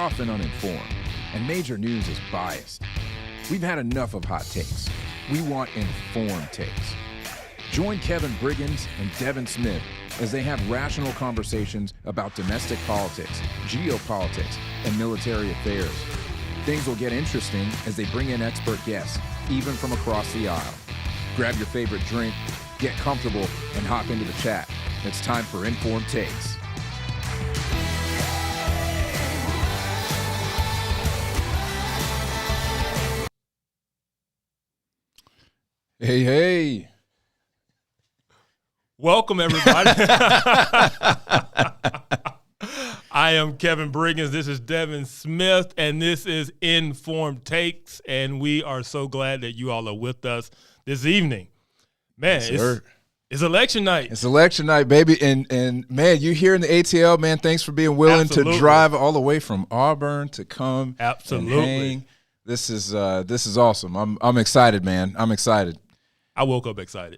often uninformed, and major news is biased. We've had enough of hot takes. We want informed takes. Join Kevin Briggins and Devin Smith as they have rational conversations about domestic politics, geopolitics, and military affairs. Things will get interesting as they bring in expert guests, even from across the aisle. Grab your favorite drink, get comfortable, and hop into the chat. It's time for Informed Takes. Hey, hey. Welcome, everybody. I am Kevin Briggins. This is Devin Smith, and this is Informed Takes, and we are so glad that you all are with us this evening. Man, Yes, it's election night. It's election night, baby. And man, you here in the ATL, man, thanks for being willing Absolutely. to drive all the way from Auburn to come Absolutely. and hang. This is awesome. I'm excited, man. I'm excited. I woke up excited.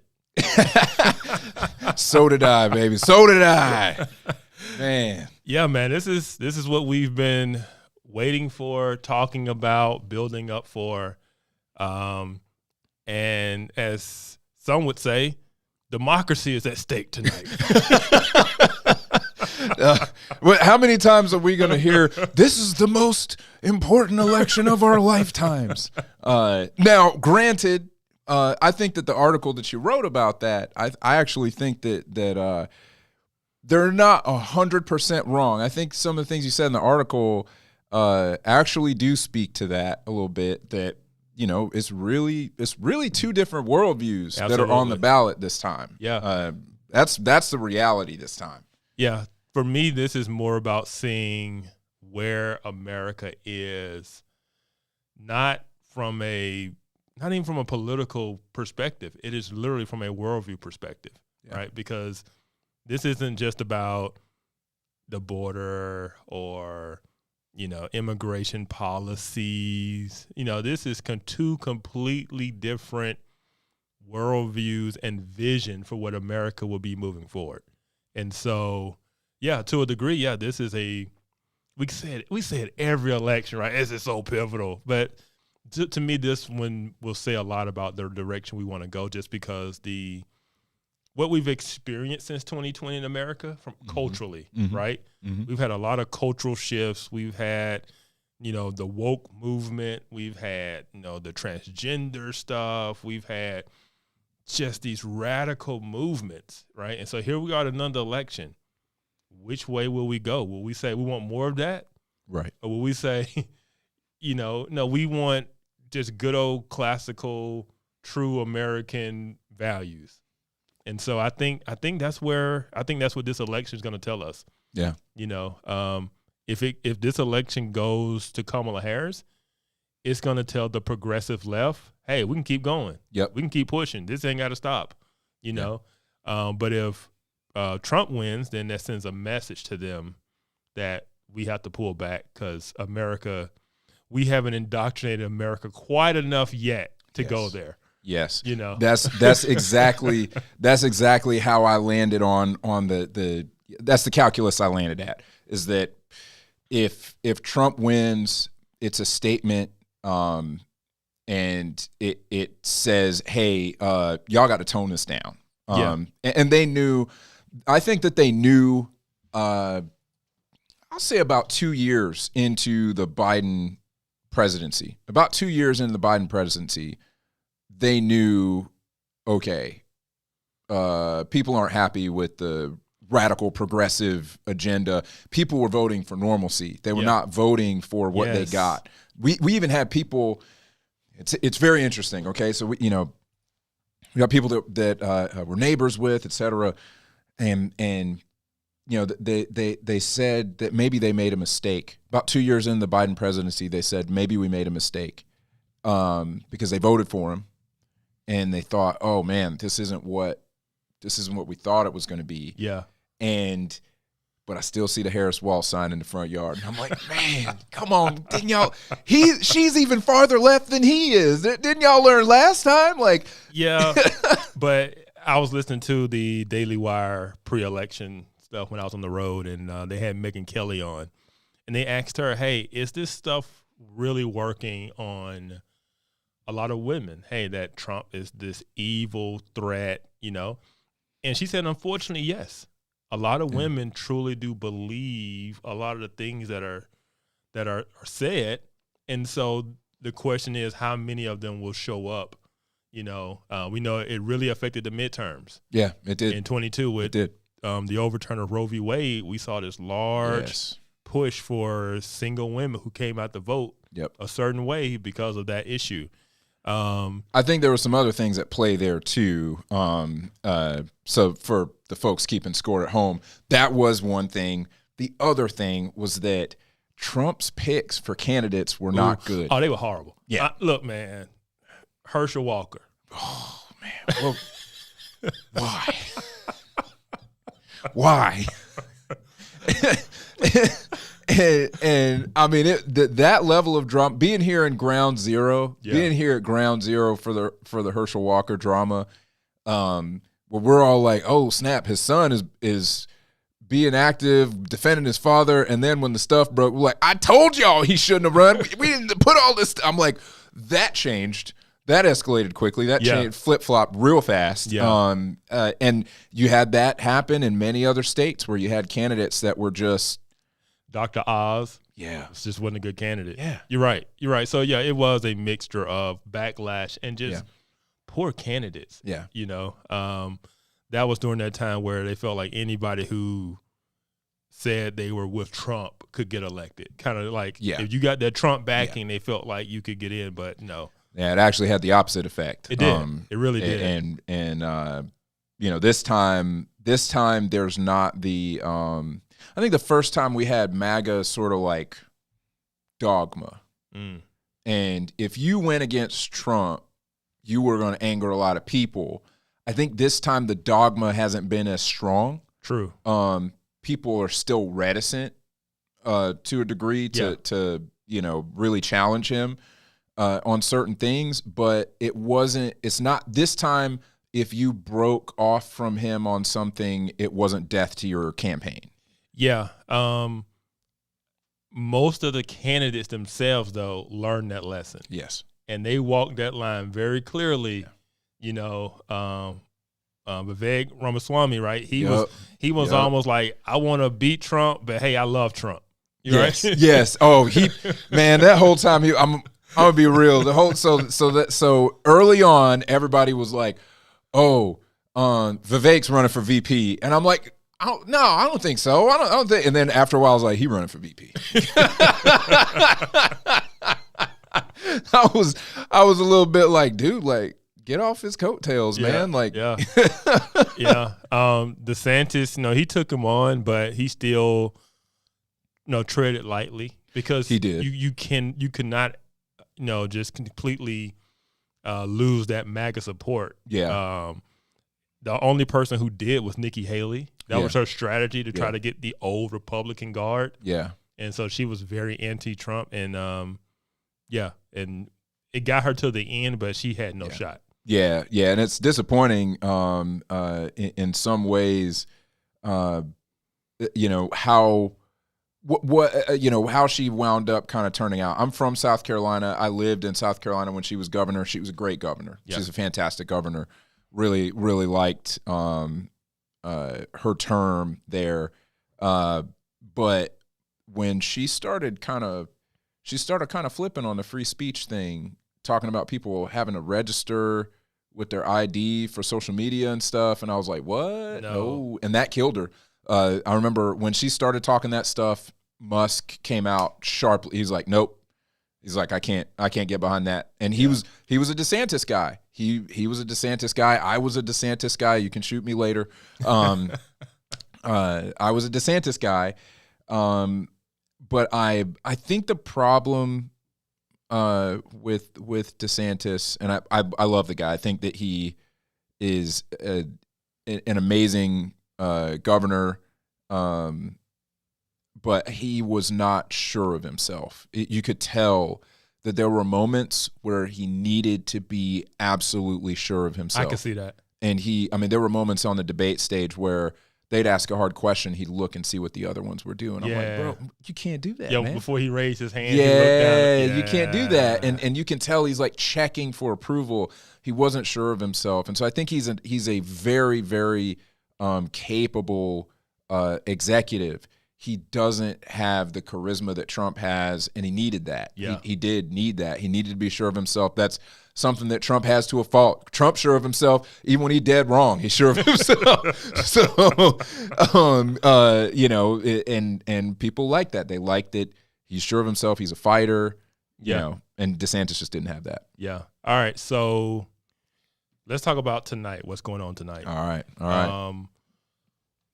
So did I, baby. So did I. Man. Yeah, man, this is what we've been waiting for, talking about, building up for. And as some would say, democracy is at stake tonight. How many times are we going to hear, this is the most important election of our lifetimes? Now, granted, I think that the article that you wrote about that, I actually think that they're not 100% wrong. I think some of the things you said in the article actually do speak to that a little bit, that, you know, it's really two different worldviews that are on the ballot this time. Yeah. That's the reality this time. Yeah. For me, this is more about seeing where America is, not even from a political perspective. It is literally from a worldview perspective, right? Because this isn't just about the border or, you know, immigration policies. You know, this is two completely different worldviews and vision for what America will be moving forward. And so, yeah, to a degree, this is we say it every election, right? This is so pivotal. But to me, this one will say a lot about the direction we want to go, just because what we've experienced since 2020 in America, from culturally, right? Mm-hmm. We've had a lot of cultural shifts. We've had, you know, the woke movement. We've had, you know, the transgender stuff. We've had just these radical movements, right? And so here we are at another election. Which way will we go? Will we say we want more of that? Right. Or will we say, you know, no, we want just good old classical, true American values? And so I think that's what this election is going to tell us. Yeah. You know, if this election goes to Kamala Harris, it's going to tell the progressive left, hey, we can keep going. Yep. We can keep pushing. This ain't got to stop. You know, but if Trump wins, then that sends a message to them that we have to pull back, because America, we haven't indoctrinated America quite enough yet to go there. Yes. You know, that's exactly how I landed on that's the calculus I landed at, is that if Trump wins, it's a statement, and it says, hey, y'all got to tone this down. And they knew, I think that they knew, I'll say about 2 years into the Biden presidency, they knew, okay, people aren't happy with the radical progressive agenda. People were voting for normalcy. They were not voting for what they got. We even had people, it's very interesting, okay? So, we got people that were neighbors with, et cetera, and you know, they said that maybe they made a mistake. About 2 years into the Biden presidency, they said maybe we made a mistake, because they voted for him, and they thought, oh man, this isn't what we thought it was going to be. Yeah. But I still see the Harris Wall sign in the front yard, and I'm like, man, come on, didn't y'all? She's even farther left than he is. Didn't y'all learn last time? Like, yeah. But I was listening to the Daily Wire pre-election stuff when I was on the road, and they had Megyn Kelly on, and they asked her, hey, is this stuff really working on a lot of women? Hey, that Trump is this evil threat, And she said, unfortunately, yes. A lot of women truly do believe a lot of the things that are said. And so the question is, how many of them will show up? We know it really affected the midterms. Yeah, it did. In 22 with the overturn of Roe v. Wade, we saw this large push for single women who came out to vote a certain way because of that issue. I think there were some other things at play there too. So for the folks keeping score at home, that was one thing. The other thing was that Trump's picks for candidates were not good. Oh, they were horrible. Yeah. Look, man, Herschel Walker. Oh, man. Well, why? Why? and I mean, that level of drama, being here in ground zero, being here at ground zero for the Herschel Walker drama, where we're all like, oh, snap, his son is being active, defending his father, and then when the stuff broke, we're like, I told y'all he shouldn't have run. We didn't put all this. I'm like, that changed. That escalated quickly. That changed, flip-flopped real fast. Yeah. And you had that happen in many other states where you had candidates that were just Dr. Oz. Yeah. It just wasn't a good candidate. Yeah. You're right. So, yeah, it was a mixture of backlash and just poor candidates. Yeah. That was during that time where they felt like anybody who said they were with Trump could get elected. Kind of like if you got that Trump backing, they felt like you could get in, but no. Yeah, it actually had the opposite effect. It did. It really did. And this time there's not the I think the first time we had MAGA sort of like dogma. And if you went against Trump, you were going to anger a lot of people. I think this time the dogma hasn't been as strong. True. People are still reticent to a degree to really challenge him on certain things, but it's not this time. If you broke off from him on something, it wasn't death to your campaign. Yeah. Most of the candidates themselves, though, learned that lesson. Yes. And they walked that line very clearly. Vivek Ramaswamy, right? He was almost like, I want to beat Trump, but hey, I love Trump. Yes. Right? Yes. Oh, that whole time I'm gonna be real. So early on, everybody was like, "Oh, Vivek's running for VP," and I'm like, I don't think so. I don't think. And then after a while, I was like, "He running for VP." I was a little bit like, dude, like, get off his coattails, man. Like, DeSantis, he took him on, but he still, treaded lightly because he did. You could not, just completely lose that MAGA support. Yeah. The only person who did was Nikki Haley. That was her strategy to try to get the old Republican guard. Yeah. And so she was very anti-Trump, and and it got her to the end, but she had no shot. Yeah, and it's disappointing in some ways. How she wound up kind of turning out. I'm from South Carolina. I lived in South Carolina when she was governor. She was a great governor. Yeah. She's a fantastic governor. Really, really liked her term there. But when she started kind of flipping on the free speech thing, talking about people having to register with their ID for social media and stuff, and I was like, what? No. And that killed her. I remember when she started talking that stuff, Musk came out sharply. He's like, nope. He's like, I can't get behind that. And he was a DeSantis guy. He was a DeSantis guy. I was a DeSantis guy. You can shoot me later. I was a DeSantis guy. But I think the problem with DeSantis, and I love the guy. I think that he is an amazing governor, but he was not sure of himself. You could tell that there were moments where he needed to be absolutely sure of himself. I can see that. And there were moments on the debate stage where they'd ask a hard question, he'd look and see what the other ones were doing. I'm like, bro, you can't do that, man. Before he raised his hand, he looked down. You can't do that. And you can tell he's like checking for approval. He wasn't sure of himself. And so I think he's a very, very capable executive. He doesn't have the charisma that Trump has, and he needed that. Yeah. He did need that. He needed to be sure of himself. That's something that Trump has to a fault. Trump's sure of himself, even when he dead wrong, he's sure of himself. So, and people like that. They like that he's sure of himself. He's a fighter, you know, and DeSantis just didn't have that. Yeah. All right. So let's talk about tonight. What's going on tonight? All right.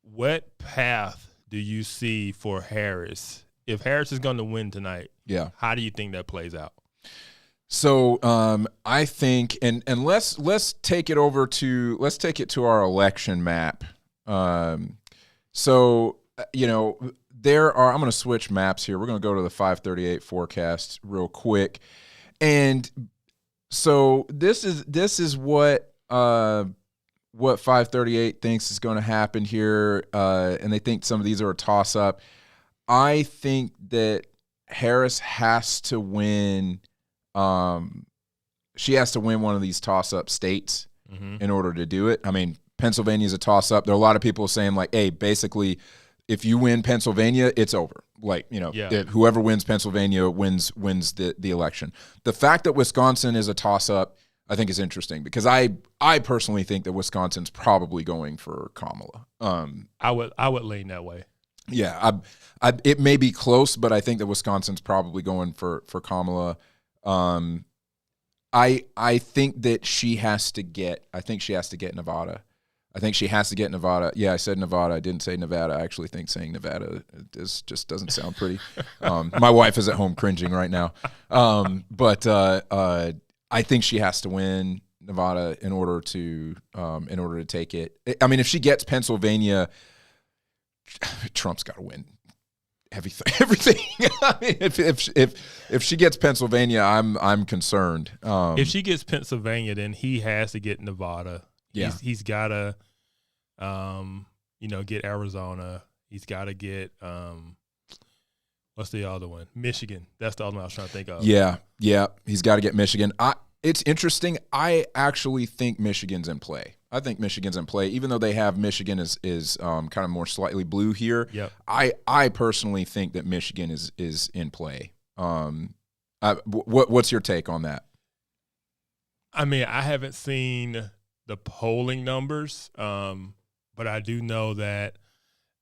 What path do you see for Harris? If Harris is going to win tonight, how do you think that plays out? So I think, and let's take it to our election map. So there are. I'm going to switch maps here. We're going to go to the 538 forecast real quick, and so this is what 538 thinks is going to happen here, and they think some of these are a toss-up. I think that Harris has to win. She has to win one of these toss-up states in order to do it. I mean, Pennsylvania is a toss-up. There are a lot of people saying, like, hey, basically, if you win Pennsylvania, it's over. Like, whoever wins Pennsylvania wins the election. The fact that Wisconsin is a toss-up, I think, is interesting because I personally think that Wisconsin's probably going for Kamala. I would lean that way. Yeah, it may be close, but I think that Wisconsin's probably going for Kamala. I think that she has to get. I think she has to get Nevada. I think she has to get Nevada. Yeah, I said Nevada. I didn't say Nevada. I actually think saying Nevada just doesn't sound pretty. My wife is at home cringing right now. But I think she has to win Nevada in order to take it. I mean, if she gets Pennsylvania, Trump's got to win everything. I mean, if she gets Pennsylvania, I'm concerned. If she gets Pennsylvania, then he has to get Nevada. Yeah, he's got to, get Arizona. He's got to get what's the other one? Michigan. That's the other one I was trying to think of. Yeah. He's got to get Michigan. It's interesting. I actually think Michigan's in play. I think Michigan's in play, even though they have Michigan is kind of more slightly blue here. Yep. I personally think that Michigan is in play. What's your take on that? I mean, I haven't seen the polling numbers, but I do know that.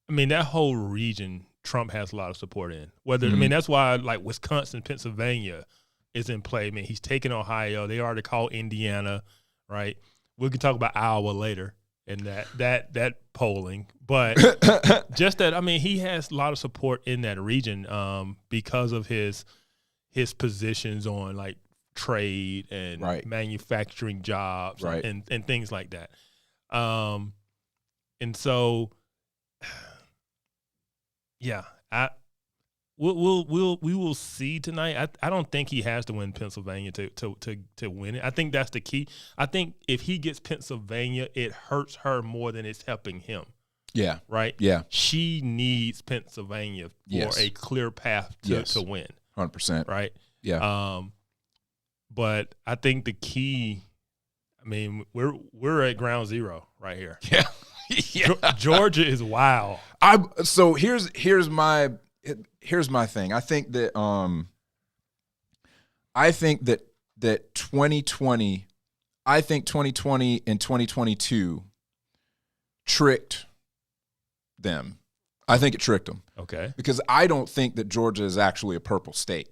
I mean, that whole region, Trump has a lot of support in. I mean, that's why like Wisconsin, Pennsylvania is in play. I mean, he's taking Ohio. They already called Indiana, right? We can talk about Iowa later and that polling, but just that. I mean, he has a lot of support in that region because of his positions on like trade and manufacturing jobs and things like that. And so, yeah, we will see tonight. I don't think he has to win Pennsylvania to win it. I think that's the key. I think if he gets Pennsylvania, it hurts her more than it's helping him. Yeah. Right? Yeah. She needs Pennsylvania for a clear path to win. 100%. Right? Yeah. But I think the key, I mean, we're at ground zero right here. Yeah. Georgia is wild. So here's my thing. I think that 2020 and 2022 tricked them. I think it tricked them. Okay. Because I don't think that Georgia is actually a purple state.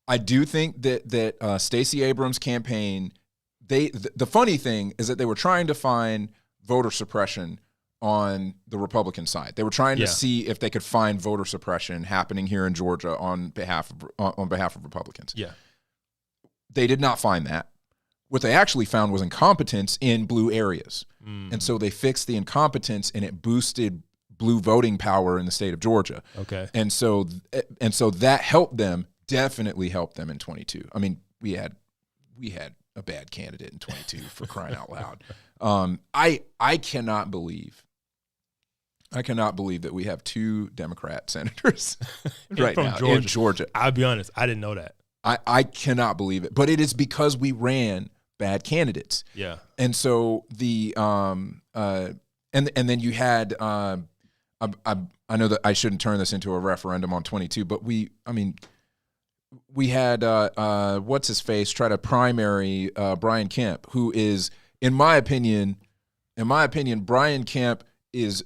I do think that Stacey Abrams' campaign, the funny thing is that they were trying to find voter suppression on the Republican side. They were trying to see if they could find voter suppression happening here in Georgia on behalf of Republicans. Yeah. They did not find that. What they actually found was incompetence in blue areas. And so they fixed the incompetence and it boosted blue voting power in the state of Georgia. Okay. And so that helped them, definitely helped them in 22. I mean, we had a bad candidate in 22 for crying out loud. I cannot believe I cannot believe that we have 2 Democrat senators right from now Georgia. in Georgia. I'll be honest, I didn't know that. I cannot believe it, but it is because we ran bad candidates. Yeah, and so the and then you had I know that I shouldn't turn this into a referendum on 22, but we had what's his face try to primary Brian Kemp, who is, in my opinion, Brian Kemp is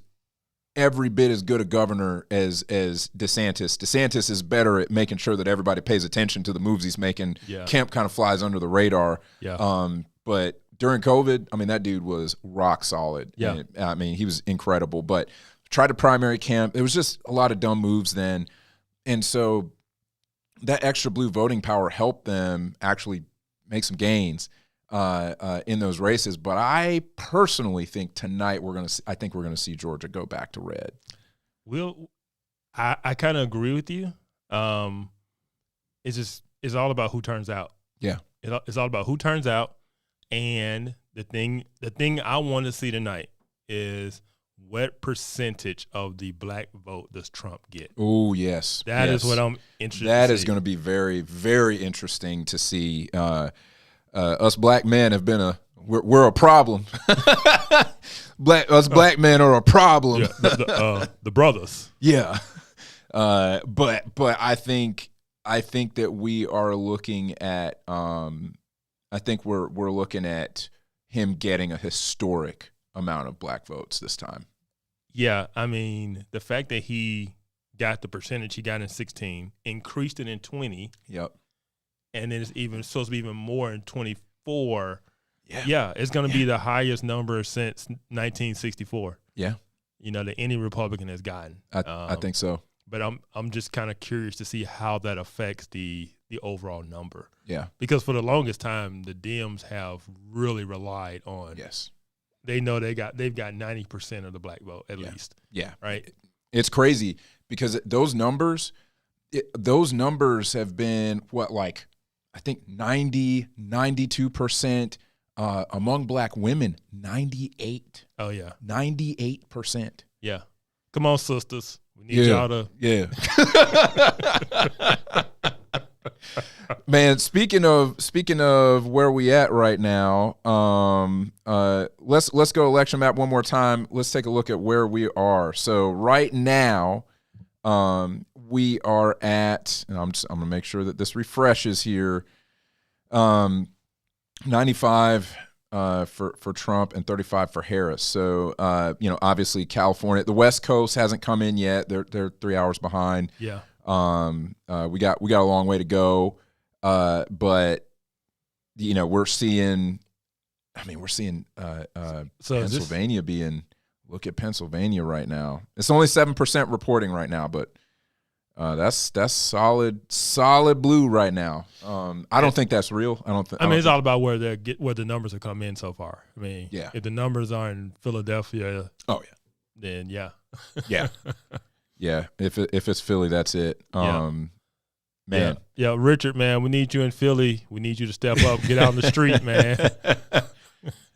every bit as good a governor as DeSantis. DeSantis is better at making sure that everybody pays attention to the moves he's making. Yeah. Kemp kind of flies under the radar. Yeah. But during COVID, that dude was rock solid. Yeah. And, he was incredible. But tried to primary Kemp. It was just a lot of dumb moves then. And so that extra blue voting power helped them actually make some gains in those races. But I personally think tonight we're going to see Georgia go back to red. I kind of agree with you. It's all about who turns out. Yeah. It's all about who turns out. And the thing I want to see tonight is what percentage of the black vote does Trump get? Oh, yes. That is what I'm interested in. That is going to be very, very interesting to see. Us black men have been we're a problem. Black men are a problem. Yeah, the brothers. Yeah. But I think that we are looking at I think we're looking at him getting a historic amount of black votes this time. Yeah, the fact that he got the percentage he got in 16, increased it in 20. Yep. And then it's even supposed to be even more in 24. Yeah, it's going to be the highest number since 1964. Yeah. That any Republican has gotten. I think so. But I'm just kind of curious to see how that affects the overall number. Yeah. Because for the longest time, the Dems have really relied on. Yes. They know they've got 90% of the black vote at least. Yeah. Right. It's crazy because those numbers have been I think 90, 92%, among black women, 98. Oh yeah. 98%. Yeah. Come on, sisters. We need y'all to. Yeah. Man, speaking of where we at right now, let's go election map one more time. Let's take a look at where we are. So right now, we are at, and I'm gonna make sure that this refreshes here. 95 for Trump and 35 for Harris. So obviously California, the West Coast hasn't come in yet. They're 3 hours behind. Yeah. We got a long way to go. But we're seeing Pennsylvania look at Pennsylvania right now. It's only 7% reporting right now, but that's solid blue right now. I don't think that's real. It's all about where the numbers have come in so far. Yeah. If the numbers are in Philadelphia, then yeah. Yeah. Yeah, if it's Philly, that's it. Man. Yeah, Richard, man, we need you in Philly. We need you to step up, get out on the street, man.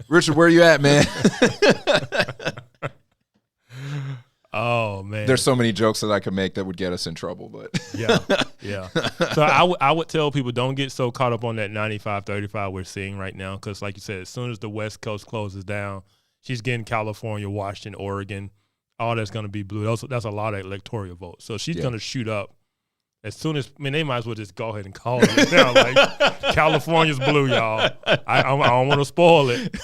Richard, where you at, man? Oh, man. There's so many jokes that I could make that would get us in trouble, but yeah. So I would tell people, don't get so caught up on that 95-35 we're seeing right now, because like you said, as soon as the West Coast closes down, she's getting California, Washington, Oregon. All that's going to be blue. That's a lot of electoral votes. So she's going to shoot up as soon as – they might as well just go ahead and call it now. Like, California's blue, y'all. I don't want to spoil it.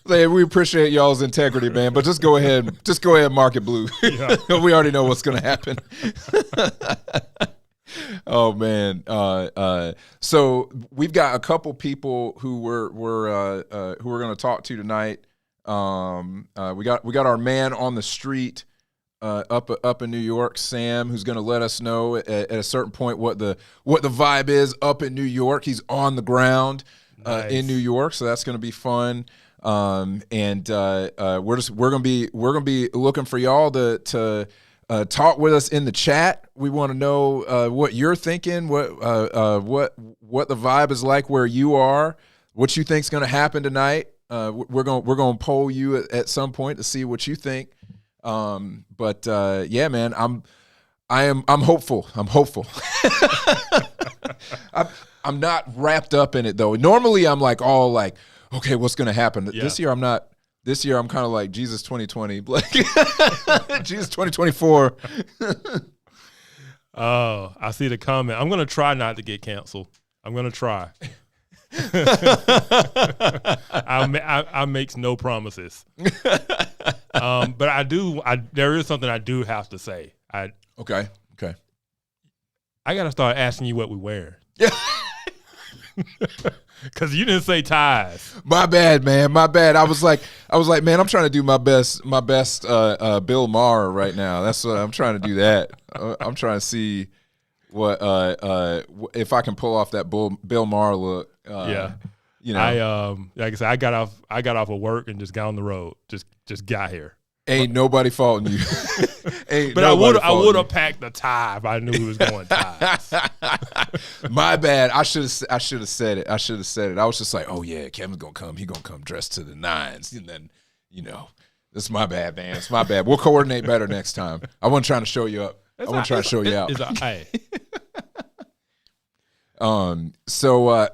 Hey, we appreciate y'all's integrity, man, but just go ahead and mark it blue. Yeah. We already know what's going to happen. Oh, man. So we've got a couple people who we're going to talk to tonight. We got our man on the street up in New York, Sam, who's going to let us know at a certain point what the vibe is up in New York. He's on the ground in New York, so that's going to be fun. We're going to be looking for y'all to talk with us in the chat. We want to know what you're thinking, what the vibe is like where you are, what you think's going to happen tonight. We're going to poll you at some point to see what you think. Yeah, man, I'm hopeful. I'm hopeful. I'm not wrapped up in it though. Normally I'm like all like, okay, what's going to happen? Yeah. This year I'm not. This year I'm kind of like Jesus 2020, like Jesus 2024. Oh, I see the comment. I'm going to try not to get canceled. I'm going to try. I makes no promises. But there is something I do have to say. Okay. I got to start asking you what we wear. Yeah. Because you didn't say ties. My bad, man. My bad. I was like, man, I'm trying to do my best Bill Maher right now. That's what I'm trying to do. That I'm trying to see what if I can pull off that Bill Maher look. Yeah, you know, like I said, I got off of work and just got on the road. Just got here. Ain't nobody faulting you. But I would have packed the tie if I knew he was going ties. My bad. I should have said it. I was just like, oh yeah, Kevin's gonna come. He gonna come dressed to the nines, and then it's my bad, man. It's my bad. We'll coordinate better next time. I wasn't trying to show you up. I wasn't trying to show you out. So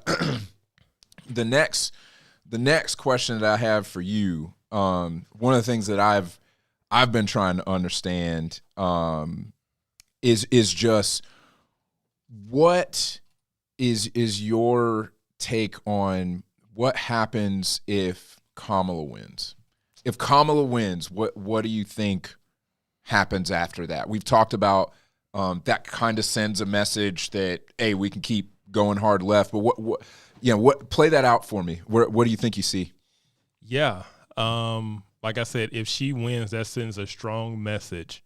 the next question that I have for you, one of the things that I've been trying to understand is just what is your take on what happens if Kamala wins? If Kamala wins, what do you think happens after that? We've talked about that kind of sends a message that, hey, we can keep going hard left. But what play that out for me. What do you think you see? Yeah. Like I said, if she wins, that sends a strong message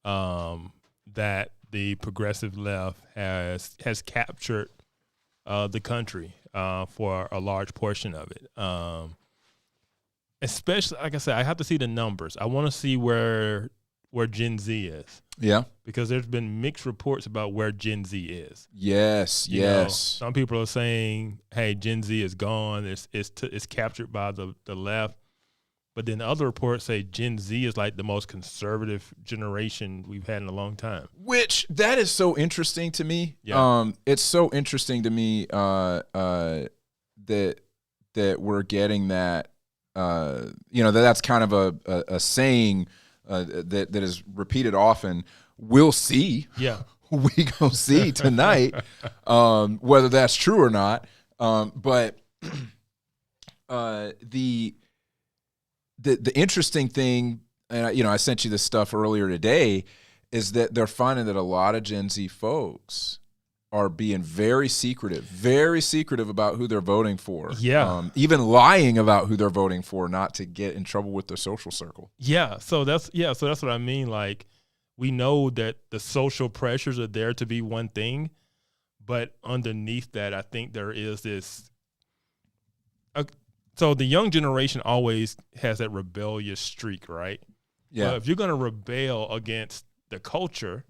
that the progressive left has captured the country for a large portion of it. Especially, like I said, I have to see the numbers. I want to see where Gen Z is. Yeah. Because there's been mixed reports about where Gen Z is. Yes. You know, some people are saying, hey, Gen Z is gone. It's captured by the left. But then other reports say Gen Z is like the most conservative generation we've had in a long time. Which that is so interesting to me. Yeah. It's so interesting to me that we're getting that. That's kind of a saying that is repeated often. We'll see. Yeah. We gonna see tonight whether that's true or not. But the interesting thing, and I sent you this stuff earlier today, is that they're finding that a lot of Gen Z folks are being very secretive about who they're voting for. Yeah. Even lying about who they're voting for, not to get in trouble with their social circle. Yeah. So that's what I mean. Like, we know that the social pressures are there to be one thing, but underneath that, I think there is this. So the young generation always has that rebellious streak, right? Yeah. Well, if you're going to rebel against the culture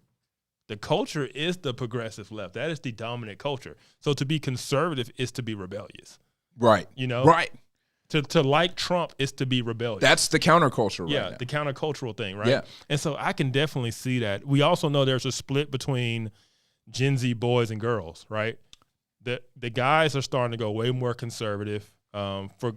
is the progressive left. That is the dominant culture. So to be conservative is to be rebellious. Right. Right. To like Trump is to be rebellious. That's the counterculture right now. The countercultural thing, right? Yeah. And so I can definitely see that. We also know there's a split between Gen Z boys and girls, right? The guys are starting to go way more conservative for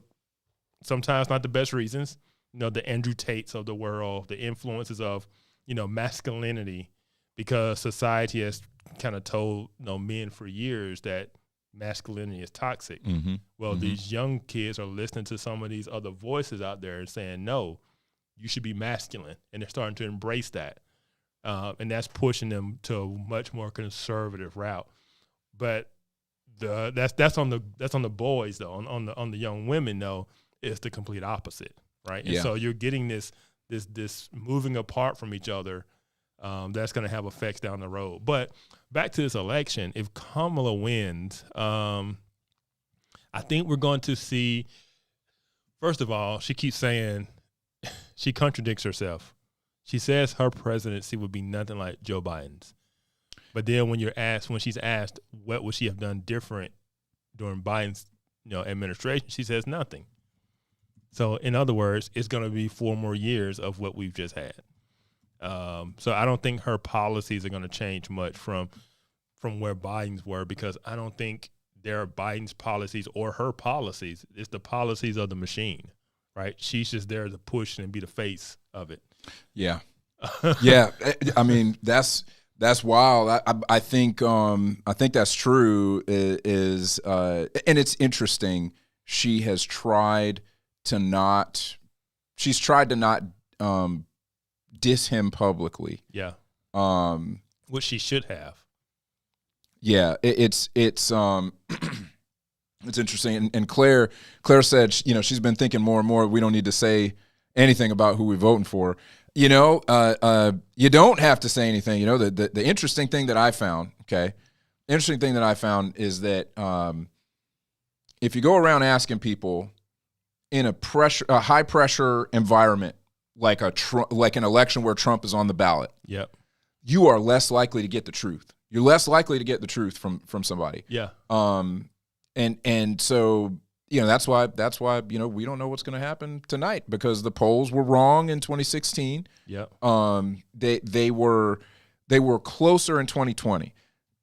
sometimes not the best reasons. The Andrew Tates of the world, the influences of, masculinity, because society has kind of told men for years that masculinity is toxic. Mm-hmm. Well, these young kids are listening to some of these other voices out there and saying, no, you should be masculine. And they're starting to embrace that. And that's pushing them to a much more conservative route. But that's on the boys though. On the young women though, it's the complete opposite, right? And so you're getting this moving apart from each other. That's going to have effects down the road. But back to this election, if Kamala wins, I think we're going to see. First of all, she keeps saying she contradicts herself. She says her presidency would be nothing like Joe Biden's. But then when she's asked what would she have done different during Biden's administration, she says nothing. So in other words, it's going to be 4 more years of what we've just had. So I don't think her policies are going to change much from where Biden's were, because I don't think they're Biden's policies or her policies. It's the policies of the machine, right? She's just there to push and be the face of it. Yeah. Yeah. I mean, that's wild. I think that's true is and it's interesting. She's tried to not diss him publicly. Yeah. Which she should have. Yeah, it's it's interesting. And Claire said, she's been thinking more and more, we don't need to say anything about who we're voting for. You don't have to say anything. The interesting thing that I found, is that if you go around asking people in a high pressure environment, like an election where Trump is on the ballot, yep, you are less likely to get the truth. You're less likely to get the truth from somebody. Yeah. And so that's why we don't know what's going to happen tonight, because the polls were wrong in 2016. Yeah. They were closer in 2020.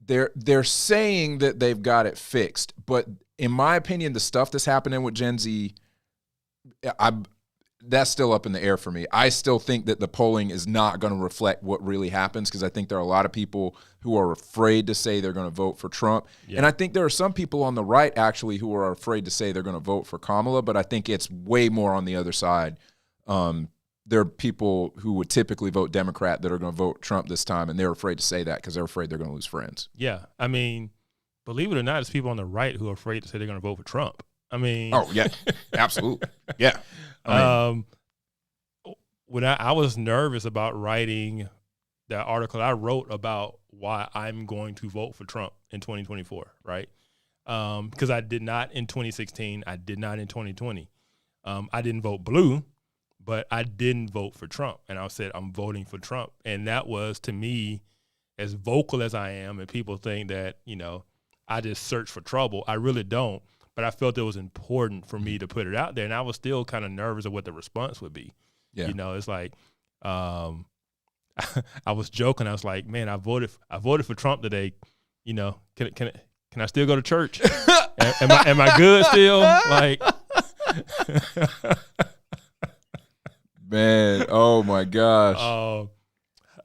They're saying that they've got it fixed, but in my opinion, the stuff that's happening with Gen Z, that's still up in the air for me. I still think that the polling is not going to reflect what really happens, because I think there are a lot of people who are afraid to say they're going to vote for Trump. Yeah. And I think there are some people on the right actually who are afraid to say they're going to vote for Kamala, but I think it's way more on the other side. There are people who would typically vote Democrat that are going to vote Trump this time, and they're afraid to say that because they're afraid they're going to lose friends. Yeah. I mean, believe it or not, there's people on the right who are afraid to say they're going to vote for Trump. I mean, oh yeah, absolutely, yeah. When I was nervous about writing that article I wrote about why I'm going to vote for Trump in 2024, right? Because I did not in 2016, I did not in 2020. I didn't vote blue, but I didn't vote for Trump, and I said I'm voting for Trump, and that was, to me, as vocal as I am, and people think that I just search for trouble. I really don't. But I felt it was important for me to put it out there, and I was still kind of nervous of what the response would be. Yeah. It's like I was joking. I was like, man, I voted for Trump today. Can I still go to church? am I good still? Like, man, oh my gosh.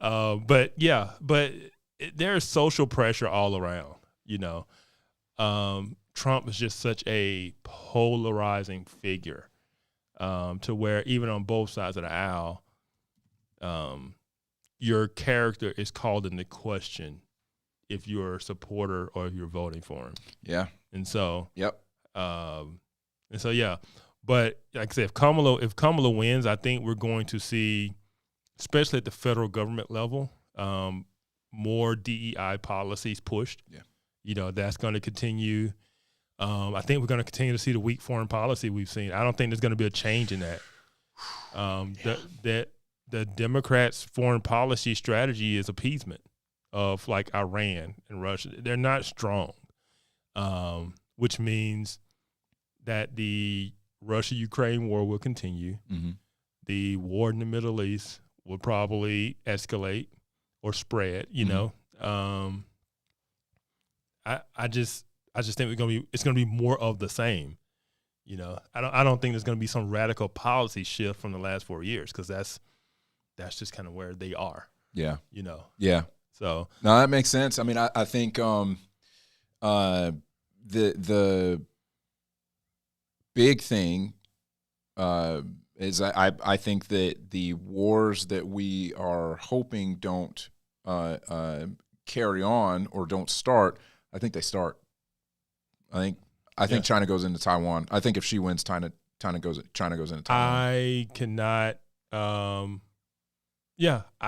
But there's social pressure all around. Trump is just such a polarizing figure, to where even on both sides of the aisle, your character is called into question if you're a supporter or if you're voting for him. Yeah. And so, yep. Yeah. But like I said, if Kamala wins, I think we're going to see, especially at the federal government level, more DEI policies pushed. Yeah. That's going to continue. I think we're going to continue to see the weak foreign policy we've seen. I don't think there's going to be a change in that. The Democrats' foreign policy strategy is appeasement of like Iran and Russia. They're not strong, which means that the Russia-Ukraine war will continue. Mm-hmm. The war in the Middle East will probably escalate or spread. Mm-hmm. I just think it's gonna be more of the same. I don't think there's gonna be some radical policy shift from the last 4 years, because that's just kind of where they are. Yeah. Yeah. So no, that makes sense. I mean, I think the big thing is I think that the wars that we are hoping don't carry on or don't start, I think they start. I think China goes into Taiwan. I think if she wins, China goes into Taiwan. I cannot. I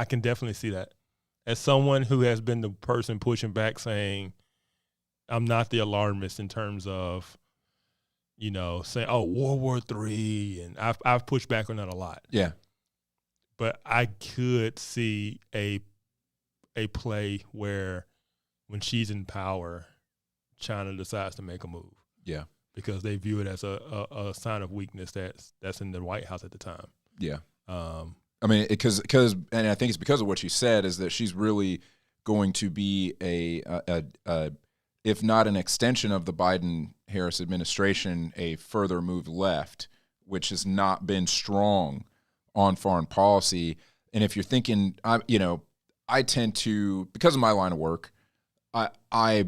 can definitely see that. As someone who has been the person pushing back, saying I'm not the alarmist in terms of, saying, oh, World War III, and I've pushed back on that a lot. Yeah, but I could see a play where when she's in power, China decides to make a move. Yeah. because they view it as a sign of weakness that's in the White House at the time. Yeah. I mean, because and I think it's because of what you said, is that she's really going to be a if not an extension of the Biden-Harris administration, a further move left, which has not been strong on foreign policy. And if you're thinking, I tend to, because of my line of work, I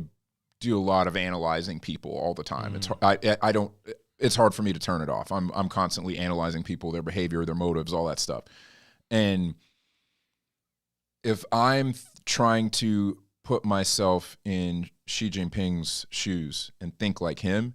do a lot of analyzing people all the time. It's hard for me to turn it off. I'm constantly analyzing people, their behavior, their motives, all that stuff. And if I'm trying to put myself in Xi Jinping's shoes and think like him,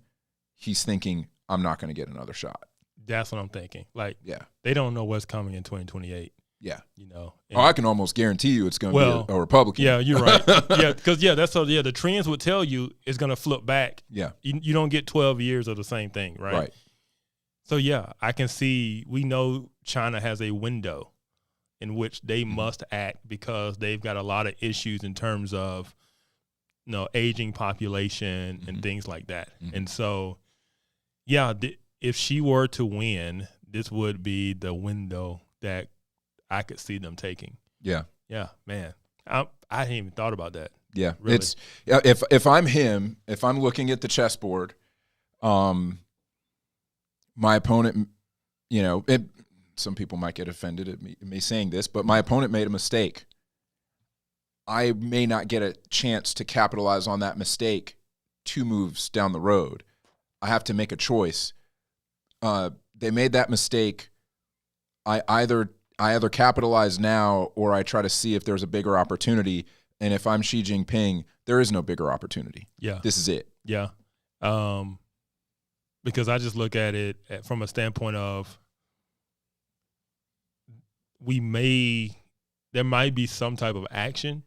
he's thinking, I'm not going to get another shot. That's what I'm thinking. Like, yeah, they don't know what's coming in 2028. Yeah. And I can almost guarantee you it's going to be a Republican. Yeah, you're right. Yeah, because the trends would tell you it's going to flip back. Yeah. You don't get 12 years of the same thing, right? Right. So yeah, I can see, we know China has a window in which they must act because they've got a lot of issues in terms of, aging population and things like that. And so, yeah, if she were to win, this would be the window that I could see them taking. Yeah. Yeah, man. I hadn't even thought about that. Yeah. Really. If I'm him, if I'm looking at the chessboard, my opponent, some people might get offended at me saying this, but my opponent made a mistake. I may not get a chance to capitalize on that mistake 2 moves down the road. I have to make a choice. They made that mistake. I either capitalize now or I try to see if there's a bigger opportunity. And if I'm Xi Jinping, there is no bigger opportunity. Yeah. This is it. Yeah. Because I just look at it from a standpoint of there might be some type of action,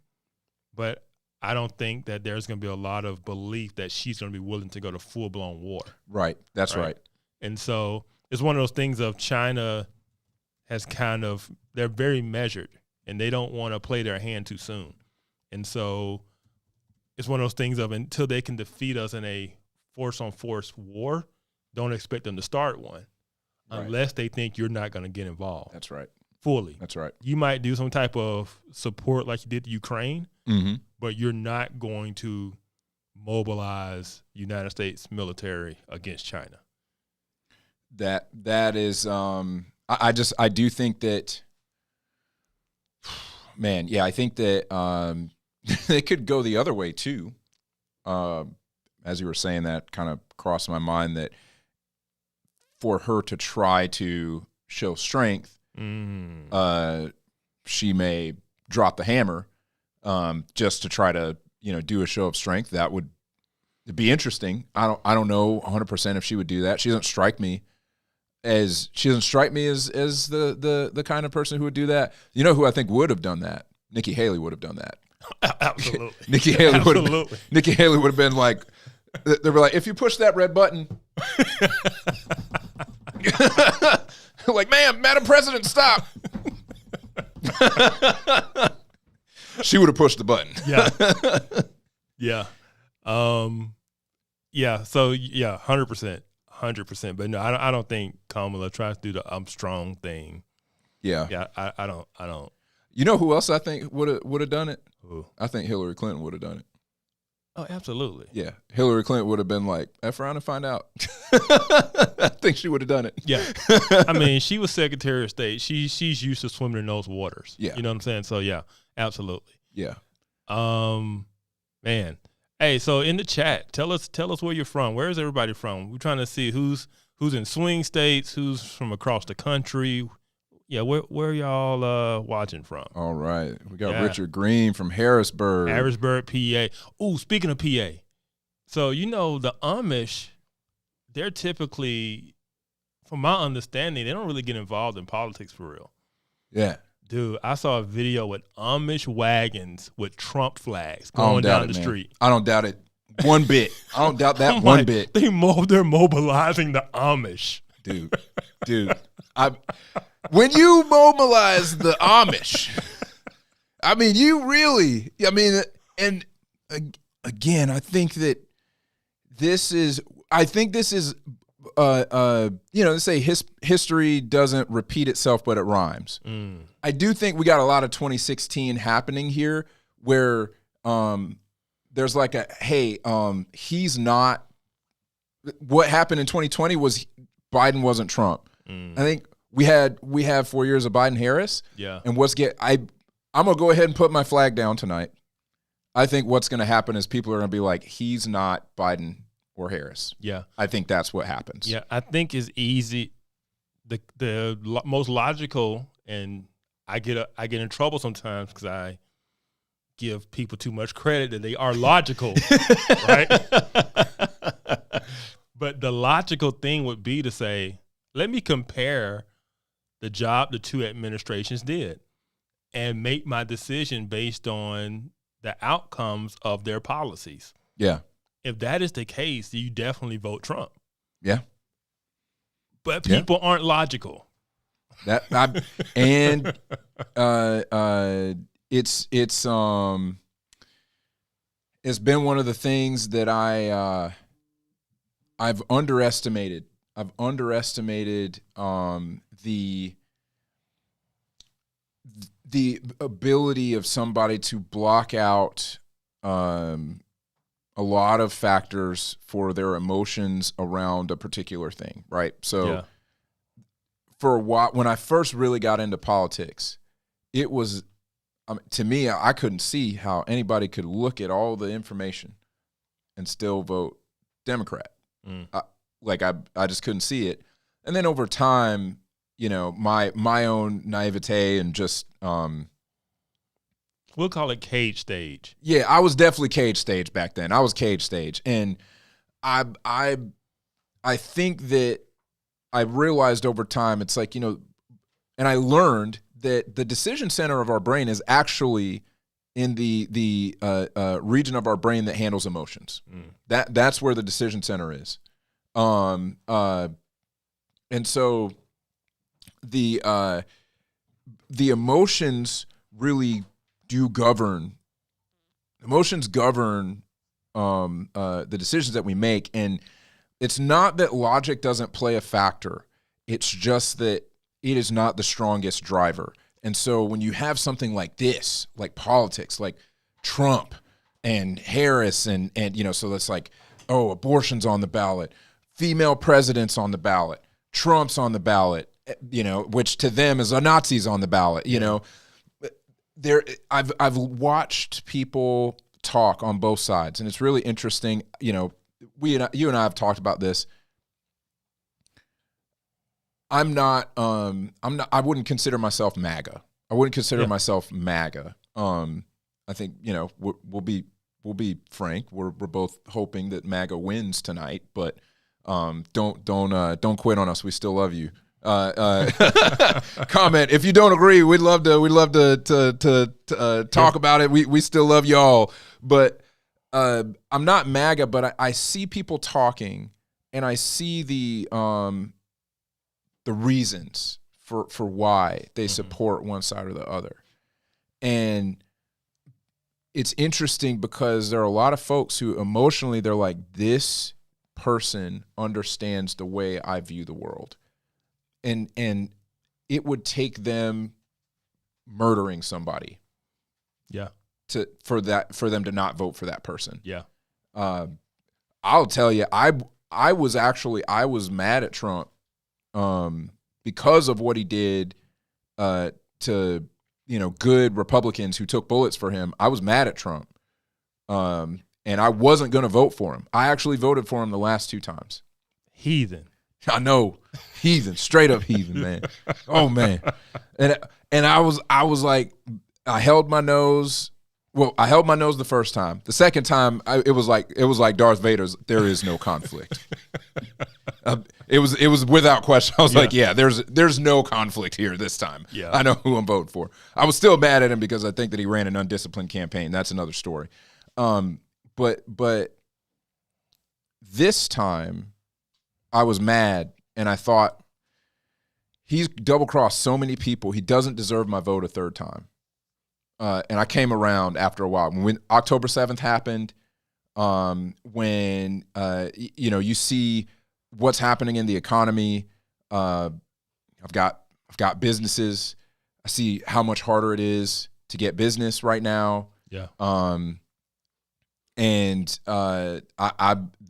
but I don't think that there's going to be a lot of belief that she's going to be willing to go to full-blown war. Right. That's right. And so it's one of those things of China has they're very measured, and they don't want to play their hand too soon. And so it's one of those things of, until they can defeat us in a force-on-force war, don't expect them to start one unless they think you're not going to get involved. That's right. Fully. That's right. You might do some type of support like you did to Ukraine, but you're not going to mobilize United States military against China. That is, I do think that, man, yeah, I think that it could go the other way too. As you were saying, that kind of crossed my mind, that for her to try to show strength, she may drop the hammer just to try to do a show of strength. That would be interesting. I don't know 100% if she would do that. She doesn't strike me as the kind of person who would do that. You know who I think would have done that? Nikki Haley would have done that. Absolutely. Nikki Haley would have been like, they'd be like, if you push that red button. Like, Madam President, stop. She would have pushed the button. Yeah. Yeah. Yeah. So, yeah, 100%. 100%. But no, I don't think Kamala tries to do the I'm strong thing. Yeah. Yeah, I don't. You know who else I think would have done it? Who? I think Hillary Clinton would have done it. Oh, absolutely. Yeah. Hillary Clinton would have been like, F around and find out. I think she would have done it. Yeah. I mean, she was Secretary of State. She's used to swimming in those waters. Yeah. You know what I'm saying? So, yeah, absolutely. Yeah. Man. Hey, so in the chat, tell us where you're from. Where is everybody from? We're trying to see who's in swing states, who's from across the country. Yeah, where y'all watching from? All right. We got Richard Green from Harrisburg. Harrisburg, PA. Ooh, speaking of PA. So, the Amish, they're typically, from my understanding, they don't really get involved in politics for real. Yeah. Dude, I saw a video with Amish wagons with Trump flags going down the street. I don't doubt it one bit. I don't doubt that one bit. They're mobilizing the Amish. Dude. When you mobilize the Amish, I mean, and again, I think that this is I think this is, they say history doesn't repeat itself, but it rhymes. I do think we got a lot of 2016 happening here where there's like he's not. What happened in 2020 was Biden wasn't Trump. I think we have 4 years of Biden-Harris. Yeah. And I'm going to go ahead and put my flag down tonight. I think what's going to happen is people are going to be like, he's not Biden or Harris. Yeah. I think that's what happens. Yeah, I think it's easy. The most logical, and I get in trouble sometimes because I give people too much credit that they are logical, right? But the logical thing would be to say, let me compare the job the two administrations did and make my decision based on the outcomes of their policies. Yeah. If that is the case, you definitely vote Trump. Yeah. But people aren't logical. It's been one of the things that I've underestimated. I've underestimated the ability of somebody to block out a lot of factors for their emotions around a particular thing, right? So for a while, when I first really got into politics, it was, to me, I couldn't see how anybody could look at all the information and still vote Democrat. I just couldn't see it. And then over time, my own naivete and just we'll call it cage stage. Yeah, I was definitely cage stage back then. I was cage stage, and I think that I realized over time it's like, and I learned that the decision center of our brain is actually in the region of our brain that handles emotions. That's where the decision center is. And so the emotions really do govern. Emotions govern the decisions that we make, and it's not that logic doesn't play a factor. It's just that it is not the strongest driver. And so when you have something like this, like politics, like Trump and Harris, and so that's like, oh, abortion's on the ballot, female president's on the ballot, Trump's on the ballot, which to them is a Nazi's on the ballot, I've watched people talk on both sides, and it's really interesting. You and I have talked about this. I wouldn't consider myself MAGA. I wouldn't consider myself MAGA. I think, we'll be frank. We're both hoping that MAGA wins tonight, but don't quit on us. We still love you. Comment if you don't agree. We'd love to talk about it. We still love y'all, but I'm not MAGA, but I see people talking, and I see the reasons for why they support one side or the other. And it's interesting because there are a lot of folks who emotionally, they're like, this person understands the way I view the world. And it would take them murdering somebody. Yeah. For them to not vote for that person. Yeah. I'll tell you, I was mad at Trump because of what he did to good Republicans who took bullets for him. I was mad at Trump, and I wasn't going to vote for him. I actually voted for him the last 2 times. Heathen. I know, heathen, straight up heathen, man. Oh man, and I was like, I held my nose. Well, I held my nose the first time. The second time, it was like Darth Vader's. There is no conflict. It was without question. I was like, yeah, there's no conflict here this time. Yeah. I know who I'm voting for. I was still mad at him because I think that he ran an undisciplined campaign. That's another story. But this time, I was mad, and I thought, he's double-crossed so many people. He doesn't deserve my vote a third time. And I came around after a while. When October 7th happened, when you see what's happening in the economy. I've got businesses. I see how much harder it is to get business right now. Yeah. And I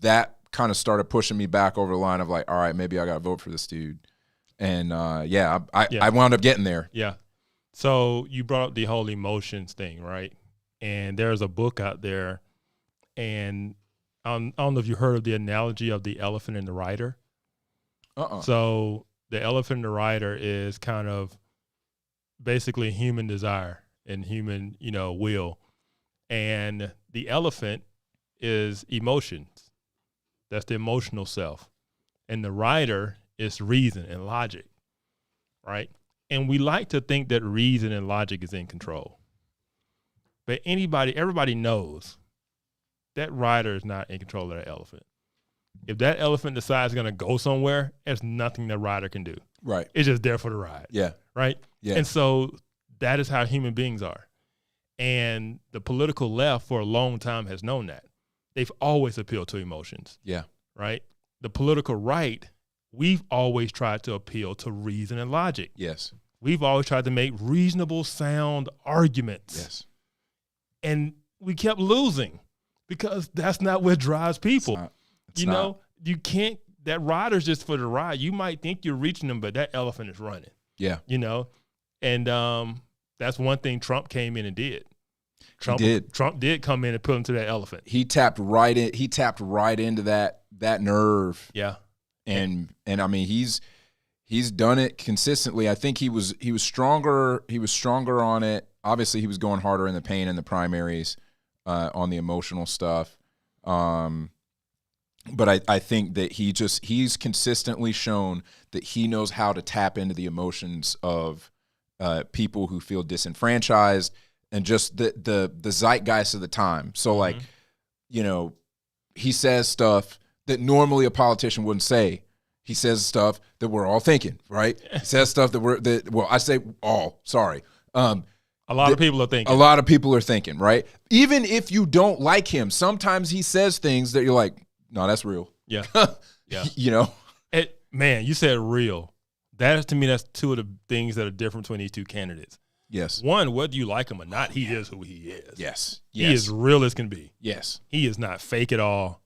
that kind of started pushing me back over the line of like, all right, maybe I got to vote for this dude. And I wound up getting there. Yeah. So you brought up the whole emotions thing, right? And there's a book out there, and I don't know if you heard of the analogy of the elephant and the rider. So the elephant and the rider is kind of basically human desire and human, will. And the elephant is emotions. That's the emotional self. And the rider is reason and logic, right? And we like to think that reason and logic is in control. But everybody knows that rider is not in control of that elephant. If that elephant decides going to go somewhere, there's nothing that rider can do. Right. It's just there for the ride. Yeah. Right? Yeah. And so that is how human beings are. And the political left for a long time has known that. They've always appealed to emotions. Yeah. Right? The political right, we've always tried to appeal to reason and logic. Yes. We've always tried to make reasonable, sound arguments. Yes. And we kept losing because that's not what drives people. It's not. You can't, that rider's just for the ride. You might think you're reaching them, but that elephant is running. Yeah. And that's one thing Trump came in and did. Trump did come in and put him to that elephant. He tapped right into that nerve. Yeah. And I mean, he's done it consistently. I think he was stronger. He was stronger on it. Obviously, he was going harder in the pain in the primaries, on the emotional stuff. But I think that he's consistently shown that he knows how to tap into the emotions of people who feel disenfranchised and just the zeitgeist of the time. So he says stuff that normally a politician wouldn't say. He says stuff that we're all thinking, right? He says stuff I say all, sorry. A lot of people are thinking. A lot of people are thinking, right? Even if you don't like him, sometimes he says things that you're like, no, that's real. Yeah. Yeah. Man, you said real. That is, to me, that's two of the things that are different between these two candidates. Yes. One, whether you like him or not, he is who he is. Yes. He is real as can be. Yes. He is not fake at all.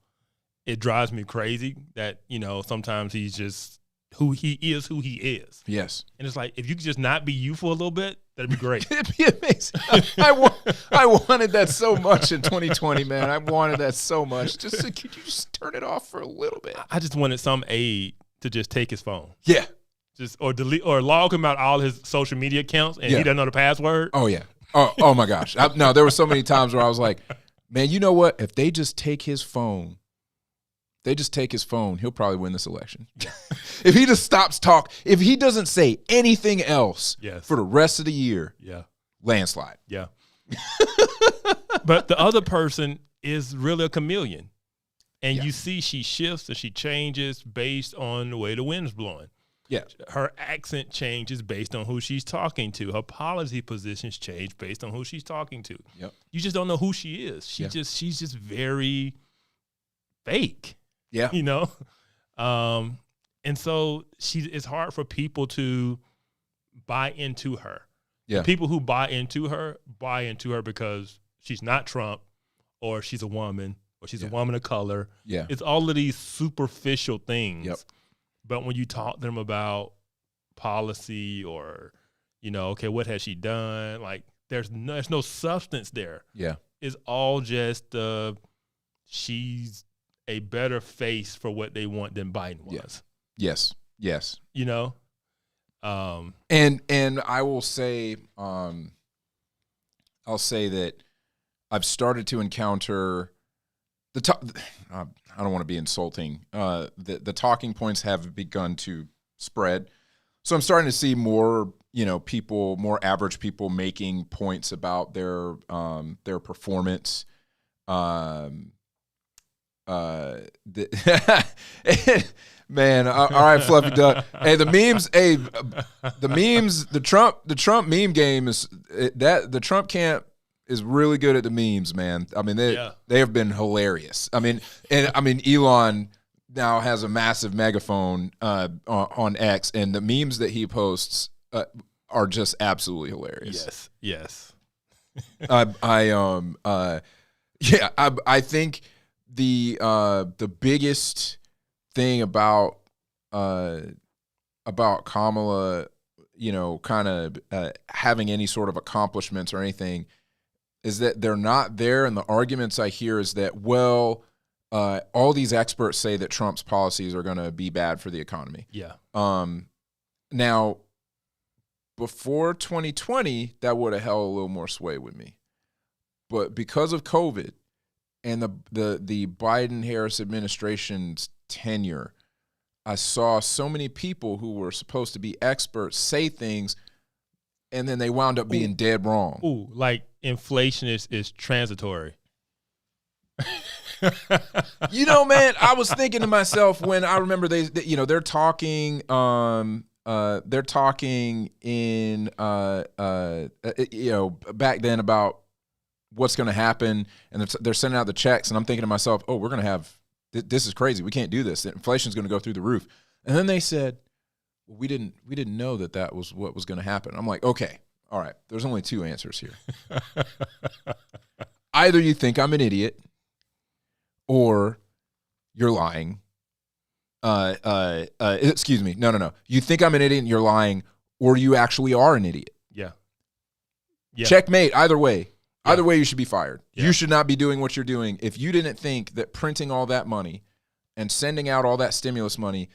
It drives me crazy that, sometimes he's just who he is. Yes. And it's like, if you could just not be you for a little bit, that'd be great. It'd be amazing. I wanted that so much in 2020, man. I wanted that so much. Could you just turn it off for a little bit? I just wanted some aide to just take his phone. Yeah. Or delete or log him out all his social media accounts and he doesn't know the password. Oh yeah. Oh my gosh. No, there were so many times where I was like, man, you know what? If they just take his phone, he'll probably win this election. If he just stops if he doesn't say anything else for the rest of the year, landslide. Yeah. But the other person is really a chameleon. And you see she shifts and she changes based on the way the wind's blowing. Yeah. Her accent changes based on who she's talking to. Her policy positions change based on who she's talking to. Yep. You just don't know who she is. She's just very fake. Yeah. And so it's hard for people to buy into her. Yeah. The people who buy into her because she's not Trump, or she's a woman, or she's a woman of color. Yeah. It's all of these superficial things. Yep. But when you talk to them about policy or, okay, what has she done? Like, there's no substance there. Yeah. It's all just she's a better face for what they want than Biden was. Yes. Yes. And I will say, I'll say that I've started to encounter I don't want to be insulting. The talking points have begun to spread. So I'm starting to see more, people, more average people making points about their performance. Man, all right, Fluffy Duck. Hey, the Trump meme game is that the Trump camp is really good at the memes, man. I mean, they have been hilarious. I mean, Elon now has a massive megaphone on X, and the memes that he posts are just absolutely hilarious. Yes. I think the biggest thing about Kamala, kind of having any sort of accomplishments or anything, is that they're not there. And the arguments I hear is that, all these experts say that Trump's policies are going to be bad for the economy. Yeah. Now, before 2020, that would have held a little more sway with me. But because of COVID and the Biden-Harris administration's tenure, I saw so many people who were supposed to be experts say things, and then they wound up being dead wrong. Ooh, like inflation is transitory. Man, I was thinking to myself when I remember they're talking in back then about what's going to happen, and they're sending out the checks, and I'm thinking to myself, oh, we're going to have this is crazy. We can't do this. Inflation's going to go through the roof. And then they said, well, we didn't know that was what was going to happen. I'm like, okay, all right. There's only two answers here. Either you think I'm an idiot, or you're lying. Excuse me. No. You think I'm an idiot and you're lying, or you actually are an idiot. Yeah. Checkmate. Either way. Yeah. Either way, you should be fired. Yeah. You should not be doing what you're doing. If you didn't think that printing all that money and sending out all that stimulus money,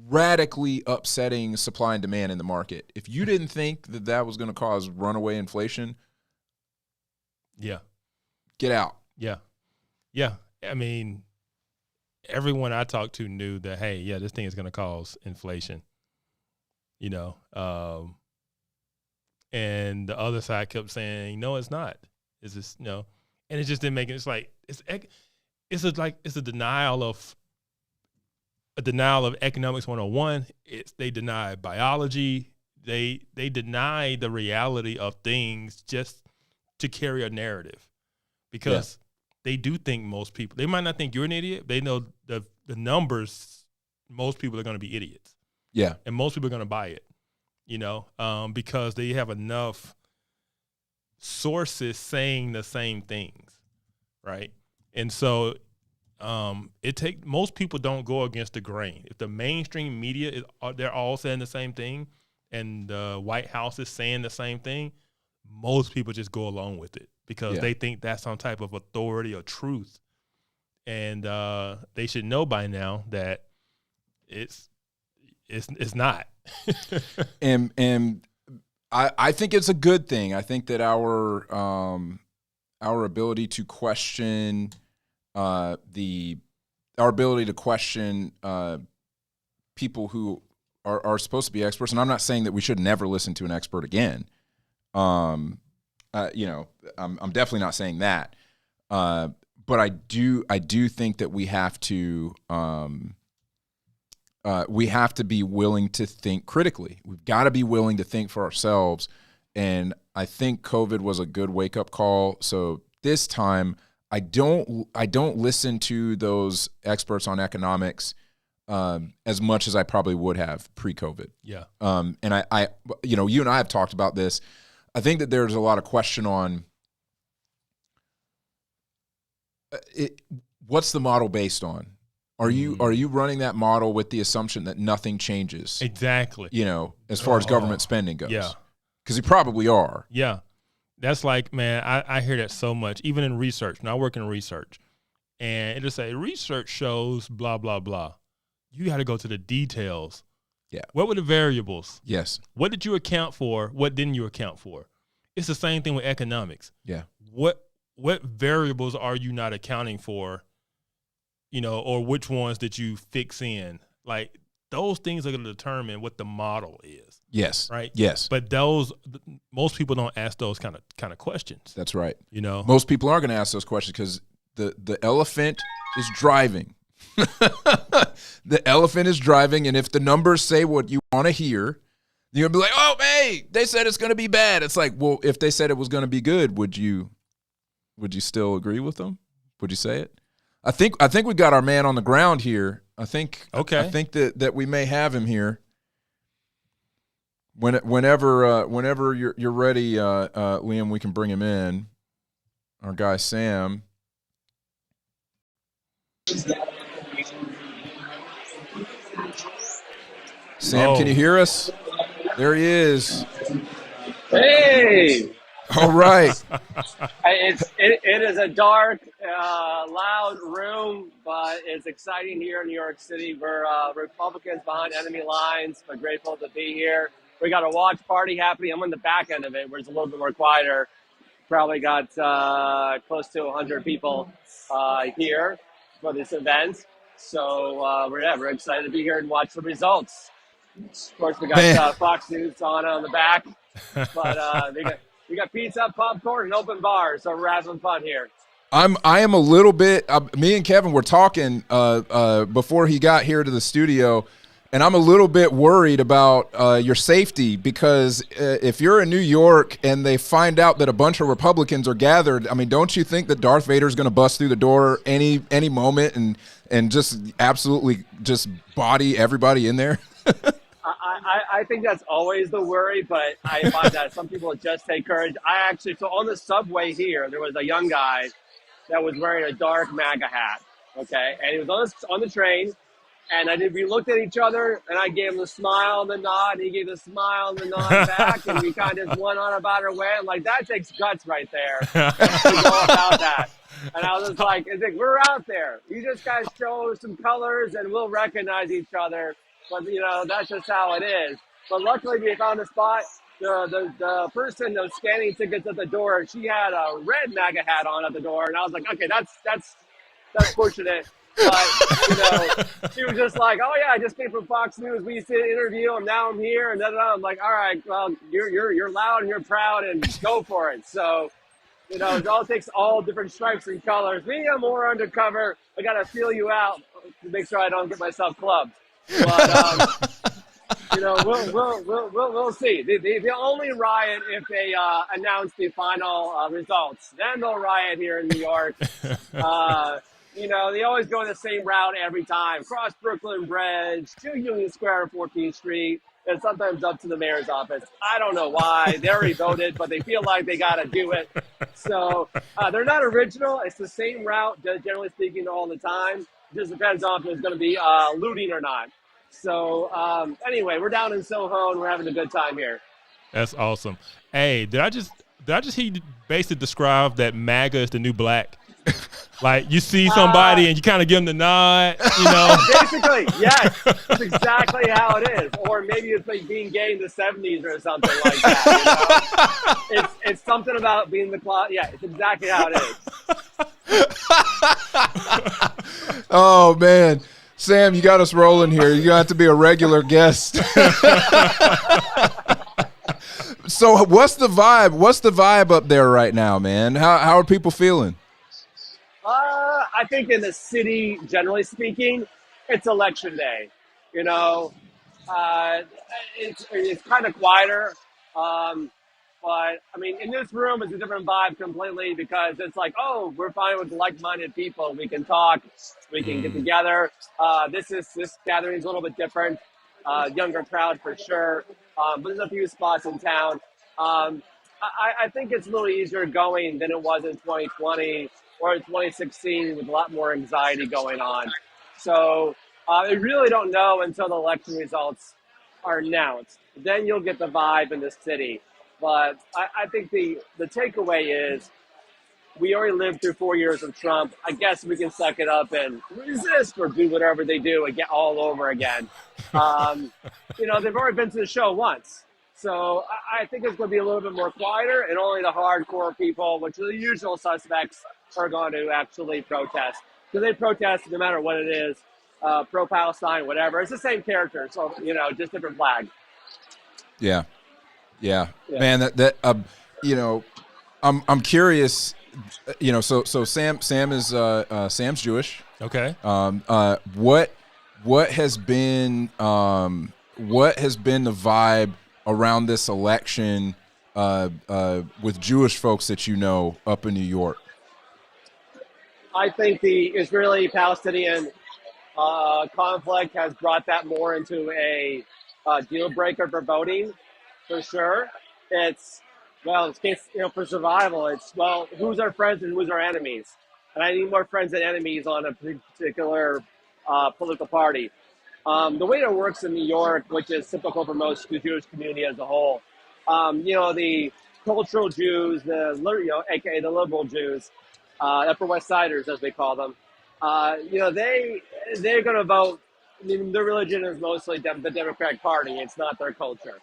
radically upsetting supply and demand in the market, if you didn't think that was going to cause runaway inflation, get out. Yeah. I mean, everyone I talked to knew that, hey, this thing is going to cause inflation, and the other side kept saying, no, it's not. It's just, and it just didn't make it. It's like, it's a denial of economics 101. They deny biology. They deny the reality of things just to carry a narrative, because they do think most people, they might not think you're an idiot. They know the numbers, most people are going to be idiots. Yeah. And most people are going to buy it, because they have enough sources saying the same things, right? And so most people don't go against the grain. If the mainstream media they're all saying the same thing, and the White House is saying the same thing, most people just go along with it because they think that's some type of authority or truth. And they should know by now that it's not. and I think it's a good thing. I think that our ability to question people who are supposed to be experts, and I'm not saying that we should never listen to an expert again. I'm definitely not saying that. But I do think that we have to be willing to think critically. We've got to be willing to think for ourselves. And I think COVID was a good wake-up call. So this time, I don't listen to those experts on economics as much as I probably would have pre-COVID. Yeah. And I you and I have talked about this. I think that there's a lot of question on what's the model based on? Are you running that model with the assumption that nothing changes? Exactly. As far as government spending goes. Yeah. Because you probably are. Yeah. That's like, man, I hear that so much, even in research. Now I work in research, and it'll say research shows blah, blah, blah. You got to go to the details. Yeah. What were the variables? Yes. What did you account for? What didn't you account for? It's the same thing with economics. Yeah. What variables are you not accounting for, or which ones did you fix in? Like, those things are going to determine what the model is. Yes. Right? Yes. But most people don't ask those kind of questions. That's right. Most people aren't going to ask those questions because the elephant is driving. The elephant is driving, and if the numbers say what you want to hear, you're going to be like, oh, hey, they said it's going to be bad. It's like, well, if they said it was going to be good, would you Would you still agree with them? Would you say it? I think we got our man on the ground here. I think that we may have him here. Whenever you're ready, Liam, we can bring him in. Our guy Sam. Sam, can you hear us? There he is. Hey! All right. It is a dark, loud room, but it's exciting here in New York City. We're Republicans behind enemy lines, but grateful to be here. We got a watch party happening. I'm on the back end of it, where it's a little bit more quieter. Probably got close to 100 people here for this event. So we're excited to be here and watch the results. Of course, we got Fox News on the back, but we got pizza, popcorn, and open bars, so we're having fun here. I am a little bit. Me and Kevin were talking before he got here to the studio, and I'm a little bit worried about your safety because if you're in New York and they find out that a bunch of Republicans are gathered, I mean, don't you think that Darth Vader is going to bust through the door any moment and just absolutely just body everybody in there? I think that's always the worry, but I find that some people just take courage. So on the subway here, there was a young guy that was wearing a dark MAGA hat, okay? And he was on the train, and we looked at each other, and I gave him the smile and the nod, and he gave the smile and the nod back, and we kind of went on about our way. I'm like, that takes guts right there to go about that. And I was just like, we're out there. You just guys show some colors, and we'll recognize each other. But, that's just how it is. But luckily, we found a spot. The person that was scanning tickets at the door, she had a red MAGA hat on at the door. And I was like, okay, that's fortunate. But, she was just like, oh, yeah, I just came from Fox News. We used to interview, and now I'm here. And I'm like, all right, well, you're loud and you're proud, and go for it. So, it all takes all different stripes and colors. Me, I'm more undercover. I got to feel you out to make sure I don't get myself clubbed. But we'll see. They'll only riot if they announce the final results. Then they'll riot here in New York. They always go the same route every time: cross Brooklyn Bridge, to Union Square and 14th Street, and sometimes up to the mayor's office. I don't know why. They already voted, but they feel like they got to do it. So they're not original. It's the same route, generally speaking, all the time. It just depends on if there's going to be looting or not. So anyway, we're down in Soho and we're having a good time here. That's awesome. Hey, did I just hear you basically describe that MAGA is the new black? Like you see somebody and you kind of give them the nod, Basically, yes. That's exactly how it is. Or maybe it's like being gay in the 70s or something like that. It's something about being the closet. Yeah, it's exactly how it is. Oh, man. Sam, you got us rolling here. You got to be a regular guest. So what's the vibe? What's the vibe up there right now, man? How are people feeling? I think in the city, generally speaking, it's election day. It's kind of quieter. But, I mean, in this room, it's a different vibe completely because it's like, oh, we're fine with like-minded people. We can talk. We can get together. This gathering is a little bit different. Younger crowd for sure. But there's a few spots in town. I think it's a little easier going than it was in 2020 or in 2016 with a lot more anxiety going on. So I really don't know until the election results are announced. Then you'll get the vibe in the city. But I think the takeaway is we already lived through 4 years of Trump. I guess we can suck it up and resist or do whatever they do and get all over again. They've already been to the show once. So I think it's going to be a little bit more quieter, and only the hardcore people, which are the usual suspects, are going to actually protest. Because they protest no matter what it is, pro-Palestine, whatever. It's the same character, so, just different flag. Yeah. Man, I'm curious, so Sam is Sam's Jewish. Okay. What has been the vibe around this election with Jewish folks that up in New York? I think the Israeli-Palestinian conflict has brought that more into a deal breaker for voting, for sure. It's it's case, for survival. It's who's our friends and who's our enemies, and I need more friends and enemies on a particular political party. The way it works in New York, which is typical for most the Jewish community as a whole, the cultural Jews, aka the liberal Jews, Upper West Siders as they call them, they're going to vote. I mean, their religion is mostly the Democratic Party. It's not their culture,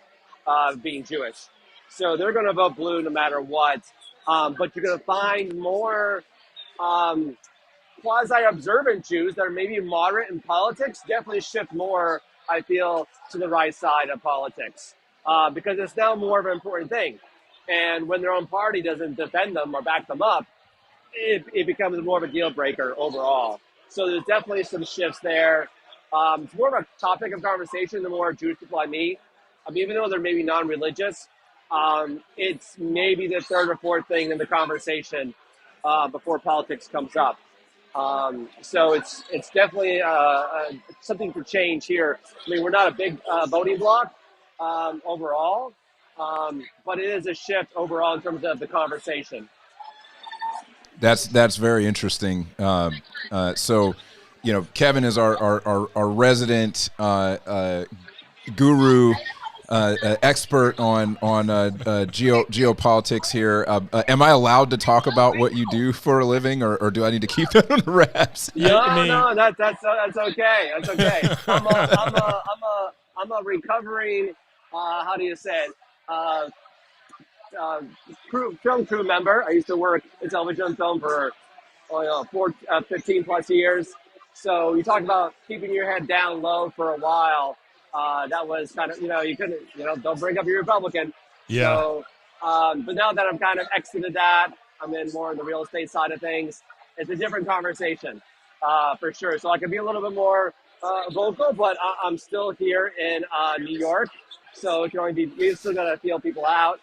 being Jewish. So they're going to vote blue no matter what. But you're going to find more quasi-observant Jews that are maybe moderate in politics definitely shift more, I feel, to the right side of politics because it's now more of an important thing. And when their own party doesn't defend them or back them up, it becomes more of a deal breaker overall. So there's definitely some shifts there. It's more of a topic of conversation the more Jewish people I meet. Even though they're maybe non-religious, it's maybe the third or fourth thing in the conversation before politics comes up. So it's definitely something for change here. We're not a big voting bloc overall, but it is a shift overall in terms of the conversation. That's very interesting. So, Kevin is our resident guru, expert on geopolitics here. Am I allowed to talk about what you do for a living, or do I need to keep that on the wraps? No, that's okay. That's okay. I'm a recovering how do you say it? Film crew member. I used to work in television film for 15 plus years. So you talk about keeping your head down low for a while. That was kind of, you couldn't, don't bring up your Republican. Yeah. So, but now that I'm kind of exited that, I'm in more of the real estate side of things. It's a different conversation, for sure. So I can be a little bit more vocal, but I'm still here in New York. So you're still gonna feel people out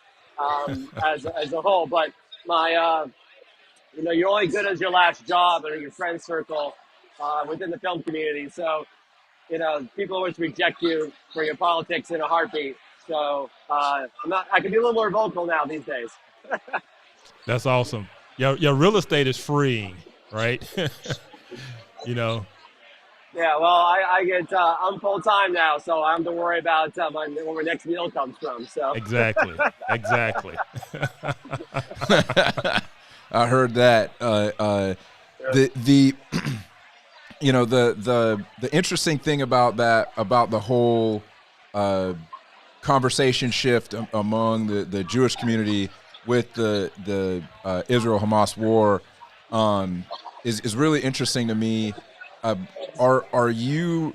as a whole. But my, you're only good as your last job or your friend circle within the film community. So, people always reject you for your politics in a heartbeat. So I can be a little more vocal now these days. That's awesome. Your real estate is freeing, right? Yeah, well, I get I'm full time now, so I don't have to worry about where my next meal comes from. So exactly. I heard that. The the interesting thing about the whole conversation shift among the Jewish community with the Israel-Hamas war is really interesting to me. Are you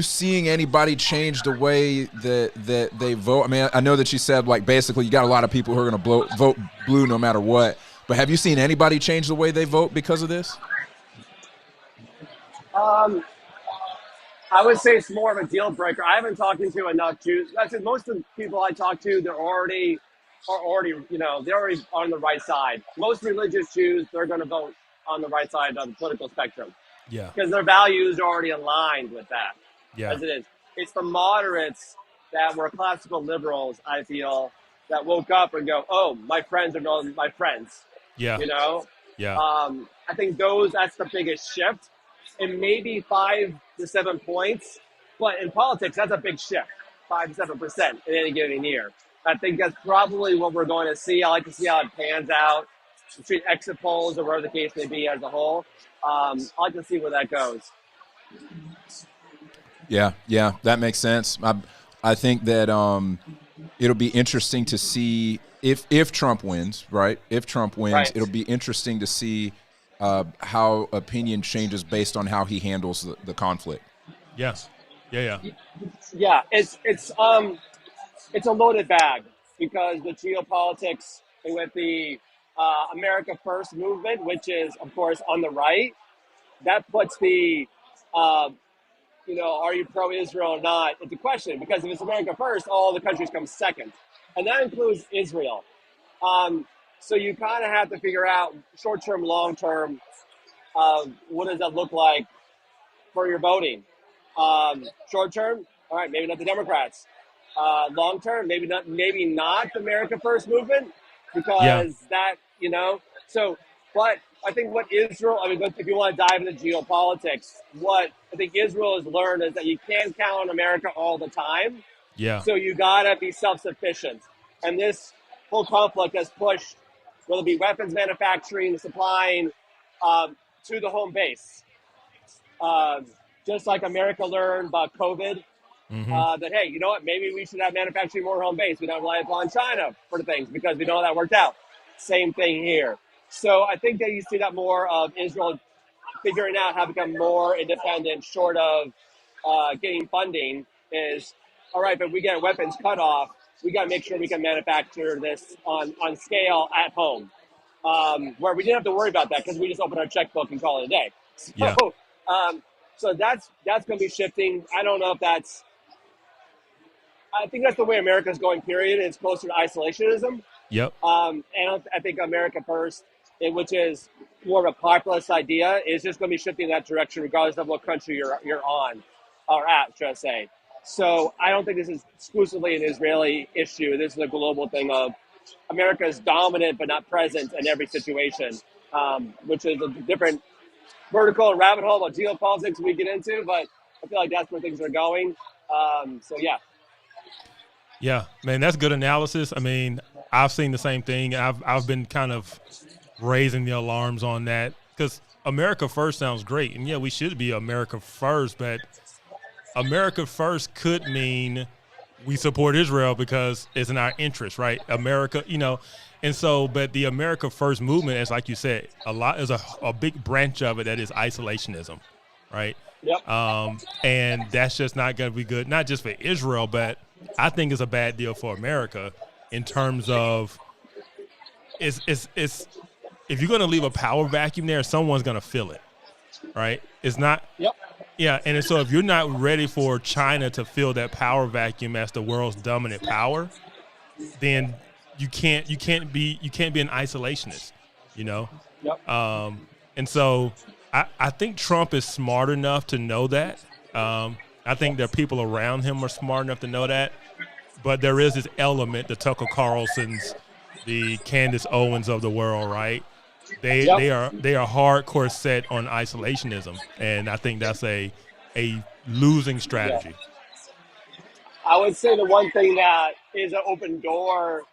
seeing anybody change the way that they vote? I know that you said basically you got a lot of people who are going to vote blue no matter what. But have you seen anybody change the way they vote because of this? I would say it's more of a deal breaker. I haven't talked to enough Jews. I said most of the people I talk to, they're already on the right side. Most religious Jews, they're going to vote on the right side of the political spectrum. Yeah. Because their values are already aligned with that. Yeah. As it is. It's the moderates that were classical liberals, I feel, that woke up and go, oh, my friends are not my friends. Yeah. Yeah. I think that's the biggest shift. And maybe 5 to 7 points. But in politics, that's a big shift, 5 to 7% in any given year. I think that's probably what we're going to see. I like to see how it pans out between exit polls or whatever the case may be as a whole. I'll like to see where that goes. Yeah, that makes sense. I think that it'll be interesting to see if Trump wins, right? If Trump wins, right. It'll be interesting to see how opinion changes based on how he handles the conflict. Yes. Yeah. Yeah, it's a loaded bag because the geopolitics with the America First movement, which is of course on the right, that puts the are you pro-Israel or not into question, because if it's America First, all the countries come second, and that includes Israel. So you kind of have to figure out short-term, long-term, what does that look like for your voting? Short term, all right, maybe not the Democrats. Long term, maybe not the America First movement, Yeah. because that, so, but I think what Israel, if you want to dive into geopolitics, what I think Israel has learned is that you can't count on America all the time. Yeah. So you gotta be self-sufficient. And this whole conflict has pushed, whether it be weapons manufacturing, supplying, to the home base. Just like America learned about COVID, that, hey, you know what, maybe we should have manufacturing more home base. We don't rely upon China for things because we know that worked out. Same thing here. So I think that you see that more of Israel figuring out how to become more independent, short of getting funding, is, all right, but we get weapons cut off. We got to make sure we can manufacture this on scale at home, where we didn't have to worry about that because we just open our checkbook and call it a day. So, Yeah. so that's going to be shifting. I don't know if that's. I think that's the way America's going. Period. It's closer to isolationism. Yep. And I think America First, which is more of a populist idea, is just going to be shifting in that direction, regardless of what country you're on or at, should I say. So I don't think this is exclusively an Israeli issue. This is a global thing of America is dominant but not present in every situation, which is a different vertical and rabbit hole about geopolitics we get into. But I feel like that's where things are going. So yeah. Yeah, man, that's good analysis. I mean, I've seen the same thing. I've been kind of raising the alarms on that because America First sounds great, and yeah, we should be America First, but America First could mean we support Israel because it's in our interest, right? America, and so, but the America First movement, as like you said, is a big branch of it that is isolationism, right? Yep. And that's just not going to be good, not just for Israel, but I think it's a bad deal for America in terms of it's if you're going to leave a power vacuum there, someone's going to fill it, right? It's not. Yep. Yeah, and so if you're not ready for China to fill that power vacuum as the world's dominant power, then you can't be an isolationist, Yep. And so I think Trump is smart enough to know that. I think that people around him are smart enough to know that. But there is this element, the Tucker Carlsons, the Candace Owens of the world, right? They are hardcore set on isolationism, and I think that's a losing strategy. Yeah. I would say the one thing that is an open door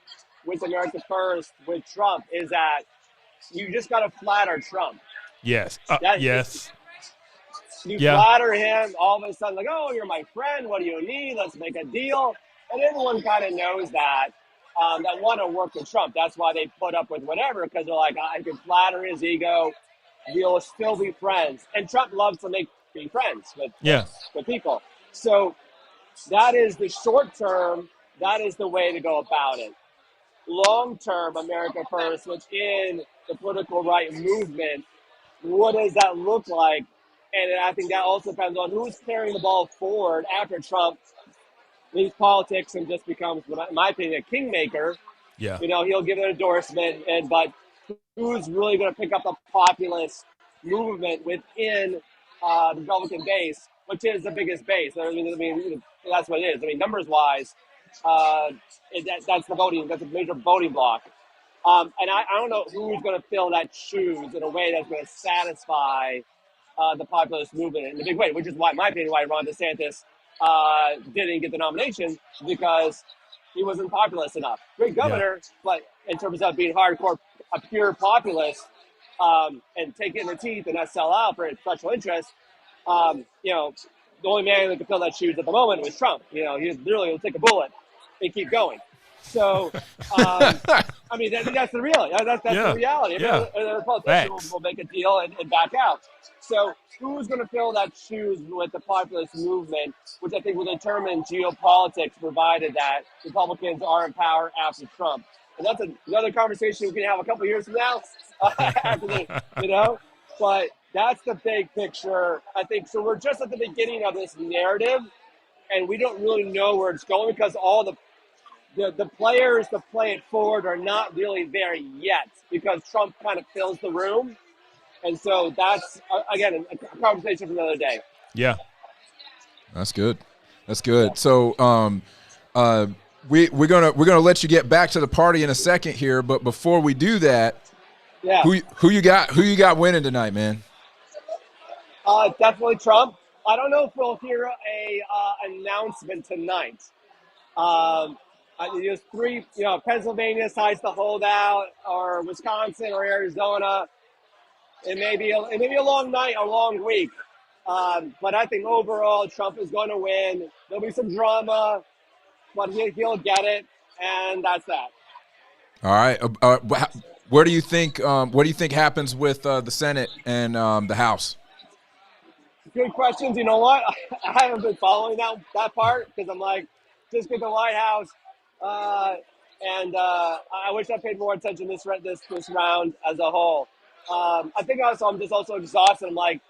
with America First with Trump is that you just got to flatter Trump. Yes. Yes. You flatter him, all of a sudden, like, oh, you're my friend. What do you need? Let's make a deal. And everyone kind of knows that want to work with Trump. That's why they put up with whatever, because they're like, I can flatter his ego. We'll still be friends. And Trump loves to be friends with people. So that is the short term. That is the way to go about it. Long term, America First, within the political right movement, what does that look like? And I think that also depends on who's carrying the ball forward after Trump leaves politics and just becomes, in my opinion, a kingmaker. Yeah. He'll give an endorsement, but who's really going to pick up the populist movement within the Republican base, which is the biggest base? I mean, that's what it is. Numbers wise, that's the voting. That's a major voting block. And I don't know who's going to fill that shoes in a way that's going to satisfy the populist movement in a big way, which is why, in my opinion, why Ron DeSantis didn't get the nomination, because he wasn't populist enough. Great governor, but in terms of being hardcore, a pure populist, and take it in the teeth and not sell out for special interest, the only man that could fill that shoes at the moment was Trump. He literally will take a bullet and keep going. So, that's the reality. That's the reality. The politician will make a deal and back out. So who's going to fill that shoes with the populist movement, which I think will determine geopolitics, provided that Republicans are in power after Trump. And that's another conversation we can have a couple of years from now. But that's the big picture, I think. So we're just at the beginning of this narrative, and we don't really know where it's going, because all the players to play it forward are not really there yet, because Trump kind of fills the room. And so that's again a conversation for another day. Yeah, that's good. That's good. So we're gonna let you get back to the party in a second here, but before we do that, Yeah, who you got winning tonight, man? definitely Trump. I don't know if we'll hear a announcement tonight. There's three, Pennsylvania decides to hold out, or Wisconsin or Arizona. It may be a long night, a long week. But I think overall Trump is going to win. There'll be some drama, but he'll get it, and that's that. All right. Where do you think? What do you think happens with the Senate and the House? Good questions. You know what? I haven't been following that part because I'm like, just get the White House, and I wish I paid more attention this round as a whole. I think also I'm just also exhausted. I'm like,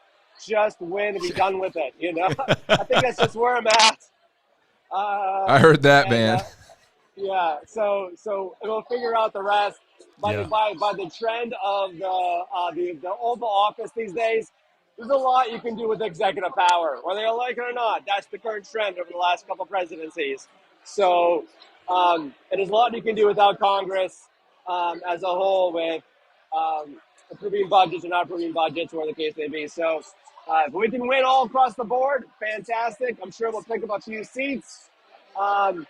just win and be done with it. I think that's just where I'm at. I heard that, man. Yeah. So we'll figure out the rest by the trend of the Oval Office these days. There's a lot you can do with executive power, whether you like it or not. That's the current trend over the last couple presidencies. So there's a lot you can do without Congress as a whole, with approving budgets or not approving budgets, or the case may be. So if we can win all across the board, fantastic. I'm sure we'll pick up a few seats. But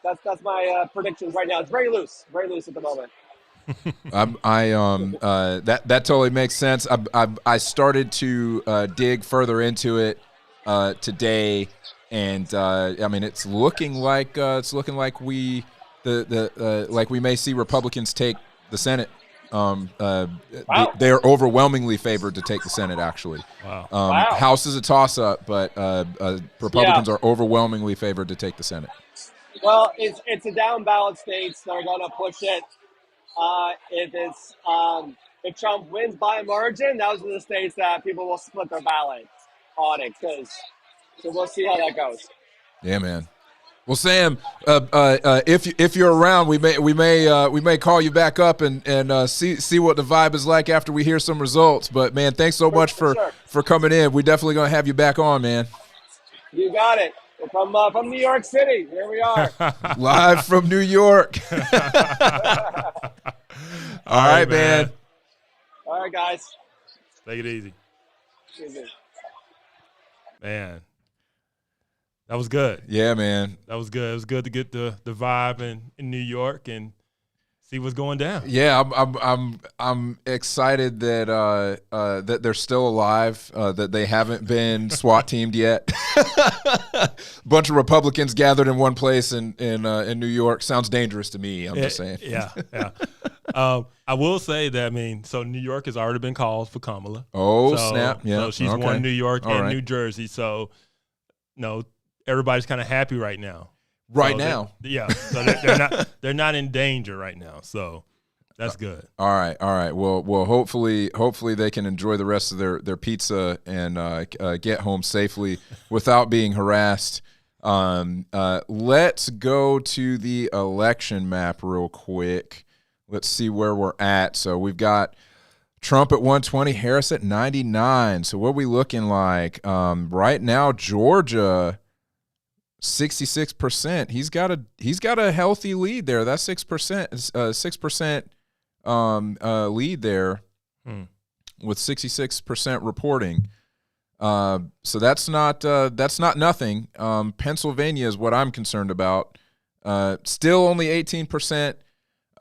that's my predictions right now. It's very loose at the moment. That totally makes sense. I started to dig further into it today, and I mean it's looking like we may see Republicans take the Senate. Wow. They're overwhelmingly favored to take the Senate. Actually, wow. House is a toss-up, but Republicans are overwhelmingly favored to take the Senate. Well, it's a down ballot states that are going to push it. If Trump wins by a margin, those are the states that people will split their ballot on it. So we'll see how that goes. Yeah, man. Well, Sam, if you're around, we may call you back up and see what the vibe is like after we hear some results. But man, thanks so much for coming in. We're definitely gonna have you back on, man. You got it. From New York City, here we are. Live from New York. All right, man. All right, guys. Take it easy. Man, that was good. Yeah, man. That was good. It was good to get the vibe in New York and see what's going down. Yeah, I'm excited that that they're still alive, that they haven't been SWAT teamed yet. A bunch of Republicans gathered in one place in New York sounds dangerous to me. I'm just saying. Yeah. I will say that, I mean, so New York has already been called for Kamala. Oh, snap! Yeah, so she's won New York and right. New Jersey. So everybody's kind of happy right now. Now. So they're not in danger right now. So that's good. All right. Well, hopefully they can enjoy the rest of their pizza and get home safely without being harassed. Let's go to the election map real quick. Let's see where we're at. So we've got Trump at 120, Harris at 99. So what are we looking like? Right now, Georgia, 66%. He's got a healthy lead there. That's 6% lead there with 66% reporting. So that's not nothing. Pennsylvania is what I'm concerned about. Still only 18%.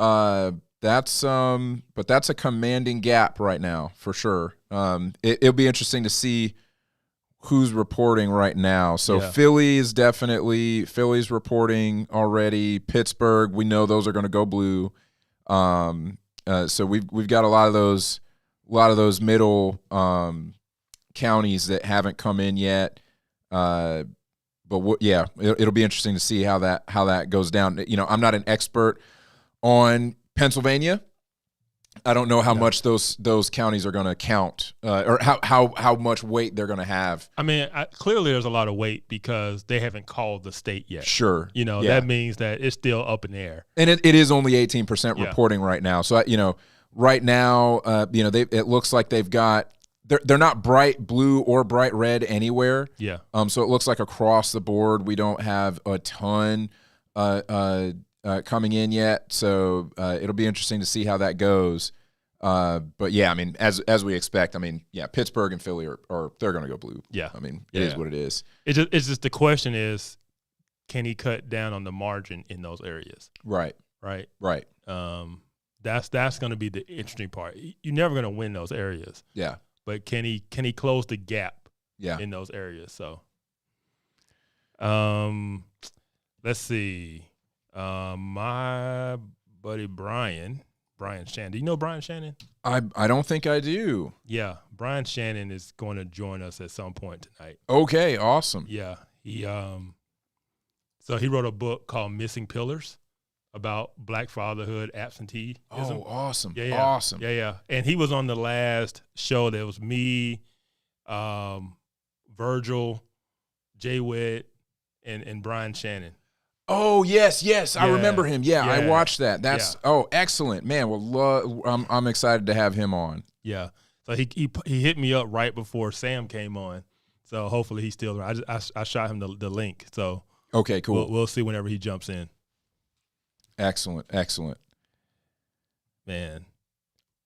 But that's a commanding gap right now for sure. It'll be interesting to see who's reporting right now. So yeah. Philly's reporting already. Pittsburgh, we know those are going to go blue. So we've got a lot of those middle counties that haven't come in yet. But it'll be interesting to see how that goes down. I'm not an expert on Pennsylvania. I don't know how much those counties are going to count, or how much weight they're going to have. I mean, clearly there's a lot of weight because they haven't called the state yet. Sure, that means that it's still up in the air. And it is only 18% reporting right now. So right now, it looks like they've got. They're not bright blue or bright red anywhere. Yeah. So it looks like across the board we don't have a ton coming in yet. So it'll be interesting to see how that goes. But yeah, I mean, as we expect, I mean, yeah, Pittsburgh and Philly are they're going to go blue. Yeah. I mean, it is what it is. It's just the question is, can he cut down on the margin in those areas? Right. That's going to be the interesting part. You're never going to win those areas. Yeah. But can he close the gap? Yeah. In those areas. So, let's see. My buddy Brian Shannon. Do you know Brian Shannon? I don't think I do. Yeah, Brian Shannon is going to join us at some point tonight. Okay, awesome. Yeah, so he wrote a book called Missing Pillars about Black fatherhood, absenteeism. Oh, awesome. Yeah. Awesome. Yeah. And he was on the last show. That was me, Virgil, Jay Witt, and Brian Shannon. Oh, yes. I remember him. Yeah, I watched that. That's excellent. Man, well, I'm excited to have him on. Yeah. So he hit me up right before Sam came on. So hopefully he's still around. I shot him the link. So okay, cool. We'll see whenever he jumps in. Excellent. Man.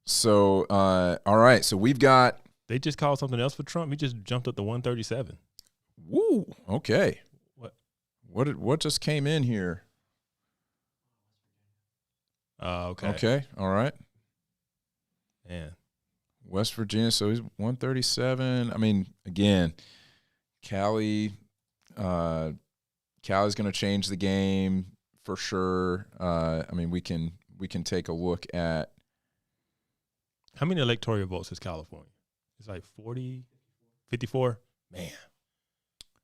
So all right. So we've got. They just called something else for Trump. He just jumped up to 137. Woo. Okay. What just came in here? Okay. Okay. All right. Man. West Virginia. So he's 137. I mean, again, Cali's going to change the game for sure. I mean, we can take a look at how many electoral votes is California? It's like 40, 54. Man.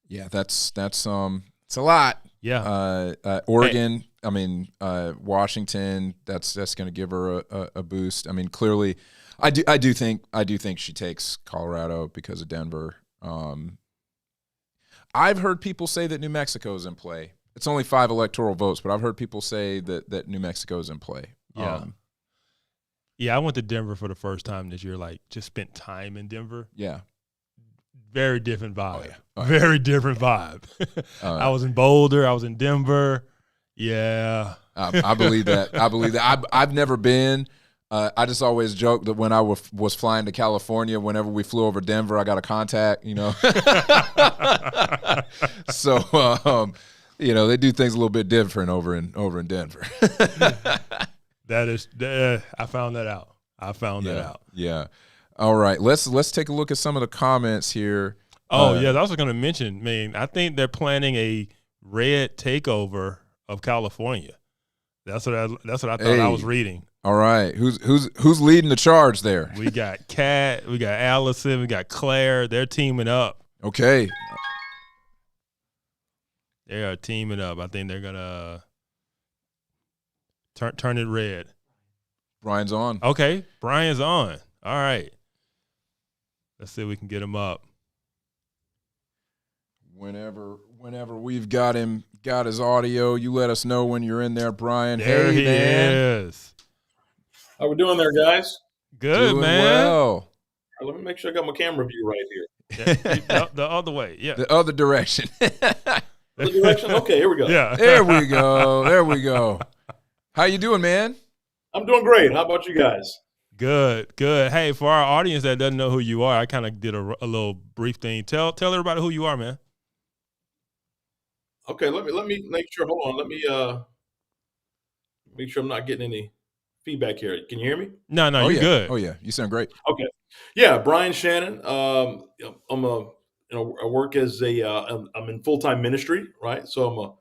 Yeah, that's it's a lot. Yeah. Oregon, I mean, Washington, that's going to give her a boost. I mean, clearly, I do think she takes Colorado because of Denver. I've heard people say that New Mexico is in play. It's only 5 electoral votes, but I've heard people say that New Mexico is in play. Yeah. Yeah, I went to Denver for the first time this year. Like, just spent time in Denver. Yeah. Very different vibe. Oh, yeah. Very different vibe. I was in Boulder. I was in Denver. Yeah. I believe that. I've never been. I just always joke that when I was flying to California, whenever we flew over Denver, I got a contact, So, they do things a little bit different over in Denver. That is, I found that out. Yeah. All right. Let's take a look at some of the comments here. Oh, yeah. I was going to mention, man, I think they're planning a red takeover of California. That's what I thought I was reading. All right. Who's leading the charge there? We got Kat, we got Allison, we got Claire. They're teaming up. Okay. They are teaming up. I think they're gonna turn it red. Brian's on. Okay, Brian's on. All right. Let's see if we can get him up. Whenever we've got his audio, you let us know when you're in there, Brian. There he is. How we doing there, guys? Good, doing man. Well. Let me make sure I got my camera view right here. The other way, yeah. The other direction. The direction? Okay, here we go. Yeah. There we go. How you doing, man? I'm doing great. How about you guys? Good. Hey, for our audience that doesn't know who you are, I kind of did a little brief thing. Tell everybody who you are, man. Okay, let me make sure. Hold on. Let me make sure I'm not getting any feedback here. Can you hear me? No, you're good. Oh yeah, you sound great. Okay. Yeah, Brian Shannon. I work as I'm in full-time ministry, right? So I'm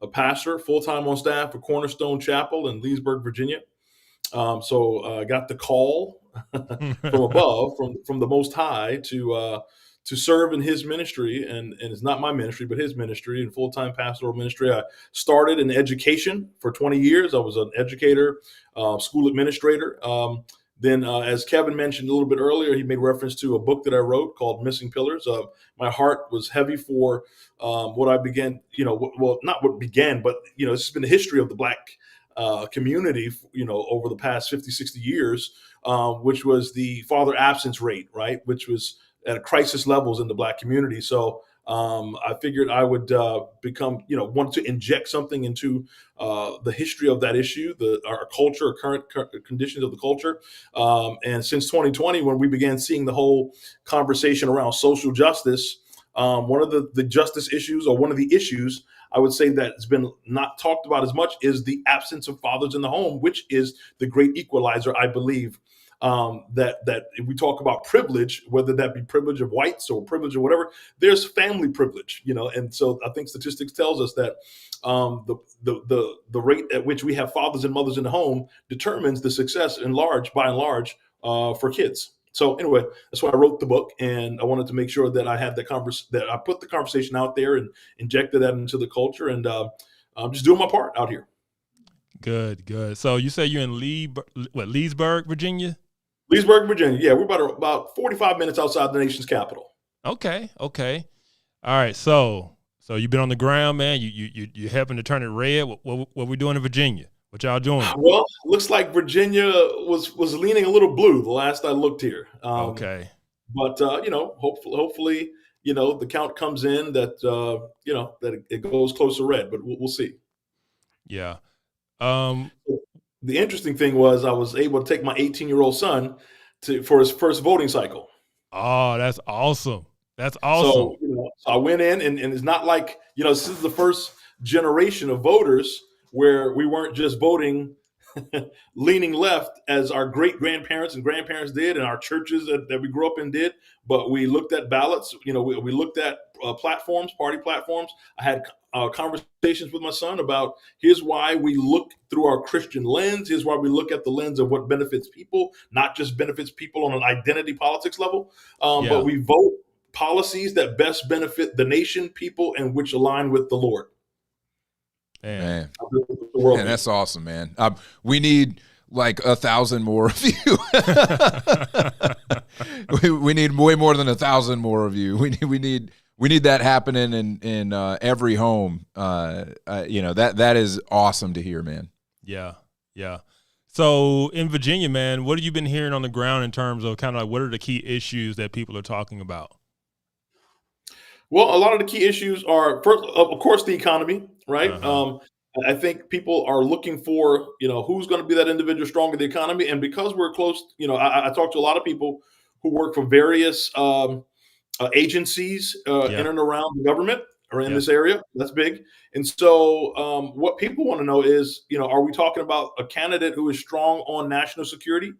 a pastor, full-time on staff for Cornerstone Chapel in Leesburg, Virginia. So I got the call from above, from the Most High to serve in his ministry, and it's not my ministry, but his ministry and full-time pastoral ministry. I started in education for 20 years. I was an educator, school administrator. Then, as Kevin mentioned a little bit earlier, he made reference to a book that I wrote called Missing Pillars. My heart was heavy for what I began, well, not what began, but, this has been the history of the Black community, over the past 50, 60 years, which was the father absence rate, right, which was at crisis levels in the Black community. So I figured I would want to inject something into the history of that issue, our culture, current conditions of the culture. And since 2020, when we began seeing the whole conversation around social justice, one of the justice issues, or one of the issues I would say that has been not talked about as much, is the absence of fathers in the home, which is the great equalizer, I believe. That if we talk about privilege, whether that be privilege of whites or privilege or whatever, there's family privilege, and so I think statistics tells us that the rate at which we have fathers and mothers in the home determines the success by and large for kids. So anyway, that's why I wrote the book, and I wanted to make sure that I had that I put the conversation out there and injected that into the culture, and I'm just doing my part out here. Good. So you say you're in Leesburg, Virginia? Leesburg, Virginia. Yeah, we're about 45 minutes outside the nation's capital. Okay. All right. So you've been on the ground, man. You helping to turn it red. What we doing in Virginia? What y'all doing? Well, looks like Virginia was leaning a little blue the last I looked here. Okay. But hopefully, the count comes in that that it goes close to red. But we'll see. Yeah. The interesting thing was I was able to take my 18-year-old son for his first voting cycle. Oh, that's awesome. So, so I went in, and it's not like, this is the first generation of voters where we weren't just voting leaning left as our great-grandparents and grandparents did, and our churches that we grew up in did, but we looked at ballots, we looked at party platforms. I had conversations with my son about, here's why we look through our Christian lens, here's why we look at the lens of what benefits people, not just benefits people on an identity politics level, but we vote policies that best benefit the nation, people, and which align with the Lord. Man, that's awesome, man. We need like 1,000 more of you. we need way more than 1,000 more of you. We need that happening in every home. That is awesome to hear, man. Yeah. So in Virginia, man, what have you been hearing on the ground in terms of kind of like what are the key issues that people are talking about? Well, a lot of the key issues are, first, of course, the economy, right? Uh-huh. I think people are looking for, who's going to be that individual strong in the economy. And because we're close, I talk to a lot of people who work for various agencies in and around the government or in this area. That's big. And so what people want to know is, are we talking about a candidate who is strong on national security,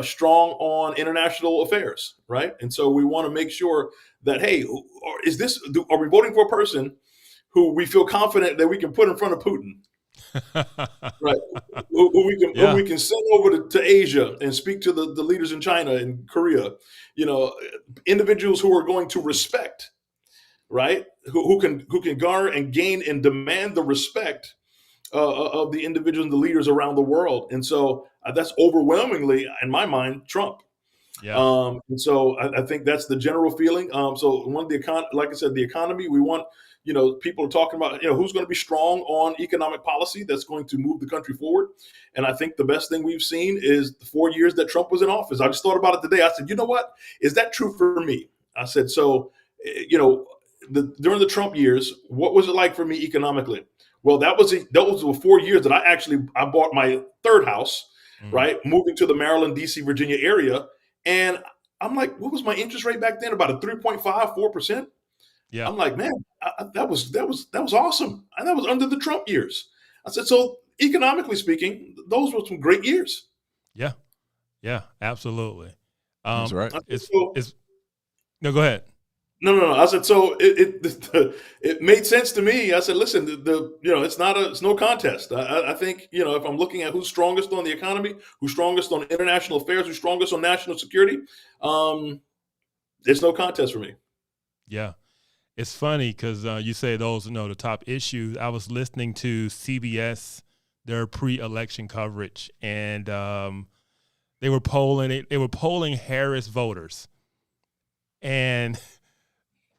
strong on international affairs, right? And so we want to make sure that, hey, are we voting for a person who we feel confident that we can put in front of Putin, right? Who we can send over to Asia and speak to the leaders in China and Korea, individuals who are going to respect, right? Who can garner and gain and demand the respect of the individuals and the leaders around the world. And so that's overwhelmingly, in my mind, Trump. Yeah. And so I think that's the general feeling. So like I said, the economy, we want, people are talking about, who's going to be strong on economic policy that's going to move the country forward. And I think the best thing we've seen is the 4 years that Trump was in office. I just thought about it today. I said, you know what? Is that true for me? I said, so, during the Trump years, what was it like for me economically? Well, that was the 4 years that I bought my third house, right? Moving to the Maryland, DC, Virginia area. And I'm like, what was my interest rate back then? About a 3.5, 4%. Yeah. I'm like, man, that was awesome. And that was under the Trump years. I said, so economically speaking, those were some great years. Yeah, absolutely. That's right. No, go ahead. No. I said, so it made sense to me. I said, listen, it's no contest. I think, if I'm looking at who's strongest on the economy, who's strongest on international affairs, who's strongest on national security, it's no contest for me. Yeah. It's funny because you say those, the top issues. I was listening to CBS, their pre-election coverage, and they were polling Harris voters. And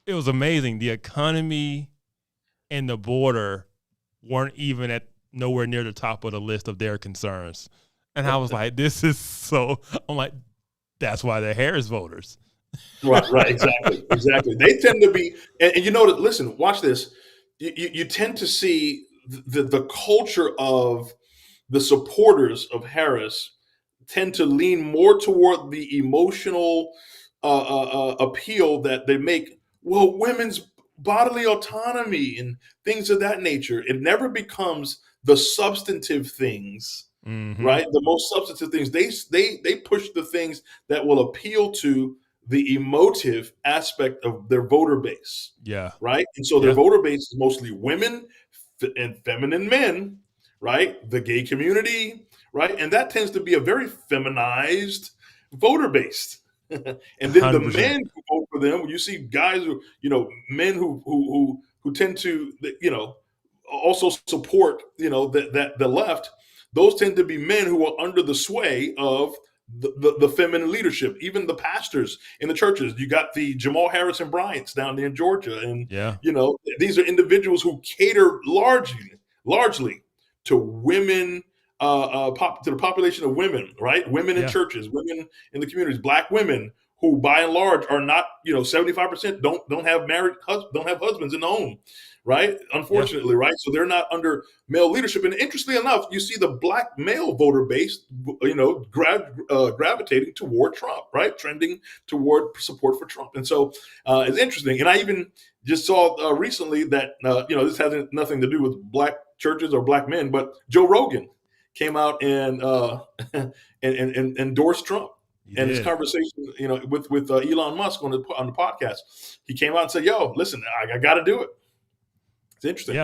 it was amazing. The economy and the border weren't even at nowhere near the top of the list of their concerns. And I was like, I'm like, that's why they're Harris voters. Right, exactly. They tend to be, and you know, listen, watch this. You tend to see the culture of the supporters of Harris tend to lean more toward the emotional appeal that they make. Well, women's bodily autonomy and things of that nature. It never becomes the substantive things, right? The most substantive things. They push the things that will appeal to the emotive aspect of their voter base. Yeah. Right. And so their voter base is mostly women and feminine men, right? The gay community, right? And that tends to be a very feminized voter base. And then 100%. The men who vote for them, when you see guys who, men who tend to, also support, that the left, those tend to be men who are under the sway of the feminine leadership, even the pastors in the churches. You got the Jamal Harris and Bryants down there in Georgia. And, these are individuals who cater largely to women, to the population of women, right? Women in churches, women in the communities, Black women who by and large are not, 75% don't have husbands in the home. Right. Unfortunately. Right. So they're not under male leadership. And interestingly enough, you see the Black male voter base, gravitating toward Trump. Right. Trending toward support for Trump. And so it's interesting. And I even just saw recently that, this has nothing to do with Black churches or Black men, but Joe Rogan came out and endorsed Trump. And his conversation, with Elon Musk on the podcast, he came out and said, "Yo, listen, I got to do it." It's interesting.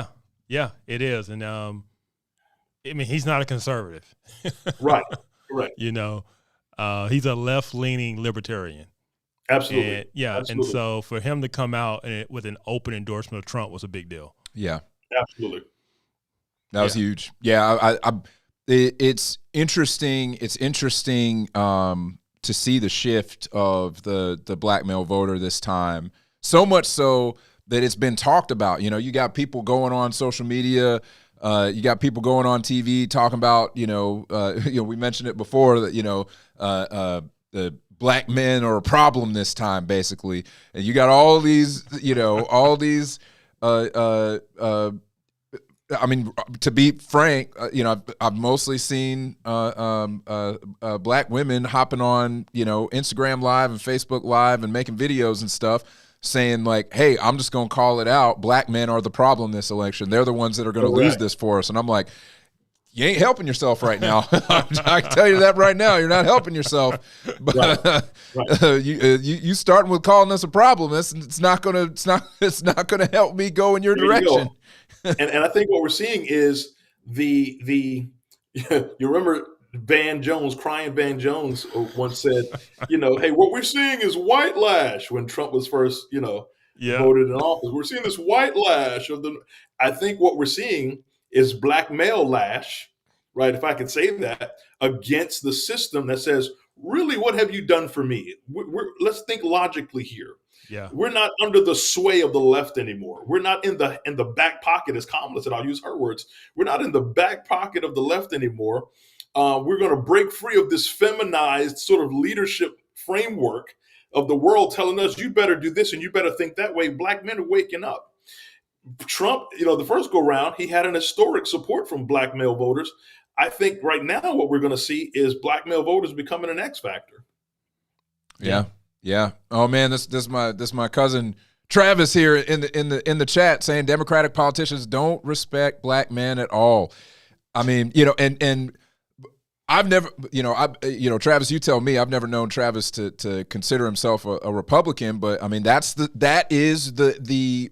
Yeah, it is. And he's not a conservative. Right. He's a left-leaning libertarian. Absolutely. And, Absolutely. And so for him to come out with an open endorsement of Trump was a big deal. Yeah. Absolutely. That was huge. Yeah, it's interesting. It's interesting to see the shift of the Black male voter this time. So much so that it's been talked about. You got people going on social media, you got people going on TV talking about, we mentioned it before that, the Black men are a problem this time, basically. And you got all these, to be frank, I've mostly seen Black women hopping on, Instagram Live and Facebook Live and making videos and stuff, saying like, "Hey, I'm just going to call it out. Black men are the problem this election. They're the ones that are going to lose this for us." And I'm like, you ain't helping yourself right now. I can tell you that right now. You're not helping yourself. But you starting with calling us a problem. It's not gonna help me go in your direction. And I think what we're seeing is you remember Crying Van Jones once said, "Hey, what we're seeing is white lash." When Trump was first, voted in office, we're seeing this white lash I think what we're seeing is Black male lash, right? If I could say that, against the system that says, really, what have you done for me? Let's think logically here. Yeah. We're not under the sway of the left anymore. We're not in the back pocket, as Kamala said, I'll use her words. We're not in the back pocket of the left anymore. We're going to break free of this feminized sort of leadership framework of the world telling us, you better do this and you better think that way. Black men are waking up. Trump, the first go round, he had an historic support from Black male voters. I think right now what we're going to see is Black male voters becoming an X factor. Yeah. Oh man, this my cousin Travis here in the chat saying Democratic politicians don't respect Black men at all. I mean, and I've never, Travis, you tell me, I've never known Travis to consider himself a Republican, but I mean that is the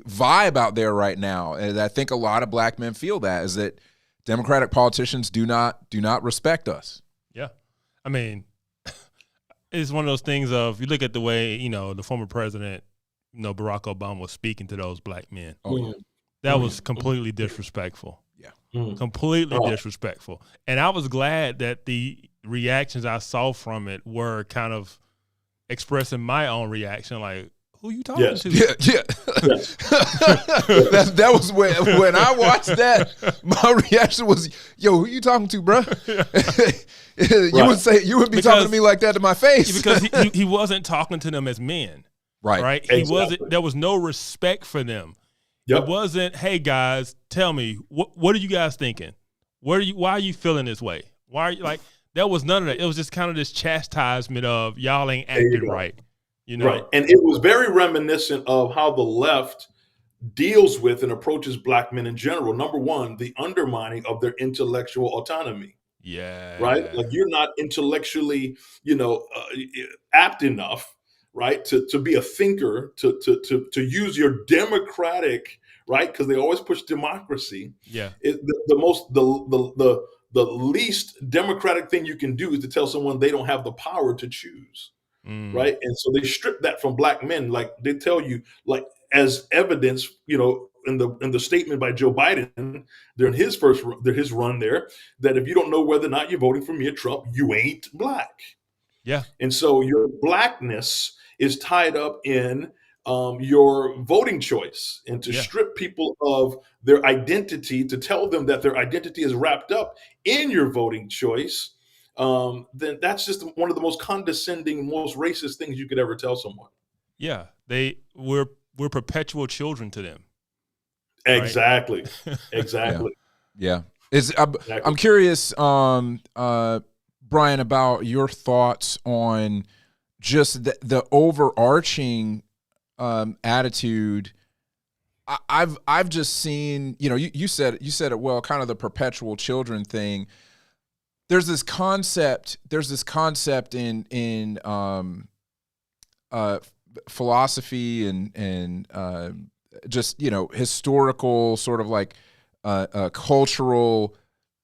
vibe out there right now, and I think a lot of Black men feel that is that Democratic politicians do not respect us. Yeah, I mean, it's one of those things of you look at the way the former president, Barack Obama was speaking to those Black men. Oh yeah, that was completely disrespectful. Yeah, completely disrespectful. And I was glad that the reactions I saw from it were kind of expressing my own reaction, like, who you talking to? Yeah. Yes. that was when I watched that, my reaction was, yo, who you talking to, bro? You would be talking to me like that to my face. Because he wasn't talking to them as men. Right. He wasn't. There was no respect for them. It wasn't, hey guys, tell me, what are you guys thinking? Why are you feeling this way? Why are you like, there was none of that. It was just kind of this chastisement of y'all ain't acting right. You know? Right. And it was very reminiscent of how the left deals with and approaches black men in general. Number one, the undermining of their intellectual autonomy. Yeah. Right. Like you're not intellectually, apt enough, right, to be a thinker, to use your democratic, right, because they always push democracy. Yeah. The least democratic thing you can do is to tell someone they don't have the power to choose. Right. And so they strip that from black men. Like they tell you, like as evidence, in the statement by Joe Biden during his run there, that if you don't know whether or not you're voting for me or Trump, you ain't black. Yeah. And so your blackness is tied up in your voting choice, and to strip people of their identity, to tell them that their identity is wrapped up in your voting choice, then that's just one of the most condescending, most racist things you could ever tell someone. Yeah. We're perpetual children to them. Exactly. Right? Exactly. Yeah. I'm curious, Brian, about your thoughts on just the overarching attitude. I've just seen, you said it well, kind of the perpetual children thing. There's this concept in philosophy and just historical sort of like cultural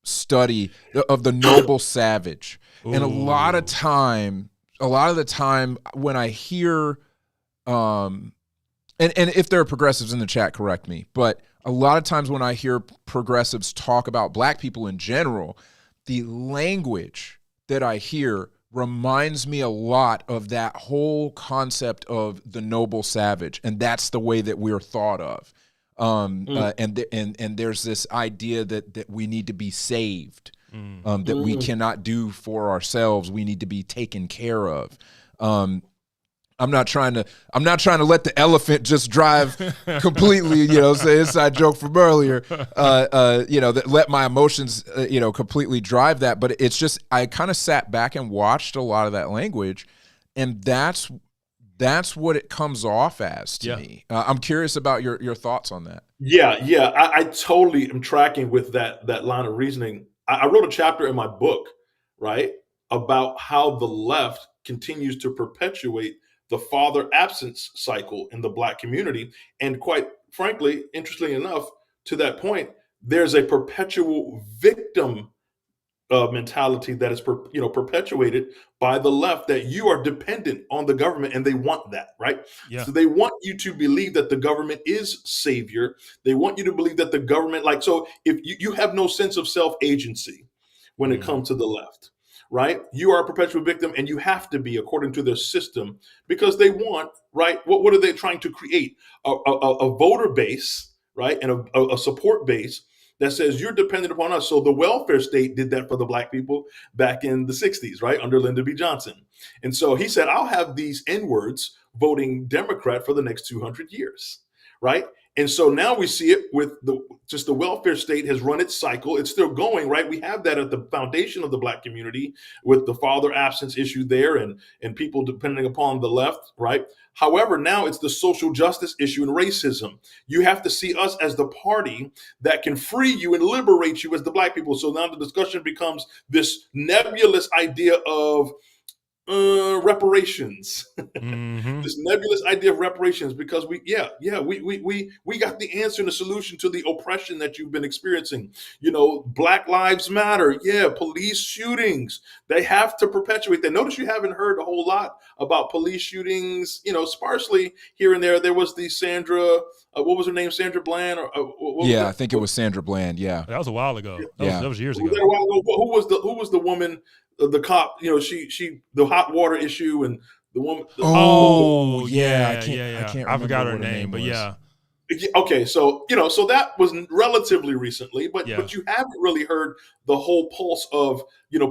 study of the noble savage. Ooh. And a lot of the time when I hear and if there are progressives in the chat, correct me, but a lot of times when I hear progressives talk about black people in general, the language that I hear reminds me a lot of that whole concept of the noble savage, and that's the way that we're thought of. And there's this idea that we need to be saved, that we cannot do for ourselves. We need to be taken care of. I'm not trying to let the elephant just drive completely, say inside joke from earlier, that let my emotions, completely drive that. But it's just, I kind of sat back and watched a lot of that language, and that's what it comes off as to me. I'm curious about your thoughts on that. Yeah. I totally am tracking with that line of reasoning. I wrote a chapter in my book, right, about how the left continues to perpetuate the father absence cycle in the black community. And quite frankly, interestingly enough, to that point, there's a perpetual victim mentality that is perpetuated by the left, that you are dependent on the government, and they want that, right? Yeah. So they want you to believe that the government is savior. They want you to believe that the government, so if you have no sense of self-agency when it comes to the left, right? You are a perpetual victim, and you have to be, according to their system, because they want, right? What are they trying to create? A voter base, right? And a support base that says you're dependent upon us. So the welfare state did that for the black people back in the 60s, right? Under Lyndon B. Johnson. And so he said, I'll have these N-words voting Democrat for the next 200 years, right? And so now we see it with the welfare state has run its cycle. It's still going, right? We have that at the foundation of the black community with the father absence issue there and people depending upon the left, right? However, now it's the social justice issue and racism. You have to see us as the party that can free you and liberate you as the black people. So now the discussion becomes this nebulous idea of reparations. This nebulous idea of reparations, because we got the answer and the solution to the oppression that you've been experiencing. Black Lives Matter. Yeah, police shootings. They have to perpetuate that. Notice you haven't heard a whole lot about police shootings, sparsely here and there. There was the Sandra, what was her name? Sandra Bland? I think it was Sandra Bland. Yeah. That was a while ago. That was years ago. Who was the woman, the cop, she the hot water issue and The woman. I forgot her name, but yeah. Okay, so so that was relatively recently, but you haven't really heard the whole pulse of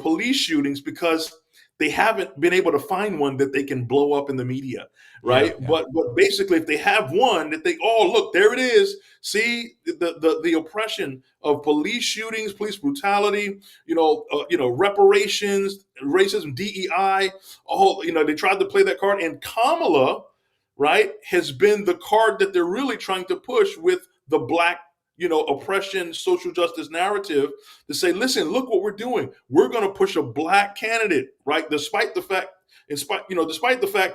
police shootings because they haven't been able to find one that they can blow up in the media, right? Yeah. But basically, if they have one that they look, there it is. See the oppression of police shootings, police brutality, reparations, racism, DEI. They tried to play that card, and Kamala, right, has been the card that they're really trying to push with the black, oppression, social justice narrative to say, listen, look what we're doing. We're going to push a black candidate, right? Despite the fact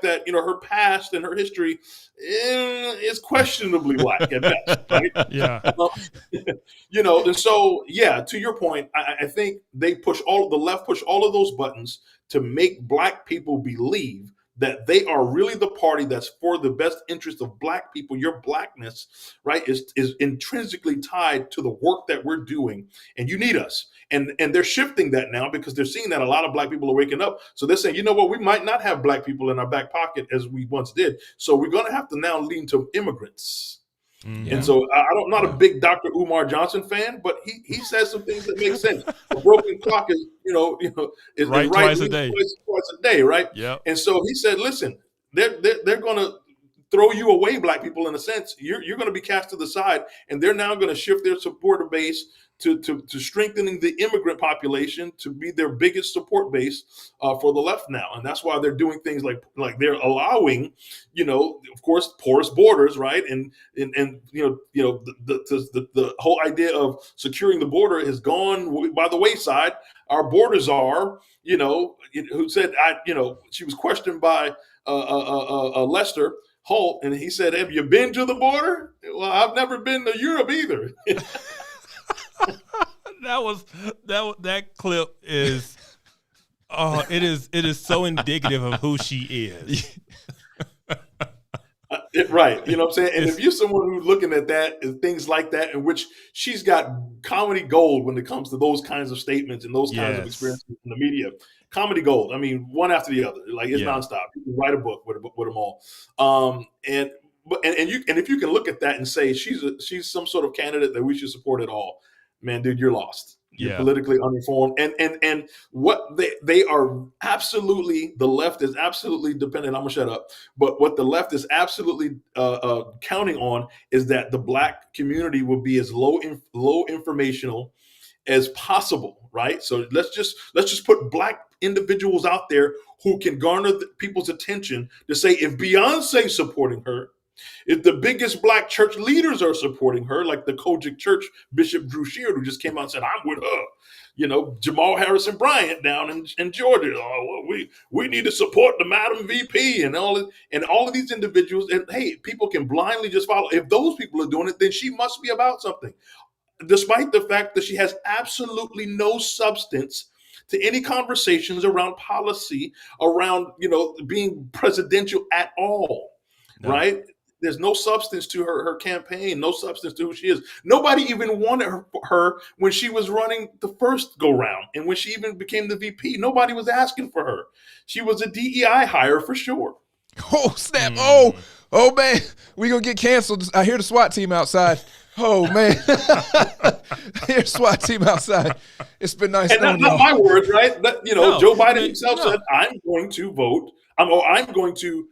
that, her past and her history is questionably black at best, right? Yeah. And so, to your point, I think the left push all of those buttons to make black people believe that they are really the party that's for the best interest of black people. Your blackness, right, is intrinsically tied to the work that we're doing, and you need us. And they're shifting that now because they're seeing that a lot of black people are waking up. So they're saying, you know what, we might not have black people in our back pocket as we once did. So we're going to have to now lean to immigrants. Mm-hmm. And so I'm not a big Dr. Umar Johnson fan, but he says some things that make sense. A broken clock is is right twice a day. Twice a day, right? Yeah. And so he said, listen, they're going to throw you away, black people, in a sense. You're going to be cast to the side, and they're now going to shift their supporter base to strengthening the immigrant population to be their biggest support base for the left now. And that's why they're doing things like they're allowing, of course, porous borders, right? And the whole idea of securing the border has gone by the wayside. Our borders are, who said, she was questioned by Lester Holt, and he said, have you been to the border? Well, I've never been to Europe either. that clip is it is so indicative of who she is. Right. You know what I'm saying? And if you're someone who's looking at that and things like that, in which she's got comedy gold when it comes to those kinds of statements and those kinds of experiences in the media, comedy gold. I mean, one after the other, like it's nonstop. You can write a book with them all. And if you can look at that and say she's some sort of candidate that we should support at all, man, dude, you're lost. You're politically uninformed. And what they are absolutely, the left is absolutely dependent. I'm gonna shut up. But what the left is absolutely counting on is that the black community will be as low informational as possible, right? So let's just put black individuals out there who can garner people's attention to say, if Beyonce's supporting her, if the biggest black church leaders are supporting her, like the Kojic Church Bishop Drew Sheard, who just came out and said, I'm with her, Jamal Harrison Bryant down in Georgia, we need to support the Madam VP and all of these individuals. And hey, people can blindly just follow. If those people are doing it, then she must be about something, despite the fact that she has absolutely no substance to any conversations around policy, around, being presidential at all, right? There's no substance to her campaign, no substance to who she is. Nobody even wanted her when she was running the first go round. And when she even became the VP, nobody was asking for her. She was a DEI hire for sure. Oh, snap. Oh, man. We going to get canceled. I hear the SWAT team outside. Oh, man. I hear the SWAT team outside. It's been nice. And not my words, right? But, Joe Biden himself said, I'm going to vote. I'm going to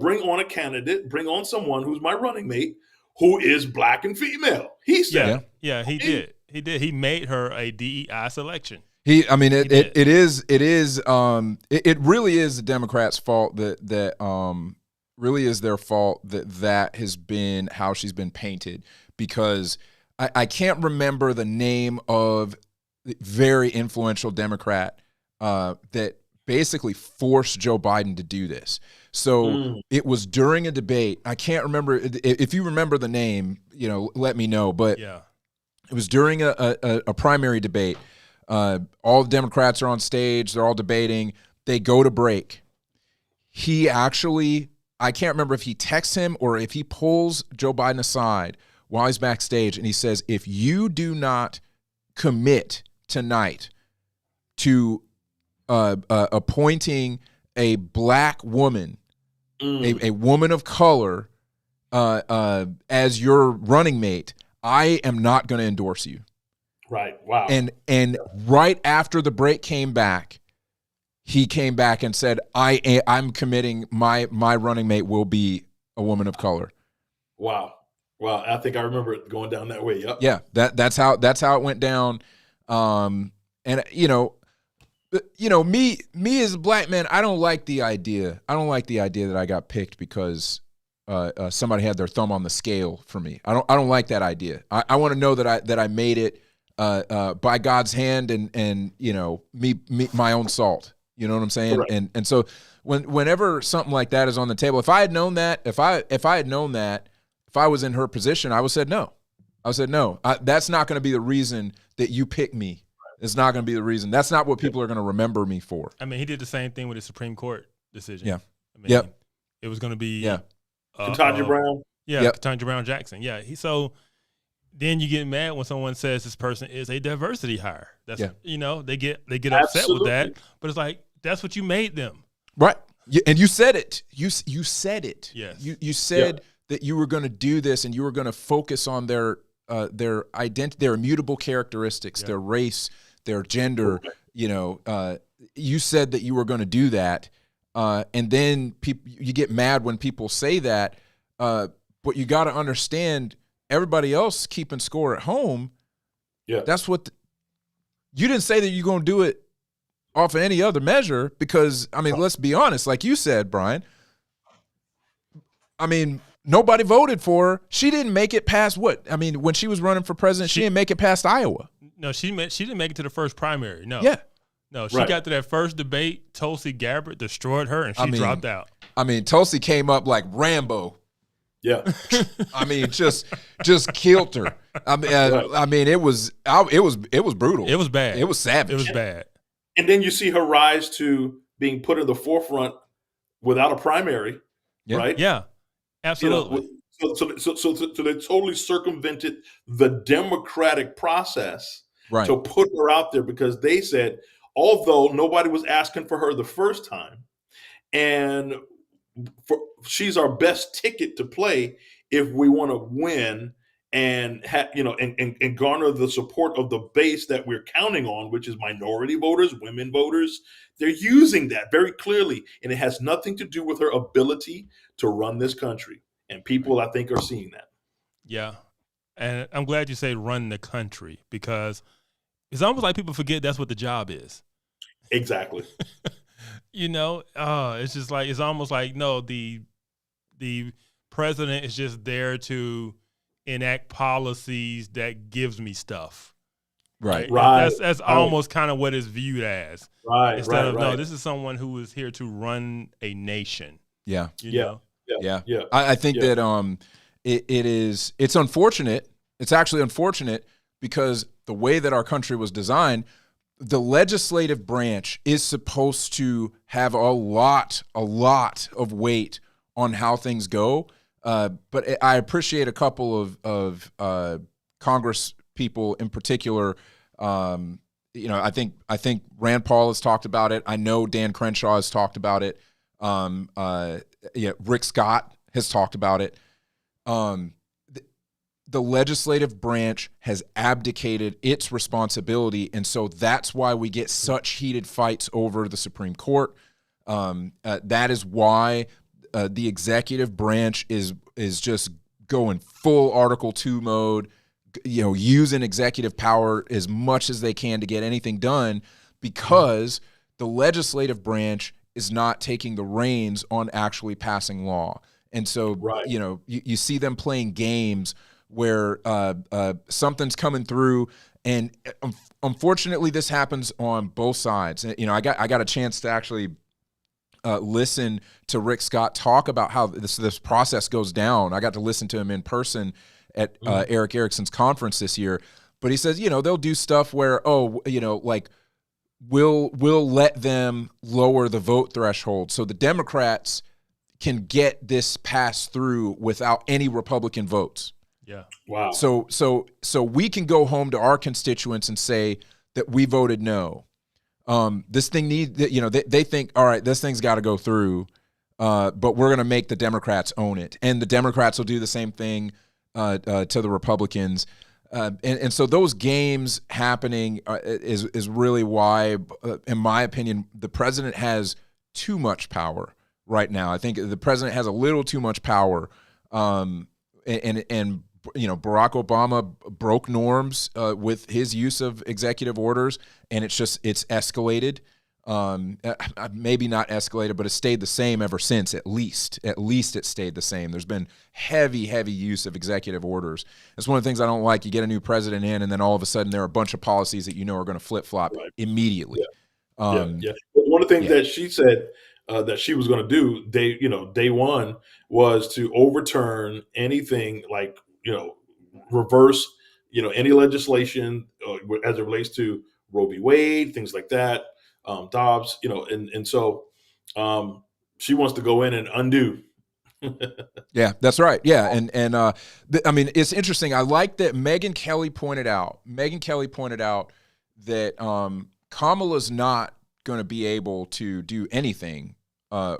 bring on a candidate, bring on someone who's my running mate, who is black and female. He said, he did. He did. He made her a DEI selection. It really is the Democrats' fault that really is their fault that has been how she's been painted, because I can't remember the name of the very influential Democrat that basically forced Joe Biden to do this. So it was during a debate. I can't remember. If you remember the name, let me know. But it was during a primary debate. All the Democrats are on stage. They're all debating. They go to break. He actually, I can't remember if he texts him or if he pulls Joe Biden aside while he's backstage, and he says, if you do not commit tonight to appointing a black woman, a woman of color, as your running mate, I am not going to endorse you. Right. Wow. And right after the break came back, he came back and said, I'm committing my running mate will be a woman of color. Wow. I think I remember it going down that way. Yep. Yeah. That's how it went down. And me as a black man, I don't like the idea. That I got picked because somebody had their thumb on the scale for me. I don't like that idea. I want to know that I made it by God's hand and my own salt. You know what I'm saying? Correct. And so whenever something like that is on the table, if I had known that, if I was in her position, I would have said no. That's not going to be the reason that you pick me. It's not going to be the reason. That's not what people are going to remember me for. I mean, he did the same thing with the Supreme Court decision. Yeah. I mean, Yep. It was going to be Ketanji Brown. Yeah, Yep. Ketanji Brown Jackson. Yeah. So then you get mad when someone says this person is a diversity hire. That's they get upset with that. But it's like, that's what you made them. Right. And you said it. You said it. Yes. You said that you were going to do this and you were going to focus on their identity, their immutable characteristics, their race, their gender. You said that you were going to do that. And then you get mad when people say that. But you got to understand, everybody else keeping score at home. Yeah. That's what you didn't say that you're going to do it off of any other measure, because, I mean, let's be honest, like you said, Brian, I mean, nobody voted for her. She didn't make it past what? I mean, when she was running for president, she didn't make it past Iowa. No, she didn't make it to the first primary. No. Yeah. No, she got to that first debate. Tulsi Gabbard destroyed her, and she dropped out. I mean, Tulsi came up like Rambo. Yeah. I mean, just killed her. I mean, it was brutal. It was bad. It was savage. It was bad. And then you see her rise to being put in the forefront without a primary, right? Yeah, absolutely. So they totally circumvented the democratic process to put her out there, because they said, although nobody was asking for her the first time, and she's our best ticket to play if we want to win and and garner the support of the base that we're counting on, which is minority voters, women voters. They're using that very clearly, and it has nothing to do with her ability to run this country. And people, I think, are seeing that. Yeah, and I'm glad you say run the country, because it's almost like people forget that's what the job is. Exactly. It's just like, it's almost like, no, the president is just there to enact policies that gives me stuff. Right. That's almost kind of what it's viewed as. Right. Instead of, no, this is someone who is here to run a nation. Yeah. You know? I think that it's unfortunate. It's actually unfortunate, because the way that our country was designed, the legislative branch is supposed to have a lot of weight on how things go. But I appreciate a couple of Congress people in particular. I think Rand Paul has talked about it. I know Dan Crenshaw has talked about it. Rick Scott has talked about it. The legislative branch has abdicated its responsibility, and so that's why we get such heated fights over the Supreme Court. That is why the executive branch is just going full Article 2 mode, using executive power as much as they can to get anything done, because the legislative branch is not taking the reins on actually passing law. And so, you see them playing games where something's coming through, and unfortunately, this happens on both sides. I got a chance to actually listen to Rick Scott talk about how this process goes down. I got to listen to him in person at Eric Erickson's conference this year. But he says, they'll do stuff where, like, we'll let them lower the vote threshold so the Democrats can get this passed through without any Republican votes. Yeah. Wow. So we can go home to our constituents and say that we voted no. This thing they think, all right, this thing's got to go through, but we're going to make the Democrats own it, and the Democrats will do the same thing to the Republicans. And so those games happening is really why, in my opinion, the president has too much power right now. I think the president has a little too much power, and Barack Obama broke norms with his use of executive orders, and it's escalated. Maybe not escalated, but it's stayed the same ever since. At least it stayed the same. There's been heavy use of executive orders. That's one of the things I don't like. You get a new president in, and then all of a sudden there are a bunch of policies that are going to flip flop immediately. Yeah. But one of the things that she said that she was going to do day one was to overturn anything like reverse any legislation as it relates to Roe v. Wade, things like that. Dobbs, and so she wants to go in and undo. Yeah, that's right. Yeah, and I mean, it's interesting. I like that Megyn Kelly pointed out that Kamala's not going to be able to do anything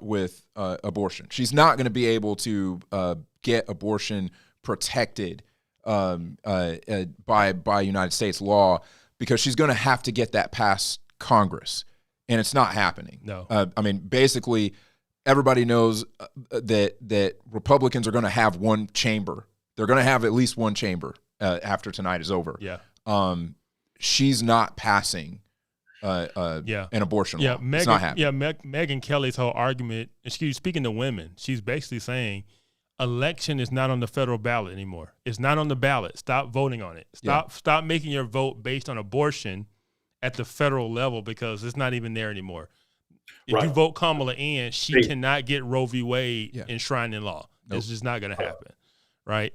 with abortion. She's not going to be able to get abortion protected by United States law, because she's going to have to get that past Congress. And it's not happening. No. I mean, basically, everybody knows that Republicans are going to have one chamber. They're going to have at least one chamber after tonight is over. Yeah. She's not passing an abortion law. It's not happening. Yeah, Megyn Kelly's whole argument, speaking to women, she's basically saying election is not on the federal ballot anymore. It's not on the ballot. Stop voting on it. Stop making your vote based on abortion at the federal level, because it's not even there anymore. If you vote Kamala in, she cannot get Roe v. Wade enshrined in law. Nope. It's just not going to happen, right?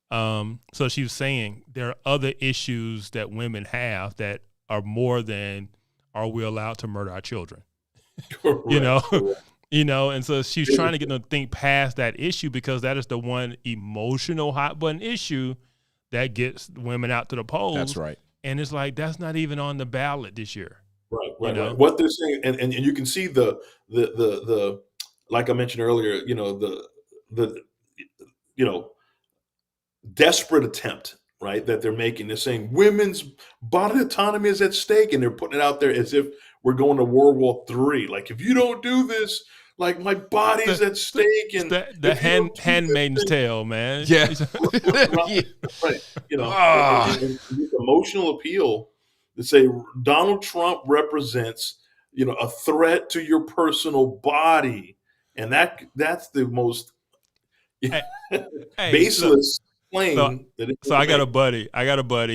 So she was saying there are other issues that women have that are more than, are we allowed to murder our children? And so she's trying to get them to think past that issue, because that is the one emotional hot button issue that gets women out to the polls. That's right. And it's like, that's not even on the ballot this year. Right. What they're saying, and you can see the like I mentioned earlier, the desperate attempt, right, that they're making. They're saying women's bodily autonomy is at stake, and they're putting it out there as if we're going to World War III. Like, if you don't do this, like, my body's at stake. And the Handmaid's Tale, man. Yeah. Right. And emotional appeal to say Donald Trump represents, a threat to your personal body. And that's the most baseless claim. So I got a buddy.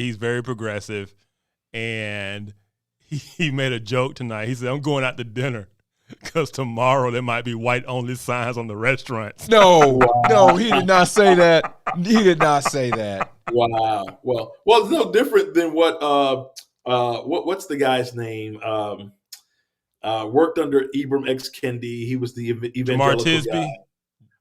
He's very progressive. And he made a joke tonight. He said, I'm going out to dinner because tomorrow there might be white-only signs on the restaurants. No, he did not say that. He did not say that. Wow. Well, it's no different than what's the guy's name? Worked under Ibram X. Kendi. He was the evangelical guy.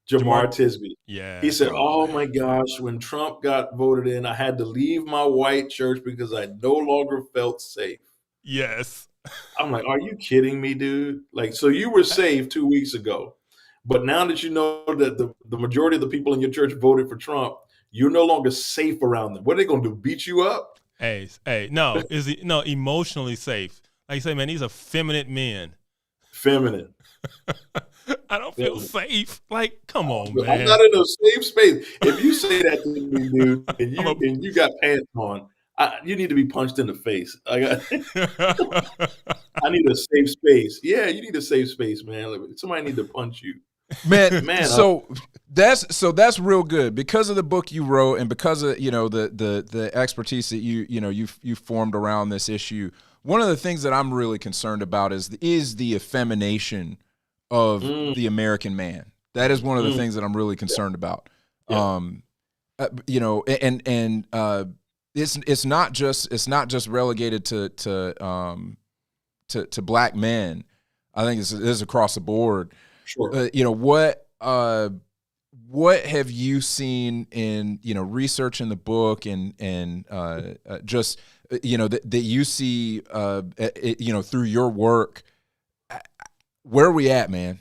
Jamar Tisby. Yeah. He said, oh my gosh, when Trump got voted in, I had to leave my white church because I no longer felt safe. Yes. I'm like, are you kidding me, dude? Like, so you were safe 2 weeks ago, but now that you know that the majority of the people in your church voted for Trump, you're no longer safe around them. What are they going to do? Beat you up? Hey, no, emotionally safe. Like you say, man, these are feminine men. Feminine. I don't feel safe. Like, come on, man. I'm not in a safe space. If you say that to me, dude, and you got pants on, you need to be punched in the face. I need a safe space. Yeah, you need a safe space, man. Somebody need to punch you. Man. So that's real good because of the book you wrote and because of the expertise that you formed around this issue. One of the things that I'm really concerned about is the effemination of the American man. That is one of the things that I'm really concerned about. Yeah. It's not just relegated to black men. I think it's across the board. Sure. what have you seen in, research in the book and just, that you see, through your work? Where are we at, man?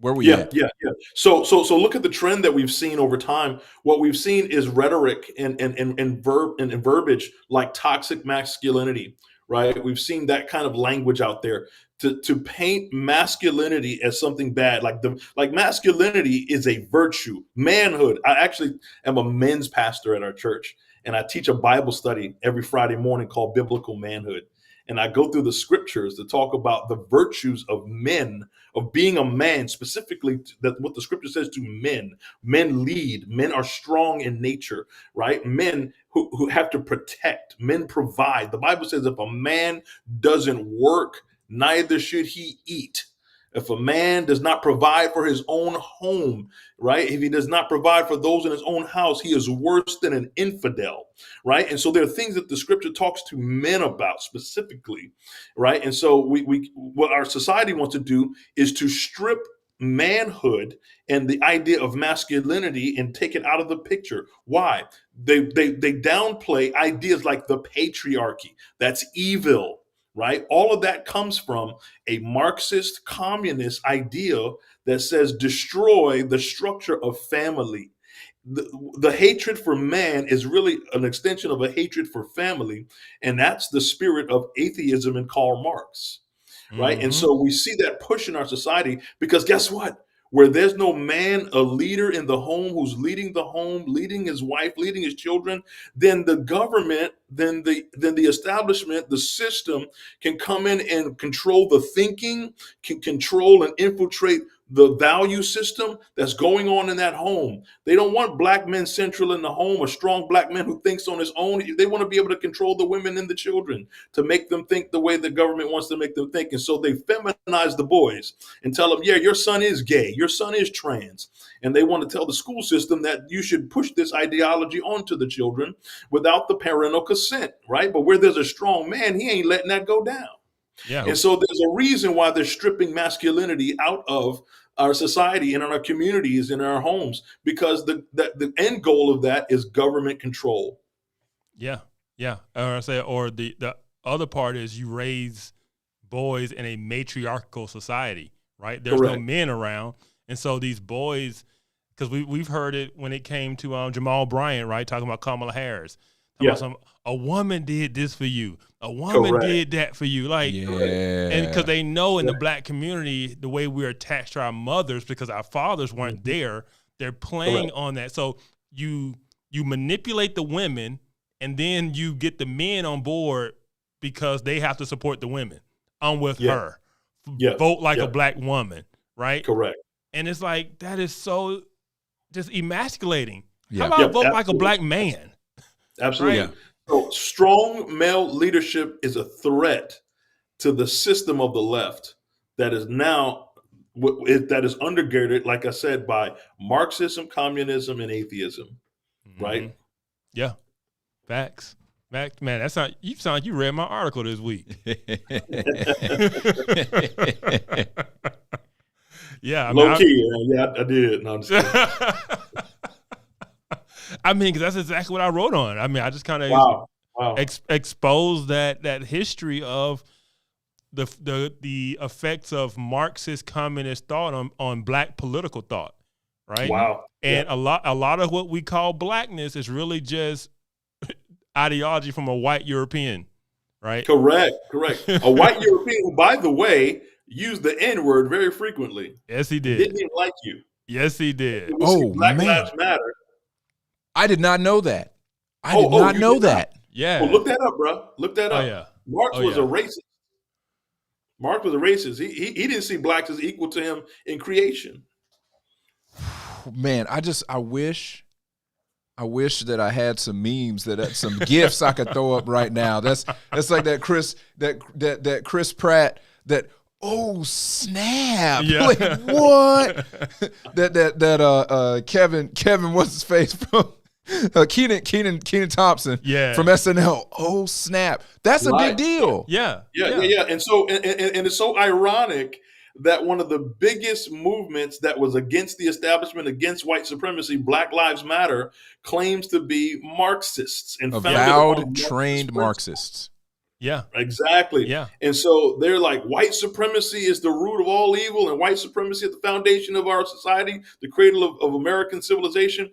Where are we at? Yeah. So look at the trend that we've seen over time. What we've seen is rhetoric and verbiage like toxic masculinity, right? We've seen that kind of language out there to paint masculinity as something bad. Like masculinity is a virtue, manhood. I actually am a men's pastor at our church, and I teach a Bible study every Friday morning called Biblical Manhood. And I go through the scriptures to talk about the virtues of men, of being a man, specifically that what the scripture says to men. Men lead, men are strong in nature, right? Men who have to protect, men provide. The Bible says if a man doesn't work, neither should he eat. If a man does not provide for his own home, right? If he does not provide for those in his own house, he is worse than an infidel, right? And so there are things that the scripture talks to men about specifically, right? And so we what our society wants to do is to strip manhood and the idea of masculinity and take it out of the picture. Why? They downplay ideas like the patriarchy. That's evil. Right? All of that comes from a Marxist communist idea that says destroy the structure of family. The hatred for man is really an extension of a hatred for family. And that's the spirit of atheism in Karl Marx. Right? And so we see that push in our society because guess what? Where there's no man, a leader in the home who's leading the home, leading his wife, leading his children, then the government, then the establishment, the system can come in and control the thinking, can control and infiltrate the value system that's going on in that home. They don't want black men central in the home, a strong black man who thinks on his own. They want to be able to control the women and the children to make them think the way the government wants to make them think. And so they feminize the boys and tell them, yeah, your son is gay, your son is trans. And they want to tell the school system that you should push this ideology onto the children without the parental consent, right? But where there's a strong man, he ain't letting that go down. Yeah. And so there's a reason why they're stripping masculinity out of our society and in our communities and in our homes, because the end goal of that is government control. Yeah. Or the other part is you raise boys in a matriarchal society, right? There's Correct. no men around. And so these boys, because we've heard it when it came to Jamal Bryant, right? Talking about Kamala Harris. A woman did this for you. A woman Correct. did that for you. And because they know in the black community, the way we're attached to our mothers because our fathers weren't there, they're playing on that. So you manipulate the women and then you get the men on board because they have to support the women. I'm with her. Vote like a black woman, right? Correct. And it's like, that is so just emasculating. Yeah. How about vote like a black man? Absolutely. Right? So strong male leadership is a threat to the system of the left that is now that is undergirded, like I said, by Marxism, communism, and atheism. Right? Yeah. Facts. Man, you sound like you read my article this week. Yeah. Low key. Yeah, I did. No, I'm just kidding. I mean, because that's exactly what I wrote on. I mean, I just kind of exposed that history of the effects of Marxist communist thought on black political thought, right? Wow. And a lot of what we call blackness is really just ideology from a white European, right? Correct. A white European who, by the way, used the N-word very frequently. Yes, he did. Didn't even like you. Yes, he did. Black Lives Matter. I did not know that. I did not know that. Yeah. Well, look that up, bro. Look that up. Oh, yeah. Marx was a racist. Marx was a racist. He didn't see blacks as equal to him in creation. Man, I wish that I had some memes some gifs I could throw up right now. That's like that Chris Pratt that. Oh snap! Yeah. Like, what? Kevin, what's his face from Kenan Thompson? Yeah. From SNL. Oh snap! That's a big deal. Yeah. And so and it's so ironic that one of the biggest movements that was against the establishment, against white supremacy, Black Lives Matter, claims to be Marxists and founded Avowed, upon trained Marxist Marxists. Yeah. Exactly. Yeah. And so they're like, white supremacy is the root of all evil, and white supremacy is the foundation of our society, the cradle of American civilization.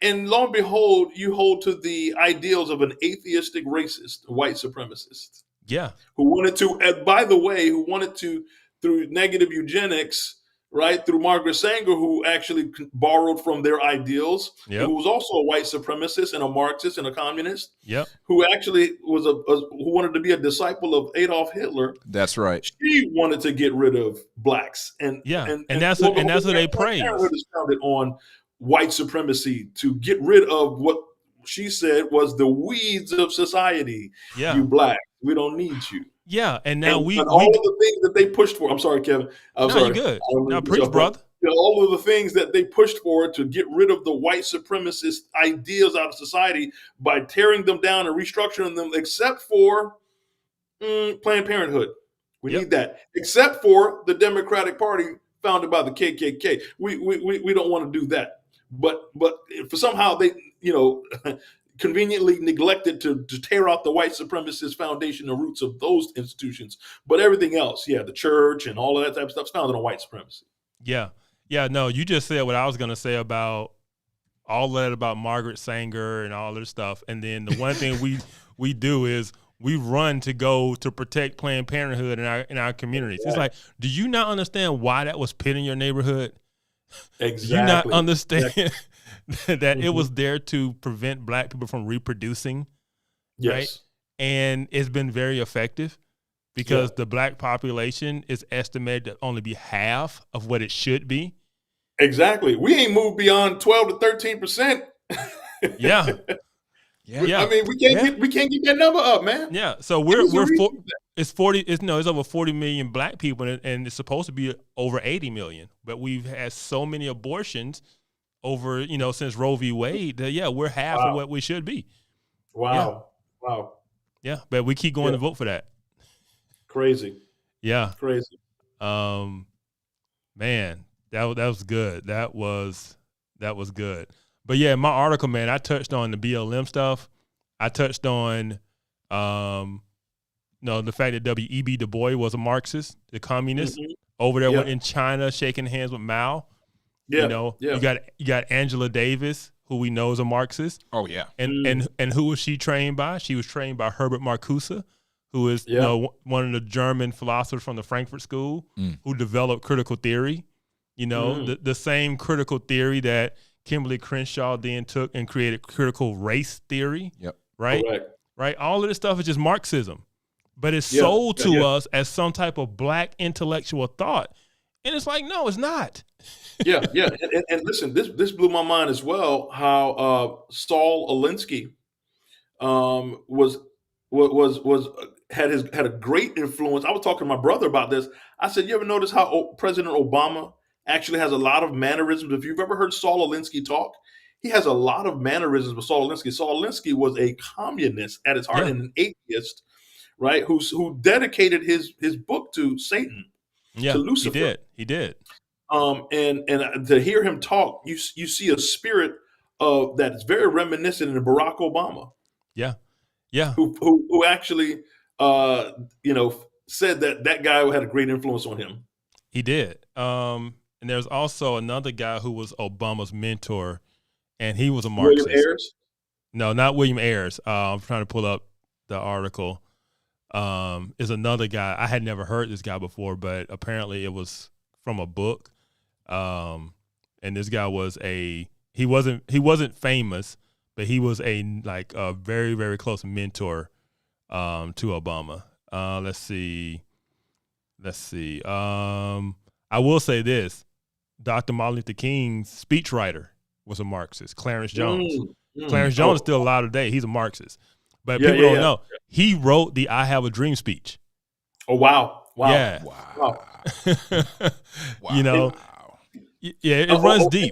And lo and behold, you hold to the ideals of an atheistic racist, white supremacist. Yeah. Who wanted to, and by the way, who wanted to, through negative eugenics, right, through Margaret Sanger, who actually borrowed from their ideals, Yep. who was also a white supremacist and a Marxist and a communist, Yep. who actually was who wanted to be a disciple of Adolf Hitler. That's right. She wanted to get rid of blacks, and that's what they praise. Parenthood is founded on white supremacy to get rid of what she said was the weeds of society. Yeah. You black, we don't need you. Yeah, and now and all of the things that they pushed for. I'm sorry, Kevin. I'm sorry. You're good. Now preach, brother. All of the things that they pushed for to get rid of the white supremacist ideas out of society by tearing them down and restructuring them, except for Planned Parenthood. We need that. Except for the Democratic Party founded by the KKK. We don't want to do that. But for somehow they, conveniently neglected to tear out the white supremacist foundation, the roots of those institutions. But everything else, the church and all of that type of stuff is founded on white supremacy. Yeah. Yeah, no, you just said what I was going to say about all that about Margaret Sanger and all this stuff. And then the one thing we do is we run to go to protect Planned Parenthood in our communities. It's like, do you not understand why that was put in your neighborhood? Exactly. Do you not understand that it was there to prevent black people from reproducing? Yes. Right? And it's been very effective because the black population is estimated to only be half of what it should be. Exactly. We ain't moved beyond 12 to 13%. Yeah. Yeah. I mean, we can't get that number up, man. Yeah. So it's over 40 million black people, and it's supposed to be over 80 million. But we've had so many abortions over, since Roe v. Wade that we're half of what we should be. Wow. Yeah. Wow. Yeah, but we keep going to vote for that. Crazy. Yeah. Crazy. Man, that was good. That was good. But yeah, my article, man, I touched on the BLM stuff. I touched on the fact that W.E.B. Du Bois was a Marxist, the communist, over there in China shaking hands with Mao. Yeah. You got Angela Davis, who we know is a Marxist. Oh yeah. And who was she trained by? She was trained by Herbert Marcuse, who is one of the German philosophers from the Frankfurt School, who developed critical theory. The same critical theory that Kimberly Crenshaw then took and created critical race theory. Yep. Right? Correct. Right? All of this stuff is just Marxism. But it's sold to us as some type of black intellectual thought. And it's like, no, it's not. Yeah. And listen, this blew my mind as well, how Saul Alinsky had a great influence. I was talking to my brother about this. I said, you ever notice how President Obama actually has a lot of mannerisms? If you've ever heard Saul Alinsky talk, he has a lot of mannerisms with Saul Alinsky. Saul Alinsky was a communist at his heart and an atheist, right? Who dedicated his book to Satan, to Lucifer. He did. And to hear him talk, you see a spirit that's very reminiscent of Barack Obama. Yeah. Who actually said that guy had a great influence on him. He did. And there's also another guy who was Obama's mentor, and he was a Marxist. William Ayers? No, not William Ayers. I'm trying to pull up the article. Is another guy. I had never heard this guy before, but apparently it was from a book. And this guy was he wasn't famous, but he was a very, very close mentor to Obama. Let's see. I will say this: Dr. Martin Luther King's speechwriter was a Marxist, Clarence Jones. Clarence Jones is still alive today. He's a Marxist, but people don't know he wrote the "I Have a Dream" speech. Oh wow! Yeah. Wow. It runs deep.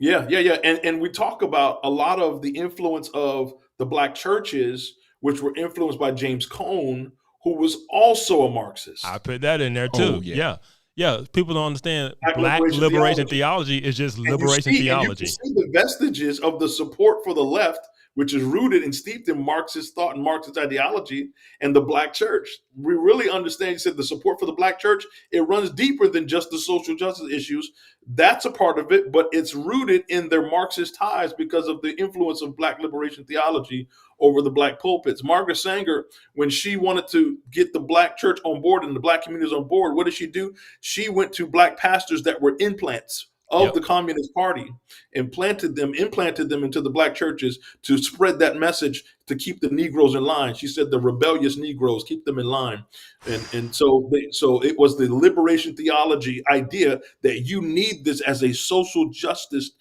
And we talk about a lot of the influence of the black churches, which were influenced by James Cone, who was also a Marxist. I put that in there too. Oh, yeah. Yeah. People don't understand Black liberation theology is just liberation theology. And you can see the vestiges of the support for the left, which is rooted and steeped in Marxist thought and Marxist ideology, and the Black church. We really understand, you said, the support for the Black church, it runs deeper than just the social justice issues. That's a part of it, but it's rooted in their Marxist ties because of the influence of Black liberation theology over the Black pulpits. Margaret Sanger, when she wanted to get the Black church on board and the Black communities on board, what did she do? She went to Black pastors that were implants of the Communist Party, implanted them into the Black churches to spread that message to keep the Negroes in line. She said the rebellious Negroes, keep them in line. And so it was the liberation theology idea that you need this as a social justice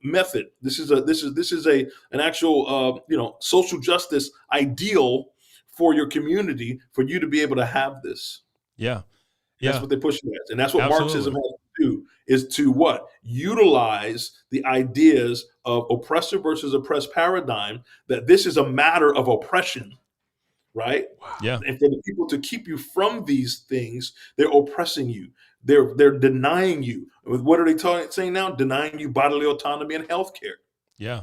method. This is an actual social justice ideal for your community, for you to be able to have this. Yeah. That's what they're pushing at. And that's what Absolutely. Marxism has to do, is to what? Utilize the ideas of oppressor versus oppressed paradigm, that this is a matter of oppression, right? Wow. Yeah. And for the people to keep you from these things, they're oppressing you. They're denying you. What are they saying now? Denying you bodily autonomy and health care. Yeah.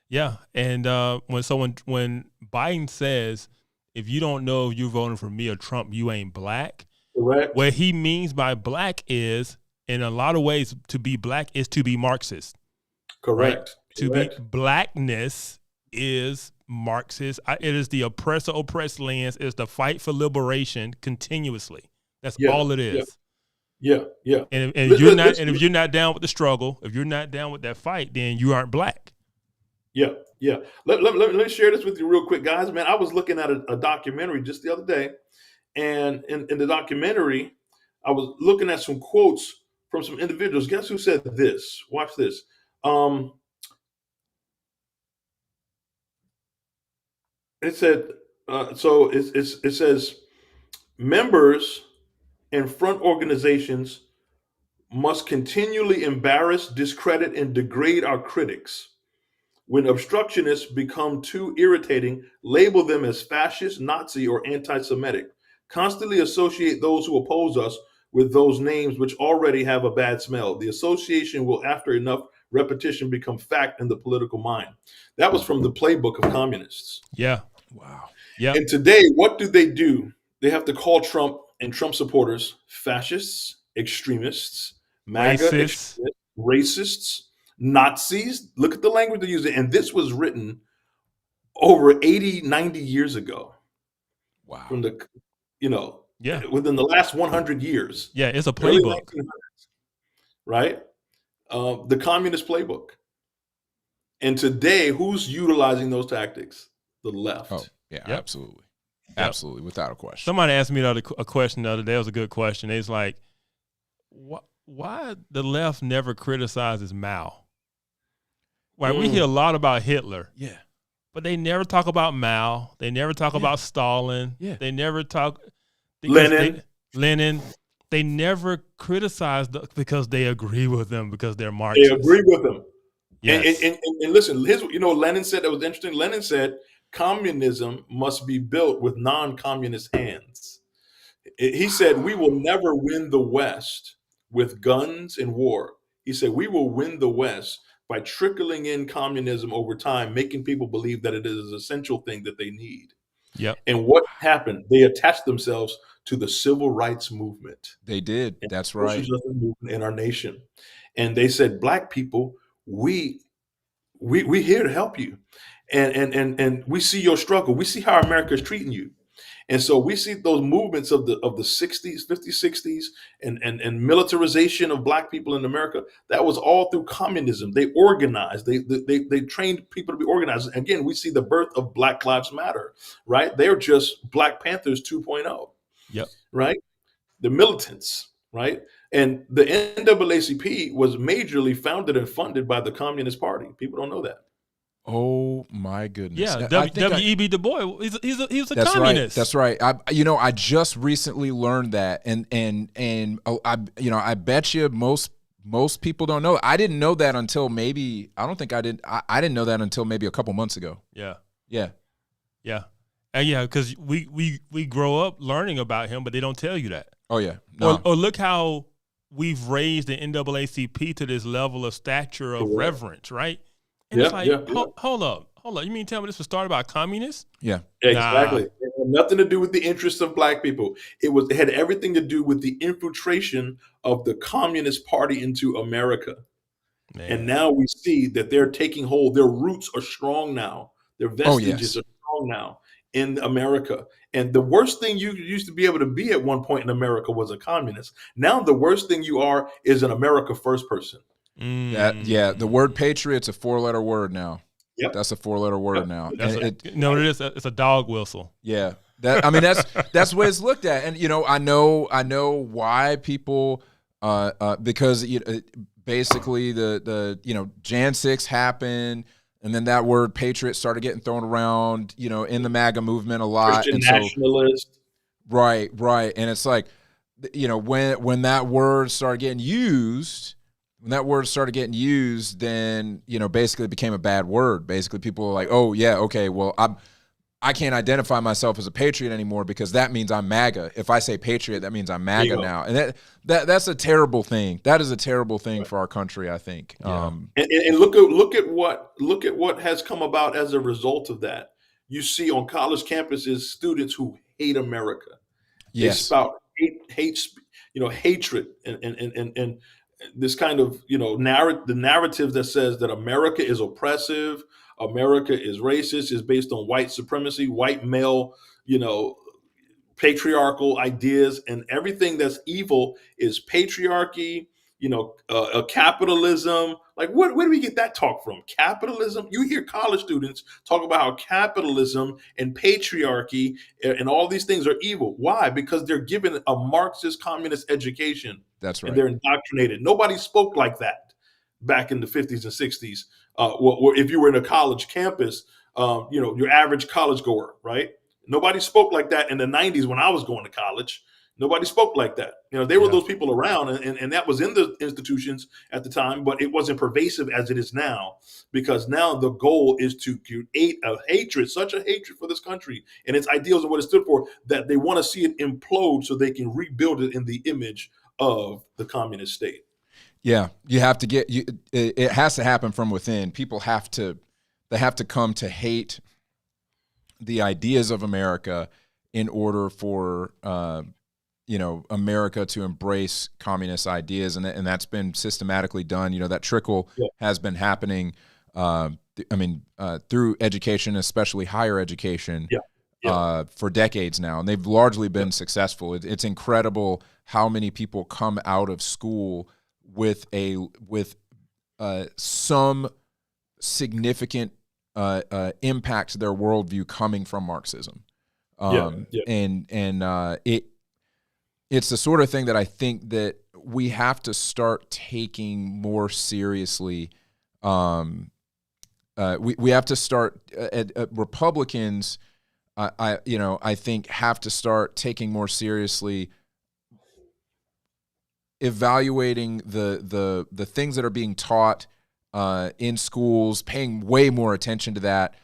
Yeah. And when Biden says, if you don't know if you're voting for me or Trump, you ain't Black. Correct. What he means by Black is, in a lot of ways, to be Black is to be Marxist. Correct. Right? To be Blackness is Marxist. It is the oppressor-oppressed lens. It's the fight for liberation continuously. That's all it is. Yeah. And if you're not down with the struggle, if you're not down with that fight, then you aren't Black. Yeah. Let me share this with you real quick, guys. Man, I was looking at a documentary just the other day. And in the documentary, I was looking at some quotes from some individuals. Guess who said this? Watch this. It said, it says, members and front organizations must continually embarrass, discredit, and degrade our critics. When obstructionists become too irritating, label them as fascist, Nazi, or anti-Semitic. Constantly associate those who oppose us with those names which already have a bad smell. The association will, after enough repetition, become fact in the political mind. That was from the playbook of communists. Yeah. Wow. Yeah. And today, what do? They have to call Trump and Trump supporters fascists, extremists, MAGA, racists, Nazis. Look at the language they're using. And this was written over 80, 90 years ago. Wow. From within the last 100 years. Yeah, it's a playbook. Right? The communist playbook. And today, who's utilizing those tactics? The left. Oh, yeah, absolutely. Absolutely, without a question. Somebody asked me a question the other day. It was a good question. It's like, why the left never criticizes Mao? Right? We hear a lot about Hitler. Yeah. But they never talk about Mao. They never talk about Stalin. Yeah. They never talk Lenin. They never criticize because they agree with them, because they're Marxists. They agree with them. Yes. And listen, Lenin said, that was interesting. Lenin said, communism must be built with non-communist hands. He said, we will never win the West with guns and war. He said, we will win the West by trickling in communism over time, making people believe that it is an essential thing that they need. Yep. And what happened? They attached themselves to the civil rights movement. They did. That's right. Social justice movement in our nation. And they said, Black people, we here to help you. And we see your struggle. We see how America is treating you. And so we see those movements of the 60s, 50s, 60s, and militarization of Black people in America. That was all through communism. They organized. They trained people to be organized. Again, we see the birth of Black Lives Matter, right? They're just Black Panthers 2.0. Yep. Right? The militants, right? And the NAACP was majorly founded and funded by the Communist Party. People don't know that. Oh my goodness! Yeah, W.E.B. Du Bois. He's a That's communist. Right. That's right. I just recently learned that, and I bet you most people don't know. I didn't know that until maybe I didn't know that until maybe a couple months ago. Yeah. Yeah. Yeah. Yeah, because we grow up learning about him, but they don't tell you that. Oh yeah, no. Or look how we've raised the NAACP to this level of stature of reverence, right? And it's like, hold up. You mean tell me this was started by communists? Yeah, exactly. Nah. It had nothing to do with the interests of black people. It had everything to do with the infiltration of the Communist Party into America. Man. And now we see that they're taking hold. Their roots are strong now. Their vestiges are strong now in America. And the worst thing you used to be able to be at one point in America was a communist. Now the worst thing you are is an America first person. The word patriot's a 4-letter word now. Yep. That's a 4-letter word now. It's a dog whistle. Yeah. That's the way it's looked at. And I know why people because basically the Jan 6 happened, and then that word patriot started getting thrown around, in the MAGA movement a lot. Christian nationalist. Right. And it's like, when that word started getting used, then, basically it became a bad word. Basically people were like, oh yeah, okay, well, I can't identify myself as a patriot anymore because that means I'm MAGA. If I say patriot, that means I'm MAGA now. And that's a terrible thing. That is a terrible thing for our country, I think. Yeah. And look at what has come about as a result of that. You see on college campuses students who hate America. They spout hatred and this kind of the narrative that says that America is oppressive, America is racist, is based on white supremacy, white male, patriarchal ideas, and everything that's evil is patriarchy, capitalism. Like, where do we get that talk from? Capitalism? You hear college students talk about how capitalism and patriarchy and all these things are evil. Why? Because they're given a Marxist communist education. That's right. And they're indoctrinated. Nobody spoke like that back in the 50s and 60s. If you were in a college campus, your average college goer, right? Nobody spoke like that in the 90s when I was going to college. Nobody spoke like that. There were those people around, and that was in the institutions at the time, but it wasn't pervasive as it is now, because now the goal is to create such a hatred for this country and its ideals and what it stood for, that they want to see it implode so they can rebuild it in the image of the communist state. Yeah, you have to it has to happen from within. People have to come to hate the ideas of America in order for America to embrace communist ideas, and that's been systematically done. That trickle has been happening. Through education, especially higher education, for decades now, and they've largely been successful. It's incredible how many people come out of school with some significant impact to their worldview coming from Marxism. It's the sort of thing that I think that we have to start taking more seriously. We have to start Republicans. I think have to start taking more seriously evaluating the things that are being taught in schools, paying way more attention to that,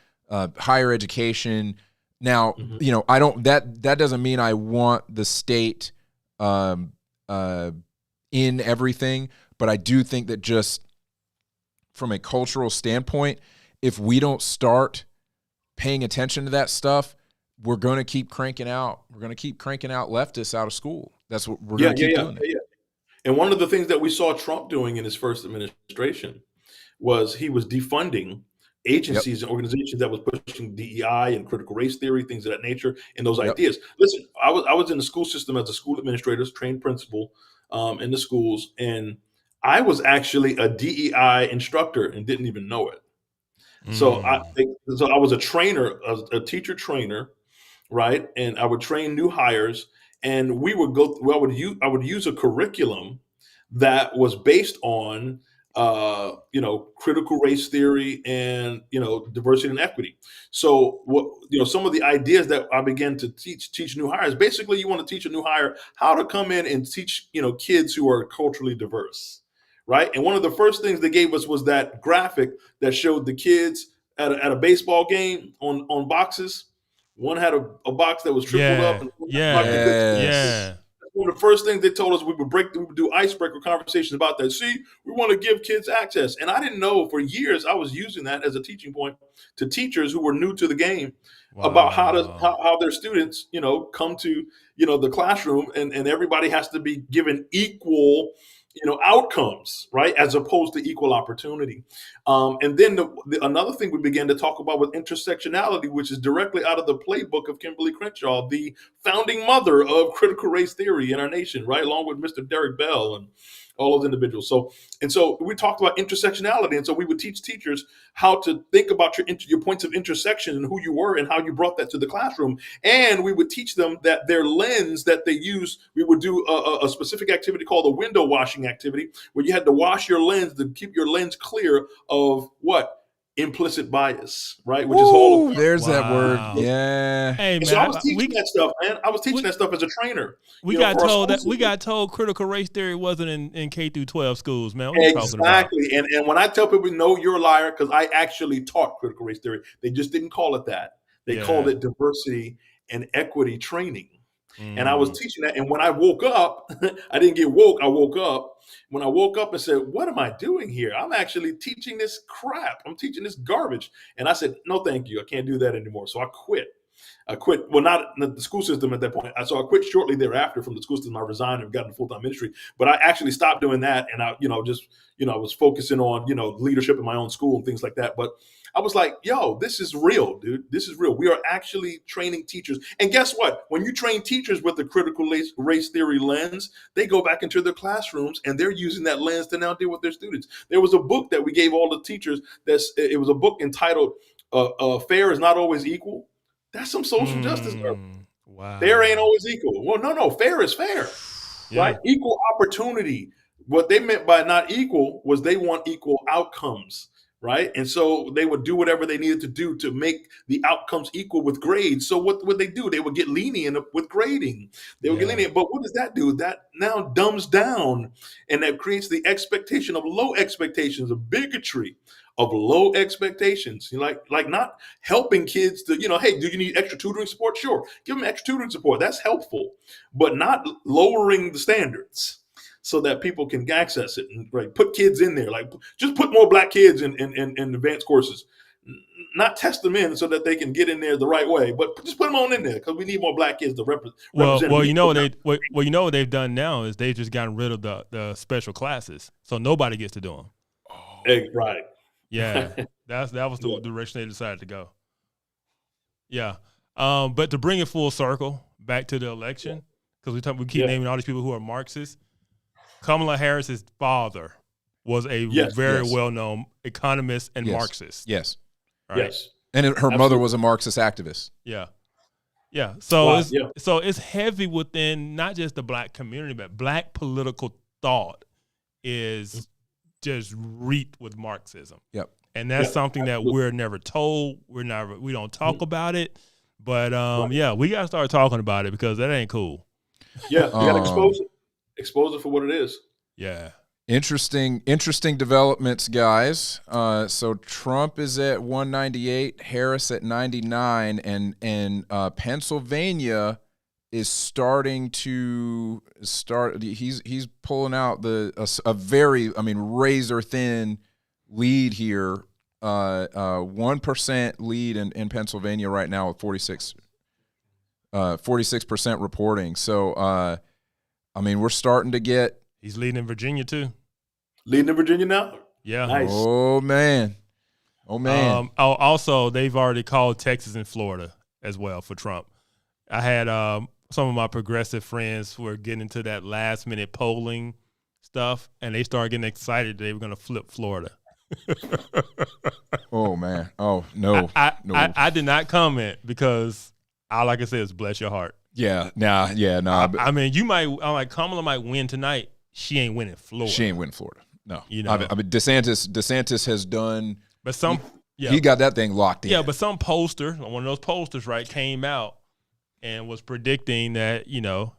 higher education. Now, I don't. That doesn't mean I want the state in everything, but I do think that just from a cultural standpoint, if we don't start paying attention to that stuff, we're going to keep cranking out. We're going to keep cranking out leftists out of school. That's what we're going to keep doing. Yeah. And one of the things that we saw Trump doing in his first administration was he was defunding agencies and organizations that was pushing DEI and critical race theory, things of that nature, and those ideas. Listen, I was in the school system as a school administrator, trained principal in the schools, and I was actually a DEI instructor and didn't even know it. So I was a trainer, a teacher trainer, right? And I would train new hires, and we would go. Well, I would use a curriculum that was based on critical race theory and diversity and equity. So some of the ideas that I began to teach new hires. Basically, you want to teach a new hire how to come in and teach kids who are culturally diverse, right? And one of the first things they gave us was that graphic that showed the kids at a baseball game on boxes One had a box that was tripled up, and one had a box that could Yeah. one of the first things they told us we would do icebreaker conversations about that. See, we want to give kids access. And I didn't know for years I was using that as a teaching point to teachers who were new to the game about how their students, come to, the classroom and everybody has to be given equal, outcomes, right? As opposed to equal opportunity. And then another thing we began to talk about with intersectionality, which is directly out of the playbook of Kimberly Crenshaw, the founding mother of critical race theory in our nation, right? Along with Mr. Derek Bell and all those individuals. So we talked about intersectionality. And so we would teach teachers how to think about your points of intersection and who you were and how you brought that to the classroom. And we would teach them that their lens that they use, we would do a specific activity called a window washing activity, where you had to wash your lens to keep your lens clear of what? Implicit bias, right? Which is all of there's that word. Yeah. Hey, man, so I was teaching that stuff, man. I was teaching that stuff as a trainer. We got told critical race theory wasn't in K through 12 schools, man. What exactly. And when I tell people, no, you're a liar, because I actually taught critical race theory. They just didn't call it that. They called it diversity and equity training. And I was teaching that. And when I woke up, I didn't get woke. I woke up. When I woke up and said, what am I doing here? I'm actually teaching this crap. I'm teaching this garbage. And I said, no, thank you. I can't do that anymore. So I quit. Well, not the school system at that point. So I quit shortly thereafter from the school system. I resigned and got into full-time ministry. But I actually stopped doing that. And I was focusing on, leadership in my own school and things like that. But I was like, yo, this is real, dude. This is real. We are actually training teachers. And guess what? When you train teachers with the critical race theory lens, they go back into their classrooms and they're using that lens to now deal with their students. There was a book that we gave all the teachers. It was a book entitled Fair is Not Always Equal. That's some social justice. Wow. Fair ain't always equal. Well, no, fair is fair, right? Equal opportunity. What they meant by not equal was they want equal outcomes, right? And so they would do whatever they needed to do to make the outcomes equal with grades. So what would they do? They would get lenient with grading. They would get lenient. But what does that do? That now dumbs down, and that creates the expectation of low expectations, of bigotry, of low expectations. Like not helping kids to, hey, do you need extra tutoring support? Sure. Give them extra tutoring support. That's helpful, but not lowering the standards so that people can access it and put kids in there. Like just put more black kids in advanced courses, not test them in so that they can get in there the right way, but just put them on in there because we need more black kids to represent. What they've done now is they've just gotten rid of the special classes, so nobody gets to do them. Right. Yeah, that was the direction they decided to go. Yeah, but to bring it full circle back to the election, because we keep naming all these people who are Marxists. Kamala Harris's father was a very well-known economist and Marxist. Yes. Right? Yes. And her mother was a Marxist activist. Yeah. Yeah. So it's heavy within not just the black community, but black political thought is just reeked with Marxism. Yep. And that's something that we're never told. We don't talk about it. But we gotta start talking about it because that ain't cool. Yeah, you gotta expose it. Expose it for what it is. Yeah. Interesting developments, guys. So Trump is at 198, Harris at 99, and Pennsylvania is starting to start. He's pulling out a very, razor thin lead here. 1% lead in Pennsylvania right now with 46% reporting. So we're starting to get. He's leading in Virginia too. Leading in Virginia now? Yeah. Nice. Oh man. Also, they've already called Texas and Florida as well for Trump. I had some of my progressive friends who were getting into that last minute polling stuff, and they started getting excited they were going to flip Florida. Oh man. Oh no. I did not comment because all I can say is bless your heart. Yeah. Nah. Kamala might win tonight. She ain't winning Florida. She ain't winning Florida. No. DeSantis has done. But he got that thing locked in. Yeah, but one of those posters, right, came out and was predicting that, and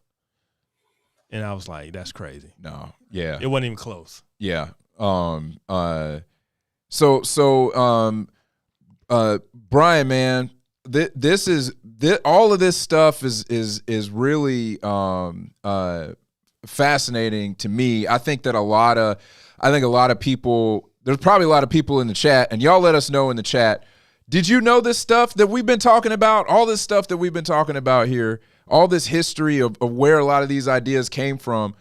I was like, that's crazy. No. Yeah. It wasn't even close. Yeah. So Brian, man, this is all of this stuff is really fascinating to me. I think a lot of people, there's probably a lot of people in the chat, and y'all let us know in the chat. Did you know this stuff that we've been talking about? All this stuff that we've been talking about here, all this history of where a lot of these ideas came from.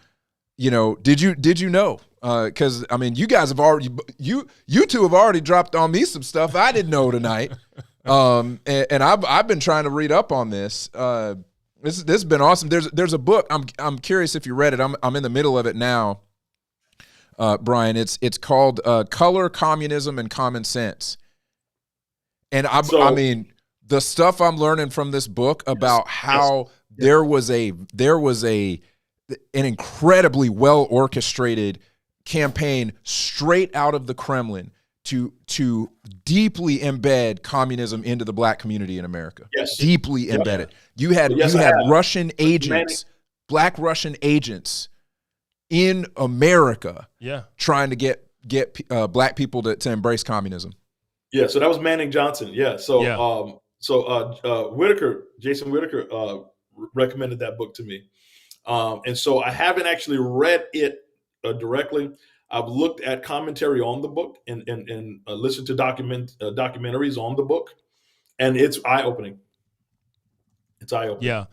You know, did you know? Because I mean, you guys have already, you two have already dropped on me some stuff I didn't know tonight. And I've been trying to read up on this. This has been awesome. There's a book. I'm curious if you read it. I'm in the middle of it now. Brian, it's called Color, Communism, and Common Sense. And I mean, the stuff I'm learning from this book about how there was an incredibly well orchestrated campaign straight out of the Kremlin to deeply embed communism into the black community in America. Yes. Deeply embedded. You had Russian agents, black Russian agents in America trying to get black people to embrace communism. Yeah, so that was Manning Johnson. Yeah. So Whitaker, Jason Whitaker recommended that book to me. And so I haven't actually read it directly. I've looked at commentary on the book and listened to documentaries on the book, and it's eye-opening. It's eye-opening. Yeah.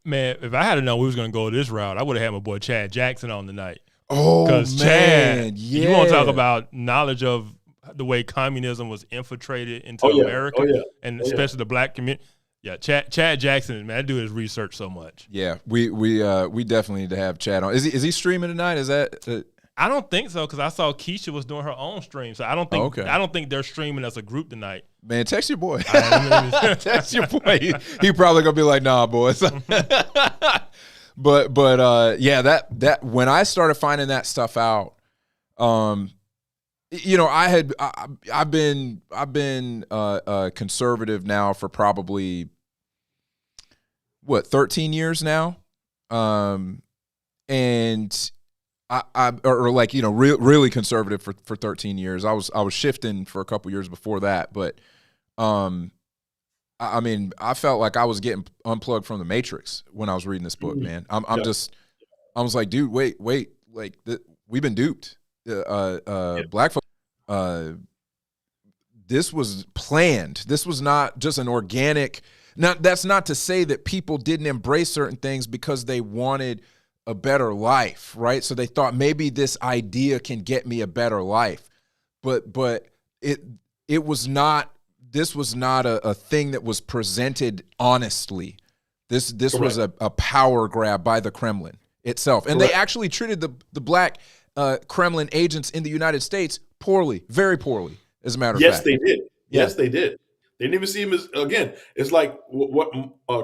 Man, if I had known we was going to go this route, I would have had my boy Chad Jackson on tonight. Oh, man. Because Chad, you want to talk about knowledge of the way communism was infiltrated into America, and especially the black community. Yeah, Chad Jackson, man, that dude has researched so much. Yeah, we definitely need to have Chad on. Is he streaming tonight? Is that? I don't think so, because I saw Keisha was doing her own stream, so I don't think they're streaming as a group tonight. Man, text your boy. Text your boy. He probably gonna be like, nah, boys. but yeah, that when I started finding that stuff out, you know, I've been conservative now for probably 13 years now, and or like, you know, really conservative for 13 years. I was shifting for a couple years before that, but I mean, I felt like I was getting unplugged from the Matrix when I was reading this book, man. I was like, dude, wait, like we've been duped. Black folks, this was planned. This was not just an organic. Now, that's not to say that people didn't embrace certain things because they wanted a better life, right? So they thought maybe this idea can get me a better life, but it was not. This was not a thing that was presented honestly. This was a power grab by the Kremlin itself, and they actually treated the black Kremlin agents in the United States poorly, very poorly, as a matter of fact. Yes, they did. Yeah. Yes, they did. They didn't even see him as, again, it's like what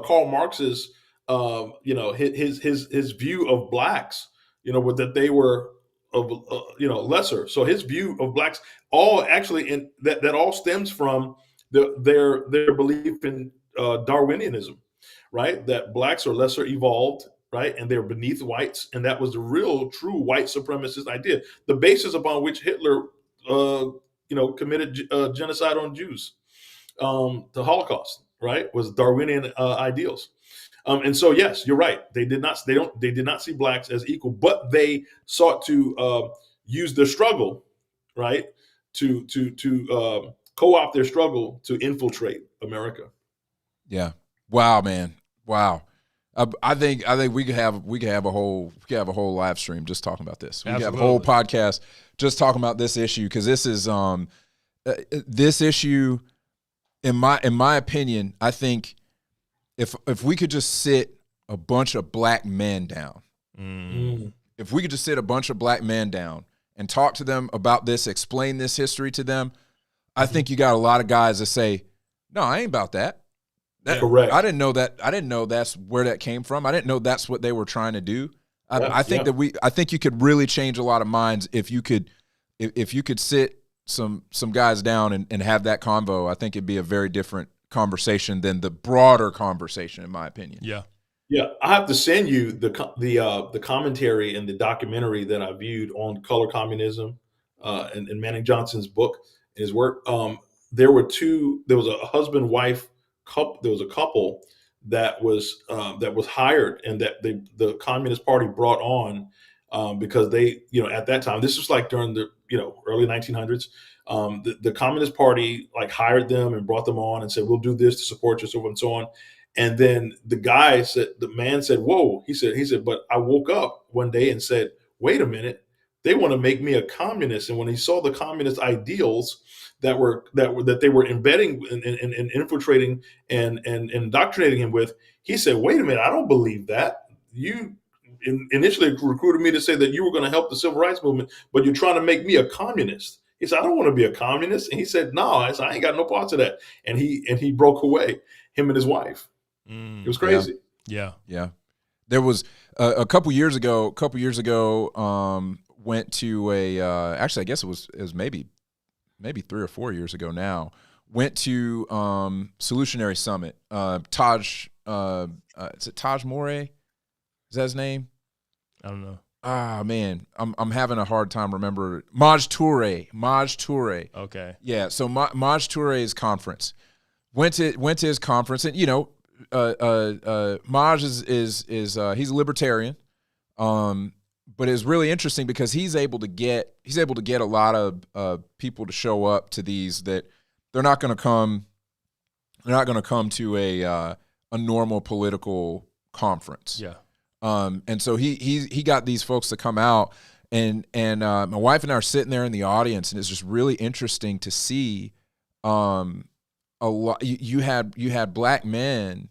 Karl Marx's, you know, his view of blacks, you know, that they were, you know, lesser. So his view of blacks all actually, that all stems from their belief in Darwinianism, right? That blacks are lesser evolved, right? And they're beneath whites. And that was the real, true white supremacist idea. The basis upon which Hitler, you know, committed genocide on Jews, the Holocaust, right? Was Darwinian ideals. And so, yes, you're right. They did not see blacks as equal, but they sought to use their struggle, right? To co-opt their struggle to infiltrate America. Yeah. Wow, man. Wow. I think we could have a whole live stream just talking about this. We could have a whole podcast just talking about this issue, because this is this issue, in my opinion, I think if we could just sit a bunch of black men down, if we could just sit a bunch of black men down and talk to them about this, explain this history to them, I think you got a lot of guys that say, no, I ain't about that. Correct. I didn't know that. I didn't know that's where that came from. I didn't know that's what they were trying to do. I think you could really change a lot of minds if you could sit some guys down and have that convo. I think it'd be a very different conversation than the broader conversation, in my opinion. Yeah. Yeah, I have to send you the commentary and the documentary that I viewed on color communism, and Manning Johnson's book and his work. There was a husband-wife a couple that was hired, and that the Communist Party brought on, because they, at that time, this was like during the early 1900s. The Communist Party like hired them and brought them on and said, "We'll do this to support you," so on and so on. And then the man said, "Whoa," he said, "But I woke up one day and said, wait a minute, they want to make me a communist." And when he saw the communist ideals that they were embedding and infiltrating and indoctrinating him with, he said, "Wait a minute, I don't believe that. You initially recruited me to say that you were going to help the civil rights movement, but you're trying to make me a communist." He said, "I don't want to be a communist." And he said, "No," I said, "I ain't got no parts of that." And he broke away, him and his wife. It was crazy. Yeah. There was a couple years ago. Went to a actually, I guess it was maybe 3 or 4 years ago now. Went to Solutionary Summit. Is it Taj More? Is that his name? I don't know. Ah, man, I'm having a hard time remembering. Maj Toure. Okay. Yeah, so Maj Toure's conference. Went to his conference, and Maj is he's a libertarian, but it's really interesting because he's able to get a lot of people to show up to these that they're not going to come to a normal political conference. Yeah. And so he got these folks to come out, and my wife and I are sitting there in the audience, and it's just really interesting to see a lot. You had black men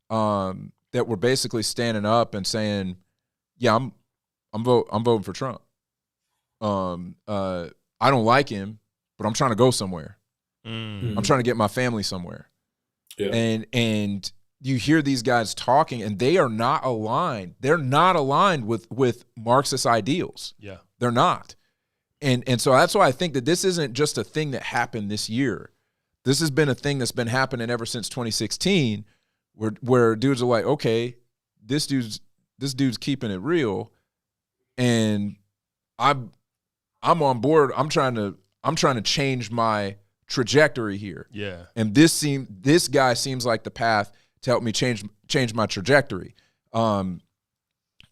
that were basically standing up and saying, "Yeah, I'm voting for Trump. I don't like him, but I'm trying to go somewhere. I'm trying to get my family somewhere." Yeah. And you hear these guys talking, and they are not aligned. They're not aligned with Marxist ideals. Yeah. They're not. And so that's why I think that this isn't just a thing that happened this year. This has been a thing that's been happening ever since 2016, where dudes are like, okay, this dude's keeping it real, and I'm on board. I'm trying to change my trajectory here. Yeah. And this guy seems like the path to help me change my trajectory. Love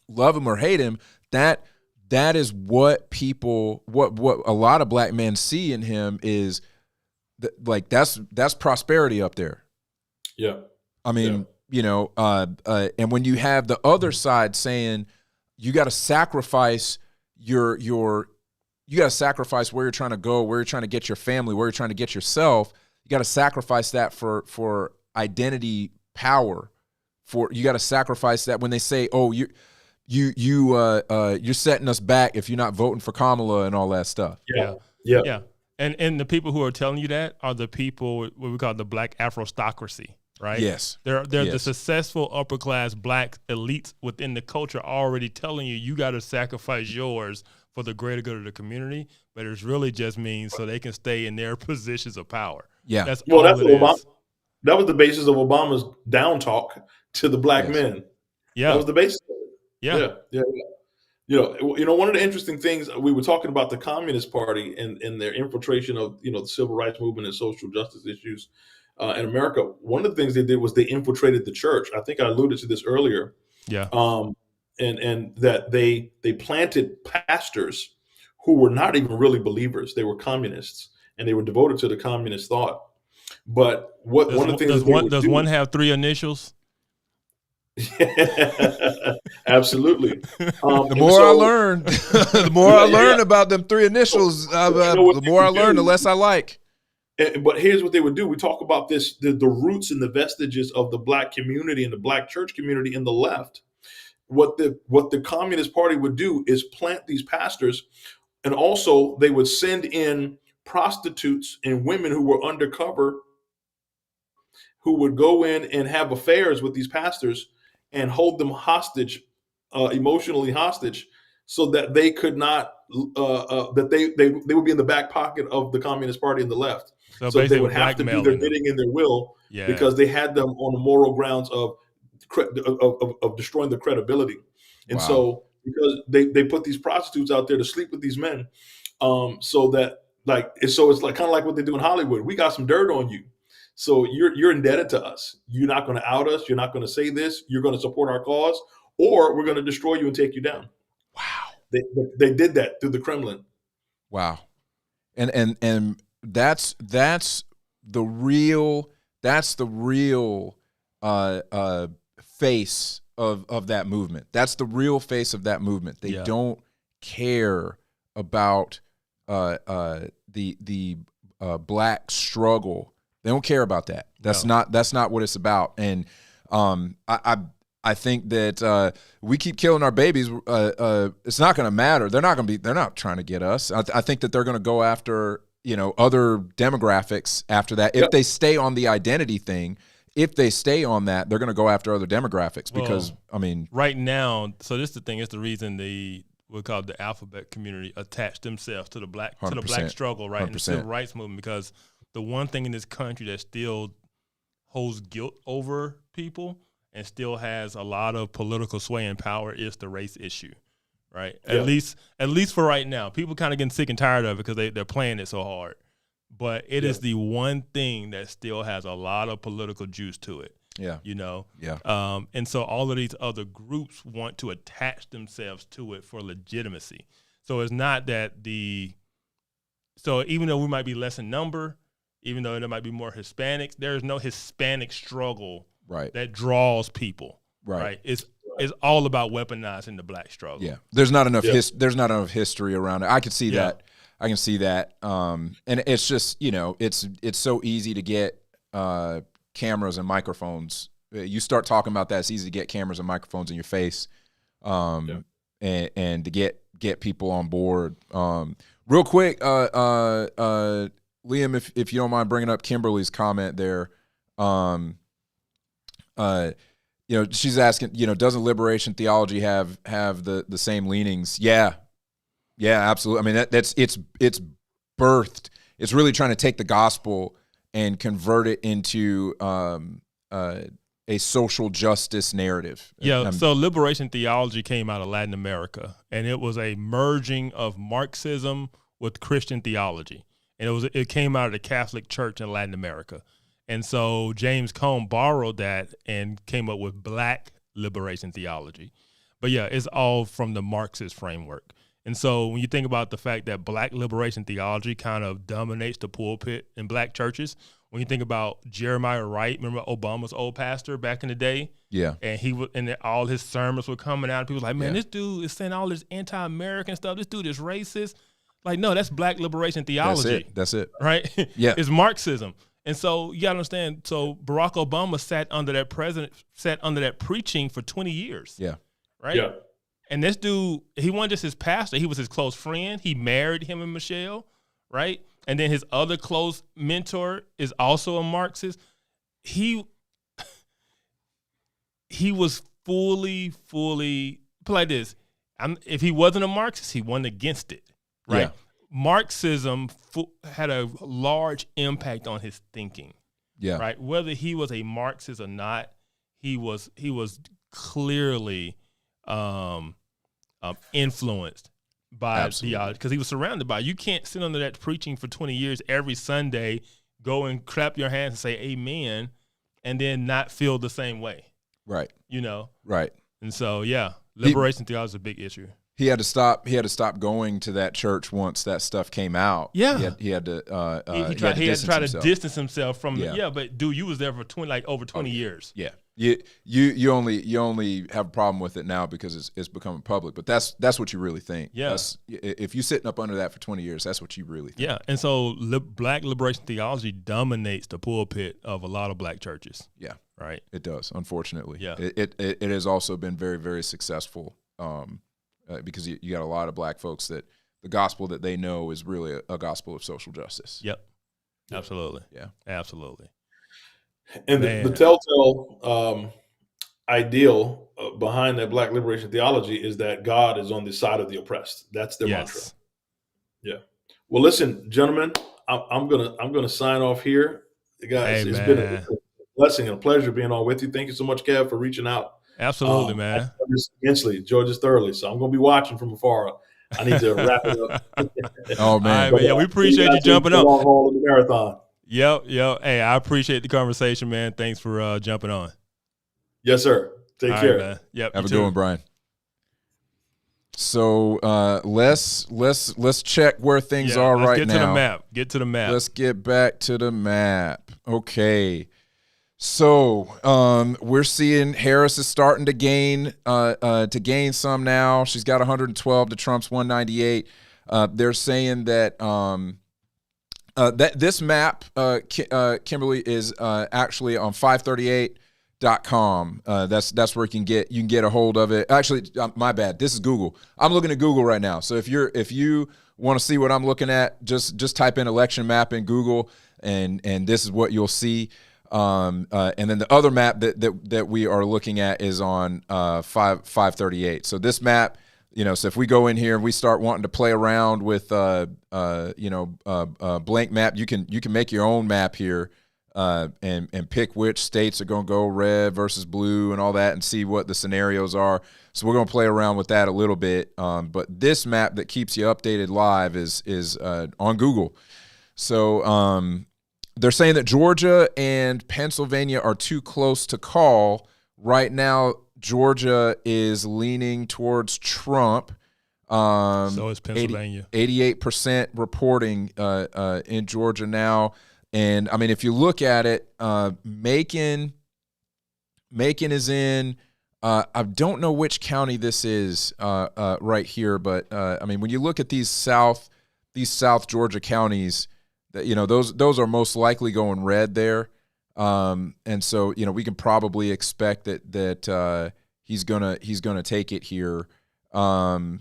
him or hate him, that is what a lot of black men see in him is like that's prosperity up there. Yeah. I mean, and when you have the other side saying you got to sacrifice you got to sacrifice where you're trying to go, where you're trying to get your family, where you're trying to get yourself. You got to sacrifice that for identity, power. You got to sacrifice that when they say, "Oh, you're setting us back if you're not voting for Kamala," and all that stuff. Yeah. And the people who are telling you that are the people what we call the black Afrostocracy, right? Yes. They're the successful upper class black elites within the culture already telling you got to sacrifice yours for the greater good of the community, but it's really just means so they can stay in their positions of power. Yeah. That's Obama. That was the basis of Obama's down talk to the black men. Yeah. That was the basis. Yeah. One of the interesting things, we were talking about the Communist Party and their infiltration of, the civil rights movement and social justice issues in America. One of the things they did was they infiltrated the church. I think I alluded to this earlier. Yeah. And that they planted pastors who were not even really believers. They were communists, and they were devoted to the communist thought. But one of the things does one have 3 initials? Absolutely. The more I learn about them 3 initials, the more I learn, the less I like. But here's what they would do. We talk about this, the roots and the vestiges of the black community and the black church community in the left. What the Communist Party would do is plant these pastors, and also they would send in prostitutes and women who were undercover, who would go in and have affairs with these pastors and hold them hostage, emotionally hostage, so that they could not, that they would be in the back pocket of the Communist Party and the left. So they would have to do their bidding in their will, because they had them on the moral grounds of destroying their credibility. And so because they put these prostitutes out there to sleep with these men, so that it's like kind of like what they do in Hollywood. We got some dirt on you. So you're indebted to us. You're not going to out us. You're not going to say this. You're going to support our cause, or we're going to destroy you and take you down. Wow. They did that through the Kremlin. Wow. And that's the real face of that movement. That's the real face of that movement. They don't care about the black struggle. They don't care about that. That's not what it's about. And I think that we keep killing our babies. It's not going to matter. They're not trying to get us. I think that they're going to go after other demographics after that. If they stay on the identity thing, if they stay on that, they're going to go after other demographics because right now. So this is the thing. It's the reason we'll call it the alphabet community attached themselves to the black struggle, right, and the civil rights movement. Because the one thing in this country that still holds guilt over people and still has a lot of political sway and power is the race issue, right? Yeah. At least for right now. People kind of getting sick and tired of it because they're playing it so hard. But it is the one thing that still has a lot of political juice to it. Yeah. Yeah. And so all of these other groups want to attach themselves to it for legitimacy. So it's not that so even though we might be less in number, even though there might be more Hispanics, there is no Hispanic struggle that draws people. Right. It's all about weaponizing the black struggle. Yeah. There's not enough there's not enough history around it. I could see that. I can see that. And it's just, it's so easy to get cameras and microphones. You start talking about that, it's easy to get cameras and microphones in your face, and to get people on board. Real quick, Liam, if you don't mind bringing up Kimberly's comment there. She's asking, doesn't liberation theology have the same leanings? Yeah, absolutely. I mean, it's birthed. It's really trying to take the gospel and convert it into a social justice narrative. Yeah, so liberation theology came out of Latin America, and it was a merging of Marxism with Christian theology. And it came out of the Catholic Church in Latin America. And so James Cone borrowed that and came up with black liberation theology. But yeah, it's all from the Marxist framework. And so when you think about the fact that black liberation theology kind of dominates the pulpit in black churches, when you think about Jeremiah Wright, remember Obama's old pastor back in the day? Yeah. And all his sermons were coming out. And people were like, man, this dude is saying all this anti-American stuff. This dude is racist. Like, no, that's black liberation theology. That's it. Right? Yeah. It's Marxism. And so you got to understand, so Barack Obama sat under that preaching for 20 years. Yeah. Right? Yeah. And this dude, he wasn't just his pastor. He was his close friend. He married him and Michelle, right? And then his other close mentor is also a Marxist. He was fully, put like this. If he wasn't a Marxist, he wasn't against it, right? Yeah. Marxism had a large impact on his thinking, right? Whether he was a Marxist or not, he was clearly influenced by theology because he was surrounded by it. You can't sit under that preaching for 20 years every Sunday, go and clap your hands and say amen, and then not feel the same way. Right. Right. And so, liberation theology is a big issue. He had to stop going to that church once that stuff came out. Yeah. He had to try to distance himself from but dude, you was there for over 20 years. Yeah. You only have a problem with it now because it's becoming public, but that's what you really think. Yeah. If you're sitting up under that for 20 years, that's what you really think. Yeah. And so black liberation theology dominates the pulpit of a lot of black churches. Yeah. Right. It does, unfortunately. Yeah. It has also been very, very successful. Because you got a lot of black folks that the gospel that they know is really a gospel of social justice. Yep. Absolutely. Yeah. Absolutely. And the telltale ideal behind that black liberation theology is that God is on the side of the oppressed. That's their mantra. Yeah. Well, listen, gentlemen, I'm gonna sign off here, guys. It's been a blessing and a pleasure being on with you. Thank you so much, Kev, for reaching out. Absolutely, man. Immensely, enjoyed this thoroughly. So I'm going to be watching from afar. I need to wrap it up. Oh man, we appreciate you jumping up. Long haul in the marathon. Yep. Hey, I appreciate the conversation, man. Thanks for jumping on. Yes, sir. Take care. Right, man. Yep. Have a good one, Brian. So let's check where things are right get now. To the map. Get to the map. Let's get back to the map. Okay. So we're seeing Harris is starting to gain some now. She's got 112 to Trump's 198. They're saying that that this map, Kimberly, is actually on 538.com. That's where you can get a hold of it. Actually, my bad. This is Google. I'm looking at Google right now. So if you want to see what I'm looking at, just type in election map in Google, and this is what you'll see. And then the other map that we are looking at is on 538. So this map, so if we go in here and we start wanting to play around with blank map, you can make your own map here and pick which states are going to go red versus blue and all that, and see what the scenarios are. So we're going to play around with that a little bit. But this map that keeps you updated live is on Google. So they're saying that Georgia and Pennsylvania are too close to call. Right now, Georgia is leaning towards Trump. So is Pennsylvania. 88% reporting in Georgia now. And, I mean, if you look at it, Macon is in I don't know which county this is right here, but, I mean, when you look at these South Georgia counties, that those are most likely going red there, and so we can probably expect that he's gonna take it here. They're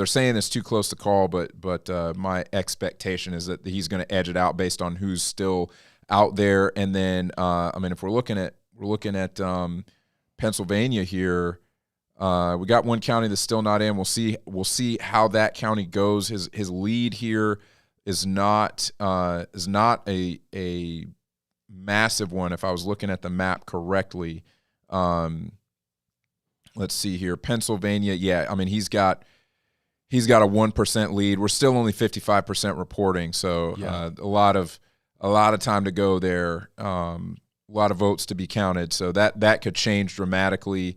saying it's too close to call, but my expectation is that he's going to edge it out based on who's still out there. And then I mean, if we're looking at Pennsylvania here, we got one county that's still not in. We'll see how that county goes. His lead here is not a massive one. If I was looking at the map correctly, let's see here, Pennsylvania. Yeah, I mean he's got a 1% lead. We're still only 55% reporting, so a lot of time to go there. A lot of votes to be counted, so that could change dramatically.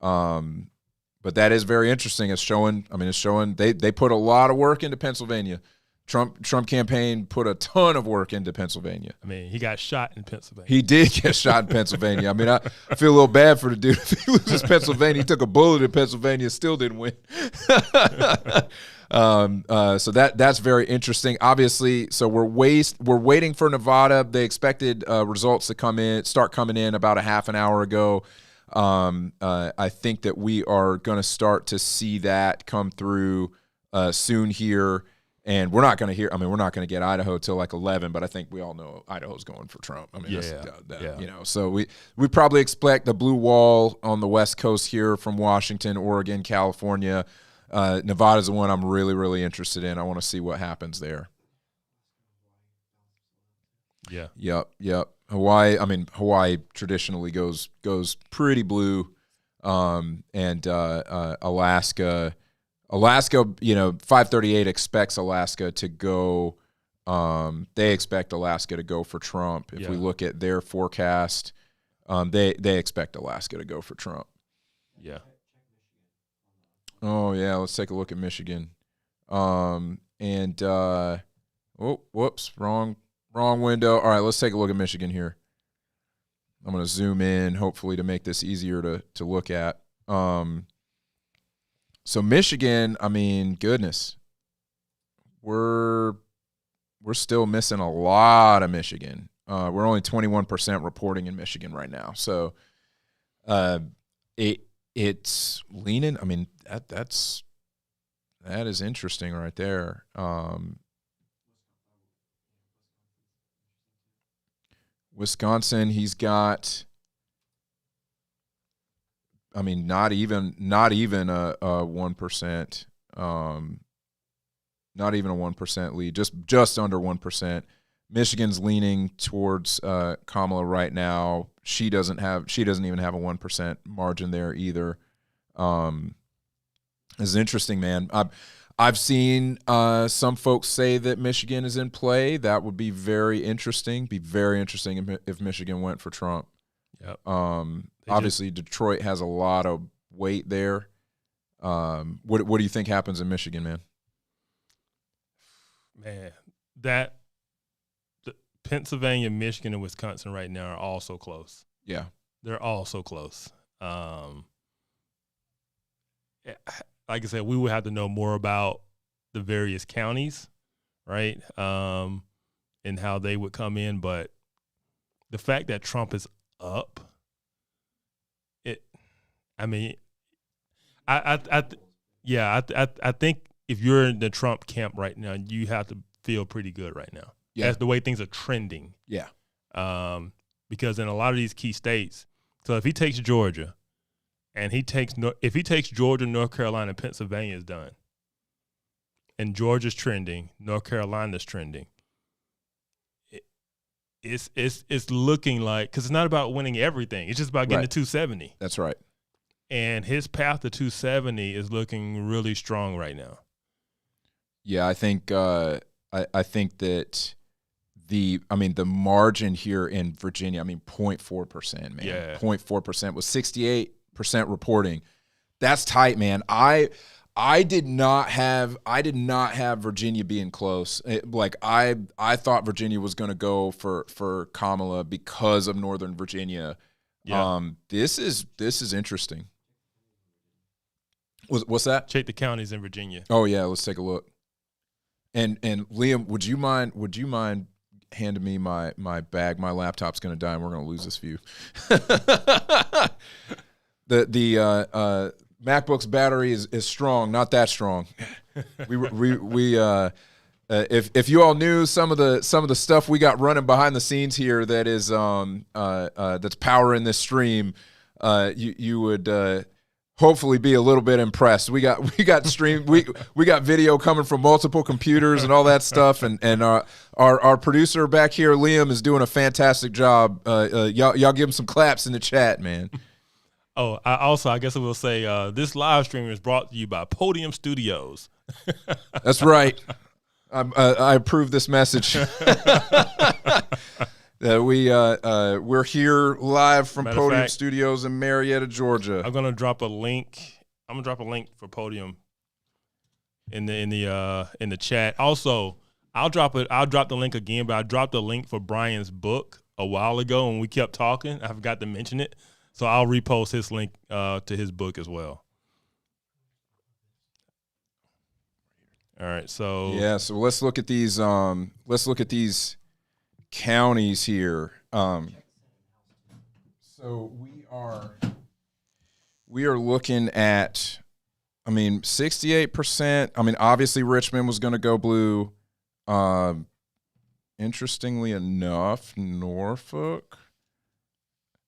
But that is very interesting. It's showing they put a lot of work into Pennsylvania. Trump campaign put a ton of work into Pennsylvania. I mean, he got shot in Pennsylvania. He did get shot in Pennsylvania. I mean, I feel a little bad for the dude. If he loses Pennsylvania, he took a bullet in Pennsylvania, still didn't win. So that's very interesting. Obviously, so we're waiting for Nevada. They expected results to start coming in about a half an hour ago. I think that we are going to start to see that come through soon here. And we're not going to get Idaho till like 11, but I think we all know Idaho's going for Trump. I mean, so we probably expect the blue wall on the West Coast here from Washington, Oregon, California. Nevada's the one I'm really, really interested in. I want to see what happens there. Yeah. Yep. Hawaii traditionally goes pretty blue, and Alaska, 538 expects Alaska to go. They expect Alaska to go for Trump. If we look at their forecast, they expect Alaska to go for Trump. Yeah. Oh yeah, let's take a look at Michigan. Whoops, wrong window. All right, let's take a look at Michigan here. I'm going to zoom in, hopefully, to make this easier to look at. So Michigan, I mean, goodness, we're still missing a lot of Michigan. We're only 21% reporting in Michigan right now. So it's leaning. I mean, that is interesting right there. Wisconsin, he's got, I mean, not even a 1%, not even a 1% lead, just under 1%. Michigan's leaning towards Kamala right now. She doesn't even have a 1% margin there either. It's interesting, man. I've seen some folks say that Michigan is in play. That would be very interesting. Be very interesting if Michigan went for Trump. Yep. Obviously, Detroit has a lot of weight there. What do you think happens in Michigan, man? Man, Pennsylvania, Michigan, and Wisconsin right now are all so close. Yeah. They're all so close. Like I said, we would have to know more about the various counties, right, and how they would come in. But the fact that Trump is up, I think if you're in the Trump camp right now, you have to feel pretty good right now. Yeah. That's the way things are trending. Yeah. Because in a lot of these key states, so if he takes Georgia, and if he takes Georgia, North Carolina, and Pennsylvania is done, and Georgia's trending, North Carolina's trending, it's looking like, because it's not about winning everything, it's just about getting to 270. That's right. And his path to 270 is looking really strong right now. Yeah, I think I think that the margin here in Virginia, 0.4%, man. Yeah. 0.4% was 68% reporting. That's tight, man. I did not have Virginia being close. I thought Virginia was going to go for Kamala because of Northern Virginia. Yeah. This is interesting. What's that? Check the counties in Virginia. Oh yeah, let's take a look. And Liam, would you mind handing me my bag? My laptop's going to die, and we're going to lose this view. The MacBook's battery is strong, not that strong. If you all knew some of the stuff we got running behind the scenes here that is that's powering this stream, you would hopefully be a little bit impressed. We got we got video coming from multiple computers and all that stuff, and our producer back here, Liam, is doing a fantastic job. Y'all give him some claps in the chat, man. Oh, I guess I will say this live stream is brought to you by Podium Studios. That's right. I approve this message. We're here live from Podium Studios in Marietta, Georgia. I'm gonna drop a link. I'm gonna drop a link for Podium in the chat. Also, I'll drop the link again, but I dropped a link for Brian's book a while ago, and we kept talking. I forgot to mention it, so I'll repost his link to his book as well. All right, so let's look at these. Let's look at these counties here. So we are looking at, 68%. Obviously Richmond was going to go blue. Interestingly enough, Norfolk.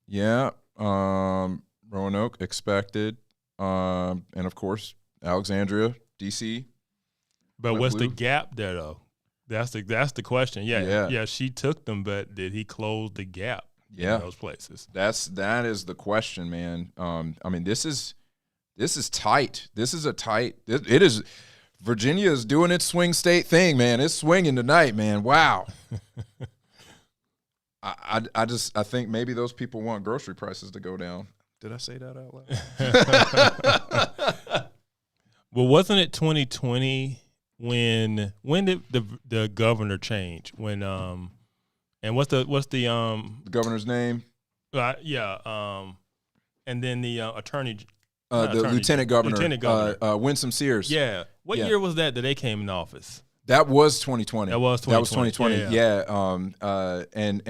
Yeah. Roanoke expected. And of course, Alexandria, DC. But what's the gap there, though? That's the question. Yeah, she took them, but did he close the gap in those places? That is the question, man. This is tight. This is a tight. It is. Virginia is doing its swing state thing, man. It's swinging tonight, man. Wow. I think maybe those people want grocery prices to go down. Did I say that out loud? Well, wasn't it 2020? When did the governor change? When and what's the governor's name? And then the lieutenant governor, Winsome Sears. Yeah. What year was that they came in office? That was 2020. That was 2020. Yeah. And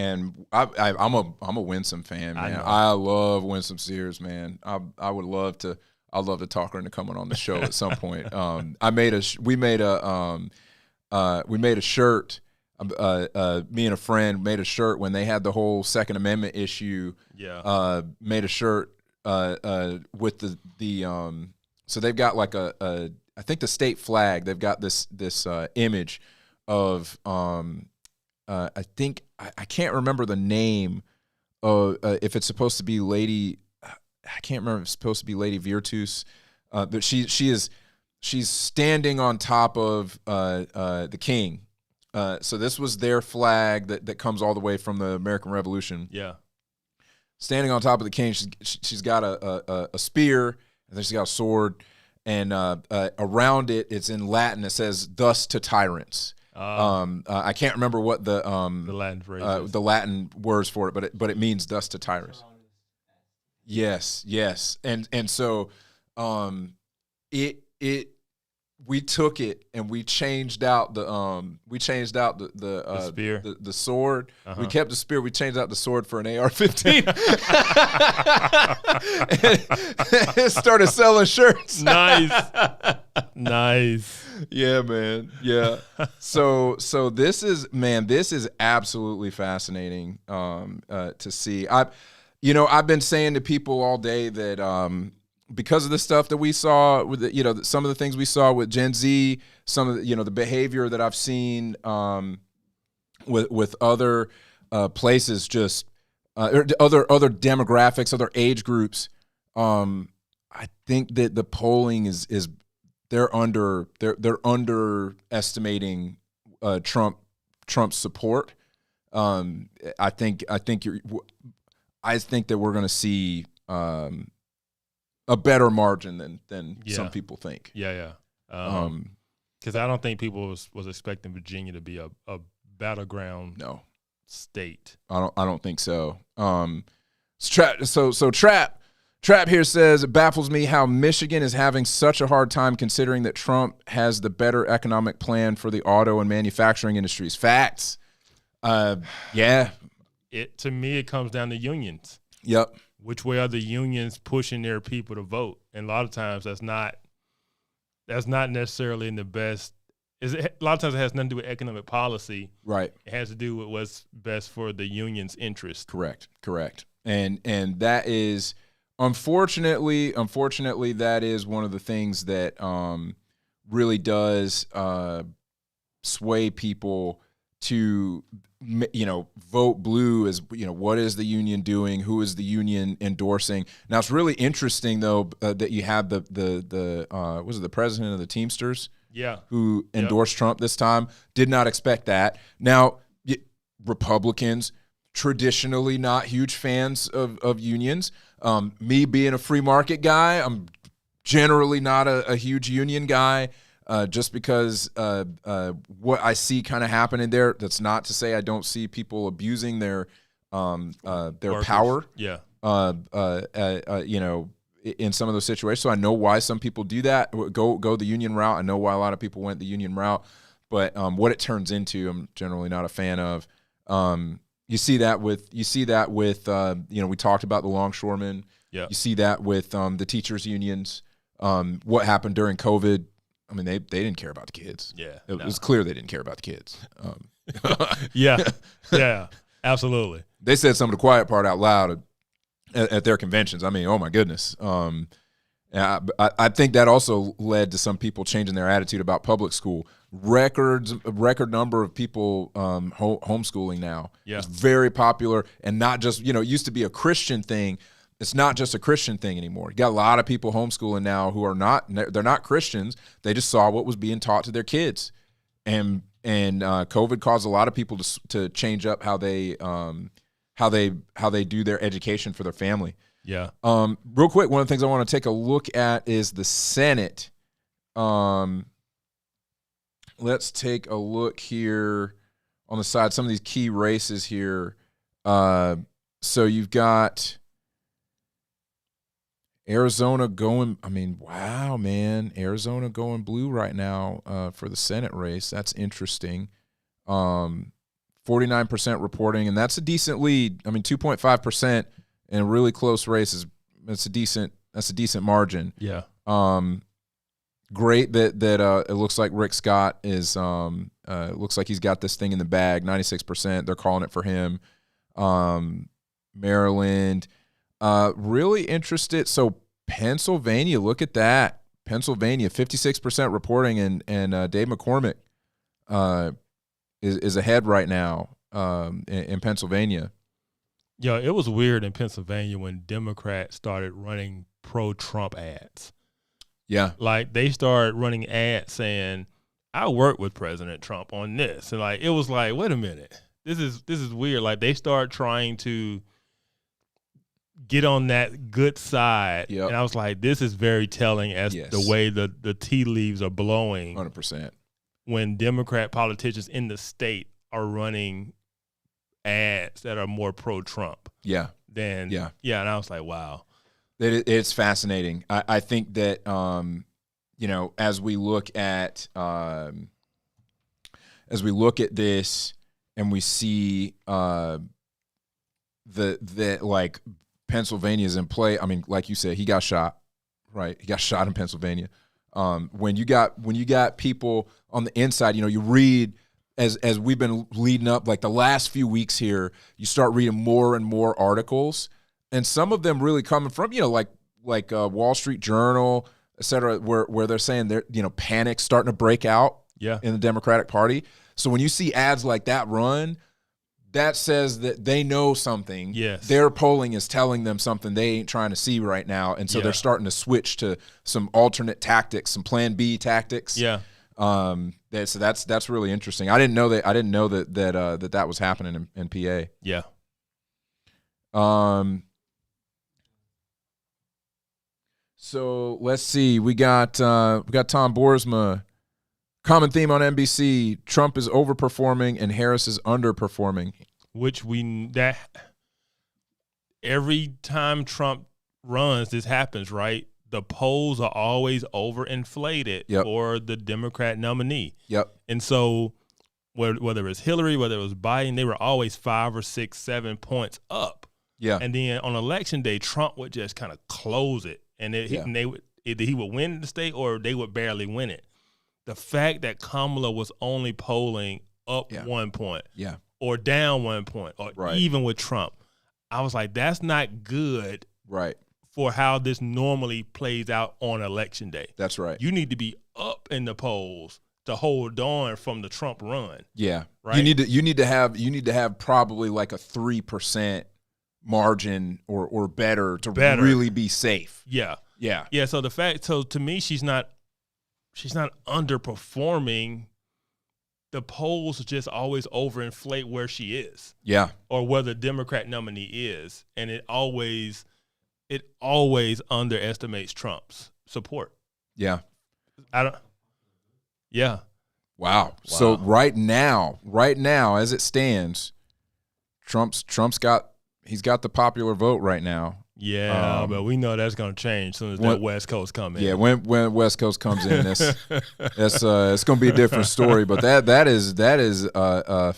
I'm a Winsome fan, man. I love Winsome Sears, man. I would love to. I'd love to talk her into coming on the show at some point. We made a shirt. Me and a friend made a shirt when they had the whole Second Amendment issue. Yeah. Made a shirt with the so they've got like I think the state flag. They've got this image of I think I can't remember the name of if it's supposed to be Lady. I can't remember if it's supposed to be Lady Virtus, but she is standing on top of the king. So this was their flag that comes all the way from the American Revolution. Yeah. Standing on top of the king, she's got a spear, and then she's got a sword, and around it, it's in Latin. It says "Thus to tyrants." I can't remember what the Latin phrase the Latin words for it, but it means "Thus to tyrants." Yes, and so we took it and we changed out the spear, the sword. Uh-huh. We kept the spear. We changed out the sword for an AR-15. It started selling shirts. Nice. Yeah, man. Yeah. So this is absolutely fascinating to see. I've been saying to people all day that because of the stuff that we saw with some of the things we saw with Gen Z, some of the, the behavior that I've seen with other places, just other demographics, other age groups. I think that the polling is they're underestimating Trump's support. I think that we're going to see a better margin than some people think. Yeah. Because I don't think people was expecting Virginia to be a battleground state. I don't think so. Trap here says, it baffles me how Michigan is having such a hard time considering that Trump has the better economic plan for the auto and manufacturing industries. Facts. Yeah. To me, it comes down to unions. Yep. Which way are the unions pushing their people to vote? And a lot of times that's not necessarily in the best. A lot of times it has nothing to do with economic policy. Right. It has to do with what's best for the union's interest. Correct. And that is unfortunately that is one of the things that really does sway people to vote blue. As what is the union doing? Who is the union endorsing? Now it's really interesting though that you have the was it the president of the Teamsters? Yeah, who endorsed Trump this time. Did not expect that. Now Republicans traditionally not huge fans of unions. Me being a free market guy, I'm generally not a huge union guy. Just because what I see kind of happening there, that's not to say I don't see people abusing their power. Yeah. In some of those situations. So I know why some people do that. Go the union route. I know why a lot of people went the union route. But what it turns into, I'm generally not a fan of. You see that with we talked about the longshoremen. Yeah. You see that with the teachers unions. What happened during COVID? I mean, they didn't care about the kids. Yeah, it was clear they didn't care about the kids. Yeah, absolutely. They said some of the quiet part out loud at their conventions. I mean, oh my goodness. I think that also led to some people changing their attitude about public school. Record number of people homeschooling now. Yeah, it's very popular, and not just it used to be a Christian thing. It's not just a Christian thing anymore. You got a lot of people homeschooling now who are they're not Christians. They just saw what was being taught to their kids, and COVID caused a lot of people to change up how they do their education for their family. Yeah. Real quick, one of the things I want to take a look at is the Senate. Let's take a look here on the side. Some of these key races here. So you've got Arizona going, wow, man. Arizona going blue right now for the Senate race. That's interesting. 49% reporting, and that's a decent lead. 2.5% in a really close race that's a decent margin. Yeah. Great that it looks like Rick Scott is looks like he's got this thing in the bag. 96%. They're calling it for him. Maryland. Really interested. So Pennsylvania, look at that. Pennsylvania, 56% reporting, and Dave McCormick is ahead right now in Pennsylvania. Yeah, it was weird in Pennsylvania when Democrats started running pro-Trump ads. Yeah. Like they started running ads saying, I worked with President Trump on this. And like it was like, wait a minute. This is weird. Like they start trying to get on that good side. Yep. And I was like, this is very telling as the way the tea leaves are blowing 100%. when Democrat politicians in the state are running ads that are more pro-Trump. Yeah. And I was like, wow. It's fascinating. I think that, as we look at this and we see that like Pennsylvania's in play. I mean, like you said, he got shot, right? He got shot in Pennsylvania. When you got people on the inside, you read as we've been leading up, like the last few weeks here, you start reading more and more articles, and some of them really coming from like Wall Street Journal, et cetera, where they're saying panic starting to break out in the Democratic Party. So when you see ads like that run, that says that they know something. Yes. Their polling is telling them something they ain't trying to see right now. And so they're starting to switch to some alternate tactics, some plan B tactics. Yeah. So that's really interesting. I didn't know that was happening in PA. Yeah. So let's see. We got Tom Boersma. Common theme on NBC: Trump is overperforming and Harris is underperforming. Which that every time Trump runs, this happens, right? The polls are always overinflated for the Democrat nominee. Yep. And so whether it was Hillary, whether it was Biden, they were always 5 or 6, 7 points up. Yeah. And then on election day, Trump would just kind of close it, and they would either he would win the state or they would barely win it. The fact that Kamala was only polling up 1 point, or down 1 point, or even with Trump, I was like, that's not good, right, for how this normally plays out on election day. That's right. You need to be up in the polls to hold on from the Trump run. Yeah, right. You need to have probably like a 3% margin or better to really be safe. Yeah. So to me, she's not underperforming. The polls just always overinflate where she is. Yeah. Or where the Democrat nominee is. And it always underestimates Trump's support. Yeah. Wow. So right now, as it stands, Trump's got the popular vote right now. Yeah, but we know that's going to change as soon as that West Coast comes in. Yeah, when West Coast comes in, it's going to be a different story. But that is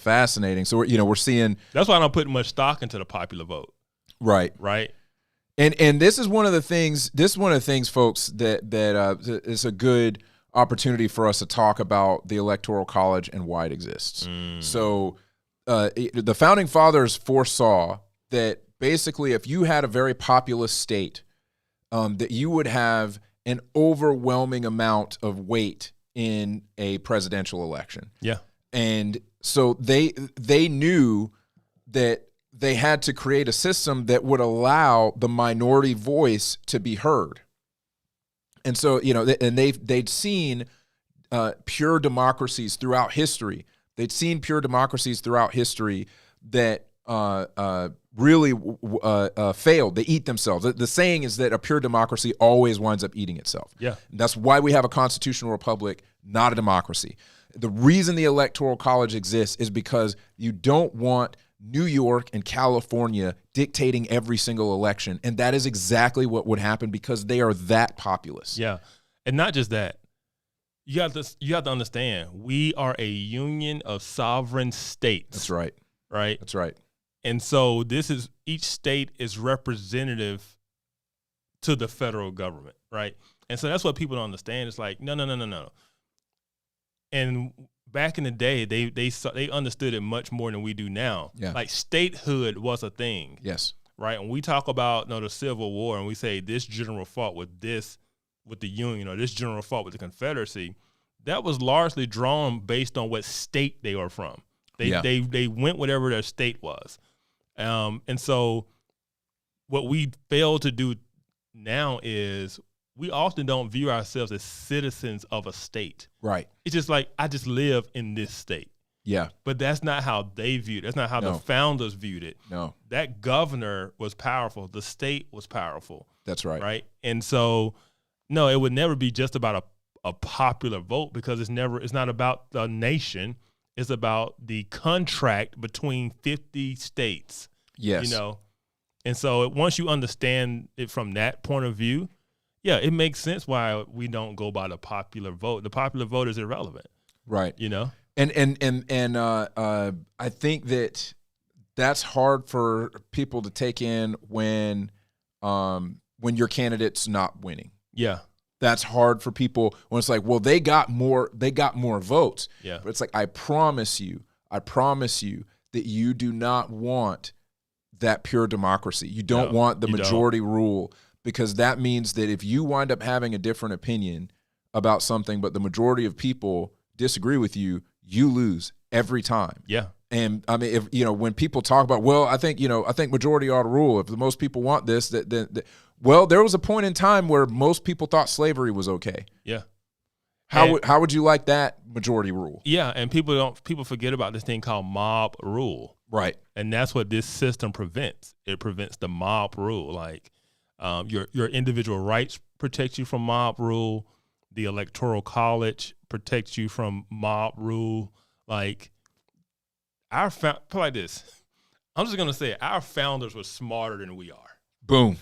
fascinating. So we're seeing. That's why I don't put much stock into the popular vote. Right. And this is one of the things. Folks, that is a good opportunity for us to talk about the Electoral College and why it exists. So the founding fathers foresaw that basically if you had a very populous state, that you would have an overwhelming amount of weight in a presidential election. Yeah. And so they knew that they had to create a system that would allow the minority voice to be heard. And so, and they'd seen pure democracies throughout history. They'd seen pure democracies throughout history that really failed. They eat themselves. The saying is that a pure democracy always winds up eating itself. Yeah. That's why we have a constitutional republic, not a democracy. The reason the Electoral College exists is because you don't want New York and California dictating every single election. And that is exactly what would happen because they are that populous. Yeah. And not just that. You have to understand, we are a union of sovereign states. That's right. Right? That's right. And so each state is representative to the federal government, right? And so that's what people don't understand. It's like, no. And back in the day, they understood it much more than we do now. Yeah. Like statehood was a thing. Yes. Right? When we talk about the Civil War and we say this general fought with the Union, or this general fought with the Confederacy, that was largely drawn based on what state they were from. They went whatever their state was. And so what we fail to do now is we often don't view ourselves as citizens of a state. Right. It's just like, I just live in this state. Yeah. But that's not how they viewed it. That's not how the founders viewed it. No. That governor was powerful. The state was powerful. That's right. Right. And so, no, it would never be just about a popular vote, because it's not about the nation. It's about the contract between 50 states. Yes. You know? And so once you understand it from that point of view, yeah, it makes sense why we don't go by the popular vote. The popular vote is irrelevant. Right. You know? And I think that's hard for people to take in when your candidate's not winning. Yeah. That's hard for people when it's like, well, they got more votes. Yeah. But it's like, I promise you that you do not want that pure democracy. You don't want the majority rule, because that means that if you wind up having a different opinion about something, but the majority of people disagree with you, you lose every time. Yeah. And I mean, if when people talk about, well, I think majority ought to rule. If the most people want this, well, there was a point in time where most people thought slavery was okay. Yeah. How would you like that majority rule? Yeah, and people forget about this thing called mob rule. Right. And that's what this system prevents. It prevents the mob rule. Like your individual rights protect you from mob rule. The Electoral College protects you from mob rule. Like put like this. I'm just gonna say it. Our founders were smarter than we are. Boom.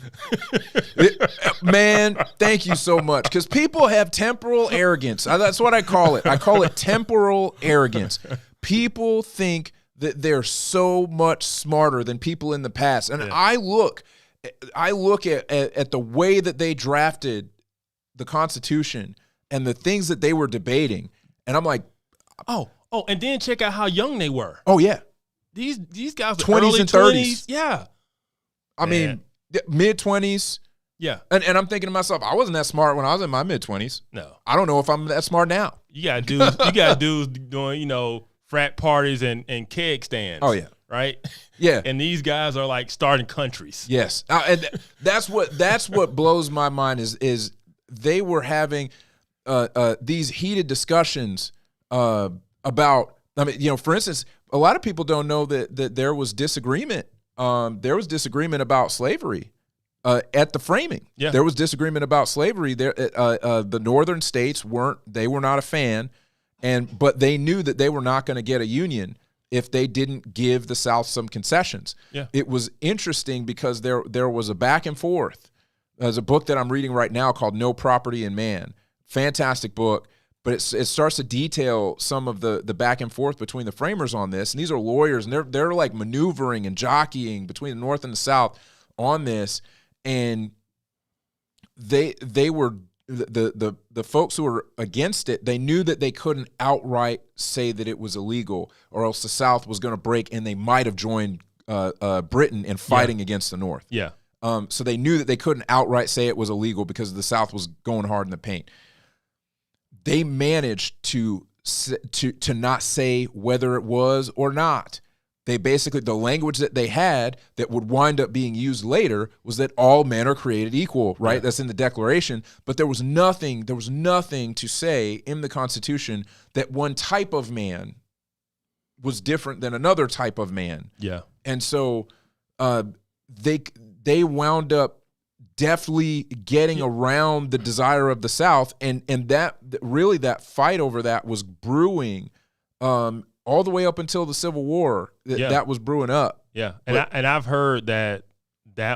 Man, thank you so much. Because people have temporal arrogance. That's what I call it. I call it temporal arrogance. People think that they're so much smarter than people in the past. And I look at the way that they drafted the Constitution and the things that they were debating, and I'm like, oh, and then check out how young they were. Oh yeah, these guys were 20s early and 30s. Yeah, I mean mid-20s. Yeah, and I'm thinking to myself, I wasn't that smart when I was in my mid-20s. No, I don't know if I'm that smart now. You got dudes doing frat parties and keg stands. Oh yeah. Right? Yeah. And these guys are like starting countries. Yes. And that's what blows my mind is they were having these heated discussions about, I mean, for instance, a lot of people don't know that there was disagreement. There was disagreement about slavery at the framing. Yeah. There was disagreement about slavery. There, the northern states were not a fan, but they knew that they were not going to get a union if they didn't give the South some concessions. Yeah. It was interesting because there was a back and forth. There's a book that I'm reading right now called No Property in Man. Fantastic book, but it starts to detail some of the back and forth between the framers on this. And these are lawyers, and they're like maneuvering and jockeying between the North and the South on this. And they were the folks who were against it, they knew that they couldn't outright say that it was illegal, or else the South was going to break and they might have joined Britain in fighting against the North. Yeah. So they knew that they couldn't outright say it was illegal because the South was going hard in the paint. They managed to not say whether it was or not. They basically, the language that they had that would wind up being used later was that all men are created equal, right? Yeah. That's in the Declaration. But there was nothing to say in the Constitution that one type of man was different than another type of man. Yeah. And so they wound up deftly getting around the desire of the South, and that really that fight over that was brewing all the way up until the Civil War. That was brewing up. Yeah, and I've heard that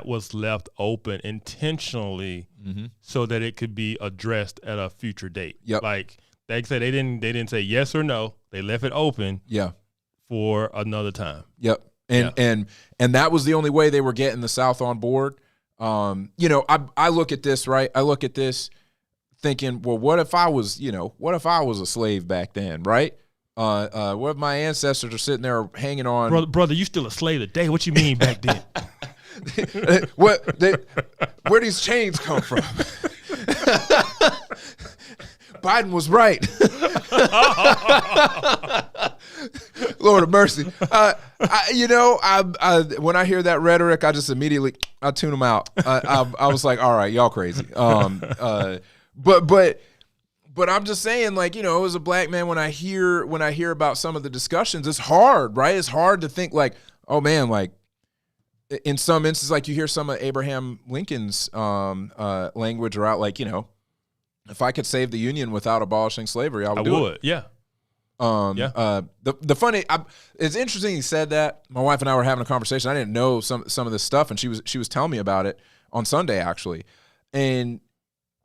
was left open intentionally so that it could be addressed at a future date. Yep. Like they said, they didn't say yes or no. They left it open. Yeah. For another time. Yep. And that was the only way they were getting the South on board. I look at this, right? I look at this thinking, well, what if I was a slave back then, right? What if my ancestors are sitting there hanging on? Brother, you still a slave today. What you mean back then? Where these chains come from? Biden was right. Lord of mercy. When I hear that rhetoric, I just immediately I tune them out. I was like, all right, y'all crazy. But I'm just saying, like, as a black man, when I hear about some of the discussions, it's hard, right? It's hard to think like, oh man, like in some instances, like you hear some of Abraham Lincoln's language around, like, if I could save the Union without abolishing slavery, I would do it. Yeah. The funny, it's interesting you said that. My wife and I were having a conversation. I didn't know some of this stuff, and she was telling me about it on Sunday actually. And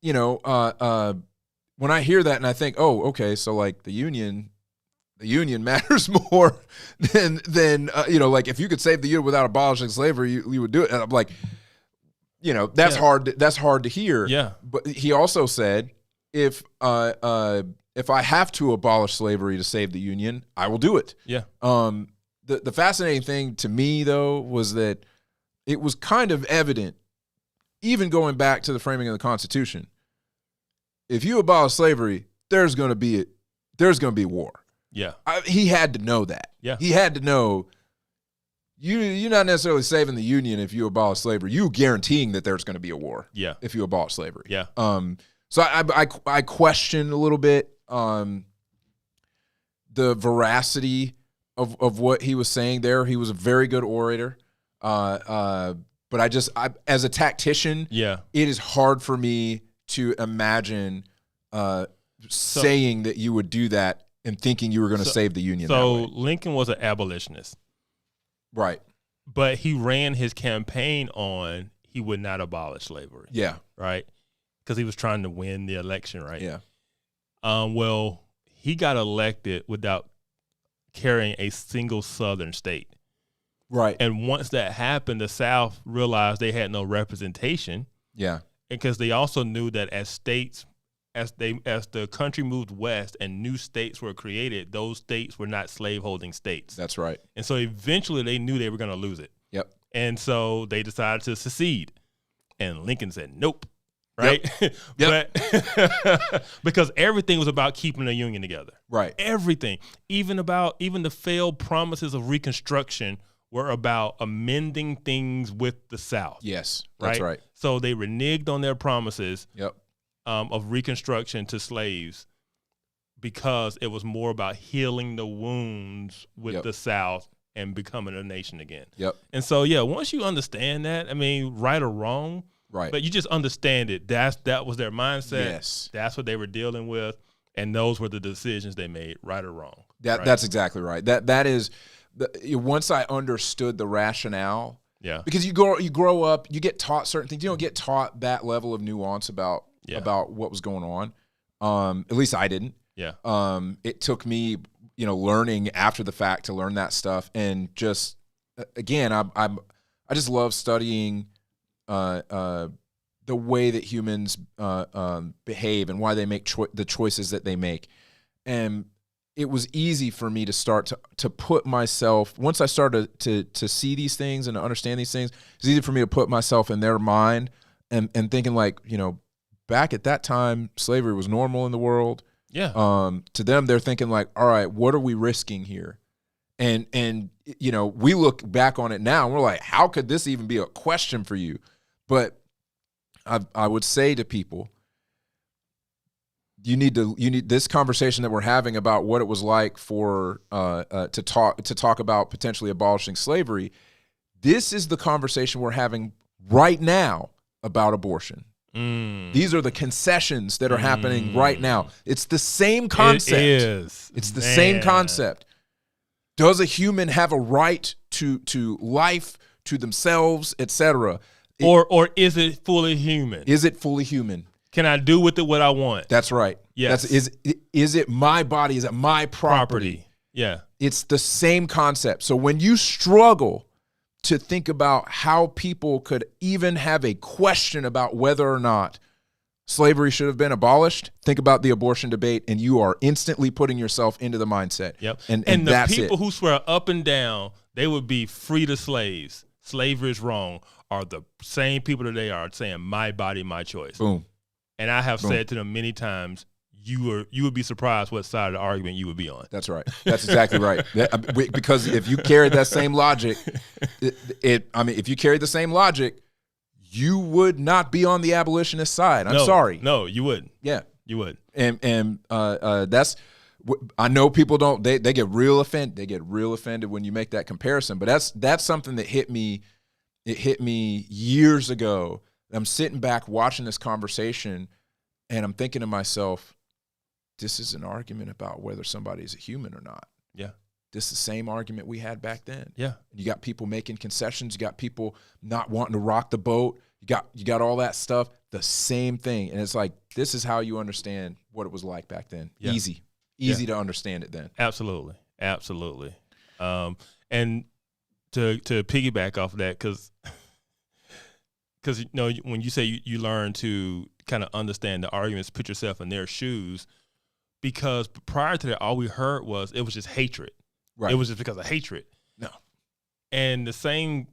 when I hear that and I think, oh, okay, so like the Union matters more than like if you could save the Union without abolishing slavery, you would do it. And I'm like, that's hard. That's hard to hear. Yeah. But he also said, if I have to abolish slavery to save the Union, I will do it. Yeah. The fascinating thing to me though was that it was kind of evident, even going back to the framing of the Constitution. If you abolish slavery, there's going to be war. Yeah. He had to know that. Yeah. He had to know. You're not necessarily saving the Union if you abolish slavery. You're guaranteeing that there's going to be a war. Yeah. If you abolish slavery. Yeah. So I question a little bit the veracity of what he was saying there. He was a very good orator. But I as a tactician, it is hard for me to imagine saying that you would do that and thinking you were going to save the Union. So Lincoln was an abolitionist. Right. But he ran his campaign on he would not abolish slavery. Yeah. Right? Because he was trying to win the election, right? Yeah. Well, he got elected without carrying a single Southern state. Right. And once that happened, the South realized they had no representation. Yeah. Because they also knew that as the country moved west and new states were created, those states were not slaveholding states. That's right. And so eventually they knew they were going to lose it. Yep. And so they decided to secede. And Lincoln said, nope. Right? Yep. But because everything was about keeping the Union together. Right. Everything. Even the failed promises of Reconstruction were about amending things with the South. Yes. That's right. So they reneged on their promises. Yep. Of Reconstruction to slaves because it was more about healing the wounds with the South and becoming a nation again. Yep. And so, once you understand that, I mean, right or wrong, right? But you just understand it. That was their mindset. Yes. That's what they were dealing with, and those were the decisions they made, right or wrong. That's exactly right. That is, once I understood the rationale. Yeah. Because you grow up, you get taught certain things. You don't get taught that level of nuance about what was going on. At least I didn't. Yeah. It took me, learning after the fact to learn that stuff. And just, again, I just love studying the way that humans behave and why they make the choices that they make. And it was easy for me to start to put myself, once I started to see these things and to understand these things, it's easy for me to put myself in their mind and thinking like, back at that time, slavery was normal in the world. Yeah. To them, they're thinking like, all right, what are we risking here? And we look back on it now and we're like, how could this even be a question for you? But I would say to people, you need this conversation that we're having about what it was like for to talk about potentially abolishing slavery. This is the conversation we're having right now about abortion. These are the concessions that are happening right now. It's the same concept. It is. It's the same concept. Does a human have a right to life, to themselves, etc.? Or is it fully human? Is it fully human? Can I do with it what I want? That's right. Yes. Is it my body? Is it my property? Yeah. It's the same concept. So when you struggle to think about how people could even have a question about whether or not slavery should have been abolished, think about the abortion debate, and you are instantly putting yourself into the mindset. Yep. And the that's people it. who swear up and down they would be free to slaves, slavery is wrong, are the same people today are saying my body, my choice. Boom. And I have said to them many times, you would be surprised what side of the argument you would be on. That's right. That's exactly right. Because if you carried that same logic, if you carried the same logic, you would not be on the abolitionist side. I'm sorry. No, you wouldn't. Yeah, you would. And that's. I know people don't. They get real offended. They get real offended when you make that comparison. But that's something that hit me. It hit me years ago. I'm sitting back watching this conversation, and I'm thinking to myself, this is an argument about whether somebody is a human or not. Yeah. This is the same argument we had back then. Yeah. You got people making concessions. You got people not wanting to rock the boat. You got all that stuff. The same thing. And it's like, this is how you understand what it was like back then. Yeah. Easy to understand it then. Absolutely. Absolutely. And to piggyback off of that, because when you say you learn to kind of understand the arguments, put yourself in their shoes, because prior to that, all we heard was it was just hatred. Right. It was just because of hatred. No. And the same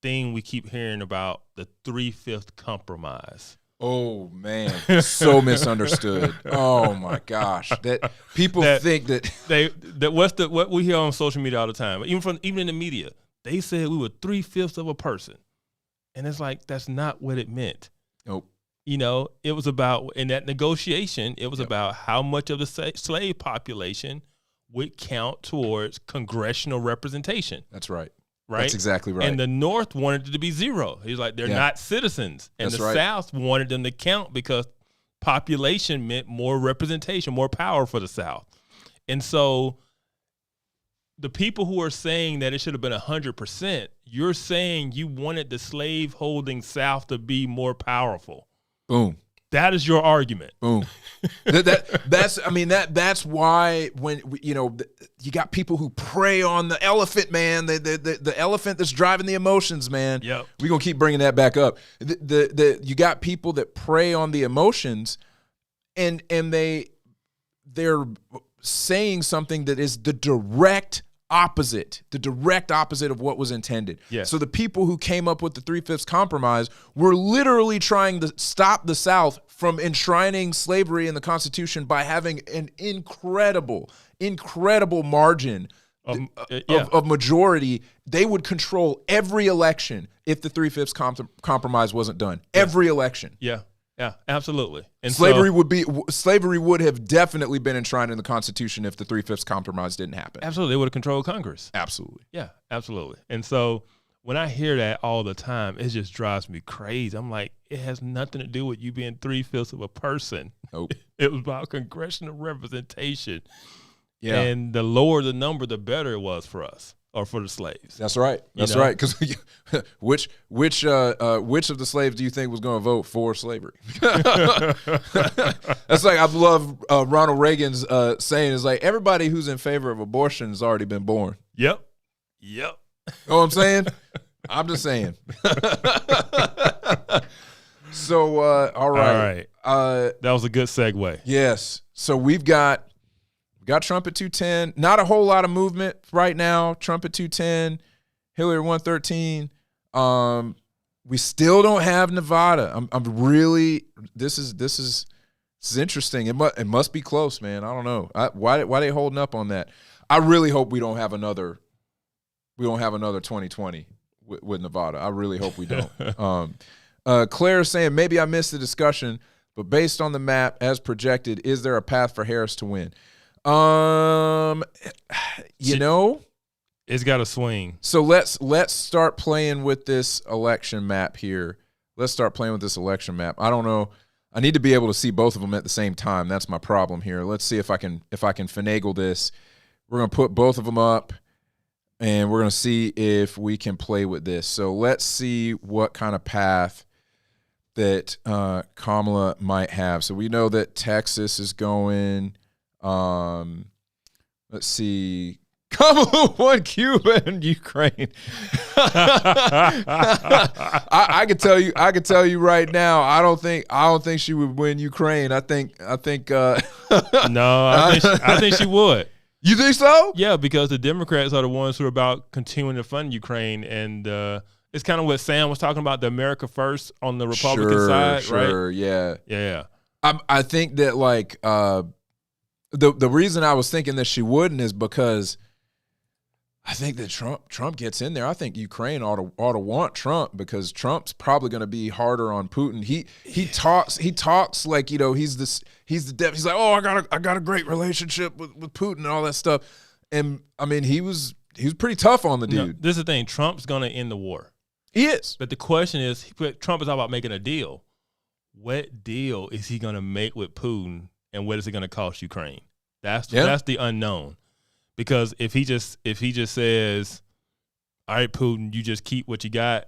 thing we keep hearing about, the 3/5 compromise. Oh man, so misunderstood. Oh my gosh, that people think that what we hear on social media all the time, even in the media, they said we were 3/5 of a person, and it's like that's not what it meant. Nope. It was about, in that negotiation, it was about how much of the slave population would count towards congressional representation. That's right. Right? That's exactly right. And the North wanted it to be 0. He's like, they're not citizens. And the South wanted them to count because population meant more representation, more power for the South. And so the people who are saying that it should have been 100%, you're saying you wanted the slave-holding South to be more powerful. Boom. That is your argument. Boom. That's why when you got people who prey on the elephant, man, the elephant that's driving the emotions, man. Yep. We're gonna keep bringing that back up. You got people that prey on the emotions, and they're saying something that is the direct opposite of what was intended. Yes. So the people who came up with the 3/5 compromise were literally trying to stop the South from enshrining slavery in the Constitution by having an incredible margin of majority. They would control every election if the 3/5 compromise wasn't done. Every election. Yeah. Yeah, absolutely. And slavery would have definitely been enshrined in the Constitution if the 3/5 compromise didn't happen. Absolutely, they would have controlled Congress. Absolutely. Yeah, absolutely. And so when I hear that all the time, it just drives me crazy. I'm like, it has nothing to do with you being 3/5 of a person. Nope. It was about congressional representation. Yeah. And the lower the number, the better it was for us. Or for the slaves. That's right. That's right. Because which of the slaves do you think was going to vote for slavery? That's like, I love Ronald Reagan's saying is like, everybody who's in favor of abortion has already been born. Yep. Know what I'm saying? I'm just saying. So all right. That was a good segue. Yes. So we got Trump at 210. Not a whole lot of movement right now. Trump at 210, Hillary 113. We still don't have Nevada. I'm really. This is interesting. It must be close, man. I don't know. Why they holding up on that? I really hope we don't have another 2020 with Nevada. I really hope we don't. Claire is saying maybe I missed the discussion, but based on the map as projected, is there a path for Harris to win? It's got to swing. So let's start playing with this election map here. Let's start playing with this election map. I don't know. I need to be able to see both of them at the same time. That's my problem here. Let's see if I can finagle this. We're going to put both of them up, and we're going to see if we can play with this. So let's see what kind of path that Kamala might have. So we know that Texas is going. Let's see. Kamala won Cuba and Ukraine. I can tell you right now. I don't think she would win Ukraine. I think. No, I think she would. You think so? Yeah, because the Democrats are the ones who are about continuing to fund Ukraine, and it's kind of what Sam was talking about, the America First on the Republican side, right? Sure, yeah. Yeah. I think that like the reason I was thinking that she wouldn't is because I think that Trump gets in there. I think Ukraine ought to want Trump because Trump's probably going to be harder on Putin. He talks like, you know, he's the devil. He's like, oh, I got a great relationship with Putin and all that stuff. And I mean, he was pretty tough on the dude. No, this is the thing. Trump's going to end the war. He is. But the question is, Trump is all about making a deal. What deal is he going to make with Putin, and what is it going to cost Ukraine? That's the unknown. Because if he just says, all right, Putin, you just keep what you got,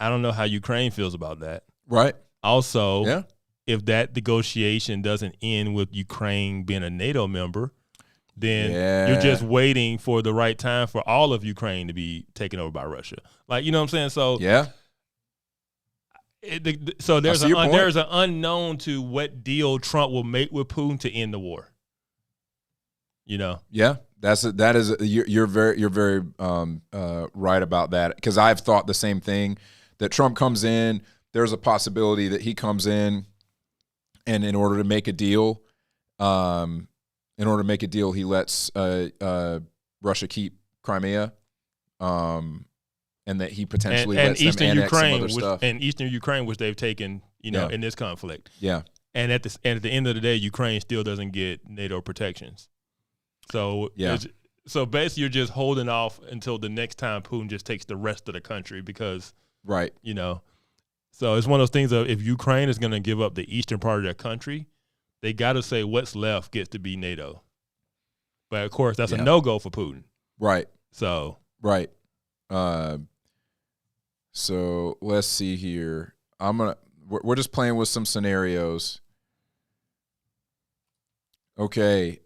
I don't know how Ukraine feels about that. Right. Also, if that negotiation doesn't end with Ukraine being a NATO member, then you're just waiting for the right time for all of Ukraine to be taken over by Russia. Like, you know what I'm saying? So so there's an unknown to what deal Trump will make with Putin to end the war. You know? Yeah, you're very right about that, because I've thought the same thing, that Trump comes in, there's a possibility that he comes in, and in order to make a deal, he lets Russia keep Crimea, and that he potentially lets them annex some other stuff. And Eastern Ukraine, which they've taken, in this conflict. Yeah. And at the end of the day, Ukraine still doesn't get NATO protections. So so basically, you're just holding off until the next time Putin just takes the rest of the country, because So it's one of those things of, if Ukraine is going to give up the eastern part of their country, they got to say what's left gets to be NATO. But of course, that's a no-go for Putin. Right. So so let's see here. We're just playing with some scenarios. Okay.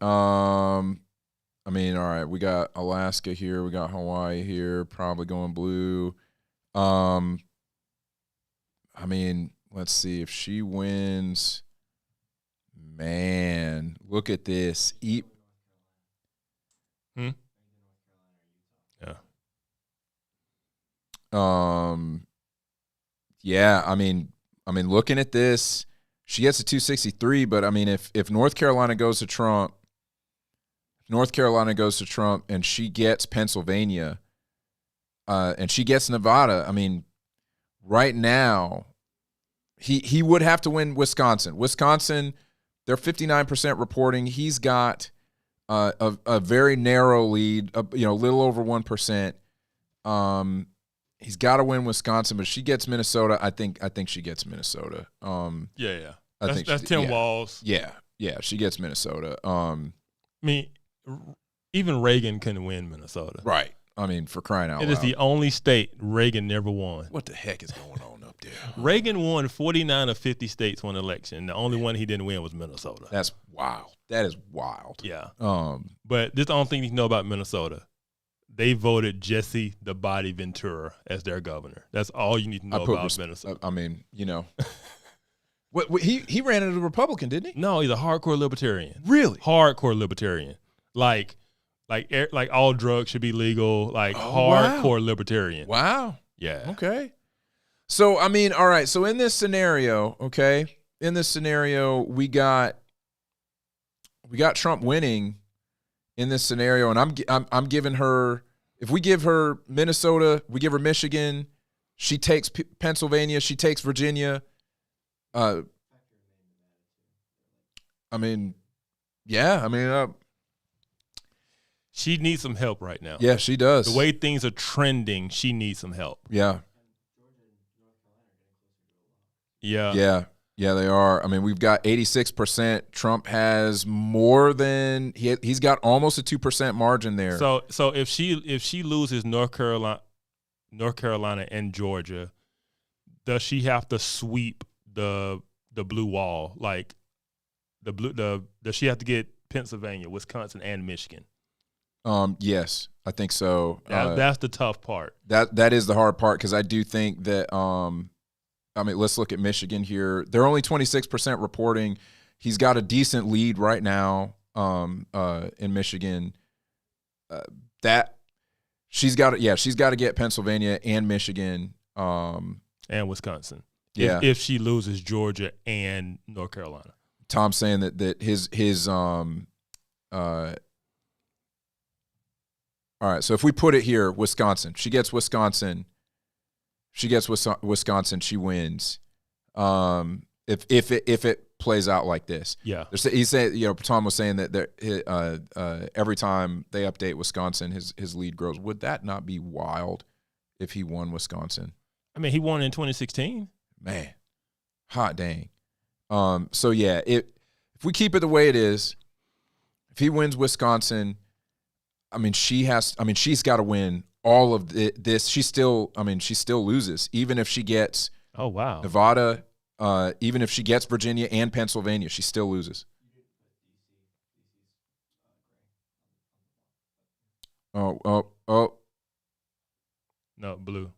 I mean, all right, we got Alaska here, we got Hawaii here, probably going blue. I mean, let's see if she wins. Man, look at this. Yeah. Yeah, I mean, looking at this, she gets a 263, but I mean, if North Carolina goes to Trump, and she gets Pennsylvania, and she gets Nevada, I mean, right now, he would have to win Wisconsin. Wisconsin, they're 59% reporting. He's got a very narrow lead, a little over 1%. He's got to win Wisconsin, but she gets Minnesota. I think she gets Minnesota. That's Tim Walz. Yeah, she gets Minnesota. I mean, even Reagan couldn't win Minnesota. Right. I mean, for crying out loud. It is the only state Reagan never won. What the heck is going on up there? Reagan won 49 of 50 states won election. The only one he didn't win was Minnesota. That's wild. That is wild. Yeah. But this is the only thing you know about Minnesota. They voted Jesse the Body Ventura as their governor. That's all you need to know about Minnesota. I mean, what he ran as a Republican, didn't he? No, he's a hardcore libertarian. Really? Hardcore libertarian. Like all drugs should be legal. Hardcore libertarian. Wow. Yeah. Okay. So I mean, all right. So in this scenario, we got Trump winning in this scenario, and I'm giving her. If we give her Minnesota, we give her Michigan. She takes Pennsylvania. She takes Virginia. She needs some help right now. Yeah, she does. The way things are trending, she needs some help. Yeah. Yeah, they are. I mean, we've got 86%. Trump has more than he's got almost a 2% margin there. So if she loses North Carolina and Georgia, does she have to sweep the blue wall? Like does she have to get Pennsylvania, Wisconsin, and Michigan? Yes, I think so. That's the tough part. That is the hard part, because I do think that I mean, let's look at Michigan here. They're only 26% reporting. He's got a decent lead right now in Michigan. That she's got to get Pennsylvania and Michigan and Wisconsin. Yeah. If she loses Georgia and North Carolina. Tom's saying that his all right, so if we put it here, Wisconsin. She gets Wisconsin, she wins. If it plays out like this. Yeah. He said, Tom was saying that every time they update Wisconsin, his lead grows. Would that not be wild if he won Wisconsin? I mean, he won in 2016. Man, hot dang. So yeah, if we keep it the way it is, if he wins Wisconsin, she's got to win all of this. She still loses, even if she gets Nevada, even if she gets Virginia and Pennsylvania, she still loses. Oh. No, blue.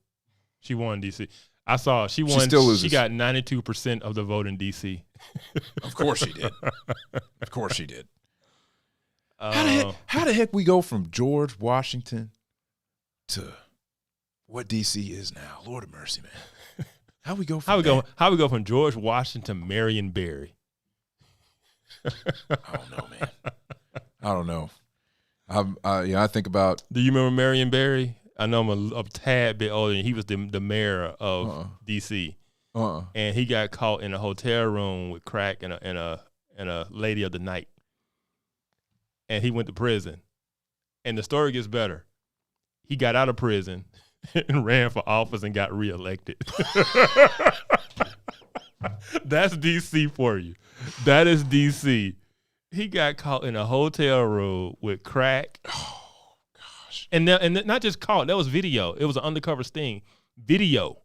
She won D.C. I saw she won. She still loses. She got 92% of the vote in D.C. Of course she did. Of course she did. How the heck we go from George Washington to what D.C. is now? Lord of mercy, man. How we go from George Washington to Marion Barry? I don't know, man. I don't know. I think about. Do you remember Marion Barry? I know I'm a tad bit older. He was the mayor of D.C. And he got caught in a hotel room with crack and a lady of the night. And he went to prison. And the story gets better. He got out of prison and ran for office and got reelected. That's D.C. for you. That is D.C. He got caught in a hotel room with crack. Oh, gosh. And not just caught. That was video. It was an undercover sting. Video.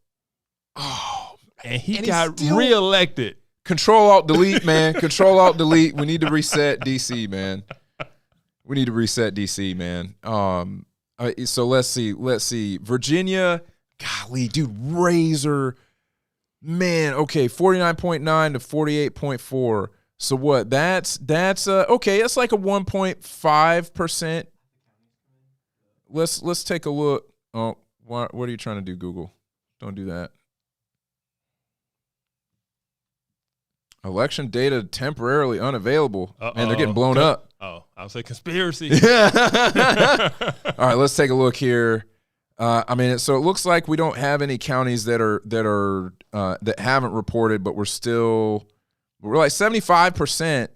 Oh, and he got reelected. Control-Alt-Delete, man. Control-Alt-Delete. We need to reset D.C., man. So let's see. Virginia, golly, dude, razor, man. Okay, 49.9 to 48.4. So what? That's okay. That's like a 1.5%. Let's take a look. Oh, what are you trying to do, Google? Don't do that. Election data temporarily unavailable. Man, they're getting blown up. Oh, I was like conspiracy. All right, let's take a look here. So it looks like we don't have any counties that haven't reported, but we're like 75%.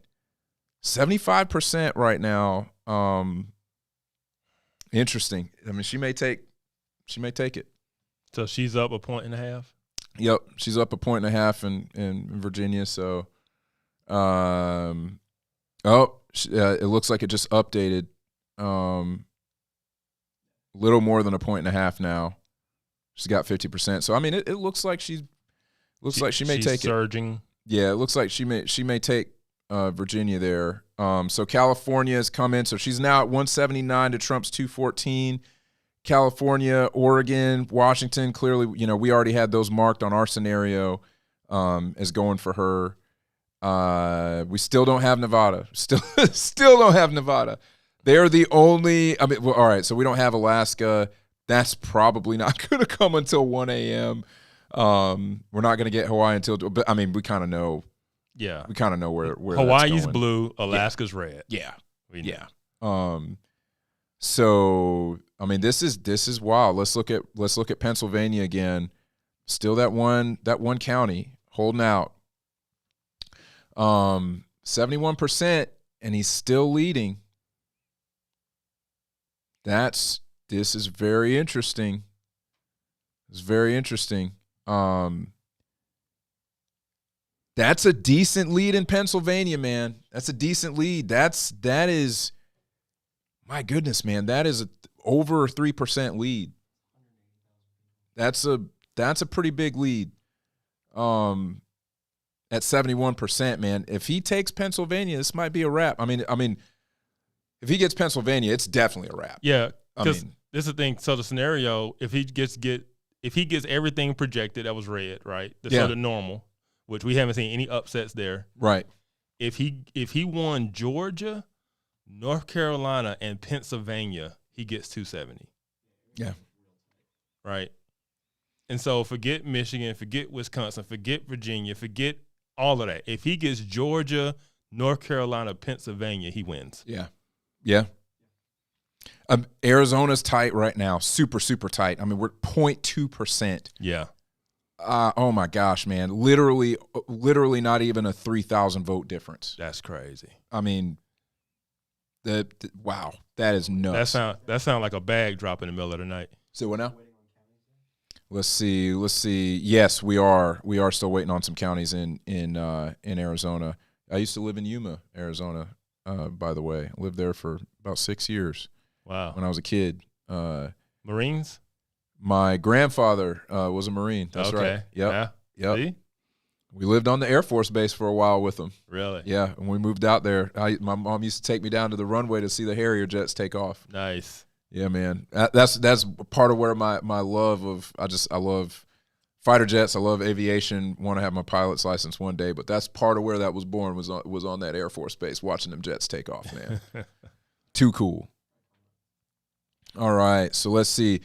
75% right now. Interesting. I mean, she may take it. So she's up 1.5. Yep, she's up 1.5 in Virginia. So, it looks like it just updated. Little more than 1.5 now. She's got 50%. So I mean, it looks like she may take surging. it. Yeah, it looks like she may take Virginia there. So California has come in. So she's now at 179 to Trump's 214. California, Oregon, Washington, clearly, we already had those marked on our scenario as going for her. We still don't have Nevada. Still don't have Nevada. They're the only, all right, so we don't have Alaska. That's probably not going to come until 1 a.m. We're not going to get Hawaii until, but I mean, we kind of know. Yeah. We kind of know where Hawaii's blue, Alaska's red. Yeah. Yeah. So I mean, this is wild. Let's look at Pennsylvania again. Still that one county holding out. 71%, and he's still leading. This is very interesting. It's very interesting. That's a decent lead in Pennsylvania, man. That's a decent lead. That is. My goodness, man, that is over a 3% lead. That's a pretty big lead. At 71%, man. If he takes Pennsilvania, this might be a wrap. I mean, if he gets Pennsylvania, it's definitely a wrap. Yeah, because this is the thing. So the scenario, if he gets everything projected that was red, right? The sort of normal, which we haven't seen any upsets there. Right. If he won Georgia, North Carolina, and Pennsylvania, he gets 270. Yeah. Right. And so forget Michigan, forget Wisconsin, forget Virginia, forget all of that. If he gets Georgia, North Carolina, Pennsylvania, he wins. Yeah. Yeah. Arizona's tight right now. Super, super tight. I mean, we're 0.2%. Yeah. Oh my gosh, man. Literally not even a 3,000 vote difference. That's crazy. I mean, wow, that is nuts. That sound like a bag drop in the middle of the night. So what now? Let's see. Yes, we are still waiting on some counties in Arizona. I used to live in Yuma, Arizona, by the way. I lived there for about 6 years. Wow. When I was a kid. Marines? My grandfather was a Marine. That's okay. right. Yep. Yeah. See? We lived on the Air Force Base for a while with him. Really? Yeah. When we moved out there, my mom used to take me down to the runway to see the Harrier jets take off. Nice. Yeah, man. That's part of where my love of I love fighter jets. I love aviation. Want to have my pilot's license one day, but that's part of where that was born was on that Air Force Base, watching them jets take off, man. Too cool. All right, so let's see.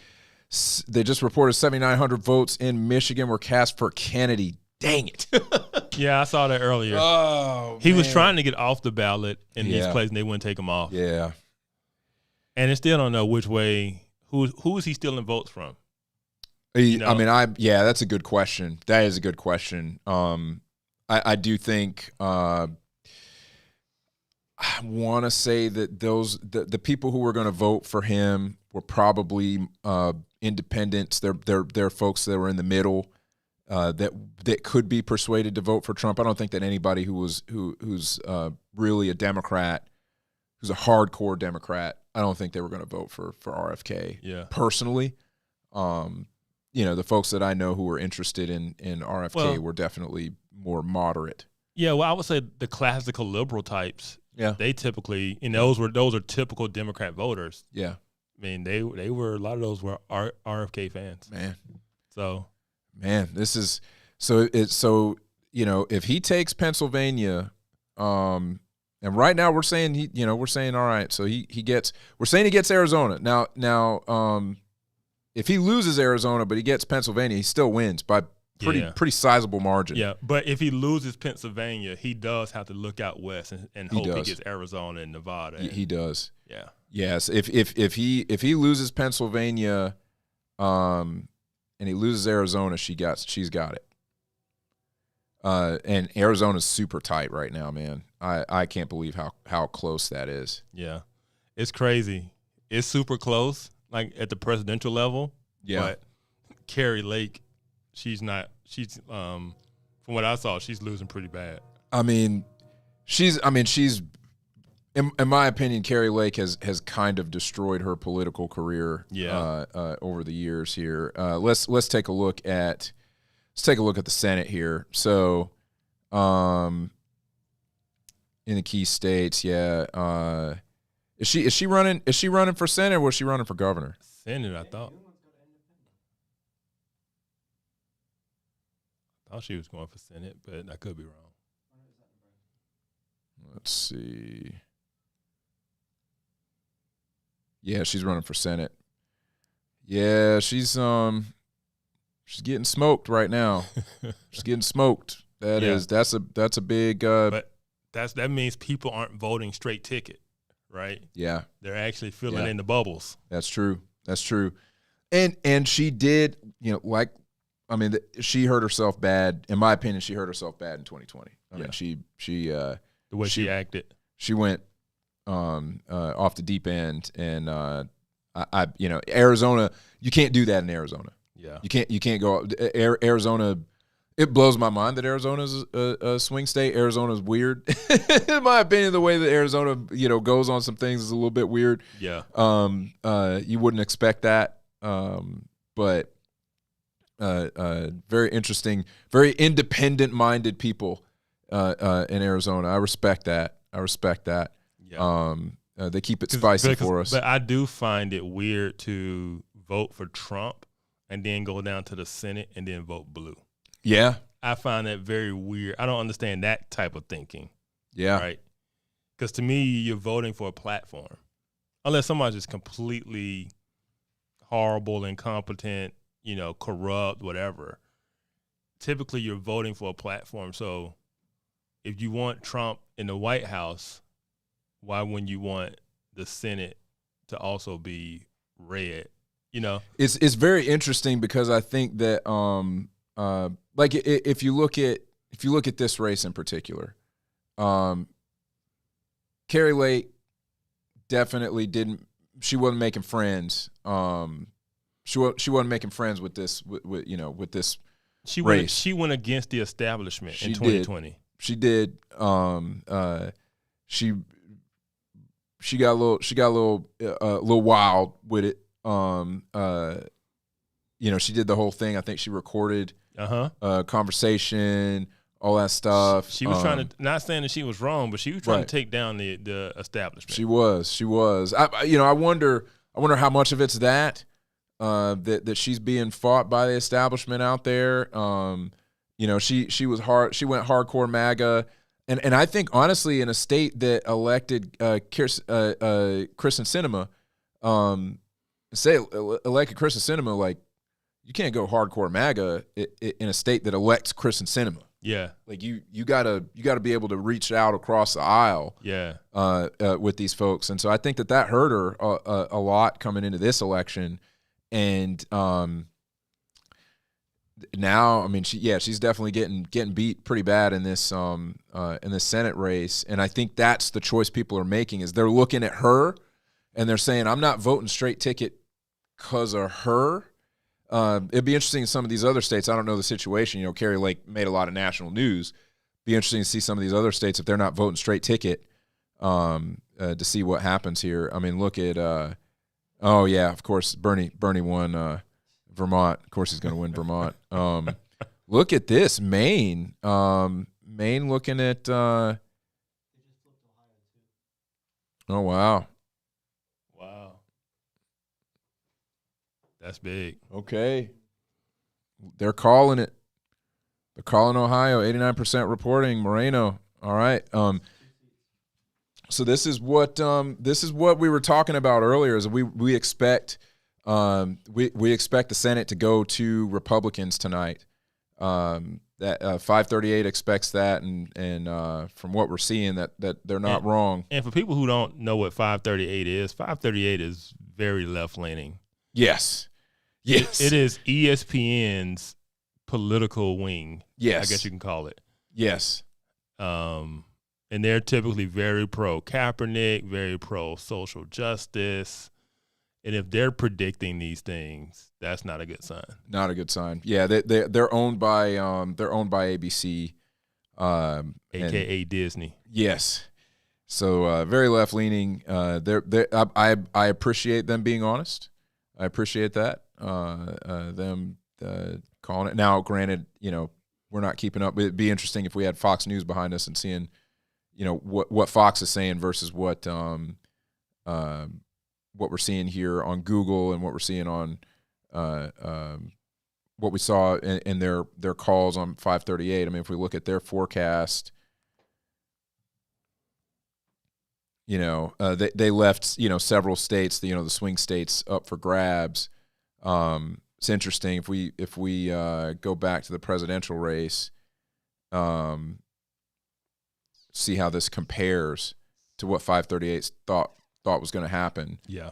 They just reported 7,900 votes in Michigan were cast for Kennedy. Dang it. Yeah, I saw that earlier. Oh, he was trying to get off the ballot in these places, and they wouldn't take him off. Yeah. And they still don't know which way. Who is he stealing votes from? I mean, that's a good question. That is a good question. I do think I want to say that the people who were going to vote for him were probably independents. They're folks that were in the middle that could be persuaded to vote for Trump. I don't think that anybody who's really a Democrat, who's a hardcore Democrat, I don't think they were going to vote for RFK. Yeah. Personally, the folks that I know who were interested in RFK were definitely more moderate. Yeah, well, I would say the classical liberal types. Yeah, they typically, those are typical Democrat voters. Yeah, I mean, they were, a lot of those were RFK fans. Man, this is so. If he takes Pennsylvania, and right now we're saying all right. So we're saying he gets Arizona now. If he loses Arizona but he gets Pennsylvania, he still wins by pretty sizable margin. Yeah, but if he loses Pennsylvania, he does have to look out west and hope he gets Arizona and Nevada. He does. Yeah. Yes. If he loses Pennsylvania, and he loses Arizona, she's got it. And Arizona's super tight right now, man. I can't believe how close that is. Yeah, it's crazy. It's super close, like at the presidential level. Yeah. But Carrie Lake, she's from what I saw, she's losing pretty bad. She's in my opinion, Carrie Lake has kind of destroyed her political career over the years here. Let's take a look at the Senate here. So in the key states, is she running for Senate or was she running for governor? Senate, I thought she was going for Senate, but I could be wrong. Let's see. Yeah, she's running for Senate. Yeah, she's getting smoked right now. She's getting smoked. That's a big. But that means people aren't voting straight ticket, right? Yeah, they're actually filling in the bubbles. That's true. And she did, she hurt herself bad. In my opinion, she hurt herself bad in 2020. I mean, she the way she acted. She went off the deep end, and Arizona. You can't do that in Arizona. Yeah, you can't go Arizona. It blows my mind that Arizona's a swing state. Arizona's weird, in my opinion. The way that Arizona goes on some things is a little bit weird. Yeah. You wouldn't expect that, but very interesting, very independent-minded people in Arizona. I respect that. Yeah. They keep it spicy for us. But I do find it weird to vote for Trump and then go down to the Senate and then vote blue. Yeah. I find that very weird. I don't understand that type of thinking. Yeah. Right? Because to me, you're voting for a platform. Unless somebody's just completely horrible, incompetent, corrupt, whatever. Typically, you're voting for a platform. So if you want Trump in the White House, why wouldn't you want the Senate to also be red? It's very interesting because I think that like if you look at this race in particular, Carrie Lake definitely didn't. She wasn't making friends. She wasn't making friends with this with this race. She went against the establishment in 2020. She did. She got a little wild with it. She did the whole thing. I think she recorded conversation, all that stuff. She was trying to, not saying that she was wrong, but she was trying to take down the establishment. She was. I wonder how much of it's that she's being fought by the establishment out there. She was hard. She went hardcore MAGA. And I think, honestly, in a state that elected Kyrsten Sinema, elected Kyrsten Sinema, like, you can't go hardcore MAGA in a state that elects Kyrsten Sinema. Yeah, like you gotta be able to reach out across the aisle. Yeah, with these folks, and so I think that hurt her a lot coming into this election, and now, I mean, she's definitely getting beat pretty bad in this Senate race, and I think that's the choice people are making is they're looking at her, and they're saying, I'm not voting straight ticket because of her. It'd be interesting in some of these other states. I don't know the situation. Carrie Lake made a lot of national news. Be interesting to see some of these other states if they're not voting straight ticket to see what happens here. I mean, look at of course, Bernie won Vermont. Of course, he's going to win Vermont. Look at this, Maine. Maine looking at. Oh wow. That's big. Okay. They're calling it. They're calling Ohio. 89% reporting. Moreno. All right. So this is what we were talking about earlier. Is we expect we expect the Senate to go to Republicans tonight. That 538 expects that, and from what we're seeing, that they're not wrong. And for people who don't know what 538 is very left leaning. Yes. It is ESPN's political wing. Yes. I guess you can call it. Yes. And they're typically very pro Kaepernick, very pro social justice. And if they're predicting these things, that's not a good sign. Not a good sign. Yeah, they're owned by ABC, AKA Disney. Yes. So very left leaning. I appreciate them being honest. I appreciate that. Them calling it. Now, granted, we're not keeping up. It'd be interesting if we had Fox News behind us and seeing, what Fox is saying versus what we're seeing here on Google and what we're seeing on what we saw in their calls on 538. I mean, if we look at their forecast, they left several states, the swing states up for grabs. It's interesting if we go back to the presidential race, see how this compares to what 538 thought was going to happen. Yeah.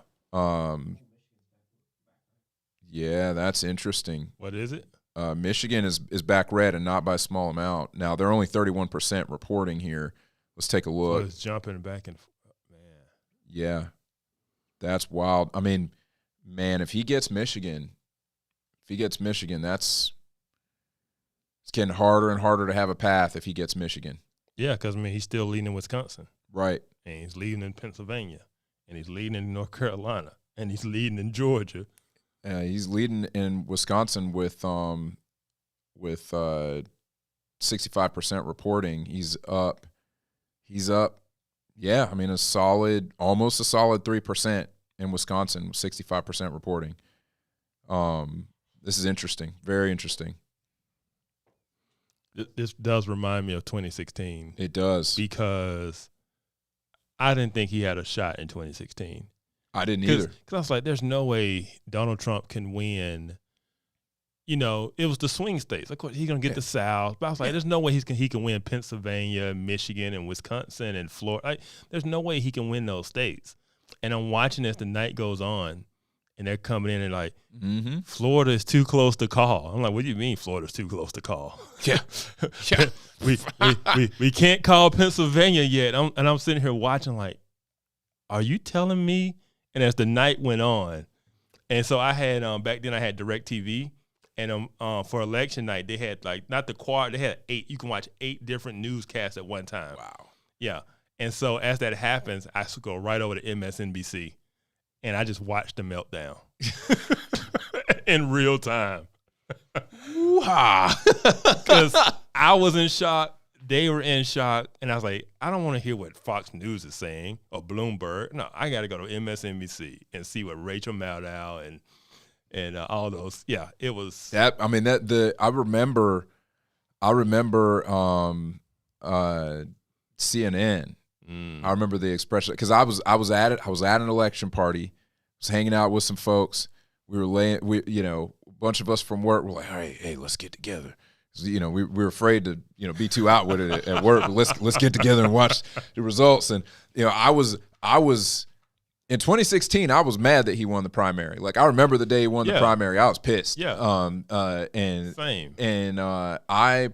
Yeah, that's interesting. What is it? Michigan is back red and not by a small amount. Now they're only 31% reporting here. Let's take a look. So it's jumping back and man. Yeah, that's wild. I mean, man, if he gets Michigan, it's getting harder and harder to have a path if he gets Michigan. Yeah, because he's still leading in Wisconsin, right? And he's leading in Pennsylvania, and he's leading in North Carolina, and he's leading in Georgia. He's leading in Wisconsin with 65% reporting. He's up. Yeah, I mean almost a solid 3% in Wisconsin, 65% reporting. This is interesting, very interesting. This does remind me of 2016. It does, because I didn't think he had a shot in 2016. I didn't either. Because I was like, there's no way Donald Trump can win it was the swing states. Like, he's gonna get the South, but I was like, there's no way he can win Pennsylvania, Michigan, and Wisconsin and Florida. Like, there's no way he can win those states. And I'm watching as the night goes on, and they're coming in and like, Florida is too close to call. I'm like, what do you mean Florida's too close to call? Yeah. we can't call Pennsylvania yet. And I'm sitting here watching like, are you telling me? And as the night went on, and so I had back then I had DirecTV. And for election night, they had they had 8. You can watch 8 different newscasts at one time. Wow. Yeah. And so as that happens, I go right over to MSNBC, and I just watched the meltdown in real time. Because I was in shock, they were in shock, and I was like, I don't want to hear what Fox News is saying or Bloomberg. No, I got to go to MSNBC and see what Rachel Maddow and all those, yeah, it was that. I mean, I remember CNN. I remember the expression because I was at it. I was at an election party. I was hanging out with some folks. We were a bunch of us from work. We're like, all right, hey, let's get together. We were afraid to be too out with it at work. But let's get together and watch the results. And I was. In 2016, I was mad that he won the primary. Like, I remember the day he won the primary. I was pissed. Yeah. And same. And I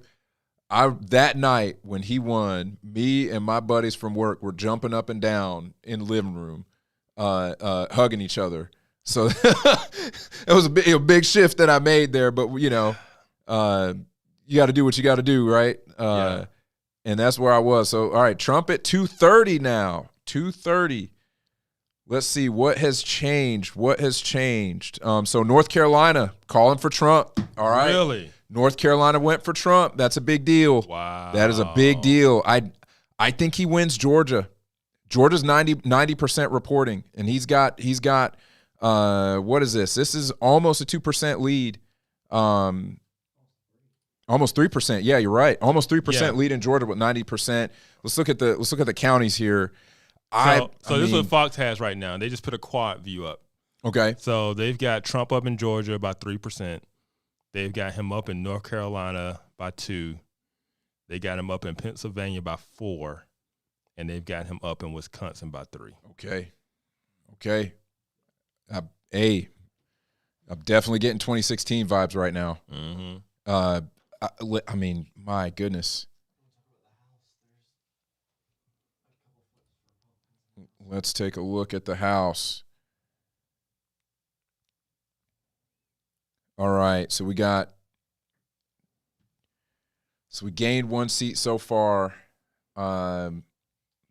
that night when he won, me and my buddies from work were jumping up and down in the living room, hugging each other. So it was a big shift that I made there. But you got to do what you got to do, right? And that's where I was. So all right, Trump at 230 now. 230. Let's see what has changed. So North Carolina calling for Trump. All right. Really? North Carolina went for Trump. That's a big deal. Wow. That is a big deal. I think he wins Georgia. Georgia's 90% reporting, and he's got what is this? This is almost a 2% lead. Almost 3%. Yeah, you're right. Almost 3% lead in Georgia with 90%. Let's look at the counties here. So this is what Fox has right now. They just put a quad view up. Okay. So they've got Trump up in Georgia by 3%. They've got him up in North Carolina by 2%. They got him up in Pennsylvania by 4%. And they've got him up in Wisconsin by 3%. Okay. I'm definitely getting 2016 vibes right now. Mm-hmm. I mean, my goodness. Let's take a look at the House. All right, so we gained 1 seat so far.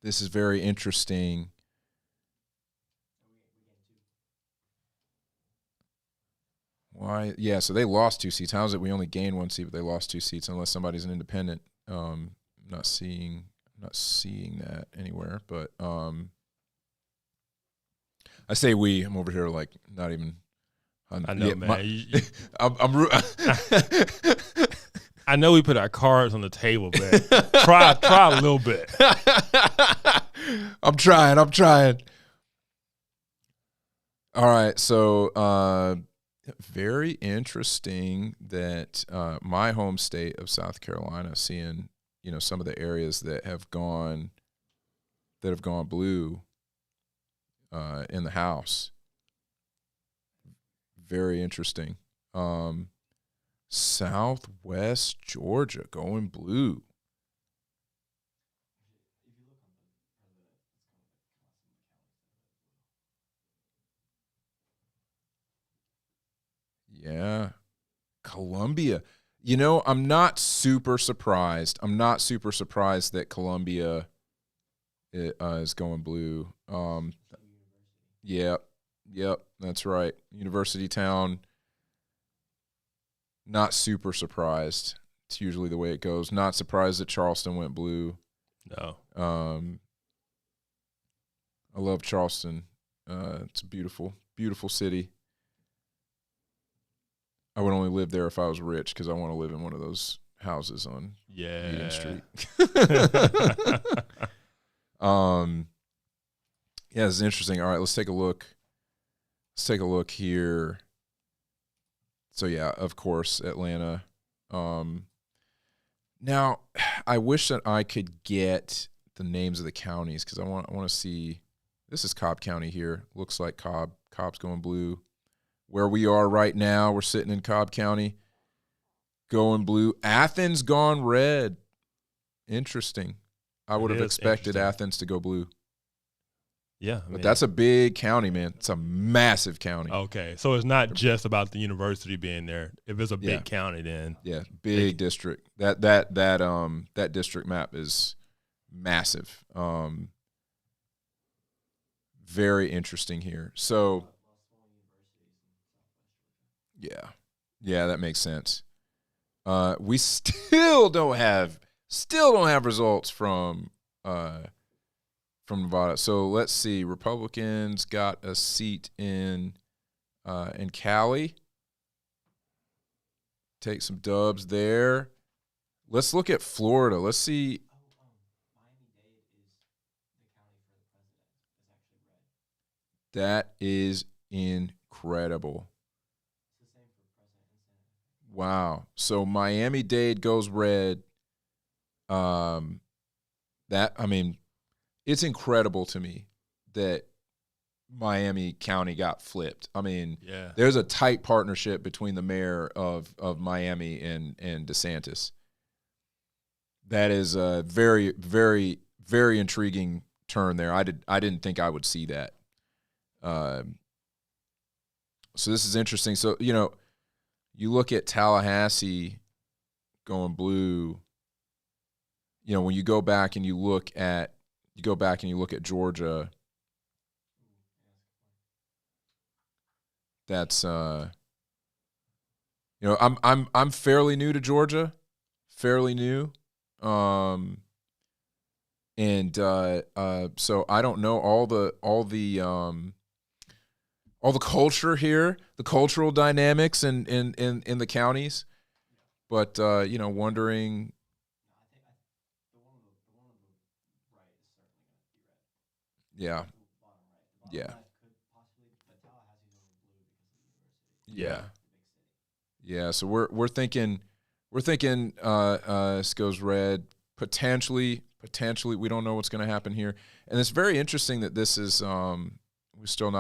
This is very interesting. Why? Yeah, so they lost 2 seats. How is it we only gained 1 seat, but they lost 2 seats unless somebody's an independent? Not seeing that anywhere, but I say we. I'm over here like not even. I know, man. I know we put our cards on the table, but try a little bit. I'm trying. All right, so very interesting that my home state of South Carolina, seeing some of the areas that have gone blue in the House. Very interesting. Southwest Georgia going blue. Yeah. Columbia. I'm not super surprised. That Columbia is going blue. Yep, that's right. University town. Not super surprised. It's usually the way it goes. Not surprised that Charleston went blue. No. I love Charleston. It's a beautiful, beautiful city. I would only live there if I was rich because I want to live in one of those houses on Union Street. Yeah, this is interesting. All right, let's take a look. Let's take a look here. So yeah, of course, Atlanta. Now, I wish that I could get the names of the counties because I want to see. This is Cobb County here. Looks like Cobb's going blue. Where we are right now, we're sitting in Cobb County, going blue. Athens gone red. Interesting. I would have expected Athens to go blue. Yeah. But that's a big county, man. It's a massive county. Okay. So it's not just about the university being there. If it's a big county, then. Yeah, big district. That district map is massive. Very interesting here. So yeah, that makes sense. We still don't have results from Nevada. So let's see. Republicans got a seat in Cali. Take some dubs there. Let's look at Florida. Let's see. That is incredible. Wow. So Miami-Dade goes red. It's incredible to me that Miami County got flipped. I mean, there's a tight partnership between the mayor of Miami and DeSantis. That is a very, very, very intriguing turn there. I didn't think I would see that. So this is interesting. So, you look at Tallahassee going blue. When you go back and you look at Georgia, that's I'm fairly new to Georgia, fairly new. So I don't know all the culture here, the cultural dynamics in the counties, but wondering. Yeah. So we're thinking this goes red. Potentially we don't know what's going to happen here, and it's very interesting that this is we still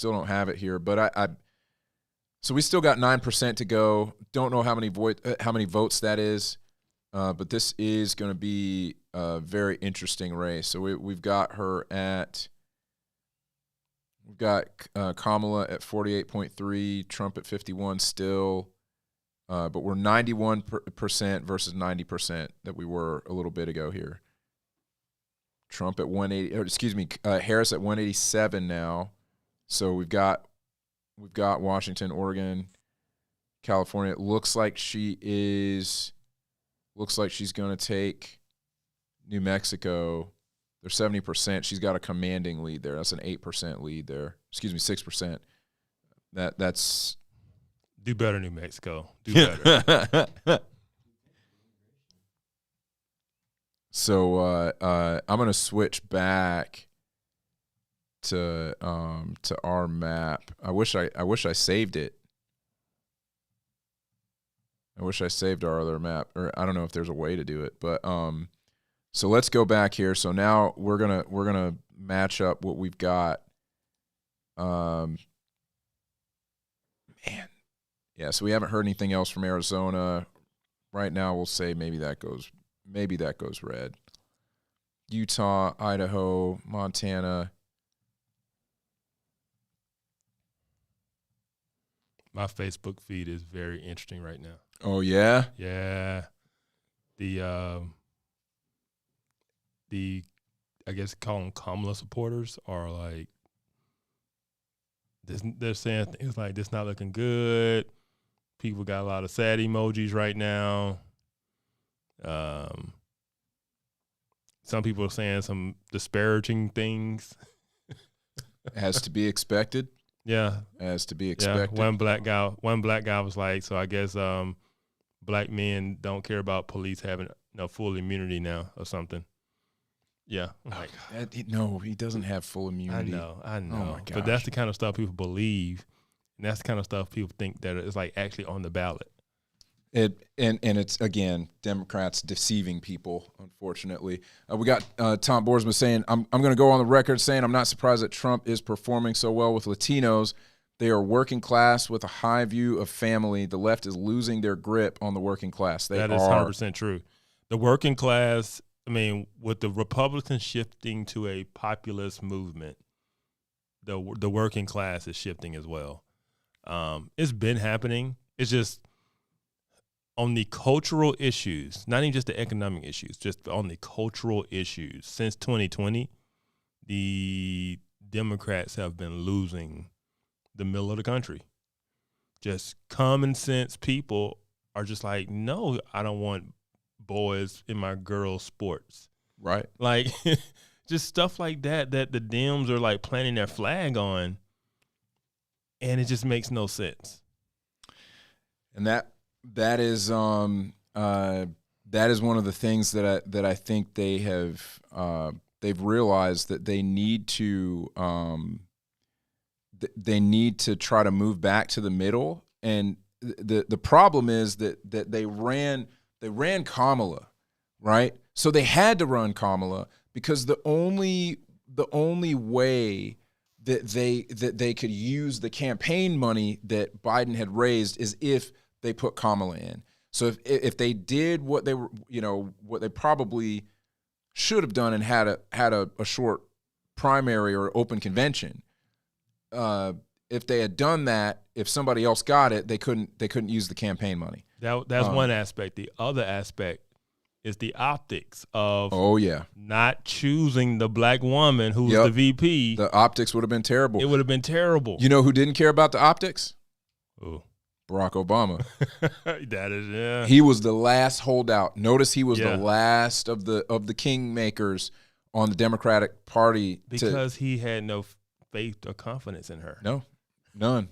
don't have it here, but so we still got 9% to go. Don't know how many votes that is, but this is going to be a very interesting race. So we've got Kamala at 48.3, Trump at 51 still. But we're 91% versus 90% that we were a little bit ago here. Trump at 180, Harris at 187 now. So we've got Washington, Oregon, California. It looks like she's going to take New Mexico. They're 70%. She's got a commanding lead there. That's an 8% lead there. 6%. That's do better, New Mexico. Do better. So I'm going to switch back to our map. I wish I saved it. I wish I saved our other map, or I don't know if there's a way to do it. But so let's go back here. So now we're gonna match up what we've got. Man. Yeah, so we haven't heard anything else from Arizona. Right now we'll say maybe that goes red. Utah, Idaho, Montana. My Facebook feed is very interesting right now. Oh yeah? Yeah. The I guess call them Kamala supporters are like they're saying things like this not looking good. People got a lot of sad emojis right now. Some people are saying some disparaging things. As to be expected. Yeah. As to be expected. Yeah. One black guy was like, so I guess black men don't care about police having full immunity now or something. Yeah. Like, no, he doesn't have full immunity. I know. Oh my gosh. But that's the kind of stuff people believe. And that's the kind of stuff people think that is like actually on the ballot. And it's, again, Democrats deceiving people, unfortunately. We got Tom Boersma saying, I'm going to go on the record saying I'm not surprised that Trump is performing so well with Latinos. They are working class with a high view of family. The left is losing their grip on the working class. That is 100% true. The working class, I mean, with the Republicans shifting to a populist movement, the working class is shifting as well. It's been happening. It's just on the cultural issues, not even just the economic issues, just on the cultural issues. Since 2020, the Democrats have been losing the middle of the country. Just common sense people are just like, no, I don't want boys in my girls' sports. Right. Like, just stuff like that the Dems are like planting their flag on, and it just makes no sense. And that is one of the things that I think they have they've realized that they need to try to move back to the middle. And the problem is that they ran Kamala, right? So they had to run Kamala because the only way that they could use the campaign money that Biden had raised is if they put Kamala in. So if they did what they were, what they probably should have done and had a short primary or open convention, if they had done that, if somebody else got it, they couldn't use the campaign money. That's one aspect. The other aspect is the optics of not choosing the black woman who's the VP. The optics would have been terrible. It would have been terrible. You know who didn't care about the optics? Ooh. Barack Obama. That is, yeah. He was the last holdout. Notice he was the last of the kingmakers on the Democratic Party because he had no faith or confidence in her. No, none.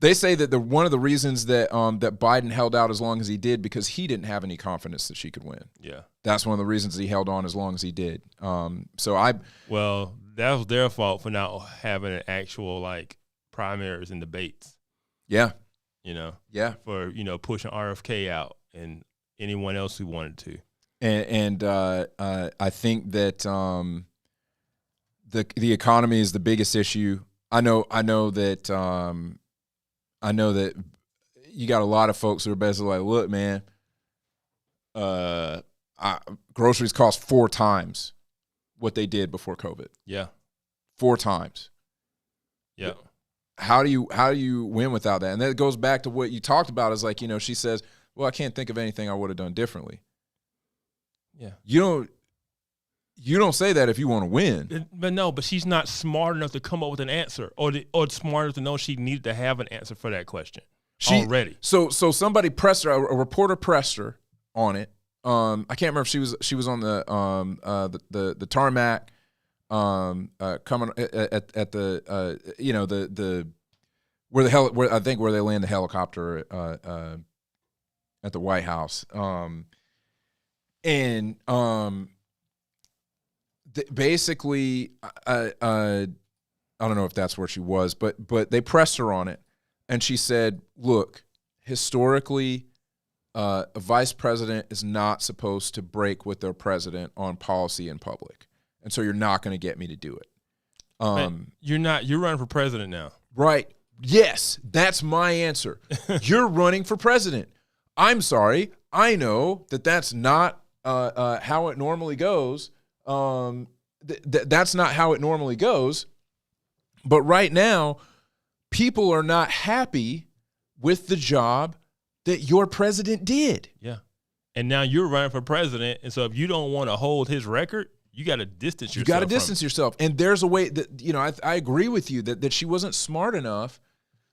They say that one of the reasons that that Biden held out as long as he did because he didn't have any confidence that she could win. Yeah, that's one of the reasons he held on as long as he did. Well, that was their fault for not having an actual like primaries and debates. Yeah. For pushing RFK out and anyone else who wanted to. And I think that the economy is the biggest issue. I know that you got a lot of folks who are basically like, look, man, groceries cost 4 times what they did before COVID. Yeah, 4 times. Yeah. How do you win without that? And that goes back to what you talked about is like, she says, well, I can't think of anything I would have done differently. Yeah. You don't say that if you want to win. But she's not smart enough to come up with an answer or smart enough to know she needed to have an answer for that question already. So somebody pressed her, a reporter pressed her on it. I can't remember if she was on the tarmac. Coming at the where I think where they land the helicopter at the White House, basically I don't know if that's where she was, but they pressed her on it, and she said, "Look, historically, a vice president is not supposed to break with their president on policy in public. And so you're not going to get me to do it." You're running for president now. Right. Yes, that's my answer. You're running for president. I'm sorry. I know that that's not how it normally goes. That's not how it normally goes. But right now, people are not happy with the job that your president did. Yeah. And now you're running for president. And so if you don't want to hold his record, you got to distance yourself. You got to distance yourself. And there's a way that, I agree with you that she wasn't smart enough.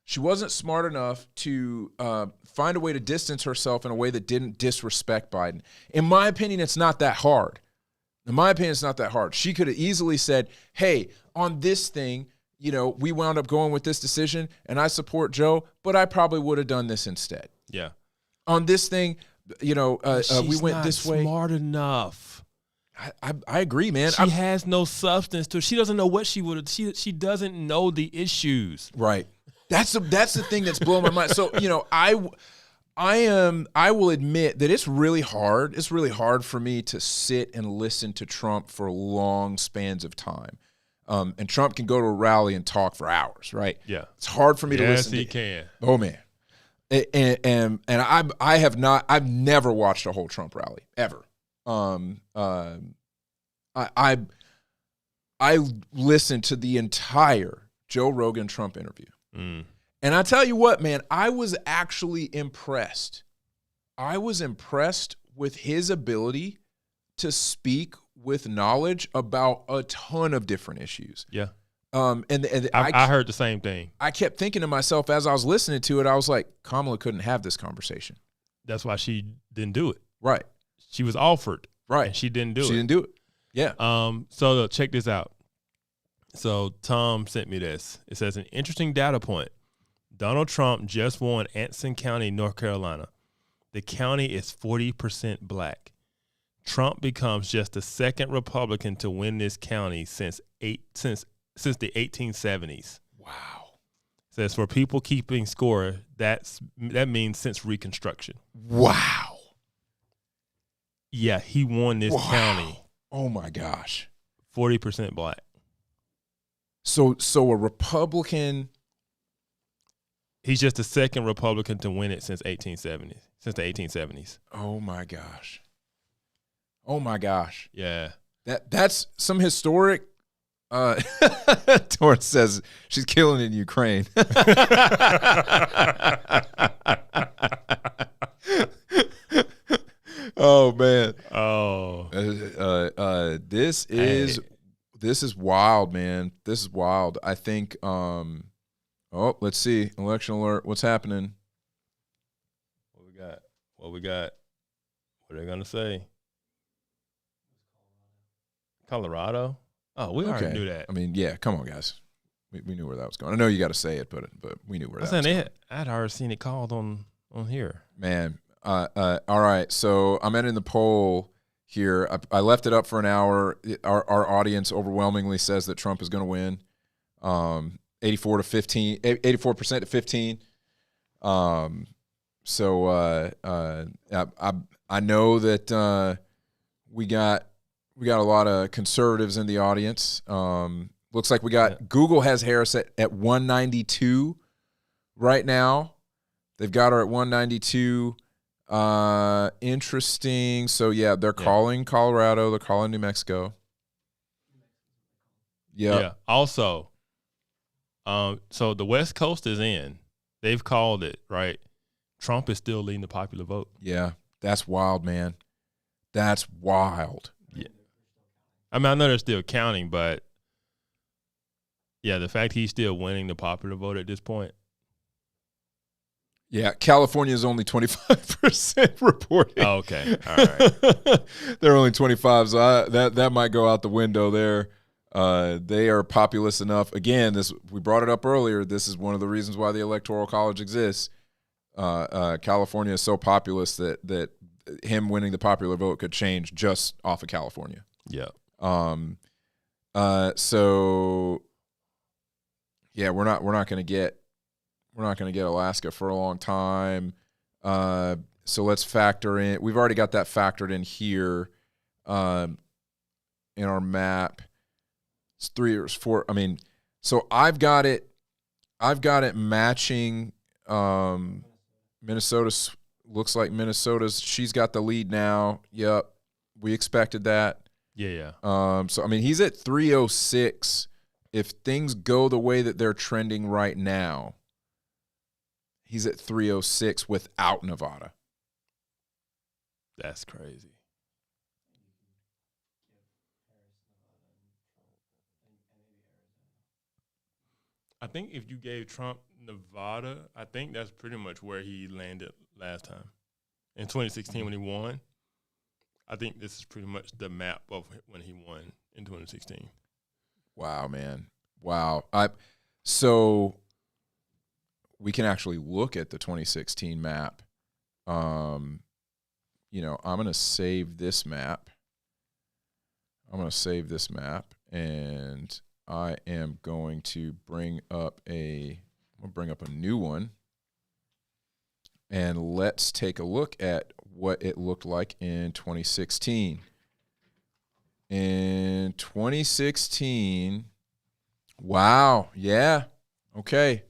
She wasn't smart enough to find a way to distance herself in a way that didn't disrespect Biden. In my opinion, it's not that hard. She could have easily said, hey, on this thing, we wound up going with this decision and I support Joe, but I probably would have done this instead. Yeah. On this thing, we went this way. She's not smart enough. I agree, man. She has no substance to it. She doesn't know what she would have. She doesn't know the issues. Right. That's the thing that's blowing my mind. So, I will admit that it's really hard. It's really hard for me to sit and listen to Trump for long spans of time. And Trump can go to a rally and talk for hours, right? Yeah. It's hard for me to listen. Yes, he can. Oh man. And I've never watched a whole Trump rally ever. I listened to the entire Joe Rogan Trump interview. And I tell you what, man, I was actually impressed. I was impressed with his ability to speak with knowledge about a ton of different issues. Yeah. And I heard the same thing. I kept thinking to myself as I was listening to it, I was like, Kamala couldn't have this conversation. That's why she didn't do it. Right. She was offered. Right. And she didn't do it. She didn't do it. Yeah. So check this out. So Tom sent me this. It says an interesting data point. Donald Trump just won Anson County, North Carolina. The county is 40% black. Trump becomes just the second Republican to win this county since the 1870s. Wow. Says for people keeping score, that means since Reconstruction. Wow. Yeah, he won this county. Oh my gosh. 40% black. So a Republican. He's just the second Republican to win it since the 1870s. Oh my gosh. Oh my gosh. Yeah. That's some historic. Torrance says she's killing it in Ukraine. Oh man. Oh. This is wild, man. This is wild. I think. Let's see. Election alert. What's happening? What we got? What are they gonna say? Colorado? Oh, we already knew that. I mean, yeah. Come on, guys. We knew where that was going. I know you got to say it, but we knew where that was going. I'd already seen it called on here. Man. All right. So I'm entering the poll here. I left it up for an hour. Our audience overwhelmingly says that Trump is going to win. 84% to 15. So I know that we got a lot of conservatives in the audience. Looks like we got Google has Harris at 192 right now. They've got her at 192. Interesting. So yeah, they're calling Colorado. They're calling New Mexico. Yeah. Also, so the West Coast is in. They've called it, right? Trump is still leading the popular vote. Yeah, that's wild, man. That's wild. Yeah. I mean, I know they're still counting, but yeah, the fact he's still winning the popular vote at this point. Yeah, California is only 25% reporting. Oh, okay. All right. They're only 25, so that might go out the window there. They are populist enough. Again, we brought it up earlier. This is one of the reasons why the Electoral College exists. California is so populist that him winning the popular vote could change just off of California. Yeah. So yeah, we're not going to get Alaska for a long time. So let's factor in. We've already got that factored in here in our map. It's 3 years, 4. I mean, so I've got it matching. Minnesota looks like she's got the lead now. Yep. We expected that. Yeah. So I mean, he's at 306. If things go the way that they're trending right now, he's at 306 without Nevada. That's crazy. I think if you gave Trump Nevada, I think that's pretty much where he landed last time. In 2016 when he won, I think this is pretty much the map of when he won in 2016. Wow, man. Wow. So we can actually look at the 2016 map. I'm going to save this map. And I am going to bring up I'm We'll bring up a new one. And let's take a look at what it looked like in 2016. In 2016, wow, yeah, okay.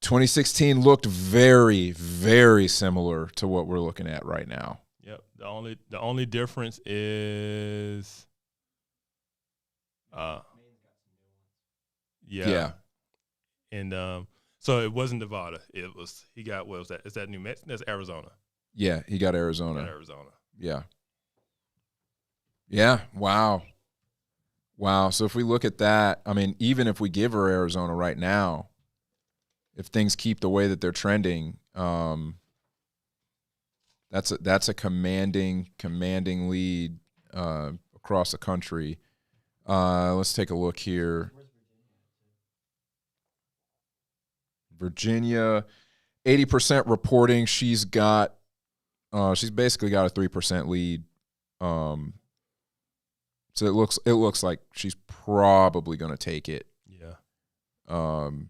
2016 looked very, very similar to what we're looking at right now. Yep. The only difference is, Yeah. And so it wasn't Nevada. He got, what was that? Is that New Mexico? That's Arizona. Yeah, he got Arizona. Yeah. Yeah. Wow. So if we look at that, I mean, even if we give her Arizona right now, if things keep the way that they're trending, that's a commanding lead across the country. Let's take a look here. Virginia, 80% reporting. She's basically got a 3% lead. So it looks like she's probably going to take it. Yeah. 3%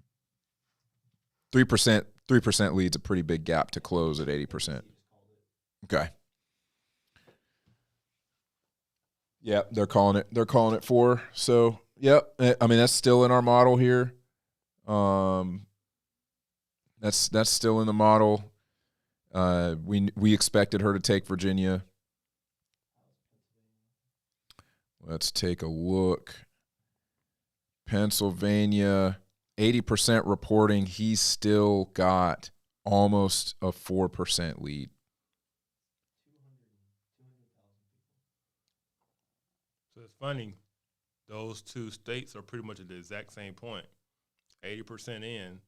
lead's a pretty big gap to close at 80%. Okay. Yeah, they're calling it 4. So, yep. I mean, that's still in our model here. That's still in the model. We expected her to take Virginia. Let's take a look. Pennsylvania, 80% reporting. He's still got almost a 4% lead. So it's funny. Those two states are pretty much at the exact same point. 80% in.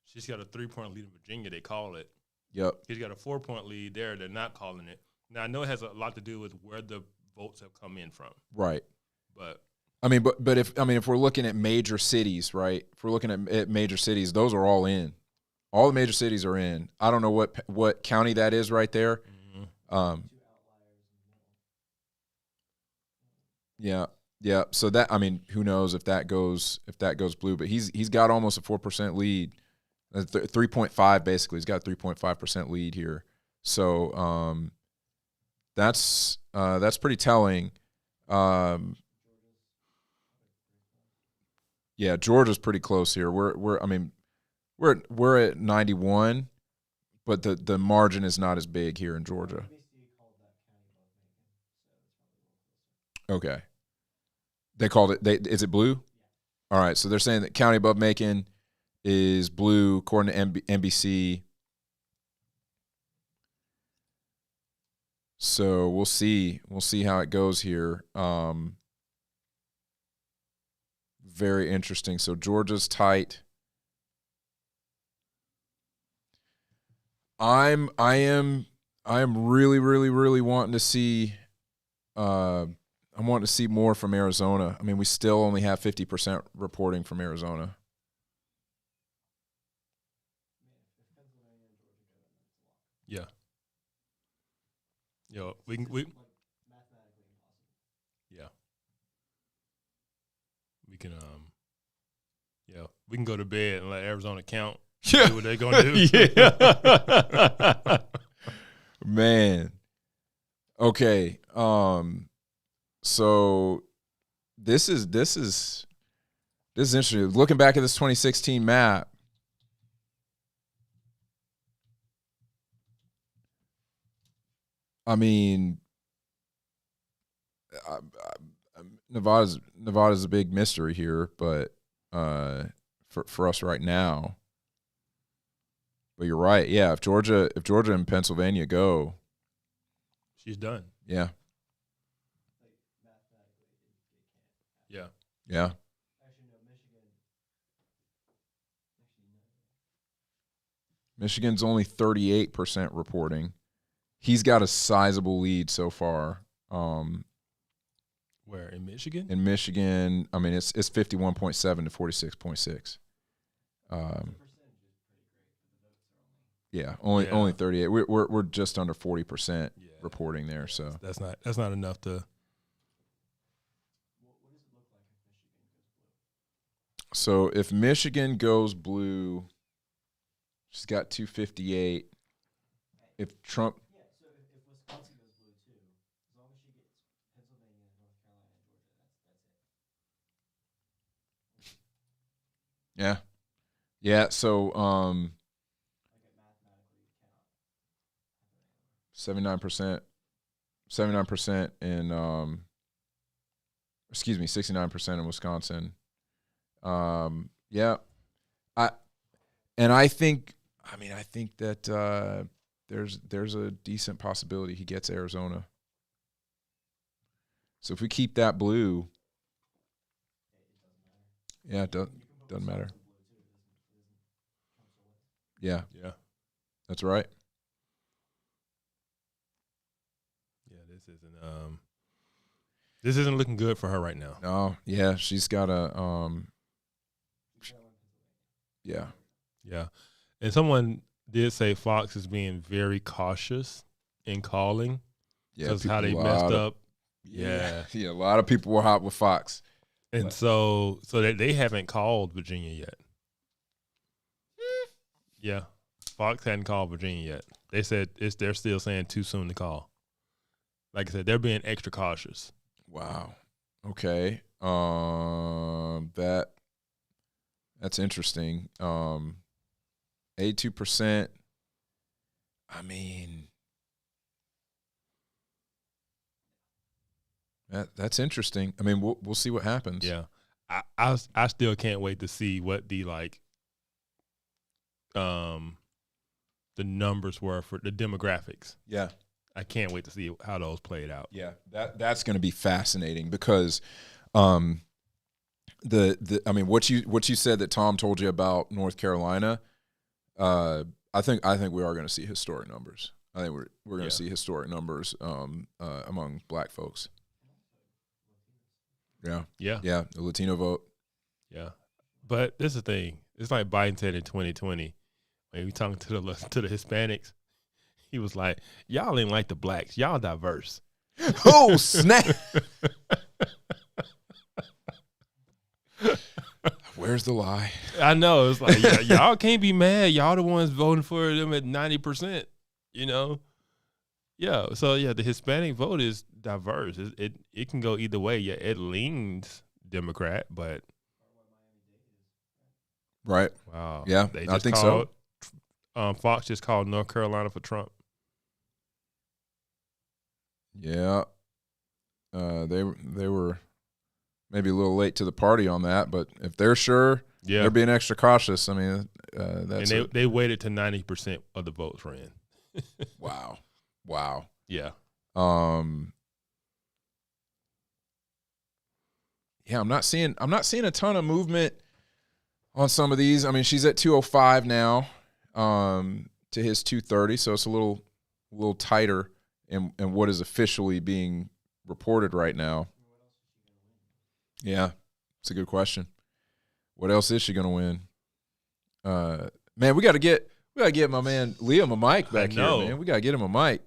She's got a 3-point lead in Virginia, they call it. Yep. He's got a 4-point lead there. They're not calling it. Now, I know it has a lot to do with where the votes have come in from. Right. But if we're looking at major cities, right? If we're looking at major cities, those are all in. All the major cities are in. I don't know what county that is right there. Mm-hmm. Yeah. So that, I mean, who knows if that goes blue? But he's got almost a 4% lead. 3.5 basically. He's got a 3.5% lead here. So that's pretty telling. Yeah, Georgia's pretty close here. We're at 91, but the margin is not as big here in Georgia. Okay. They called it. Is it blue? All right. So they're saying that county above Macon is blue, according to NBC. So we'll see. We'll see how it goes here. Very interesting. So Georgia's tight. I am really, really, really wanting to see. I'm wanting to see more from Arizona. I mean, we still only have 50% reporting from Arizona. Yeah. Yeah. We we can go to bed and let Arizona count. Yeah. See what they're gonna do. Yeah. Man. Okay. So this is interesting. Looking back at this 2016 map, I mean, Nevada's a big mystery here, but for us right now. But you're right. Yeah, if Georgia and Pennsylvania go, she's done. Yeah. Yeah. Yeah. Michigan's only 38% reporting. He's got a sizable lead so far. Where, in Michigan? In Michigan, I mean, it's 51.7 to 46.6. Yeah, only 38. We're just under 40% reporting there. So that's not enough to. So if Michigan goes blue, she's got 258. If Trump, Yeah, so if Wisconsin goes blue too, as long as she gets Pennsylvania, North Carolina, and Georgia, that's it. yeah. So Like it mathematically cannot happen anywhere. 79% in excuse me, 69% in Wisconsin. Yeah. I think that there's a decent possibility he gets Arizona. So if we keep that blue, yeah, it doesn't matter. Yeah, Yeah. that's right. Yeah, this isn't looking good for her right now. No, yeah, she's got a yeah. Yeah. And someone did say Fox is being very cautious in calling. Yeah, because how they messed up. Yeah. Yeah, a lot of people were hot with Fox. And so they haven't called Virginia yet. Yeah. Fox hadn't called Virginia yet. They said they're still saying too soon to call. Like I said, they're being extra cautious. Wow. Okay. That's interesting. 82%. I mean, that's interesting. I mean, we'll see what happens. Yeah. I still can't wait to see what the numbers were for the demographics. Yeah. I can't wait to see how those played out. Yeah. That's going to be fascinating because I mean what you said that Tom told you about North Carolina, I think we are going to see historic numbers. I think we're going to see historic numbers among black folks. Yeah. Yeah. Yeah, the Latino vote. Yeah. But this is the thing. It's like Biden said in 2020 when he was talking to the Hispanics. He was like, y'all ain't like the blacks. Y'all diverse. Oh, snap. Where's the lie? I know. It's like, y'all can't be mad. Y'all the ones voting for them at 90%, you know? Yeah. So, yeah, the Hispanic vote is diverse. It can go either way. Yeah, it leans Democrat, but. Right. Wow. Yeah, I think so. Fox just called North Carolina for Trump. Yeah. They were maybe a little late to the party on that, but if they're sure, they're being extra cautious. I mean, that's and they waited to 90% of the votes ran. Wow. Yeah. Yeah, I'm not seeing a ton of movement on some of these. I mean, she's at 205 now, to his 230, so it's a little tighter in what is officially being reported right now. Yeah, it's a good question. What else is she going to win? Man, we got to get my man Liam a mic back here, man. We got to get him a mic.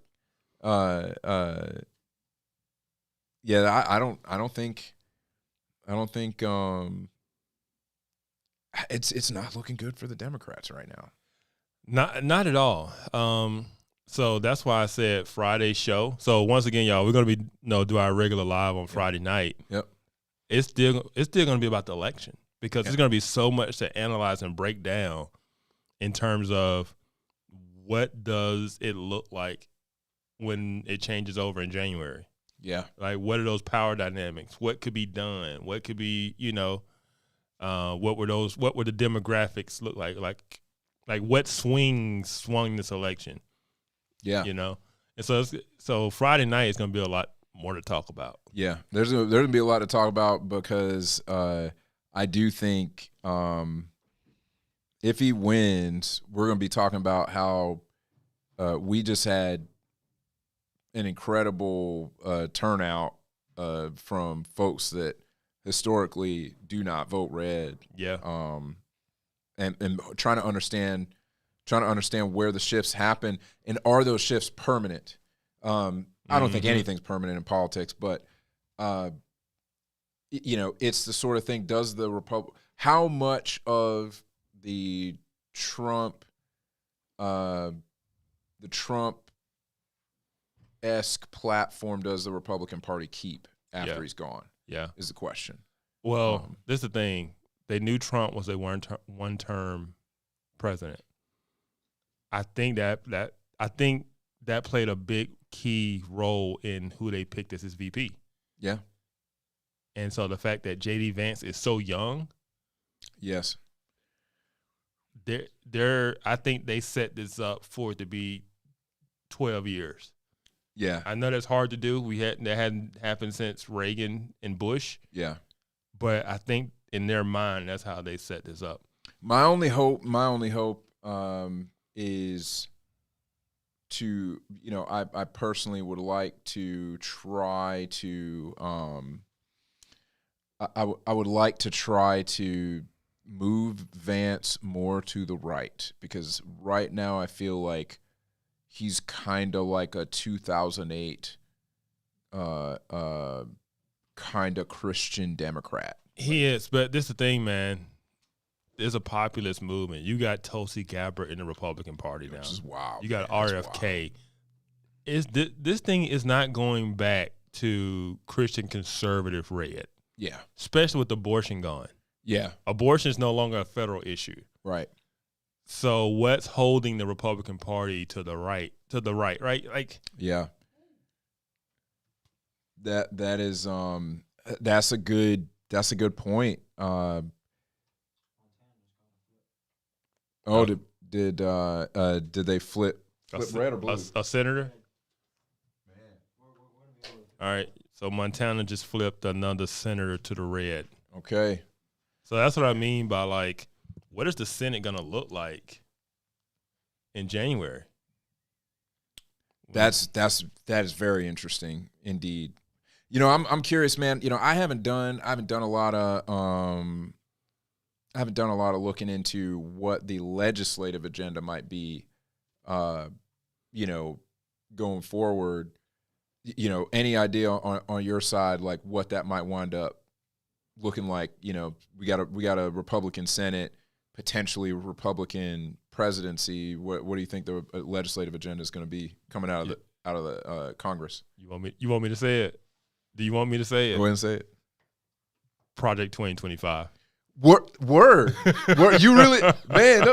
Yeah, I don't think it's not looking good for the Democrats right now. Not at all. So that's why I said Friday show. So once again, y'all, we're gonna be do our regular live on Friday night. Yep. It's still gonna be about the election because there's gonna be so much to analyze and break down in terms of what does it look like when it changes over in January. Yeah. Like, what are those power dynamics? What could be done? What could be, what would the demographics look like? Like what swung this election? Yeah. And so Friday night is going to be a lot more to talk about. Yeah. There's going to be a lot to talk about because I do think if he wins, we're going to be talking about how we just had an incredible turnout from folks that historically do not vote red. Yeah. And trying to understand where the shifts happen and are those shifts permanent? I don't think anything's permanent in politics, but it's the sort of thing. how much of the Trump esque platform does the Republican Party keep after he's gone? Yeah, is the question. Well, this is the thing. They knew Trump was a one-term president. I think that played a big key role in who they picked as his VP. Yeah. And so the fact that J.D. Vance is so young, yes, I think they set this up for it to be 12 years. Yeah. I know that's hard to do. That hadn't happened since Reagan and Bush. Yeah. But I think in their mind, that's how they set this up. My only hope is to, I personally would like to try to, I would like to try to move Vance more to the right, because right now I feel like he's kind of like a 2008 kind of Christian Democrat. He is, but this is the thing, man. There's a populist movement. You got Tulsi Gabbard in the Republican Party now. Which is wild. You got RFK. This thing is not going back to Christian conservative red. Yeah. Especially with abortion gone. Yeah. Abortion is no longer a federal issue. Right. So what's holding the Republican Party to the right, right? Like, yeah. That is that's a good point. Did they flip red or blue? A senator? All right. So Montana just flipped another senator to the red. Okay. So that's what I mean by, like, what is the Senate going to look like in January? That is very interesting indeed. I'm curious, man. I haven't done a lot of looking into what the legislative agenda might be, going forward. Any idea on your side, like what that might wind up looking like? We got a Republican Senate, potentially Republican presidency. What do you think the legislative agenda is going to be coming out of the Congress? You want me to say it? Do you want me to say it? Go ahead and say it. Project 2025. Word. You really, man,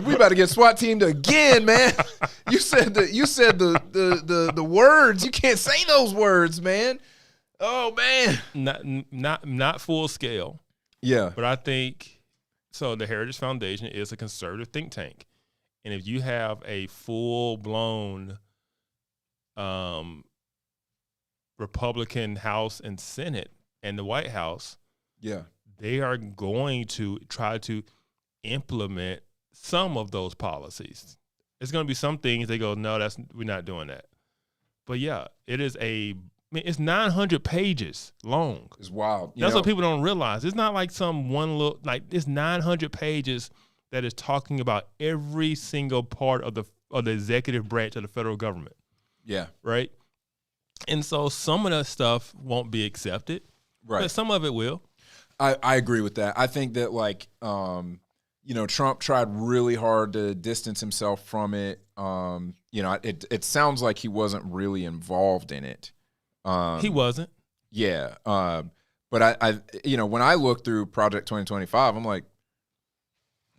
we about to get SWAT teamed again, man. You said the words. You can't say those words, man. Oh man. Not full scale. Yeah. But I think so. The Heritage Foundation is a conservative think tank, and if you have a full blown Republican House and Senate and the White House, yeah, they are going to try to implement some of those policies. It's going to be some things they go, no, we're not doing that. But yeah, it's 900 pages long. It's wild. That's what people don't realize. It's not like some one little, like, it's 900 pages that is talking about every single part of the executive branch of the federal government. Yeah. Right? And so some of that stuff won't be accepted. Right. But some of it will. I agree with that. I think that, like, Trump tried really hard to distance himself from it. It sounds like he wasn't really involved in it. He wasn't. Yeah. But I when I look through Project 2025, I'm like,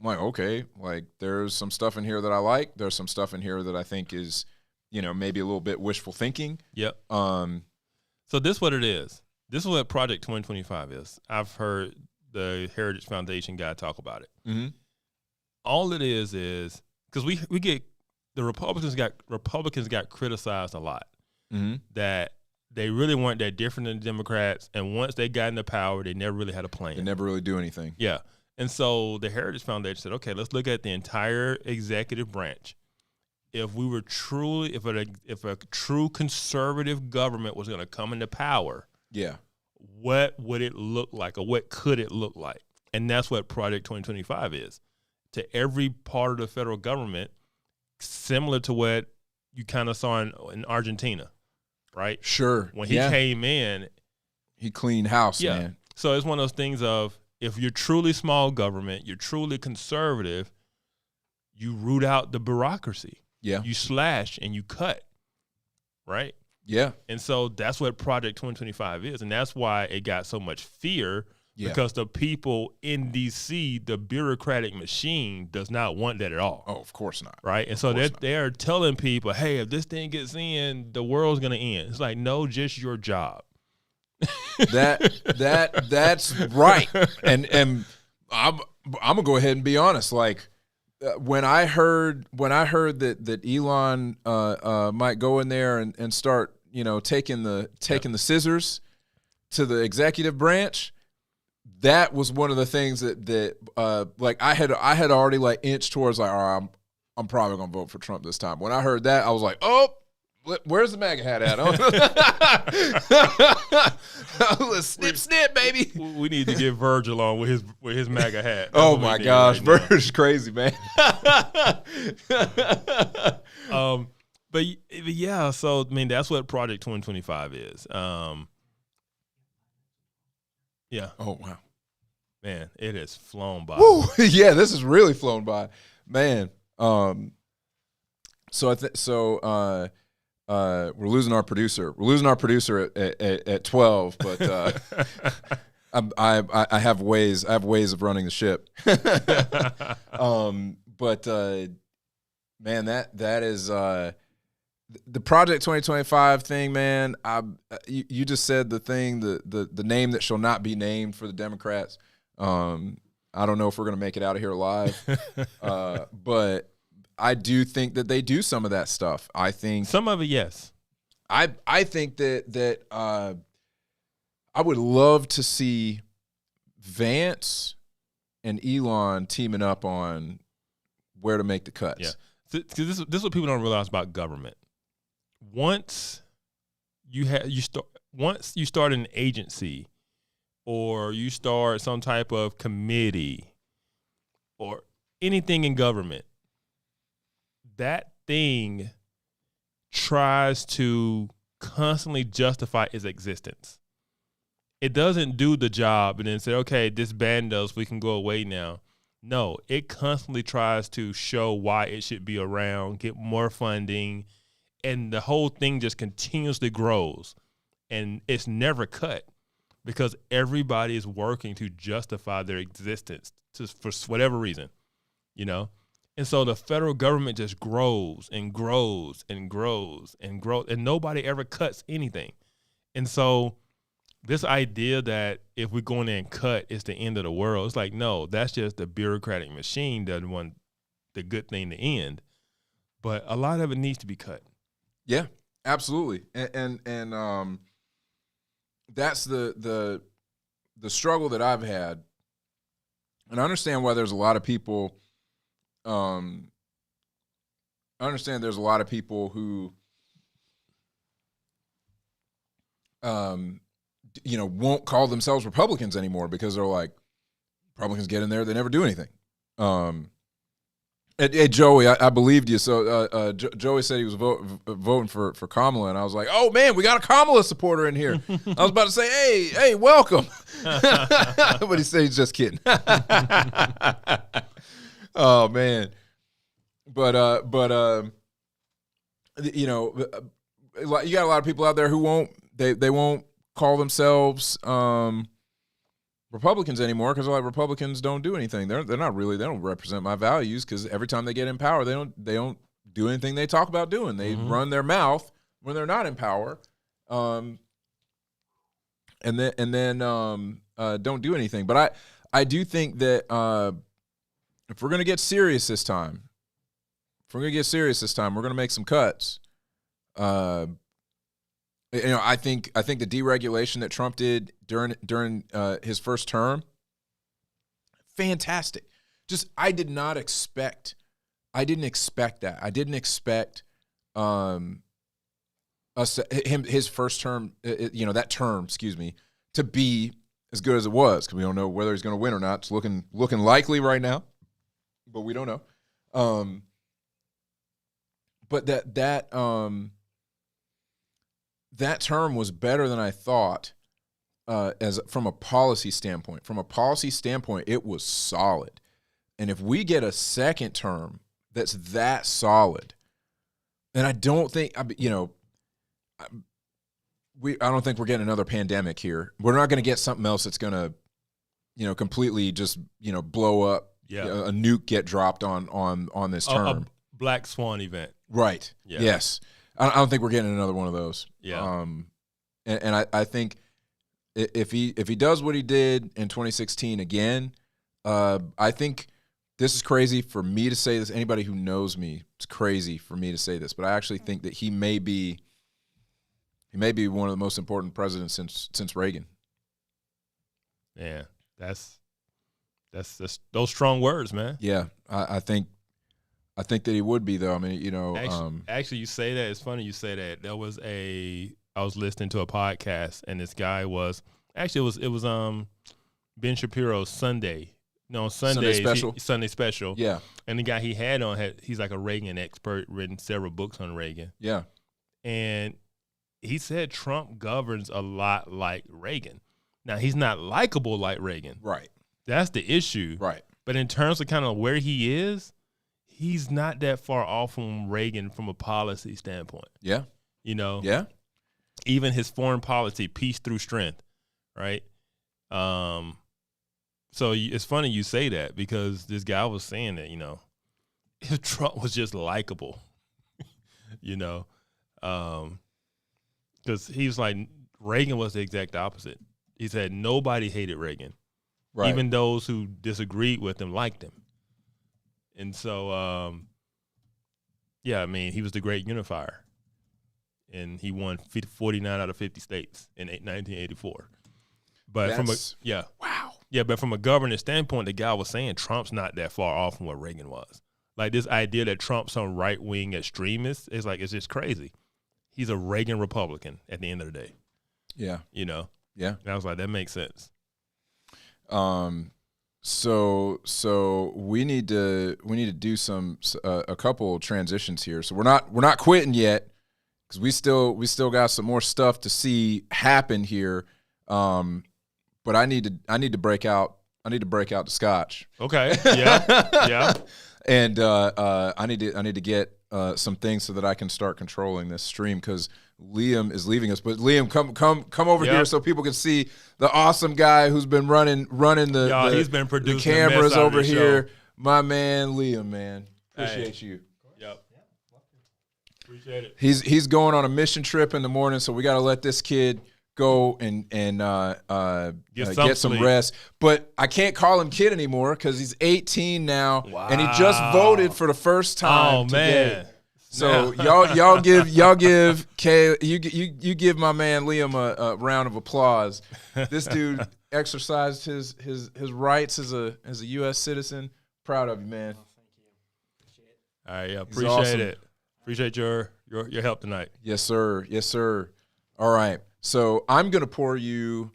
okay, like, there's some stuff in here that I like. There's some stuff in here that I think is, maybe a little bit wishful thinking. Yep. So this is what it is. This is what Project 2025 is. I've heard the Heritage Foundation guy talk about it. Mm-hmm. All it is because we get the Republicans got criticized a lot, mm-hmm. that they really weren't that different than the Democrats, and once they got into power, they never really had a plan. They never really do anything. Yeah, and so the Heritage Foundation said, okay, let's look at the entire executive branch. If we were truly, if a true conservative government was going to come into power, yeah, what would it look like, or what could it look like? And that's what Project 2025 is. To every part of the federal government, similar to what you kind of saw in Argentina, right? Sure. When he came in, he cleaned house, man. So it's one of those things of, if you're truly small government, you're truly conservative, you root out the bureaucracy. Yeah. You slash and you cut, right? Yeah. And so that's what Project 2025 is. And that's why it got so much fear, because the people in D.C., the bureaucratic machine, does not want that at all. Oh, of course not. Right? And so they're telling people, hey, if this thing gets in, the world's going to end. It's like, no, just your job. That's right. And I'm gonna go ahead and be honest. Like when I heard that Elon might go in there and start, taking the scissors to the executive branch, that was one of the things that like I had already like inched towards like, all right, I'm probably gonna vote for Trump this time. When I heard that, I was like, oh, where's the MAGA hat at? Let's snip, baby. We need to get Virgil on with his MAGA hat. Oh my gosh, Virgil's crazy, man. But yeah, so I mean that's what Project 2025 is. Yeah. Oh wow, man, it has flown by. Woo! Yeah, this has really flown by, man. So we're losing our producer. We're losing our producer at 12, but I have ways of running the ship. But man, that is the Project 2025 thing, man. You just said the thing, the name that shall not be named for the Democrats. I don't know if we're gonna make it out of here alive, but I do think that they do some of that stuff. I think some of it, yes. I think that I would love to see Vance and Elon teaming up on where to make the cuts. Yeah, this is what people don't realize about government. Once you start an agency, or you start some type of committee, or anything in government, that thing tries to constantly justify its existence. It doesn't do the job and then say, okay, disband us, we can go away now. No, it constantly tries to show why it should be around, get more funding, and the whole thing just continuously grows. And it's never cut because everybody is working to justify their existence for whatever reason, And so the federal government just grows and grows and grows and grows, and nobody ever cuts anything. And so this idea that if we go in there and cut, it's the end of the world. It's like, no, that's just the bureaucratic machine doesn't want the good thing to end. But a lot of it needs to be cut. Yeah, absolutely. And that's the struggle that I've had. And I understand why there's a lot of people. I understand there's a lot of people who, won't call themselves Republicans anymore because they're like, Republicans get in there, they never do anything. Hey, Joey, I believed you. So Joey said he was voting for Kamala, and I was like, oh, man, we got a Kamala supporter in here. I was about to say, hey, welcome. But he said he's just kidding. Oh man, but you got a lot of people out there who won't call themselves Republicans anymore because like Republicans don't do anything. They don't represent my values because every time they get in power, they don't do anything they talk about doing. They run their mouth when they're not in power, and then don't do anything. But I do think that. If we're going to get serious this time, we're going to make some cuts. I think the deregulation that Trump did during his first term, fantastic. Just I didn't expect that. I didn't expect his first term, that term, to be as good as it was because we don't know whether he's going to win or not. It's looking likely right now. But we don't know. But that term was better than I thought. as from a policy standpoint. From a policy standpoint, it was solid. And if we get a second term that's that solid, and I don't think, I don't think we're getting another pandemic here. We're not going to get something else that's going to, completely just, blow up. Yeah. A nuke get dropped on this term. A black swan event. Right. Yeah. Yes. I don't think we're getting another one of those. Yeah. And I think if he does what he did in 2016 again, I think this is crazy for me to say this. Anybody who knows me, it's crazy for me to say this, but I actually think that he may be one of the most important presidents since Reagan. Yeah, that's those strong words, man. Yeah, I think that he would be, though. I mean, actually, you say that. It's funny you say that. I was listening to a podcast, and this guy was actually it was Ben Shapiro's Sunday special. Sunday special. Yeah, and the guy he had on he's like a Reagan expert, written several books on Reagan. Yeah, and he said Trump governs a lot like Reagan. Now he's not likable like Reagan. Right. That's the issue. Right. But in terms of kind of where he is, he's not that far off from Reagan from a policy standpoint. Yeah. Yeah. Even his foreign policy, peace through strength, right? So it's funny you say that, because this guy was saying that, if Trump was just likable, because he was like, Reagan was the exact opposite. He said nobody hated Reagan. Right. Even those who disagreed with him liked him. And so, he was the great unifier. And he won 49 out of 50 states in 1984. But wow. Yeah, but from a governance standpoint, the guy was saying Trump's not that far off from what Reagan was. Like, this idea that Trump's some right-wing extremist is like, it's just crazy. He's a Reagan Republican at the end of the day. Yeah. Yeah. And I was like, that makes sense. So we need to do a couple transitions here. So we're not quitting yet, because we still got some more stuff to see happen here. But I need to break out the scotch. Okay. Yeah. Yeah. And I need to get some things so that I can start controlling this stream, because Liam is leaving us. But Liam, come over here so people can see the awesome guy who's been running he's been producing the cameras over here. Show. My man Liam, man. Appreciate you. Yep. Appreciate it. He's going on a mission trip in the morning, so we got to let this kid go and get some rest. But I can't call him kid anymore, because he's 18 now. Wow. And he just voted for the first time today. Man. So y'all give Kay, you give my man Liam a round of applause. This dude exercised his rights as a U.S. citizen. Proud of you, man. Oh, thank you. Appreciate it. All right, yeah, He's awesome. it. Appreciate your help tonight. Yes, sir. Yes, sir. All right. So I'm gonna pour you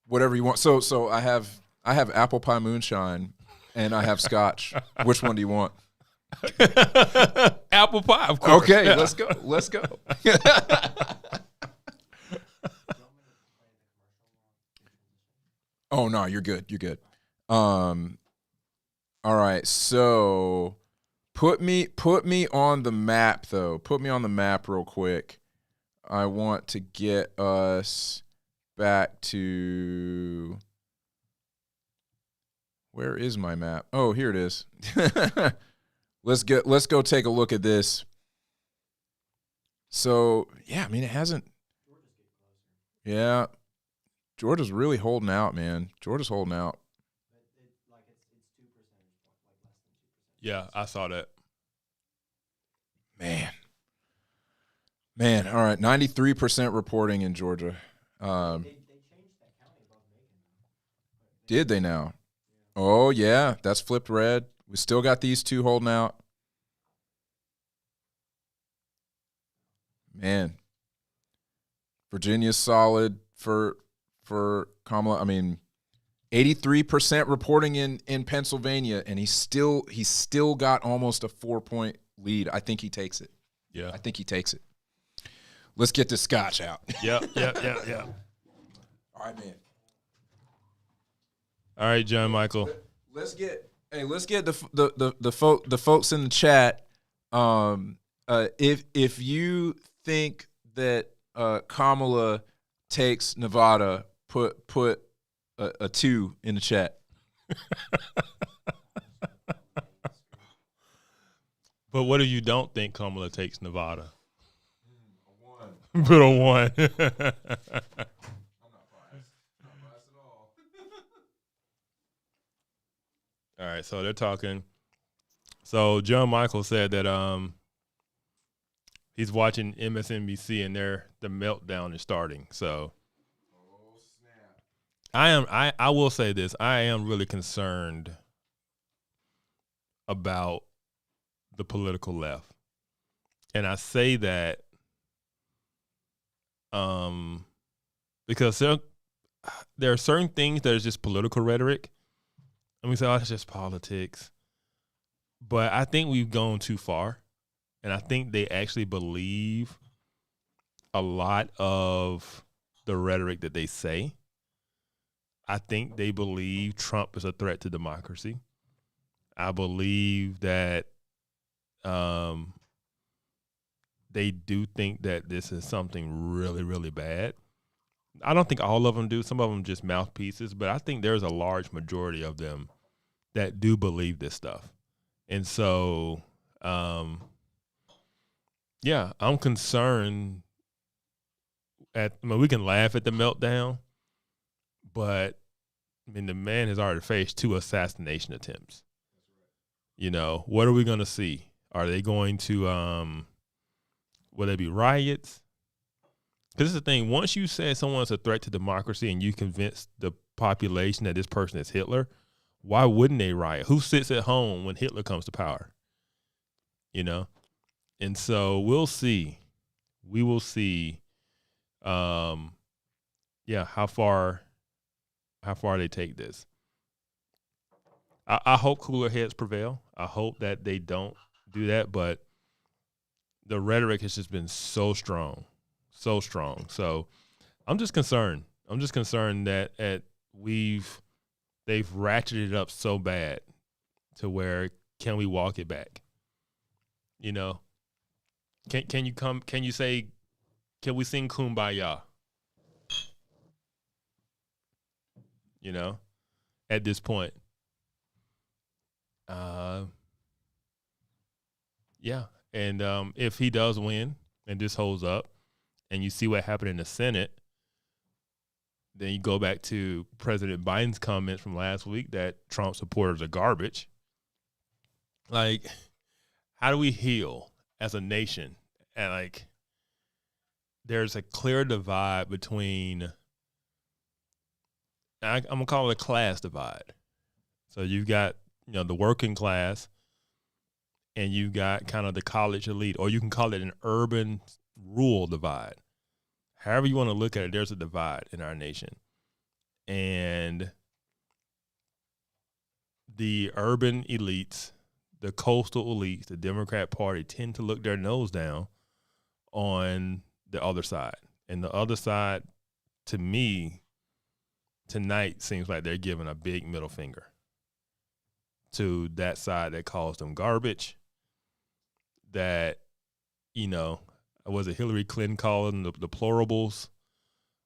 whatever you want. So I have apple pie moonshine and I have scotch. Which one do you want? Apple pie, of course. Okay, Yeah. let's go. Oh no, you're good. All right, so put me on the map though. Put me on the map real quick. I want to get us back to, where is my map? Oh, here it is. Let's go take a look at this. So, yeah, I mean, it hasn't. Yeah. Georgia's really holding out, man. Georgia's holding out. It's 2 percentage points, like less than 2%. Yeah, I saw that. Man, all right, 93% reporting in Georgia. They changed that county above Macon. Did they now? Yeah. Oh, yeah, that's flipped red. We still got these two holding out. Man, Virginia's solid for Kamala. I mean, 83% reporting in Pennsylvania, and he's still got almost a 4-point lead. I think he takes it. Yeah. I think he takes it. Let's get this scotch out. Yeah. All right, man. All right, John Michael. Let's get the folks in the chat. If you think that Kamala takes Nevada, put a 2 in the chat. But what if you don't think Kamala takes Nevada? A 1. Put a 1. I'm not biased. Not biased at all. All right, so they're talking. So John Michael said that he's watching MSNBC and the meltdown is starting. So Oh snap! I will say this. I am really concerned about the political left. And I say that because there are certain things that are just political rhetoric. And we say, oh, it's just politics. But I think we've gone too far. And I think they actually believe a lot of the rhetoric that they say. I think they believe Trump is a threat to democracy. I believe that they do think that this is something really, really bad. I don't think all of them do. Some of them just mouthpieces, but I think there's a large majority of them that do believe this stuff. And so, yeah, I'm concerned we can laugh at the meltdown, but I mean, the man has already faced 2 assassination attempts. You know, what are we going to see? Are they going to, will there be riots? Because this is the thing. Once you say someone's a threat to democracy and you convince the population that this person is Hitler, why wouldn't they riot? Who sits at home when Hitler comes to power? You know? And so we'll see. We will see, how far they take this. I hope cooler heads prevail. I hope that they don't do that, but the rhetoric has just been so strong. So strong. So I'm just concerned. I'm just concerned that they've ratcheted it up so bad to where can we walk it back? You know? Can you say, can we sing Kumbaya? You know, at this point. Yeah. And if he does win and this holds up and you see what happened in the Senate, then you go back to President Biden's comments from last week that Trump supporters are garbage. Like, how do we heal as a nation? And like, there's a clear divide between, I'm going to call it a class divide. So you've got, the working class and you've got kind of the college elite, or you can call it an urban rural divide. However you want to look at it, there's a divide in our nation. And the urban elites, the coastal elites, the Democrat Party tend to look their nose down on the other side. And the other side, to me, tonight seems like they're giving a big middle finger to that side that calls them garbage, that, was it Hillary Clinton calling the deplorables?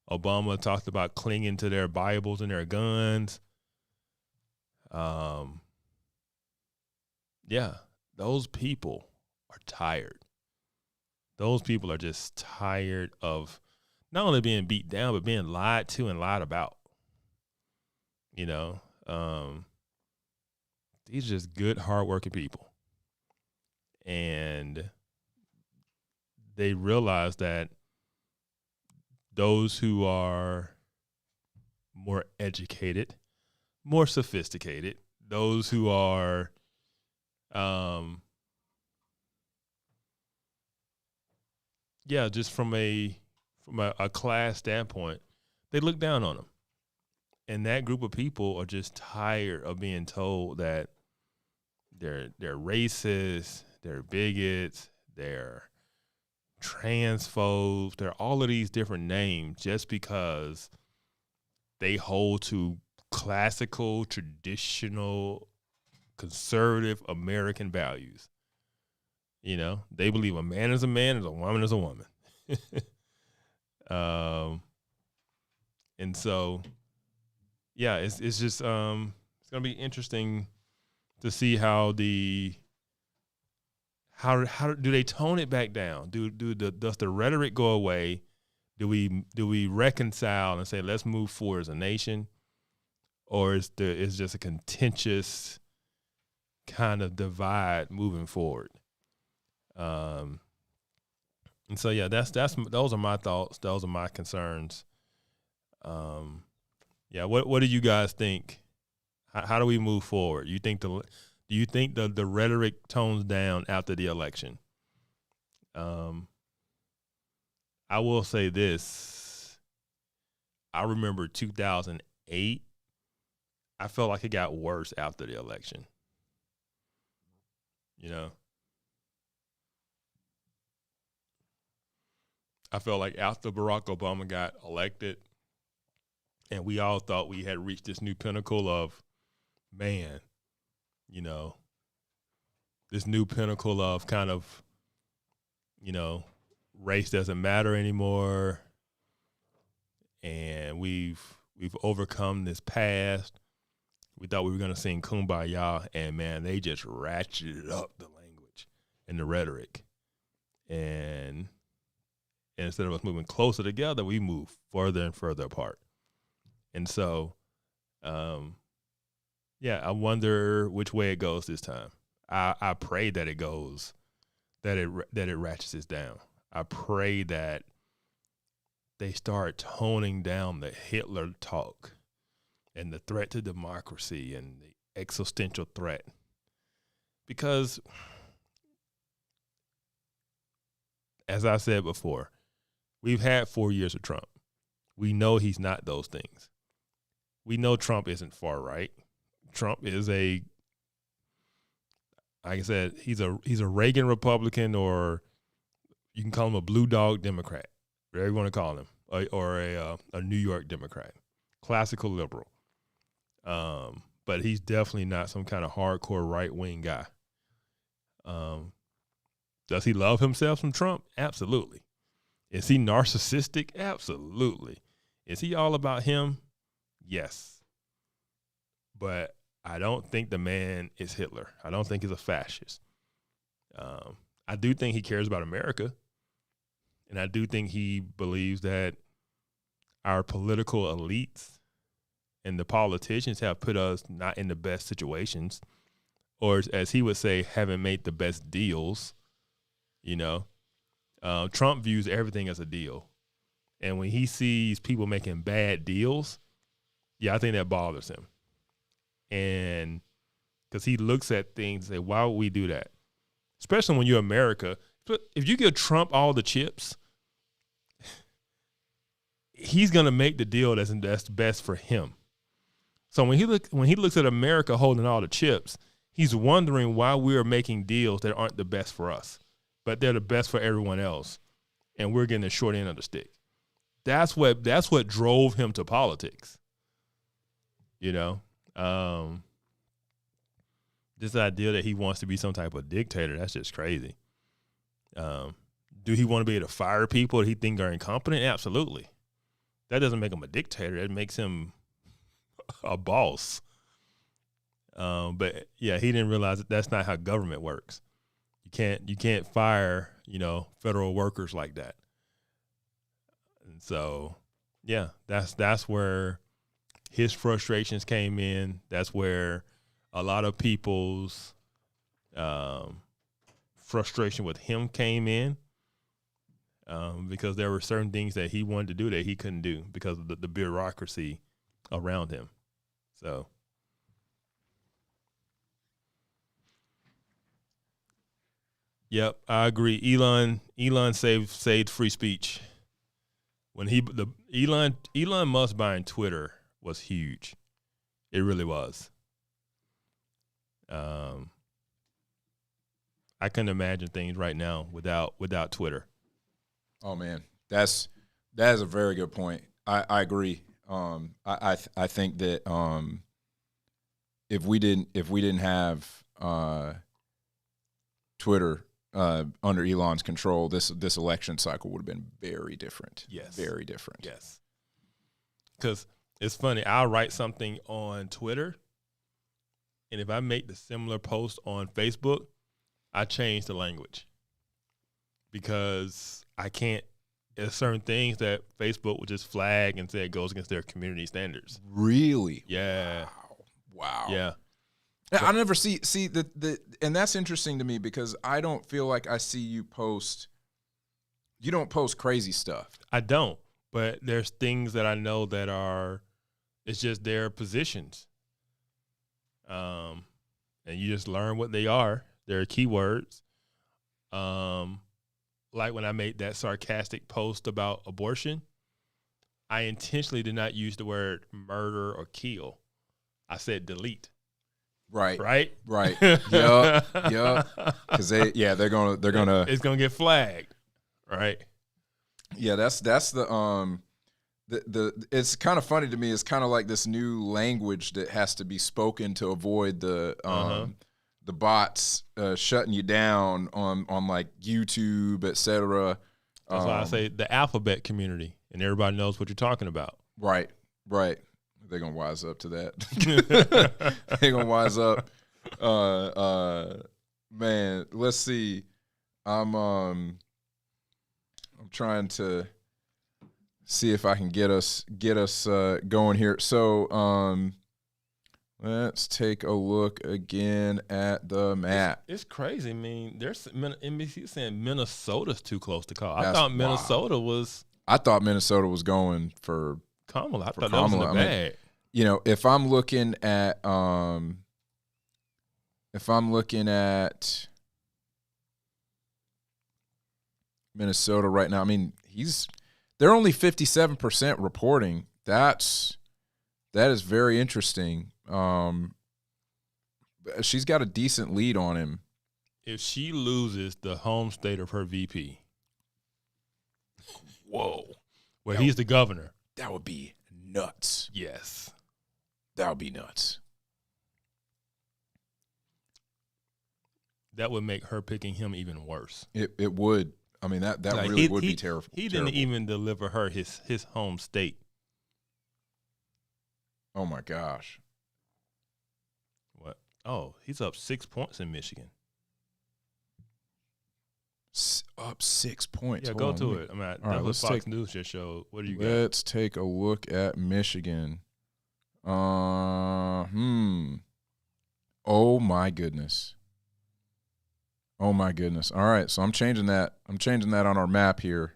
Obama talked about clinging to their Bibles and their guns. Yeah, those people are tired. Those people are just tired of not only being beat down, but being lied to and lied about. These are just good, hardworking people. And they realize that those who are more educated, more sophisticated, those who are just from a class standpoint, they look down on them. And that group of people are just tired of being told that they're racist, they're bigots, they're transphobes, they're all of these different names just because they hold to classical, traditional, conservative American values. You know, they believe a man is a man and a woman is a woman. And so, yeah, it's just it's gonna be interesting to see how do they tone it back down? Does the rhetoric go away? Do we reconcile and say let's move forward as a nation, or is just a contentious kind of divide moving forward? And so yeah, those are my thoughts. Those are my concerns. Yeah, what do you guys think? How do we move forward? Do you think the rhetoric tones down after the election? I will say this. I remember 2008. I felt like it got worse after the election. You know? I felt like after Barack Obama got elected and we all thought we had reached this new pinnacle of, man, you know, this new pinnacle of kind of, you know, race doesn't matter anymore, and we've overcome this past. We thought we were going to sing Kumbaya, and man, they just ratcheted up the language and the rhetoric. And instead of us moving closer together, we move further and further apart. And so, yeah, I wonder which way it goes this time. I pray that it goes, that it ratchets us down. I pray that they start toning down the Hitler talk and the threat to democracy and the existential threat. Because, as I said before, we've had 4 years of Trump. We know he's not those things. We know Trump isn't far right. Trump is like I said, he's a Reagan Republican, or you can call him a blue dog Democrat, whatever you want to call him, or a New York Democrat, classical liberal. But he's definitely not some kind of hardcore right-wing guy. Does he love himself some Trump? Absolutely. Is he narcissistic? Absolutely. Is he all about him? Yes. But I don't think the man is Hitler. I don't think he's a fascist. I do think he cares about America. And I do think he believes that our political elites and the politicians have put us not in the best situations, or as he would say, haven't made the best deals. You know, Trump views everything as a deal. And when he sees people making bad deals, yeah, I think that bothers him. And because he looks at things and say, why would we do that? Especially when you're America. But if you give Trump all the chips, he's going to make the deal that's best for him. So when he looks at America holding all the chips, he's wondering why we're making deals that aren't the best for us, but they're the best for everyone else, and we're getting the short end of the stick. That's what drove him to politics. You know, this idea that he wants to be some type of dictator, that's just crazy. Do he want to be able to fire people that he think are incompetent? Absolutely. That doesn't make him a dictator. That makes him a boss. But yeah, he didn't realize that that's not how government works. You can't fire, federal workers like that. And so, yeah, that's where his frustrations came in. That's where a lot of people's frustration with him came in, because there were certain things that he wanted to do that he couldn't do because of the bureaucracy around him. So, yep, I agree. Elon saved free speech. When Elon Musk buying Twitter was huge. It really was. I couldn't imagine things right now without Twitter. Oh man, that is a very good point. I agree. I think that if we didn't have Twitter under Elon's control, this election cycle would have been very different. Yes. Very different. Yes. Because it's funny, I'll write something on Twitter, and if I make the similar post on Facebook, I change the language because I can't. There's certain things that Facebook will just flag and say it goes against their community standards. Really? Yeah. Wow. Yeah. I never see the and that's interesting to me because I don't feel like I see you post. You don't post crazy stuff. I don't, but there's things that I know that are, it's just their positions. And you just learn what they are. They're keywords. Like when I made that sarcastic post about abortion, I intentionally did not use the word murder or kill. I said delete. Right. Right. Yup. Because they're gonna it's gonna get flagged. Right. Yeah, that's the it's kind of funny to me. It's kind of like this new language that has to be spoken to avoid the bots shutting you down on like YouTube, etc. That's why I say the alphabet community, and everybody knows what you're talking about. Right. They're gonna wise up to that. They're gonna wise up. Man, let's see. I'm trying to see if I can get us going here. So let's take a look again at the map. It's crazy. I mean, there's NBC saying Minnesota's too close to call. I That's thought Minnesota was. I thought Minnesota was going for Kamala. I for thought that was in the Kamala. I mean, bag. you know, if I'm looking at Minnesota right now, I mean, they're only 57% reporting. That is very interesting. She's got a decent lead on him. If she loses the home state of her VP, Whoa. well, he's the governor. That would be nuts. Yes. That would be nuts. That would make her picking him even worse. It would. I mean, that Like, really would be terrible. He didn't even deliver her his home state. Oh, my gosh. What? Oh, he's up 6 points in Michigan. Up 6 points. Yeah, Hold go on, to it. I mean, that's right, what let's Fox take- News just showed. What do you got? Let's take a look at Michigan. Oh my goodness. All right, so I'm changing that. On our map here.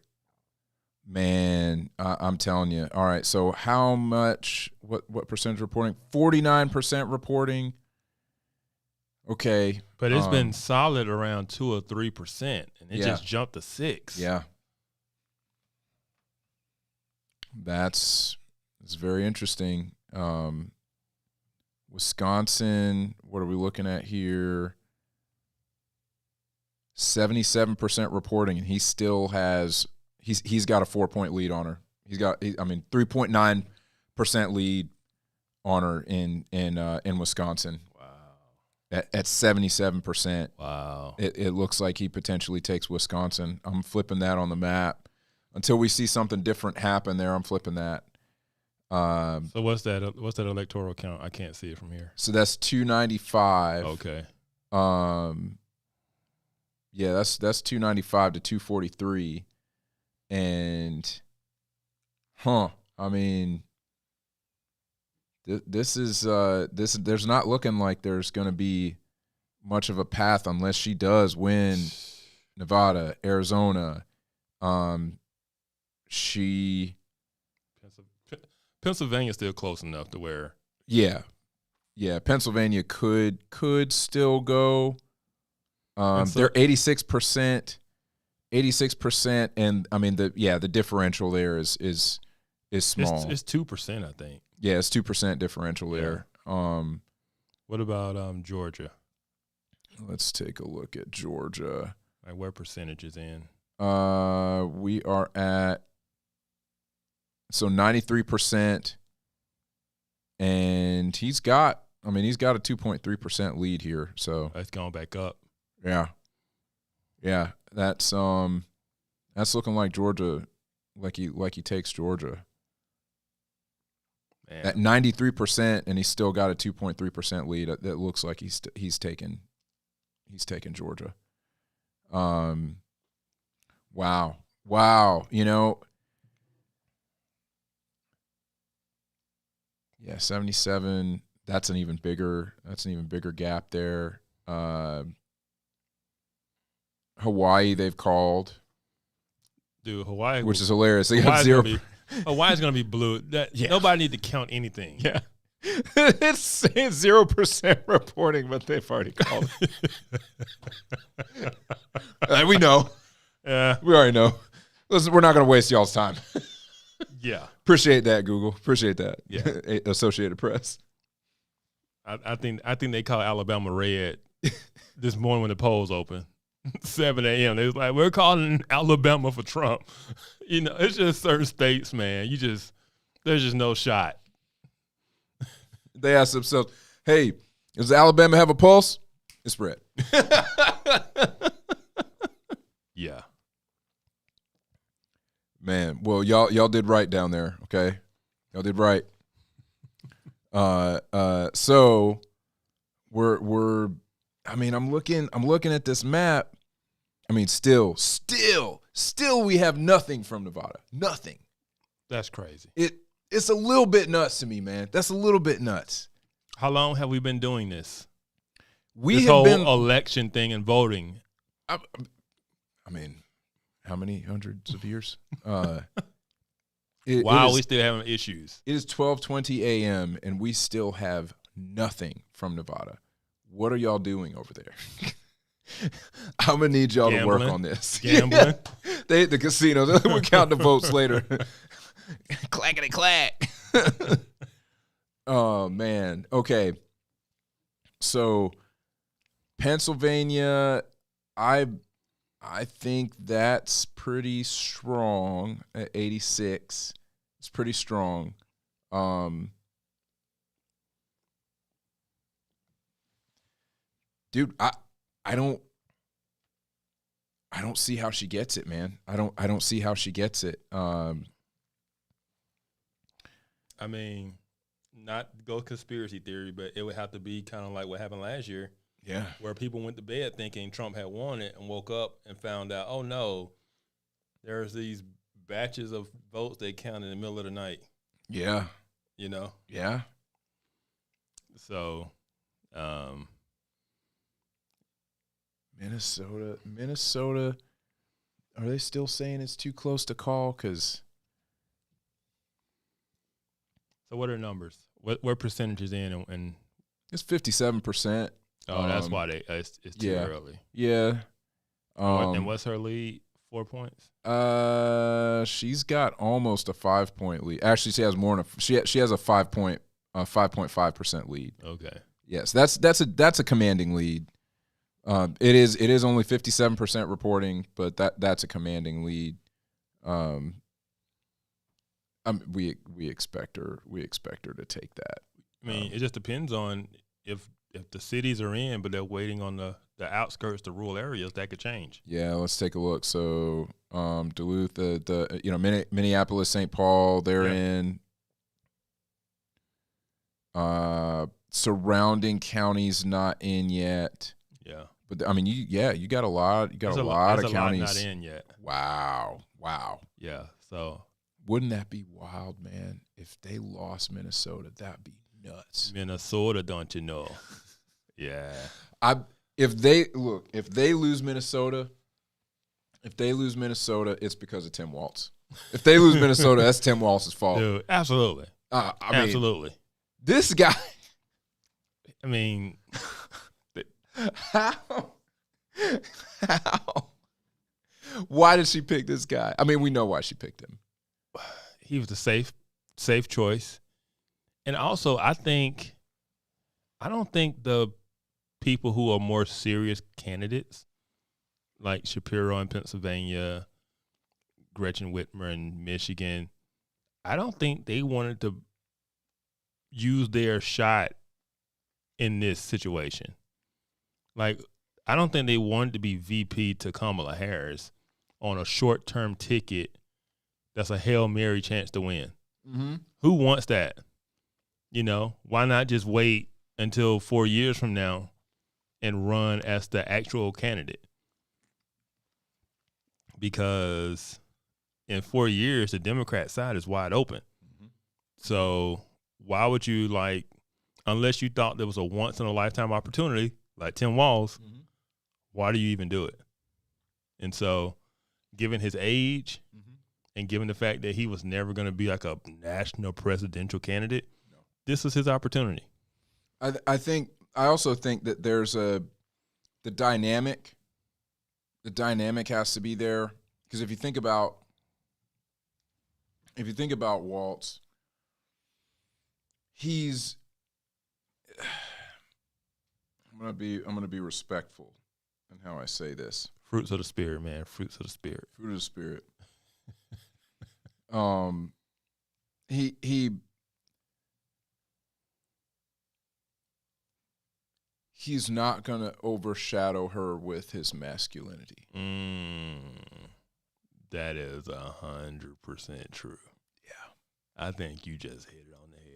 Man, I'm telling you. All right, so how much? What percentage reporting? 49% reporting. Okay, But it's been solid around 2 or 3%, and it Yeah. just jumped to 6. yeah. It's very interesting. Wisconsin, what are we looking at here? 77% reporting, and he still has he's got a 4-point lead on her. 3.9% lead on her in Wisconsin. Wow. At 77%. Wow. It looks like he potentially takes Wisconsin. I'm flipping that on the map. Until we see something different happen there, I'm flipping that. So what's that electoral count? I can't see it from here. So that's 295. Okay. Yeah, that's 295 to 243. And I mean, this is there's not looking like there's going to be much of a path unless she does win Nevada, Arizona. Pennsylvania's still close enough to where. Yeah, Pennsylvania could still go. They're 86%, and I mean the differential there is small. It's 2%, I think. Yeah, it's 2% differential there. What about Georgia? Let's take a look at Georgia. Like where percentage is in? We are at 93%, and he's got a 2.3% lead here. So It's going back up. yeah, that's looking like Georgia, like he takes Georgia. Man. At 93%, and he's still got a 2.3% lead. That looks like he's taken Georgia. Wow. Yeah, 77. That's an even bigger gap there. Hawaii, they've called. Dude, Hawaii, which is hilarious. They got 0. Hawaii's going to be blue. Nobody need to count anything. Yeah. It's saying 0% reporting, but they've already called it. We know. Yeah. We already know. Listen, we're not going to waste y'all's time. Yeah. Appreciate that, Google. Appreciate that. Yeah. Associated Press. I think they call Alabama red this morning when the polls open. 7 a.m. They was like, we're calling Alabama for Trump. It's just certain states, man. There's just no shot. They asked themselves, hey, does Alabama have a pulse? It's red. Yeah. Man, well, y'all did right down there, okay? Y'all did right. So I'm looking at this map. I mean, still we have nothing from Nevada. Nothing. That's crazy. It's a little bit nuts to me, man. That's a little bit nuts. How long have we been doing this? We this have whole been election thing and voting. I mean, how many hundreds of years? We still having issues. It is 12:20 a.m. and we still have nothing from Nevada. What are y'all doing over there? I'm gonna need y'all to work on this. Gambling. The casinos. We'll count the votes later. Clackety clack. Oh man. Okay. So Pennsylvania, I think that's pretty strong at 86. It's pretty strong. Dude, I don't see how she gets it, man. I don't see how she gets it. I mean, not go conspiracy theory, but it would have to be kind of like what happened last year. Yeah. Where people went to bed thinking Trump had won it and woke up and found out, oh no, there's these batches of votes they count in the middle of the night. Yeah. Yeah. So, Minnesota, are they still saying it's too close to call? Because so what are numbers? What percentages in and it's 57%. Oh, that's why it's too early. Yeah. And what's her lead? 4 points. She's got almost a 5-point lead. Actually, she has more than she has a 5.5% lead. Okay. Yes, that's a commanding lead. It is only 57% reporting, but that's a commanding lead. We expect her to take that. I mean, it just depends on if the cities are in, but they're waiting on the outskirts, the rural areas, that could change. Yeah, let's take a look. So Duluth, the Minneapolis, St. Paul, they're in. Surrounding counties not in yet. Yeah. But I mean, you got a lot. You got a lot of counties not in yet. Wow. Yeah. So wouldn't that be wild, man? If they lost Minnesota, that'd be nuts. Minnesota, don't you know? Yeah. If they lose Minnesota, it's because of Tim Walz. If they lose Minnesota, that's Tim Walz's fault. Dude, absolutely. Absolutely. This guy. I mean, how? Why did she pick this guy? I mean, we know why she picked him. He was the safe choice. And also, I don't think the people who are more serious candidates, like Shapiro in Pennsylvania, Gretchen Whitmer in Michigan, I don't think they wanted to use their shot in this situation. Like, I don't think they wanted to be VP to Kamala Harris on a short-term ticket that's a Hail Mary chance to win. Mm-hmm. Who wants that? You know, why not just wait until 4 years from now and run as the actual candidate? Because in 4 years, the Democrat side is wide open. Mm-hmm. So why would you, like, unless you thought there was a once-in-a-lifetime opportunity, like Tim Walz, Mm-hmm. why do you even do it? And so given his age Mm-hmm. and given the fact that he was never going to be like a national presidential candidate, this was his opportunity. I also think that there's the dynamic has to be there, because if you think about Waltz, I'm gonna be respectful in how I say this. Fruits of the spirit, man. Fruits of the spirit. Fruit of the spirit. He's not gonna overshadow her with his masculinity. That is 100% true. Yeah, I think you just hit it on the head.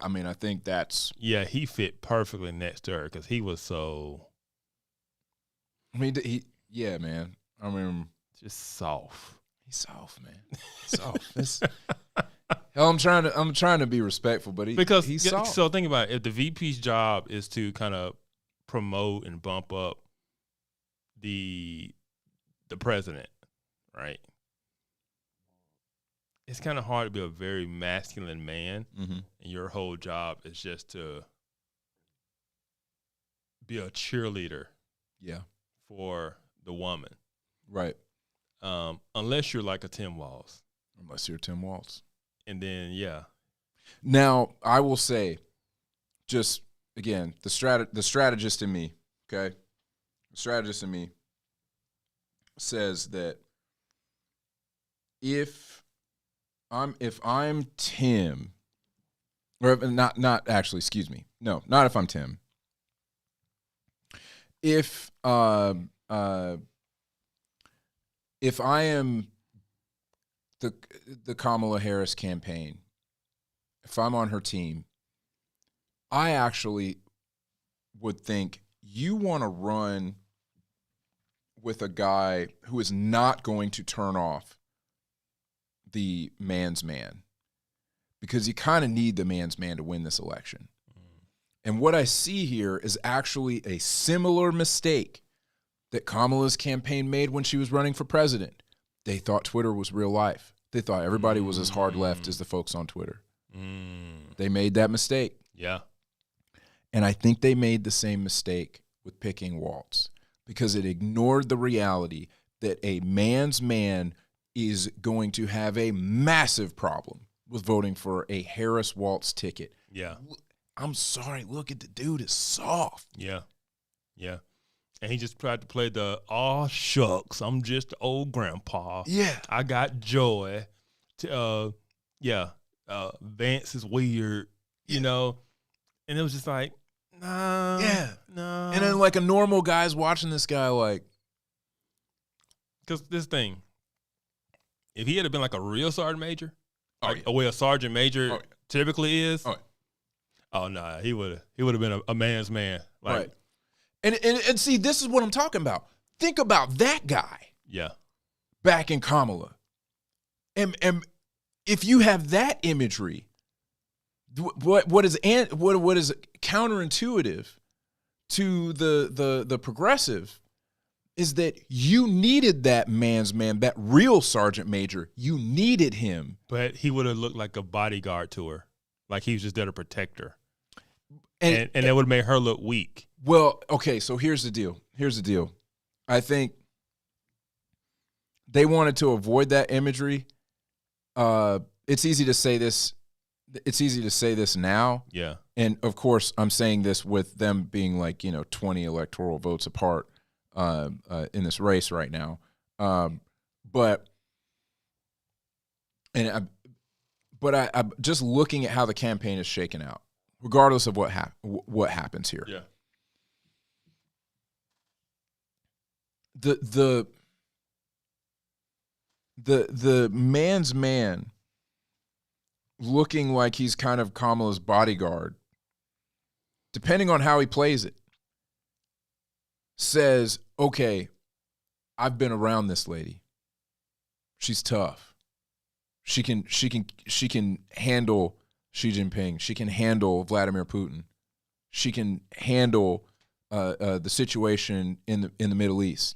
I think that's. Yeah, he fit perfectly next to her because he was so. Yeah, man. I mean, just soft. He's soft, man. Soft. Hell, I'm trying to be respectful, but he's soft. So think about it. If the VP's job is to kind of promote and bump up the president, right? It's kind of hard to be a very masculine man, mm-hmm. and your whole job is just to be a cheerleader, yeah, for the woman, right? Unless you're like a Tim Walz. Unless you're Tim Walz. And then, yeah. Now, I will say, just again, the strategist in me, okay? The strategist in me says that if I'm Tim, or not actually, excuse me. No, not if I'm Tim. If I am the Kamala Harris campaign, if I'm on her team, I actually would think you want to run with a guy who is not going to turn off the man's man, because you kind of need the man's man to win this election. And what I see here is actually a similar mistake that Kamala's campaign made when she was running for president. They thought Twitter was real life. They thought everybody was as hard left as the folks on Twitter. They made that mistake. Yeah. And I think they made the same mistake with picking Waltz, because it ignored the reality that a man's man is going to have a massive problem with voting for a Harris-Waltz ticket. Yeah. I'm sorry, look at the dude, is soft. Yeah. Yeah. And he just tried to play the, "aw, shucks, I'm just old grandpa. Yeah. I got joy. Vance is weird, you know?" And it was just like, nah. Yeah. No. And then like a normal guy's watching this guy like. Because this thing, if he had been like a real sergeant major, like yeah. the way a sergeant major typically is, no, he would have been a man's man. Like, right. And see, this is what I'm talking about. Think about that guy. Yeah. Back in Kamala. And if you have that imagery, what is counterintuitive to the progressive is that you needed that man's man, that real sergeant major. You needed him. But he would have looked like a bodyguard to her. Like he was just there to protect her. And that would have made her look weak. Well, okay, so here's the deal. I think they wanted to avoid that imagery. It's easy to say this. It's easy to say this now. Yeah. And of course, I'm saying this with them being like, 20 electoral votes apart in this race right now. But but I just looking at how the campaign is shaken out, regardless of what happens here. Yeah. The man's man looking like he's kind of Kamala's bodyguard, depending on how he plays it, says, okay, I've been around this lady. She's tough. She can handle Xi Jinping. She can handle Vladimir Putin. She can handle the situation in the Middle East.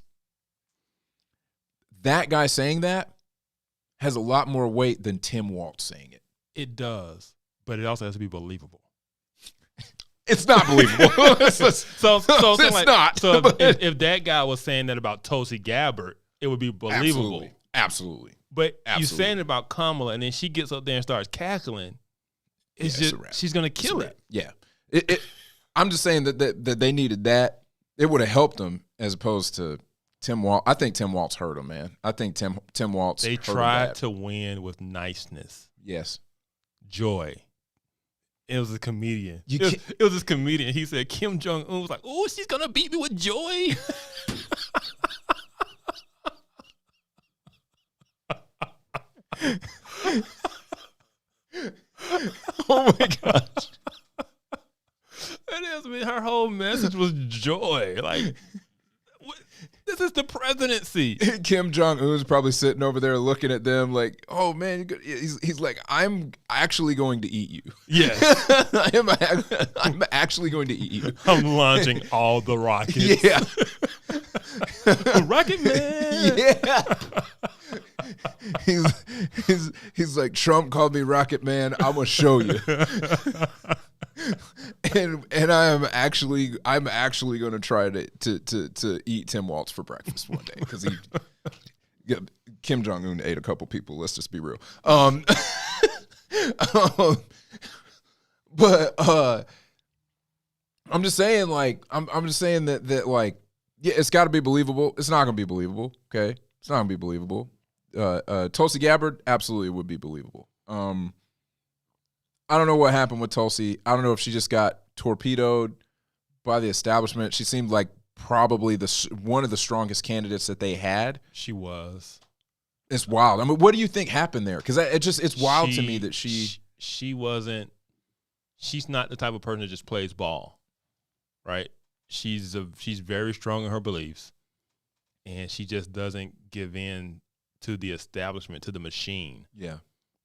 That guy saying that has a lot more weight than Tim Walz saying it. It does, but it also has to be believable. It's not believable. So It's like, not. So if that guy was saying that about Tulsi Gabbard, it would be believable. Absolutely. But you saying it about Kamala, and then she gets up there and starts cackling. It's just she's gonna kill it. Yeah. I'm just saying that they needed that. It would have helped them as opposed to Tim Walz. I think Tim Walz hurt him, man. I think Tim Walz. They tried to win with niceness. Yes. Joy. It was a comedian. It was this comedian. He said Kim Jong-un was like, "Oh, she's gonna beat me with joy." Oh my gosh. That is, I mean, her whole message was joy. Like, this is the presidency. Kim Jong-un's probably sitting over there looking at them like, oh man, he's like, I'm actually going to eat you. Yes. I'm actually going to eat you. I'm launching all the rockets. Yeah. Rocket Man. Yeah. He's like, Trump called me Rocket Man. I'm gonna show you. And I'm actually going to try to eat Tim Walz for breakfast one day because Kim Jong-un ate a couple people. Let's just be real. But I'm just saying, like, I'm just saying that like, yeah, it's got to be believable. It's not going to be believable. Okay, it's not going to be believable. Tulsi Gabbard absolutely would be believable. I don't know what happened with Tulsi. I don't know if she just got torpedoed by the establishment. She seemed like probably one of the strongest candidates that they had. She was. It's wild. I mean, what do you think happened there? Because it's wild to me that she wasn't. She's not the type of person that just plays ball, right? She's very strong in her beliefs, and she just doesn't give in to the establishment, to the machine. Yeah.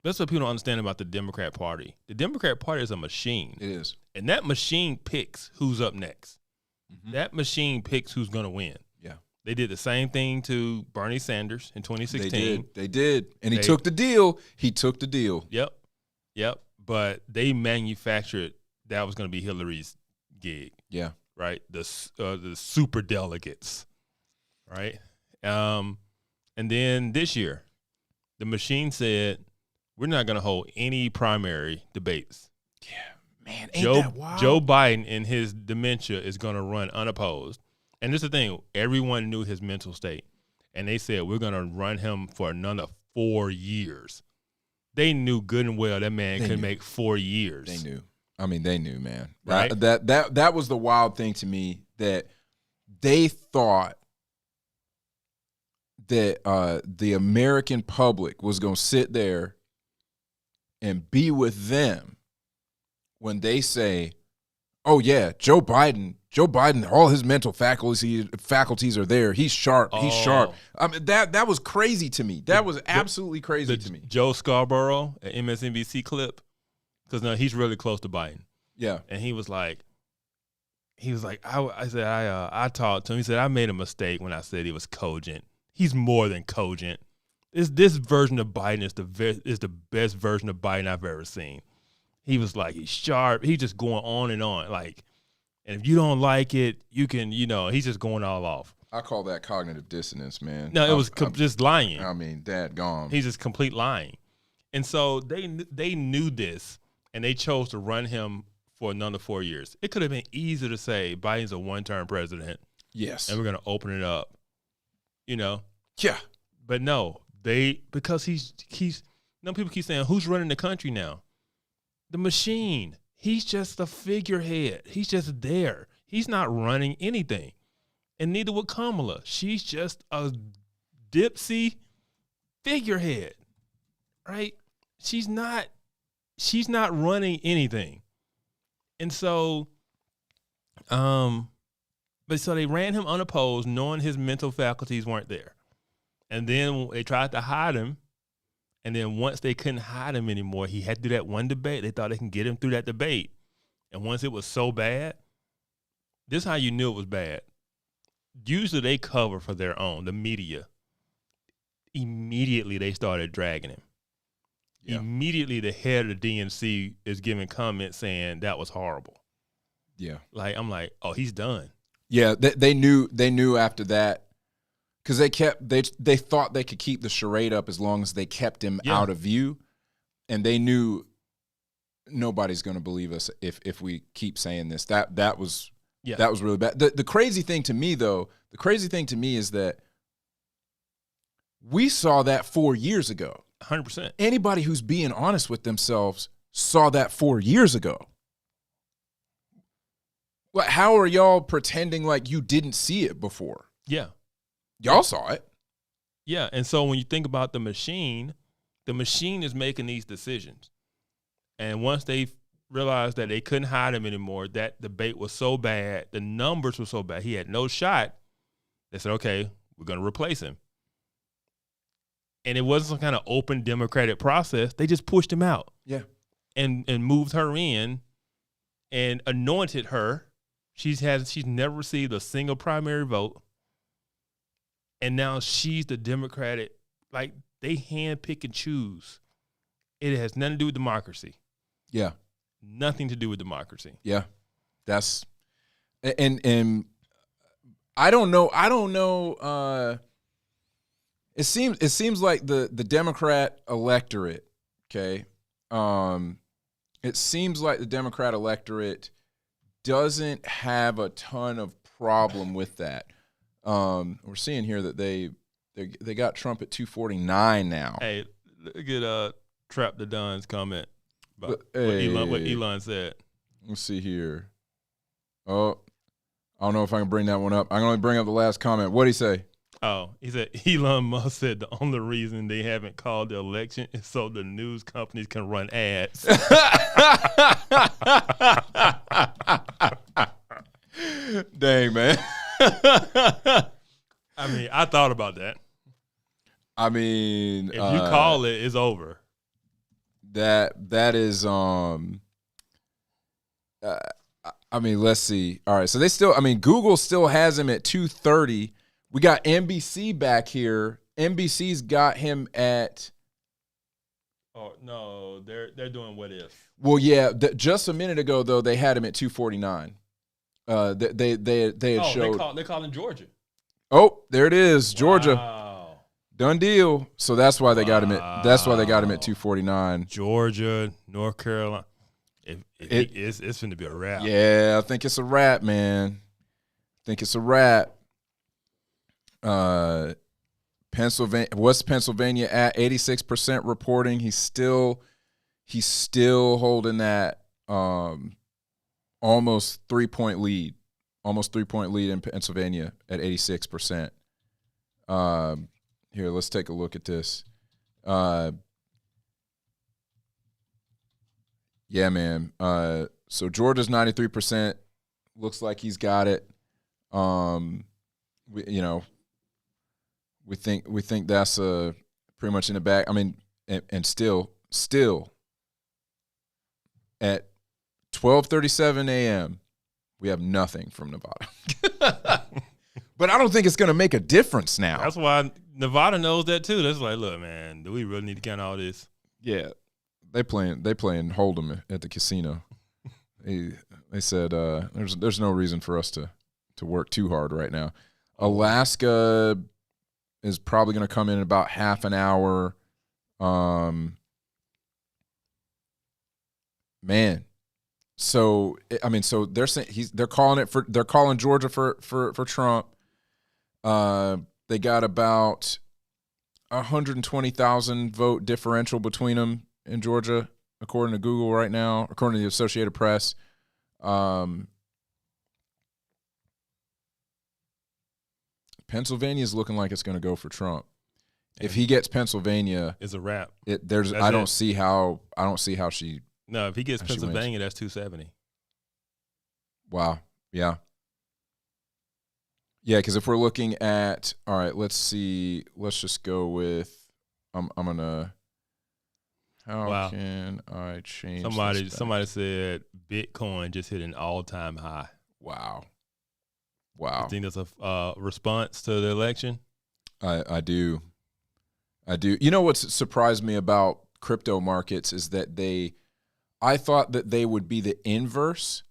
That's what people don't understand about the Democrat Party. The Democrat Party is a machine. It is. And that machine picks who's up next. Mm-hmm. That machine picks who's going to win. Yeah. They did the same thing to Bernie Sanders in 2016. They did. And he took the deal. Yep. But they manufactured that was going to be Hillary's gig. Yeah. Right? The super delegates. Right? And then this year, the machine said, we're not going to hold any primary debates. Yeah, man, ain't that wild? Joe Biden in his dementia is going to run unopposed. And this is the thing. Everyone knew his mental state. And they said, we're going to run him for another 4 years. They knew good and well that man could make 4 years. They knew. I mean, they knew, man. Right? That was the wild thing to me, that they thought that the American public was going to sit there and be with them when they say, oh yeah, Joe Biden, all his mental faculties are there. He's sharp. He's sharp. I mean, that was crazy to me. That was absolutely crazy to me. Joe Scarborough, an MSNBC clip, because now he's really close to Biden. Yeah. And he was like, I talked to him. He said, I made a mistake when I said he was cogent. He's more than cogent. This version of Biden is the best version of Biden I've ever seen. He was like, he's sharp. He's just going on and on. Like, and if you don't like it, you can, he's just going all off. I call that cognitive dissonance, man. No, it was just lying. I mean, dadgone. He's just complete lying. And so they knew this, and they chose to run him for another 4 years. It could have been easy to say Biden's a one-term president. Yes. And we're going to open it up, Yeah. But no, because he's people keep saying, who's running the country now? The machine. He's just a figurehead. He's just there. He's not running anything. And neither would Kamala. She's just a dipsy figurehead, right? She's not running anything. And so, but so they ran him unopposed, knowing his mental faculties weren't there. And then they tried to hide him. And then once they couldn't hide him anymore, he had to do that one debate. They thought they can get him through that debate. And once it was so bad, this is how you knew it was bad. Usually they cover for their own, the media. Immediately they started dragging him. Yeah. Immediately the head of the DNC is giving comments saying that was horrible. Yeah. Like, I'm like, oh, he's done. Yeah, they knew after that, because they thought they could keep the charade up as long as they kept him out of view, and they knew nobody's going to believe us if we keep saying this. That was really bad. The crazy thing to me is that we saw that 4 years ago. 100%. Anybody who's being honest with themselves saw that 4 years ago. Well, how are y'all pretending like you didn't see it before? Yeah. Y'all saw it. Yeah, and so when you think about the machine is making these decisions. And once they realized that they couldn't hide him anymore, that debate was so bad, the numbers were so bad, he had no shot, they said, okay, we're going to replace him. And it wasn't some kind of open democratic process. They just pushed him out. Yeah. And moved her in and anointed her. She's never received a single primary vote. And now she's the Democratic, like they hand pick and choose. It has nothing to do with democracy. Yeah. Nothing to do with democracy. Yeah. That's and I don't know. It seems like the Democrat electorate, okay? It seems like the Democrat electorate doesn't have a ton of problem with that. We're seeing here that they got Trump at 249 now. Hey, look at Trap the Don's comment about what Elon said. Let's see here. Oh, I don't know if I can bring that one up. I can only bring up the last comment. What'd he say? Oh, he said Elon Musk said the only reason they haven't called the election is so the news companies can run ads. Dang, man. I mean, I thought about that. I mean, if you call it, it's over. That is I mean, let's see. All right, so Google still has him at 230. We got NBC back here. NBC's got him at. Oh no, they're doing what if. Well, yeah. Just a minute ago, though, they had him at 249. They had showed. They're calling Georgia. Oh, there it is, Georgia. Wow. Done deal. So that's why they got him at. That's why they got him at 249. Georgia, North Carolina. It's going to be a wrap. Yeah, I think it's a wrap, man. I think it's a wrap. Pennsylvania. What's Pennsylvania at? 86% reporting. He's still holding that almost 3-point lead. Almost 3-point lead in Pennsylvania at 86%. Here, let's take a look at this. Yeah, man. So Georgia's 93%. Looks like he's got it. We think that's pretty much in the back. I mean, and still at 12:37 a.m. we have nothing from Nevada. But I don't think it's going to make a difference now. That's why Nevada knows that too. That's like, look, man, do we really need to count all this? Yeah, they playing Hold'em at the casino. They said there's no reason for us to work too hard right now. Alaska is probably going to come in about half an hour. Man, so they're saying they're calling Georgia for Trump. They got about 120,000 vote differential between them in Georgia, according to Google right now, according to the Associated Press. Pennsylvania is looking like it's going to go for Trump. If he gets Pennsylvania, it's a wrap. I don't see how she. No, if he gets Pennsylvania, that's 270. Wow. Yeah. Yeah, because if we're looking at, all right, let's see. Let's just go with. I'm gonna. How can I change? Somebody said Bitcoin just hit an all-time high. Wow. You think that's a response to the election? I do. You know what's surprised me about crypto markets is that I thought that they would be the inverse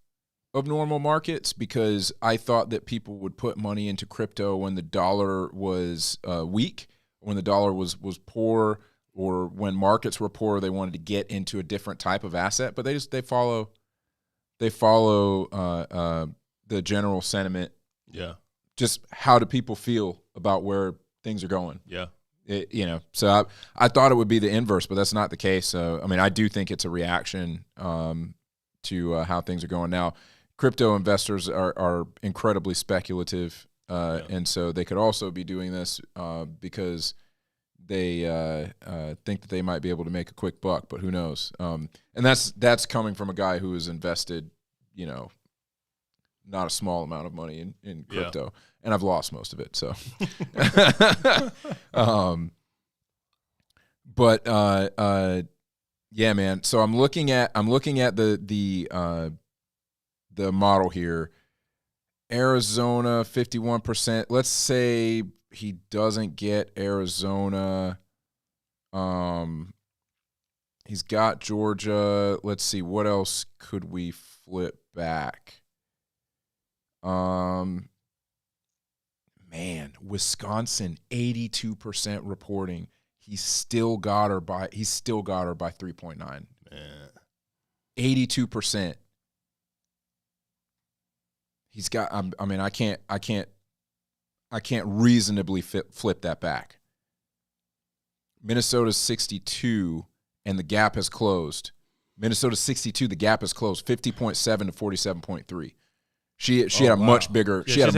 of normal markets, because I thought that people would put money into crypto when the dollar was weak, when the dollar was poor, or when markets were poor. They wanted to get into a different type of asset, but they follow the general sentiment. Yeah. Just how do people feel about where things are going? Yeah. So I thought it would be the inverse, but that's not the case. I mean, I do think it's a reaction to how things are going now. Crypto investors are incredibly speculative, and so they could also be doing this because they think that they might be able to make a quick buck, but who knows? And that's coming from a guy who has invested, not a small amount of money in crypto, and I've lost most of it. So, yeah, man. So I'm looking at the model here. Arizona 51%. Let's say he doesn't get Arizona. He's got Georgia. Let's see, what else could we flip back? Man, Wisconsin 82% reporting. He still got her by 3.9. Man. 82%. He's got. I mean, I can't reasonably flip that back. Minnesota's 62, and the gap has closed. Minnesota's 62, the gap has closed. 50.7 to 47.3. She had a much bigger. Yeah, she had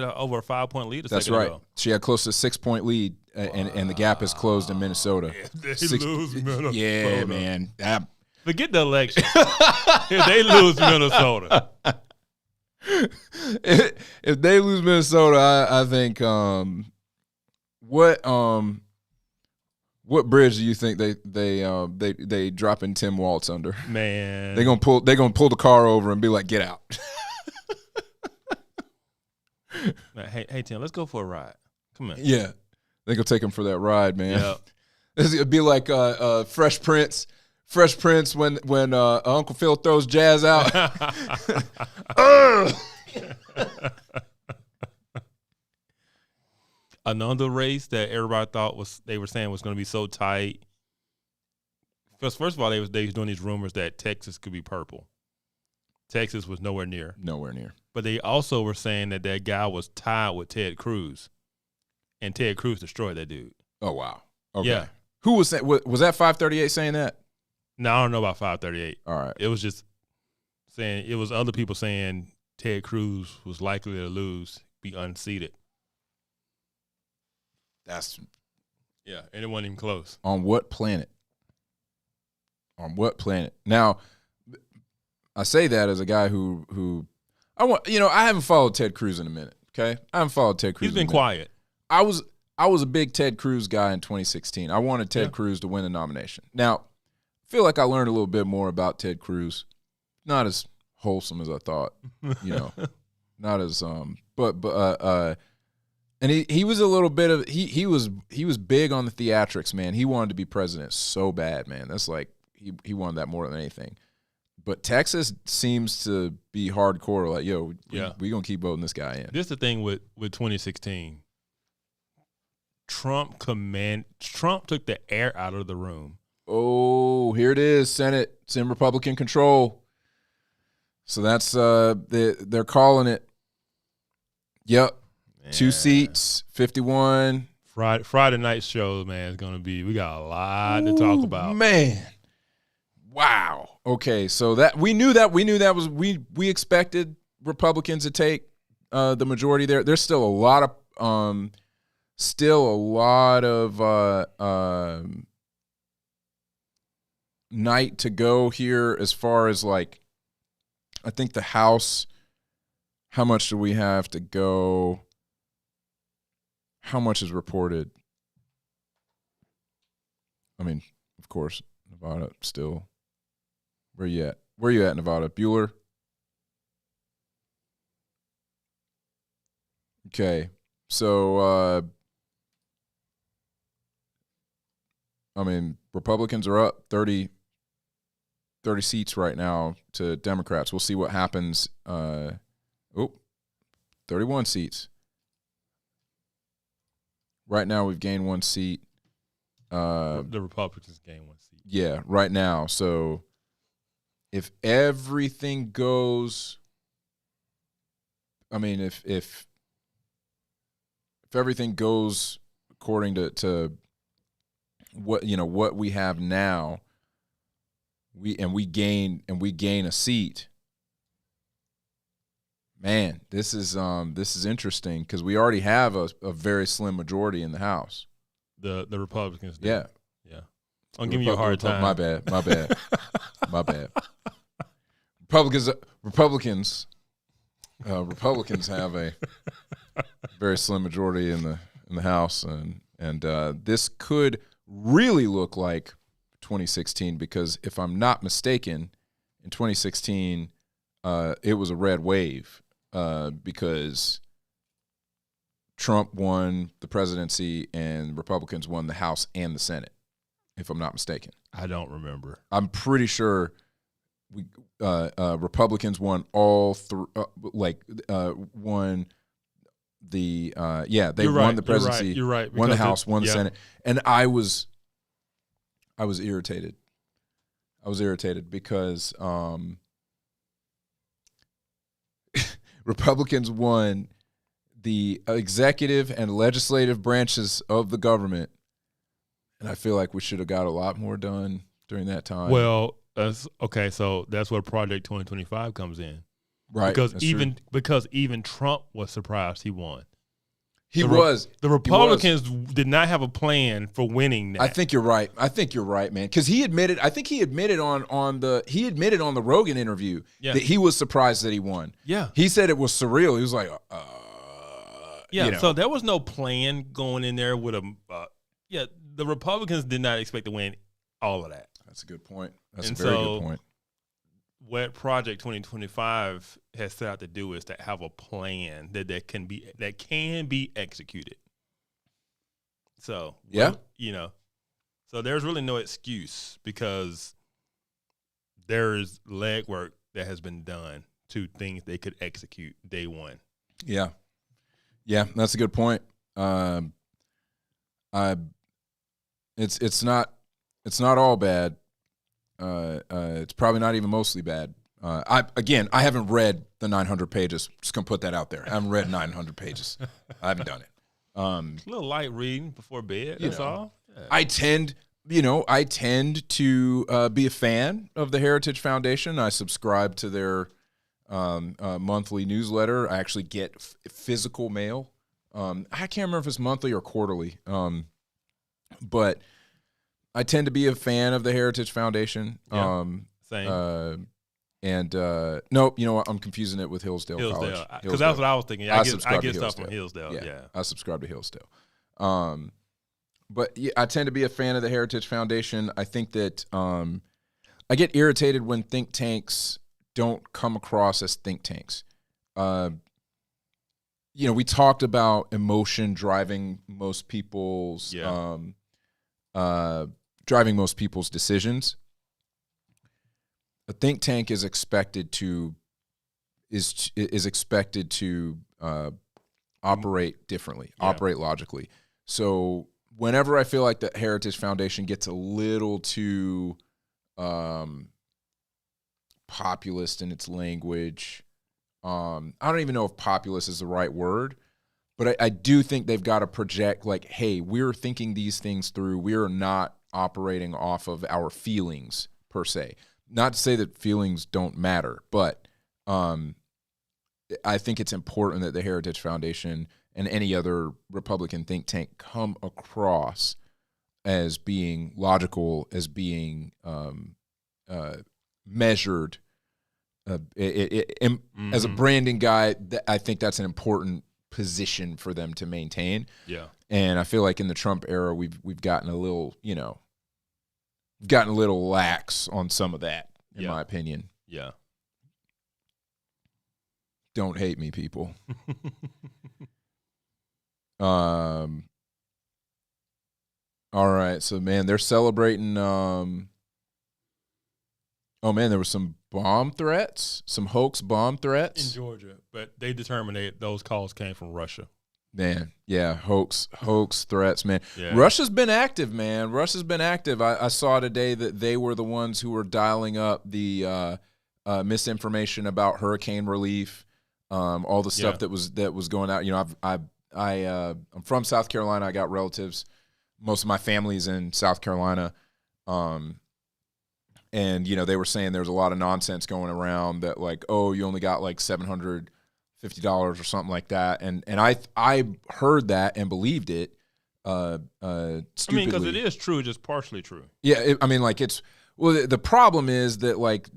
over a 5-point lead. That's right. She had close to a 6-point lead, and the gap is closed in Minnesota. They lose Minnesota. Yeah, man. Forget the election. They lose Minnesota. If they lose Minnesota, I think what bridge do you think they dropping Tim Waltz under? Man, they're gonna pull the car over and be like, get out. Hey Tim, let's go for a ride. Come on. Yeah, they gonna take him for that ride, man. Yeah. It'd be like Fresh Prince. Fresh Prince when Uncle Phil throws Jazz out. Another race that everybody thought they were saying was going to be so tight. First of all, they was doing these rumors that Texas could be purple. Texas was nowhere near. Nowhere near. But they also were saying that guy was tied with Ted Cruz, and Ted Cruz destroyed that dude. Oh wow. Okay. Yeah. Who was that? Was that 538 saying that? No, I don't know about 538. All right. It was just saying, it was other people saying Ted Cruz was likely to lose, be unseated. Yeah, and it wasn't even close. On what planet? On what planet? Now, I say that as a guy who I haven't followed Ted Cruz in a minute, okay? I haven't followed Ted Cruz. He's been quiet. I was a big Ted Cruz guy in 2016. I wanted Ted Cruz to win the nomination. Now, I feel like I learned a little bit more about Ted Cruz. Not as wholesome as I thought, not as and he was a little bit of he was big on the theatrics, man. He wanted to be president so bad, man. That's like he wanted that more than anything. But Texas seems to be hardcore, like, yo, we gonna keep voting this guy in. This is the thing with 2016. Trump took the air out of the room. Oh, here it is, Senate. It's in Republican control. So that's they're calling it. Yep. Yeah. 2 seats, 51, Friday night show, man, is gonna be. We got a lot to talk about, man. Wow. Okay, so that we knew that was we expected Republicans to take the majority there. There's still a lot of night to go here as far as like I think the House. How much do we have to go? How much is reported? I mean, of course, Nevada still. Where you at? Where you at, Nevada? Bueller? Okay. So, I mean, Republicans are up 30 seats right now to Democrats. We'll see what happens. 31 seats. Right now, we've gained 1 seat. the Republicans gained 1 seat. Yeah, right now. So if everything goes, I mean, if everything goes according to what we have now, we gain a seat. Man, this is interesting because we already have a very slim majority in the House. The Republicans do. Yeah. I'm giving you a hard time. My bad. Republicans have a very slim majority in the House, and this could really look like 2016 because if I'm not mistaken, in 2016 it was a red wave because Trump won the presidency and Republicans won the House and the Senate, if I'm not mistaken. I don't remember. I'm pretty sure Republicans won all three. Won the they won the presidency. You're right. Won the House, won the Senate, and I was irritated. I was irritated because Republicans won the executive and legislative branches of the government, and I feel like we should have got a lot more done during that time. Well, okay, so that's where Project 2025 comes in, right? Because even Trump was surprised he won. The Republicans did not have a plan for winning that. I think you're right. Man. Because he admitted. I think he admitted on the Rogan interview that he was surprised that he won. Yeah, he said it was surreal. He was like, So there was no plan going in there with a. The Republicans did not expect to win all of that. That's a good point. That's a very good point. What Project 2025 has set out to do is to have a plan that can be executed. So so there's really no excuse because there's legwork that has been done to things they could execute day one. Yeah, that's a good point. It's not all bad. It's probably not even mostly bad. I haven't read the 900 pages. Just gonna put that out there. I haven't read 900 pages. I haven't done it. A little light reading before bed. That's all. Yeah. I tend to be a fan of the Heritage Foundation. I subscribe to their monthly newsletter. I actually get physical mail. I can't remember if it's monthly or quarterly. But I tend to be a fan of the Heritage Foundation. Same. Nope, you know what? I'm confusing it with Hillsdale College. Because that's what I was thinking. I get to stuff from Hillsdale. Yeah. I subscribe to Hillsdale. But yeah, I tend to be a fan of the Heritage Foundation. I think that I get irritated when think tanks don't come across as think tanks. We talked about emotion driving most people's decisions. A think tank is expected to operate differently, operate logically. So whenever I feel like the Heritage Foundation gets a little too populist in its language, I don't even know if populist is the right word, But I do think they've got to project like, hey, we're thinking these things through. We're not operating off of our feelings per se. Not to say that feelings don't matter, but I think it's important that the Heritage Foundation and any other Republican think tank come across as being logical, as being measured. As a branding guy, I think that's an important position for them to maintain. Yeah. And I feel like in the Trump era, we've gotten a little, gotten a little lax on some of that, in my opinion. Yeah. Don't hate me, people. All right. So, man, they're celebrating. Oh, man, there was some bomb threats, some hoax bomb threats. In Georgia. But they determined those calls came from Russia. Man, yeah, hoax threats, man. Yeah. Russia's been active, man. Russia's been active. I saw today that they were the ones who were dialing up the misinformation about hurricane relief, all the stuff that was going out. I'm from South Carolina. I got relatives. Most of my family's in South Carolina, and they were saying there was a lot of nonsense going around that like, oh, you only got like $750 or something like that, and I heard that and believed it. Stupidly. I mean, because it is true, just partially true. Yeah, the problem is that like,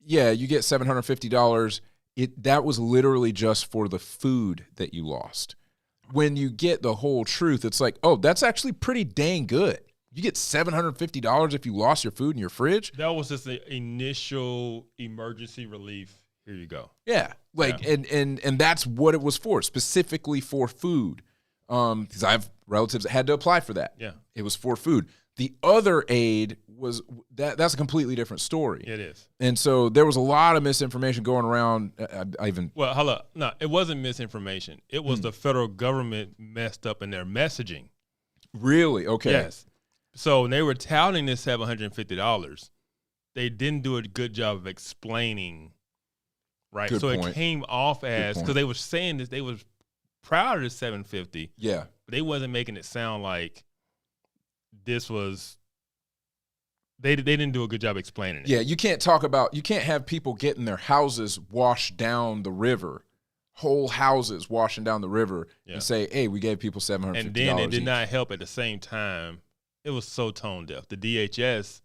you get $750. That was literally just for the food that you lost. When you get the whole truth, it's like, oh, that's actually pretty dang good. You get $750 if you lost your food in your fridge. That was just the initial emergency relief. Here you go. Yeah, and that's what it was for, specifically for food. Because I have relatives that had to apply for that. Yeah, it was for food. The other aid was that's a completely different story. It is. And so there was a lot of misinformation going around. Well, hold up. No, it wasn't misinformation. It was the federal government messed up in their messaging. Really? Okay. Yes. So when they were touting this $750, they didn't do a good job of explaining. Right. Good point. It came off as, because they were saying this, they was proud of the $750. Yeah. But they wasn't making it sound like this was. They didn't do a good job explaining it. Yeah, you can't have people getting their houses washed down the river, whole houses washing down the river, and say, hey, we gave people $750. And then it did not help at the same time. It was so tone deaf. The DHS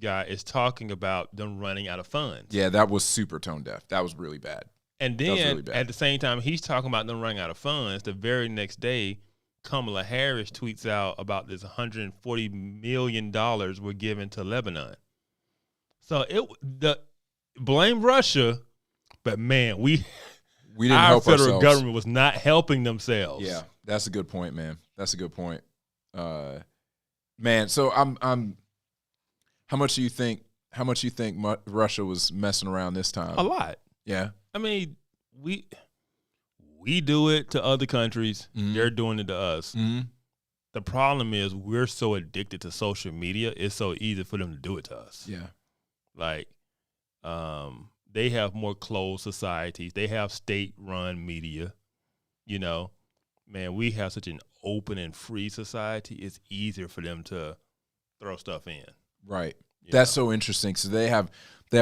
guy is talking about them running out of funds. Yeah, that was super tone deaf. That was really bad. And then at the same time, he's talking about them running out of funds. The very next day, Kamala Harris tweets out about this $140 million were given to Lebanon. So blame Russia, but man, we didn't help our federal ourselves. Government was not helping themselves. Yeah, that's a good point, man. That's a good point. Man, so I'm how much do you think Russia was messing around this time? A lot. Yeah. I mean, we do it to other countries. Mm-hmm. They're doing it to us. Mm-hmm. The problem is we're so addicted to social media. It's so easy for them to do it to us. Yeah. Like, they have more closed societies. They have state-run media. Man, we have such an open and free society. It's easier for them to throw stuff in. Right. That's so interesting. So they have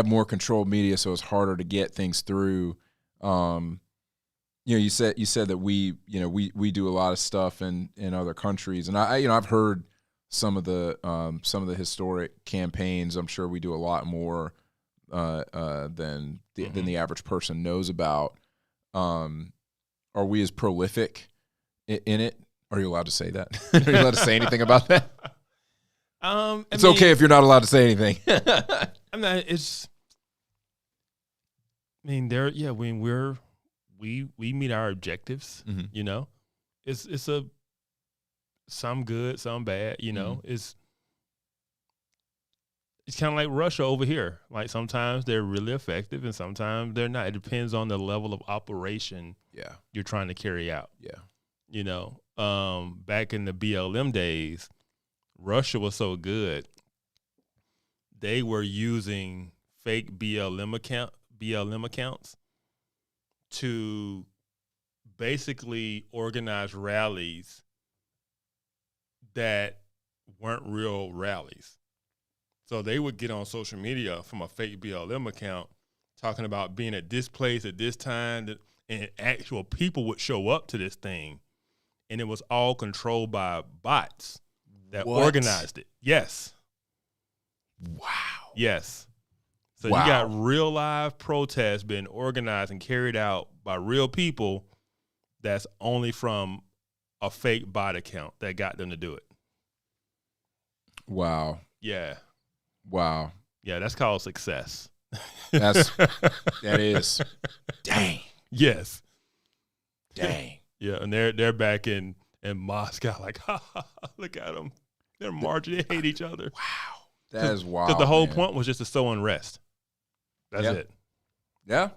more controlled media, so it's harder to get things through. You said that we do a lot of stuff in other countries, and I've heard some of the historic campaigns. I'm sure we do a lot more than the average person knows about. Are we as prolific in it? Are you allowed to say that? Are you allowed to say anything about that? It's okay if you're not allowed to say anything. I'm not. It's. I mean, we meet our objectives. Mm-hmm. It's some good, some bad. Mm-hmm. It's kind of like Russia over here. Like sometimes they're really effective, and sometimes they're not. It depends on the level of operation. Yeah, you're trying to carry out. Yeah, back in the BLM days, Russia was so good. They were using fake BLM accounts to basically organize rallies that weren't real rallies. So they would get on social media from a fake BLM account talking about being at this place at this time, and actual people would show up to this thing, and it was all controlled by bots that organized it. Yes. Wow. Yes. So you got real live protests being organized and carried out by real people that's only from a fake bot account that got them to do it. Wow. Yeah. Wow. Yeah, that's called success. That is. Dang. Yes. Dang. Yeah, and they're back in Moscow, like, ha, ha, ha, look at them. They're marching. They hate each other. Wow. That is wild. Because the whole man. point was just to sow unrest. That's it. Yeah.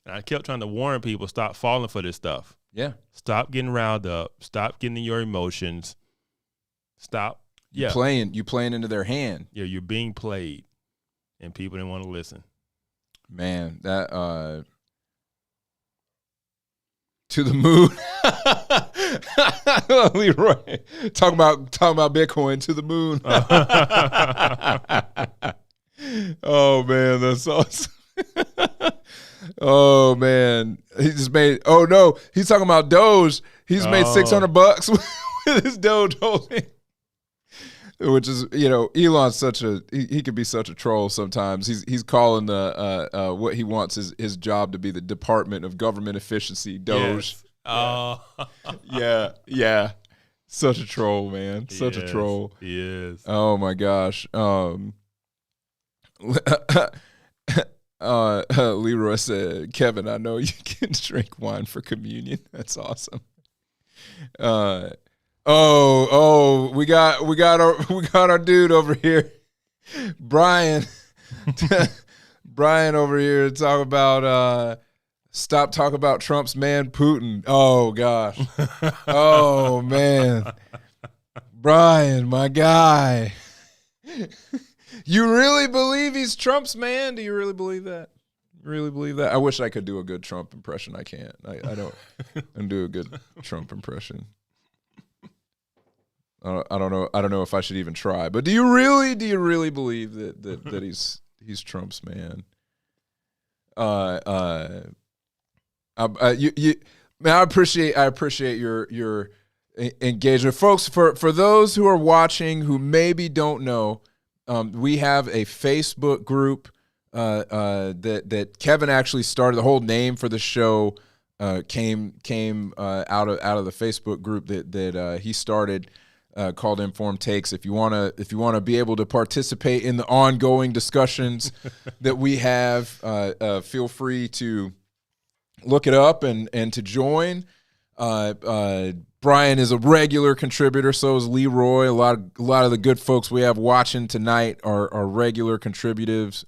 And I kept trying to warn people, stop falling for this stuff. Yeah. Stop getting riled up. Stop getting in your emotions. Stop. You playing into their hand. Yeah, you're being played, and people didn't want to listen. Man, that to the moon. Leroy, talking about Bitcoin to the moon. Oh man, that's awesome. Oh man, he just made. Oh no, he's talking about Doge. He's made $600 with his Doge holding. Which is, Elon's such a he could be such a troll sometimes. He's calling the what he wants his job to be the Department of Government Efficiency, Doge. Yes. Yeah. Such a troll, man. Such a troll. He is. Oh my gosh. Leroy said, Kevin, I know you can drink wine for communion. That's awesome. We got our dude over here, Brian. Brian over here to talk about stop talking about Trump's man Putin. Oh gosh. Oh man. Brian, my guy. You really believe he's Trump's man? Do you really believe that? You really believe that? I wish I could do a good Trump impression. I can't. I don't do a good Trump impression. I don't know if I should even try. But do you really believe that he's Trump's man? Man, I appreciate your engagement, folks. For those who are watching who maybe don't know, we have a Facebook group that Kevin actually started. The whole name for the show came out of the Facebook group that he started. Called Informed Takes. If you wanna be able to participate in the ongoing discussions that we have, feel free to look it up and to join. Brian is a regular contributor, so is Leroy. A lot of the good folks we have watching tonight are regular contributors,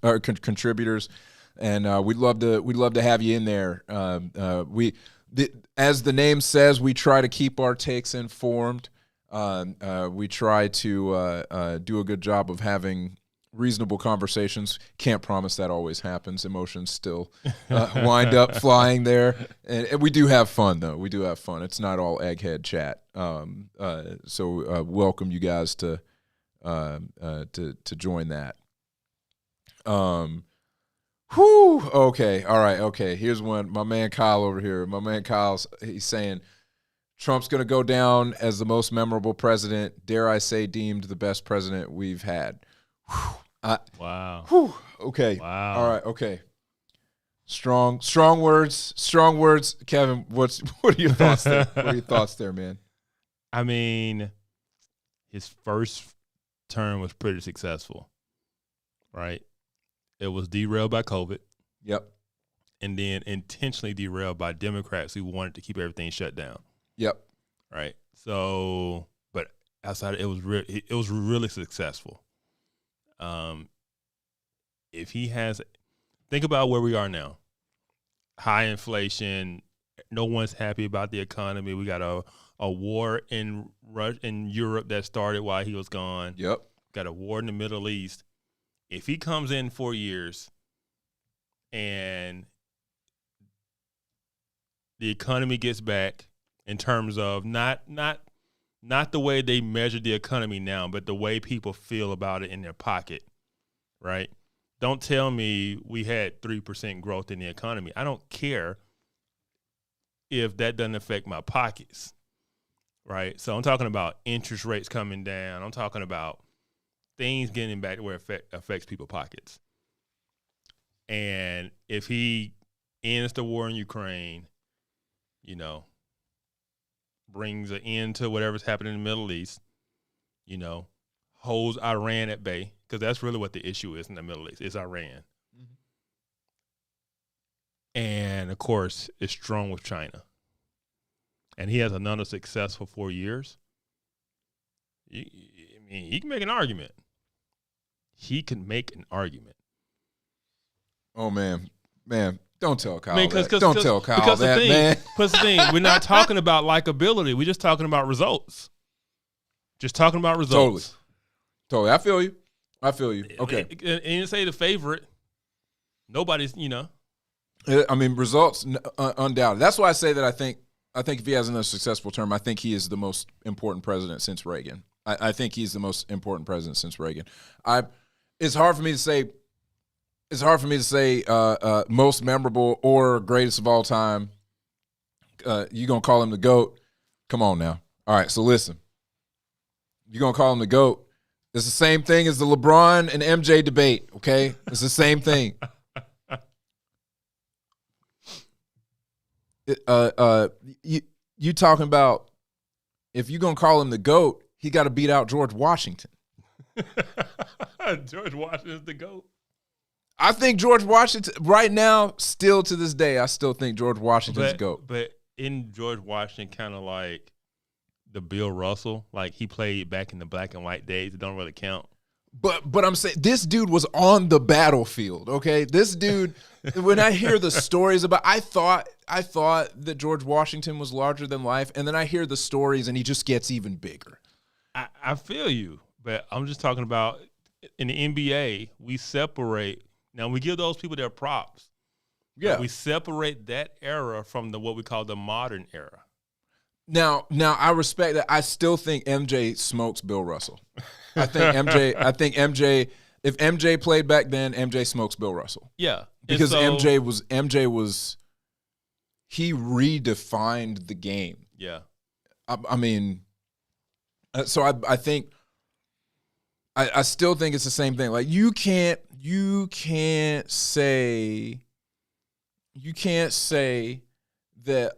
and we'd love to have you in there. As the name says, we try to keep our takes informed. We try to do a good job of having reasonable conversations. Can't promise that always happens. Emotions still wind up flying there, and we do have fun though. We do have fun. It's not all egghead chat. So welcome you guys to join that. Okay. All right. Okay. Here's one. My man Kyle over here. He's saying Trump's going to go down as the most memorable president, dare I say deemed the best president we've had. Wow. Okay. Wow. All right. Okay. Strong words. Kevin, what are your thoughts there? What are your thoughts there, man? I mean, his first term was pretty successful, right? It was derailed by COVID. Yep. And then intentionally derailed by Democrats who wanted to keep everything shut down. Yep. Right. So, but outside, it was really successful. If he has, think about where we are now. High inflation. No one's happy about the economy. We got a war in Europe that started while he was gone. Yep. Got a war in the Middle East. If he comes in 4 years and the economy gets back in terms of not the way they measure the economy now, but the way people feel about it in their pocket, right? Don't tell me we had 3% growth in the economy. I don't care if that doesn't affect my pockets, right? So I'm talking about interest rates coming down. I'm talking about things getting back to where it affects people's pockets. And if he ends the war in Ukraine, you know, brings an end to whatever's happening in the Middle East, you know, holds Iran at bay, because that's really what the issue is in the Middle East. It's Iran. Mm-hmm. And, of course, it's strong with China. And he has another successful 4 years. I mean, he can make an argument. He can make an argument. Oh, man. Don't tell Kyle that. Don't tell Kyle that, man. Because the thing, we're not talking about likability. We're just talking about results. Just talking about results. Totally. I feel you. Okay. And you say the favorite. Nobody's, you know. I mean, results, undoubted. That's why I say that I think if he has another successful term, I think he is the most important president since Reagan. I think he's the most important president since Reagan. It's hard for me to say most memorable or greatest of all time. You gonna call him the GOAT? Come on now. All right, so listen. You're gonna call him the GOAT. It's the same thing as the LeBron and MJ debate, okay? It's the same thing. You talking about if you're gonna call him the GOAT, he got to beat out George Washington. George Washington's the GOAT. I think George Washington right now, still to this day, I still think George Washington's the GOAT. But in George Washington, kind of like the Bill Russell, like he played back in the black and white days, it don't really count. But I'm saying this dude was on the battlefield, okay? This dude, when I hear the stories about, I thought that George Washington was larger than life, and then I hear the stories and he just gets even bigger. I feel you, but I'm just talking about in the NBA, we separate. Now, we give those people their props. Yeah. We separate that era from what we call the modern era. Now I respect that. I still think MJ smokes Bill Russell. I think MJ, if MJ played back then, MJ smokes Bill Russell. Yeah. Because MJ was he redefined the game. Yeah. I mean, so I think I still think it's the same thing. Like you can't say that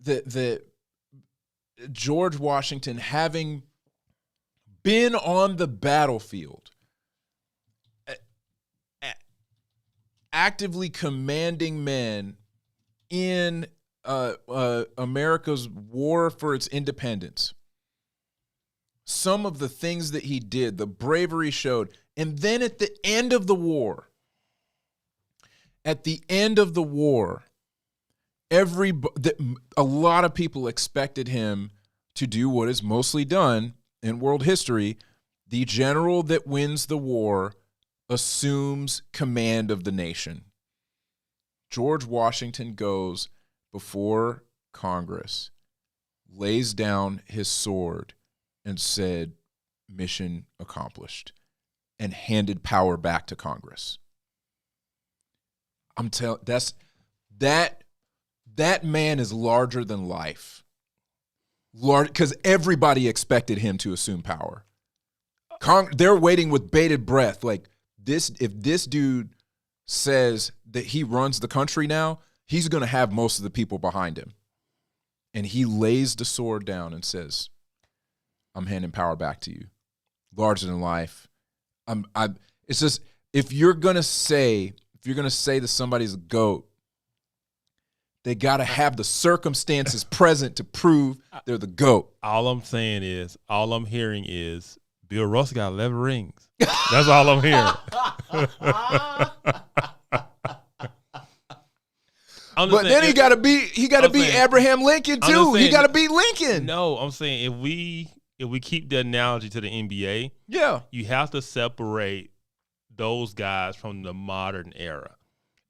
that George Washington, having been on the battlefield, actively commanding men in America's war for its independence, some of the things that he did, the bravery showed, and then at the end of the war, a lot of people expected him to do what is mostly done in world history. The general that wins the war assumes command of the nation. George Washington goes before Congress, lays down his sword, and said, "Mission accomplished," and handed power back to Congress. I'm telling that man is larger than life. Because everybody expected him to assume power. They're waiting with bated breath. Like this, if this dude says that he runs the country now, he's going to have most of the people behind him. And he lays the sword down and says, "I'm handing power back to you." Larger than life. It's just, if you're gonna say that somebody's a GOAT, they got to have the circumstances present to prove they're the GOAT. All I'm hearing is Bill Russell got 11 rings. That's all I'm hearing. But then he got to beat Abraham Lincoln too. He got to beat Lincoln. No, I'm saying if we keep the analogy to the NBA, yeah, you have to separate those guys from the modern era.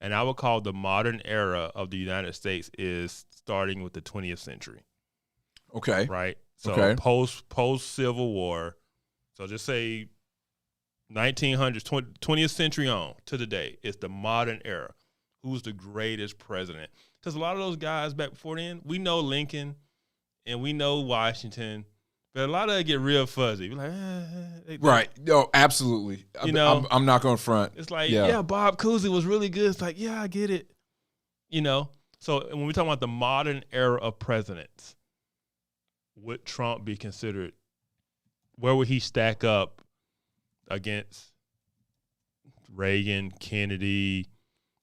And I would call the modern era of the United States is starting with the 20th century. Okay. Right? So Okay. post Civil War. So just say 1900s, 20th century on to today. It's the modern era. Who's the greatest president? Because a lot of those guys back before then, we know Lincoln and we know Washington, but a lot of it get real fuzzy. We're like, Right. No, absolutely. You know, I'm not going to front. It's like, yeah, Bob Cousy was really good. It's like, yeah, I get it. You know, so when we talk about the modern era of presidents, would Trump be considered? Where would he stack up against Reagan, Kennedy,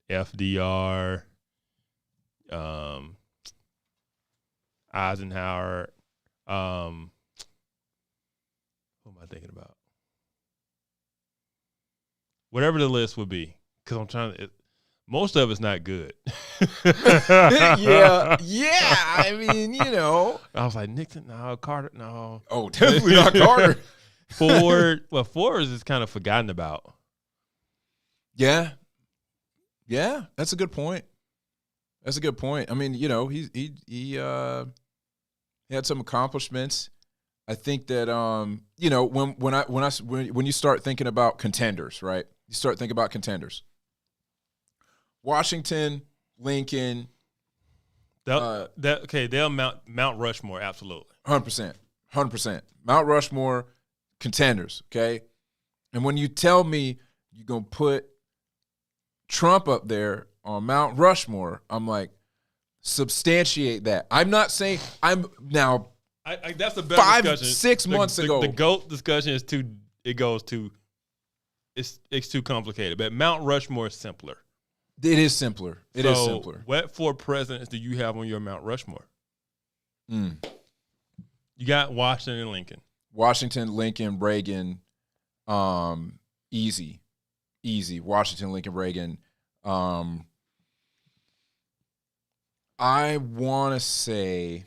FDR, Eisenhower? Who am I thinking about? Whatever the list would be, because I'm trying to. Most of it's not good. yeah. I mean, you know. I was like, Nixon, no. Carter, no. Oh, definitely not Carter. Ford. Well, Ford is kind of forgotten about. Yeah, that's a good point. I mean, you know, he had some accomplishments. I think that you know, when you start thinking about contenders, right? You start thinking about contenders. Washington, Lincoln. They'll Mount Rushmore, absolutely. 100%. Mount Rushmore, contenders, okay? And when you tell me you're going to put Trump up there on Mount Rushmore, I'm like, substantiate that. I'm not saying I'm now. That's a better discussion. 6 months ago. The GOAT discussion is it's too complicated. But Mount Rushmore is simpler. It is simpler. It is simpler. What four presidents do you have on your Mount Rushmore? You got Washington and Lincoln. Washington, Lincoln, Reagan, easy. Washington, Lincoln, Reagan. I want to say,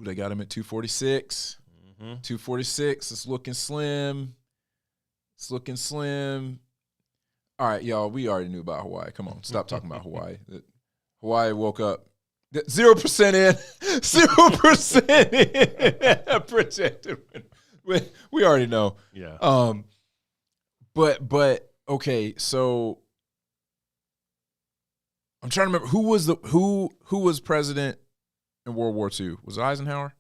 they got him at 246. 246. It's looking slim. All right, y'all, we already knew about Hawaii. Come on, stop talking about Hawaii. Hawaii woke up 0% in, 0% in. Projected. We already know. Yeah. But okay, so I'm trying to remember who was president in World War II. Was it Eisenhower?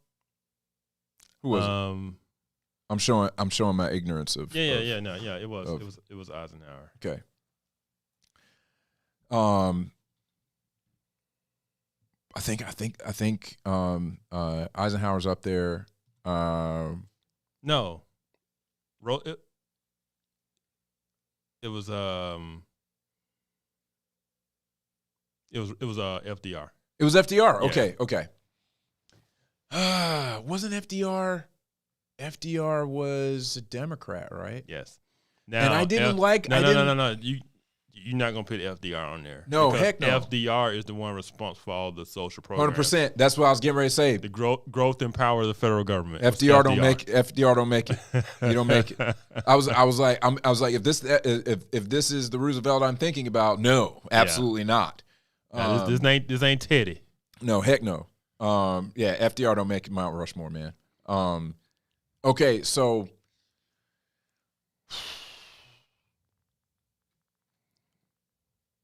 Who was it? I'm showing my ignorance of. It was Eisenhower. Okay. I think Eisenhower's up there. No. It was FDR. It was FDR. Yeah. Okay. Wasn't FDR? FDR was a Democrat, right? Yes. Now, and I didn't like. No. You're not gonna put FDR on there. No, heck no. FDR is the one responsible for all the social programs. 100%. That's what I was getting ready to say. The growth and power of the federal government. FDR don't make it. FDR don't make it. You don't make it. I was like, if this is the Roosevelt I'm thinking about, no, absolutely not. This ain't Teddy. No, heck no. FDR don't make Mount Rushmore, man. Okay, so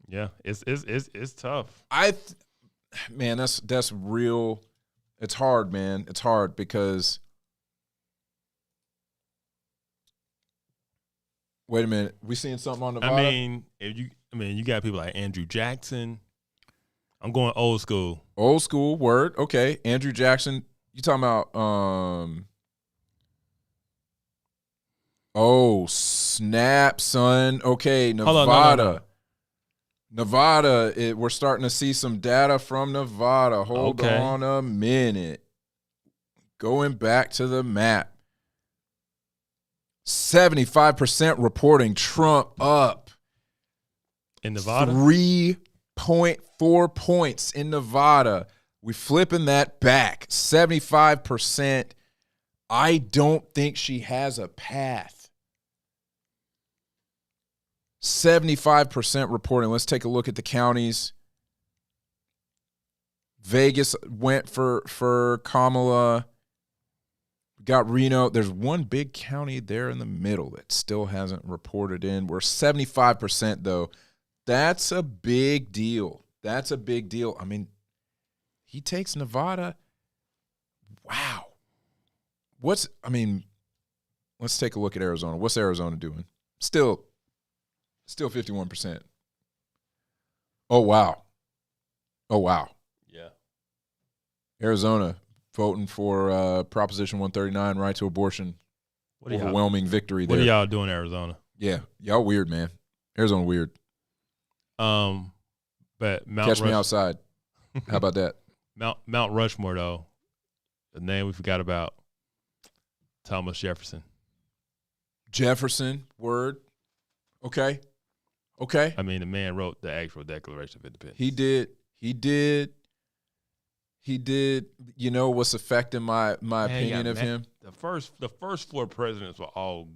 yeah, it's tough. Man, that's real. It's hard, man. It's hard because wait a minute, we seeing something on Nevada? you got people like Andrew Jackson. I'm going old school. Old school word. Okay, Andrew Jackson. You talking about oh, snap, son. Okay, Nevada. Hold on, no. Nevada, we're starting to see some data from Nevada. Hold on a minute. Going back to the map. 75% reporting Trump up. In Nevada? 3.4 points in Nevada. We flipping that back. 75%. I don't think she has a path. 75% reporting. Let's take a look at the counties. Vegas went for Kamala. Got Reno. There's one big county there in the middle that still hasn't reported in. We're 75% though. That's a big deal. That's a big deal. I mean, he takes Nevada. Wow. Let's take a look at Arizona. What's Arizona doing? Still 51%. Oh, wow. Yeah. Arizona voting for Proposition 139, right to abortion. Overwhelming victory there. What are y'all doing in Arizona? Yeah. Y'all weird, man. Arizona weird. But Catch me outside. How about that? Mount Rushmore, though, the name we forgot about, Thomas Jefferson. Jefferson, word. Okay. I mean, the man wrote the actual Declaration of Independence. He did. You know what's affecting my opinion of him? The first four presidents were all.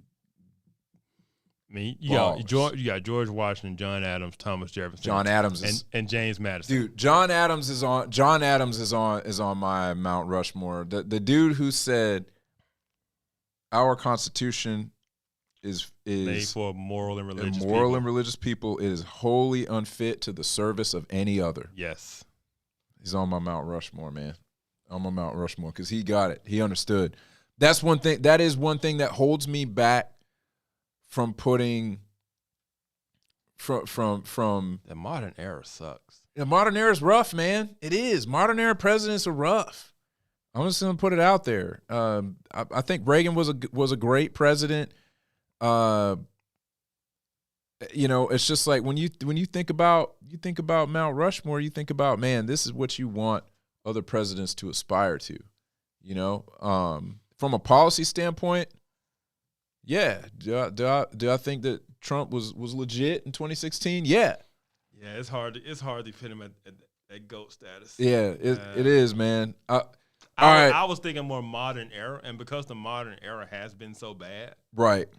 I mean, you got George Washington, John Adams, Thomas Jefferson, and James Madison. Dude, John Adams is on my Mount Rushmore. The dude who said our Constitution is made for moral and religious people. It is wholly unfit to the service of any other. Yes. He's on my Mount Rushmore, man. On my Mount Rushmore because he got it. He understood. That's one thing. That is one thing that holds me back from putting from the modern era sucks. The modern era is rough, man. It is. Modern era presidents are rough. I'm just gonna put it out there. I think Reagan was a great president. You know, it's just like when you think about Mount Rushmore, you think about, man, this is what you want other presidents to aspire to. You know, from a policy standpoint, yeah. Do I think that Trump was legit in 2016? Yeah. Yeah, it's hard to put him at GOAT status. Yeah, it is, man. I was thinking more modern era, and because the modern era has been so bad, right.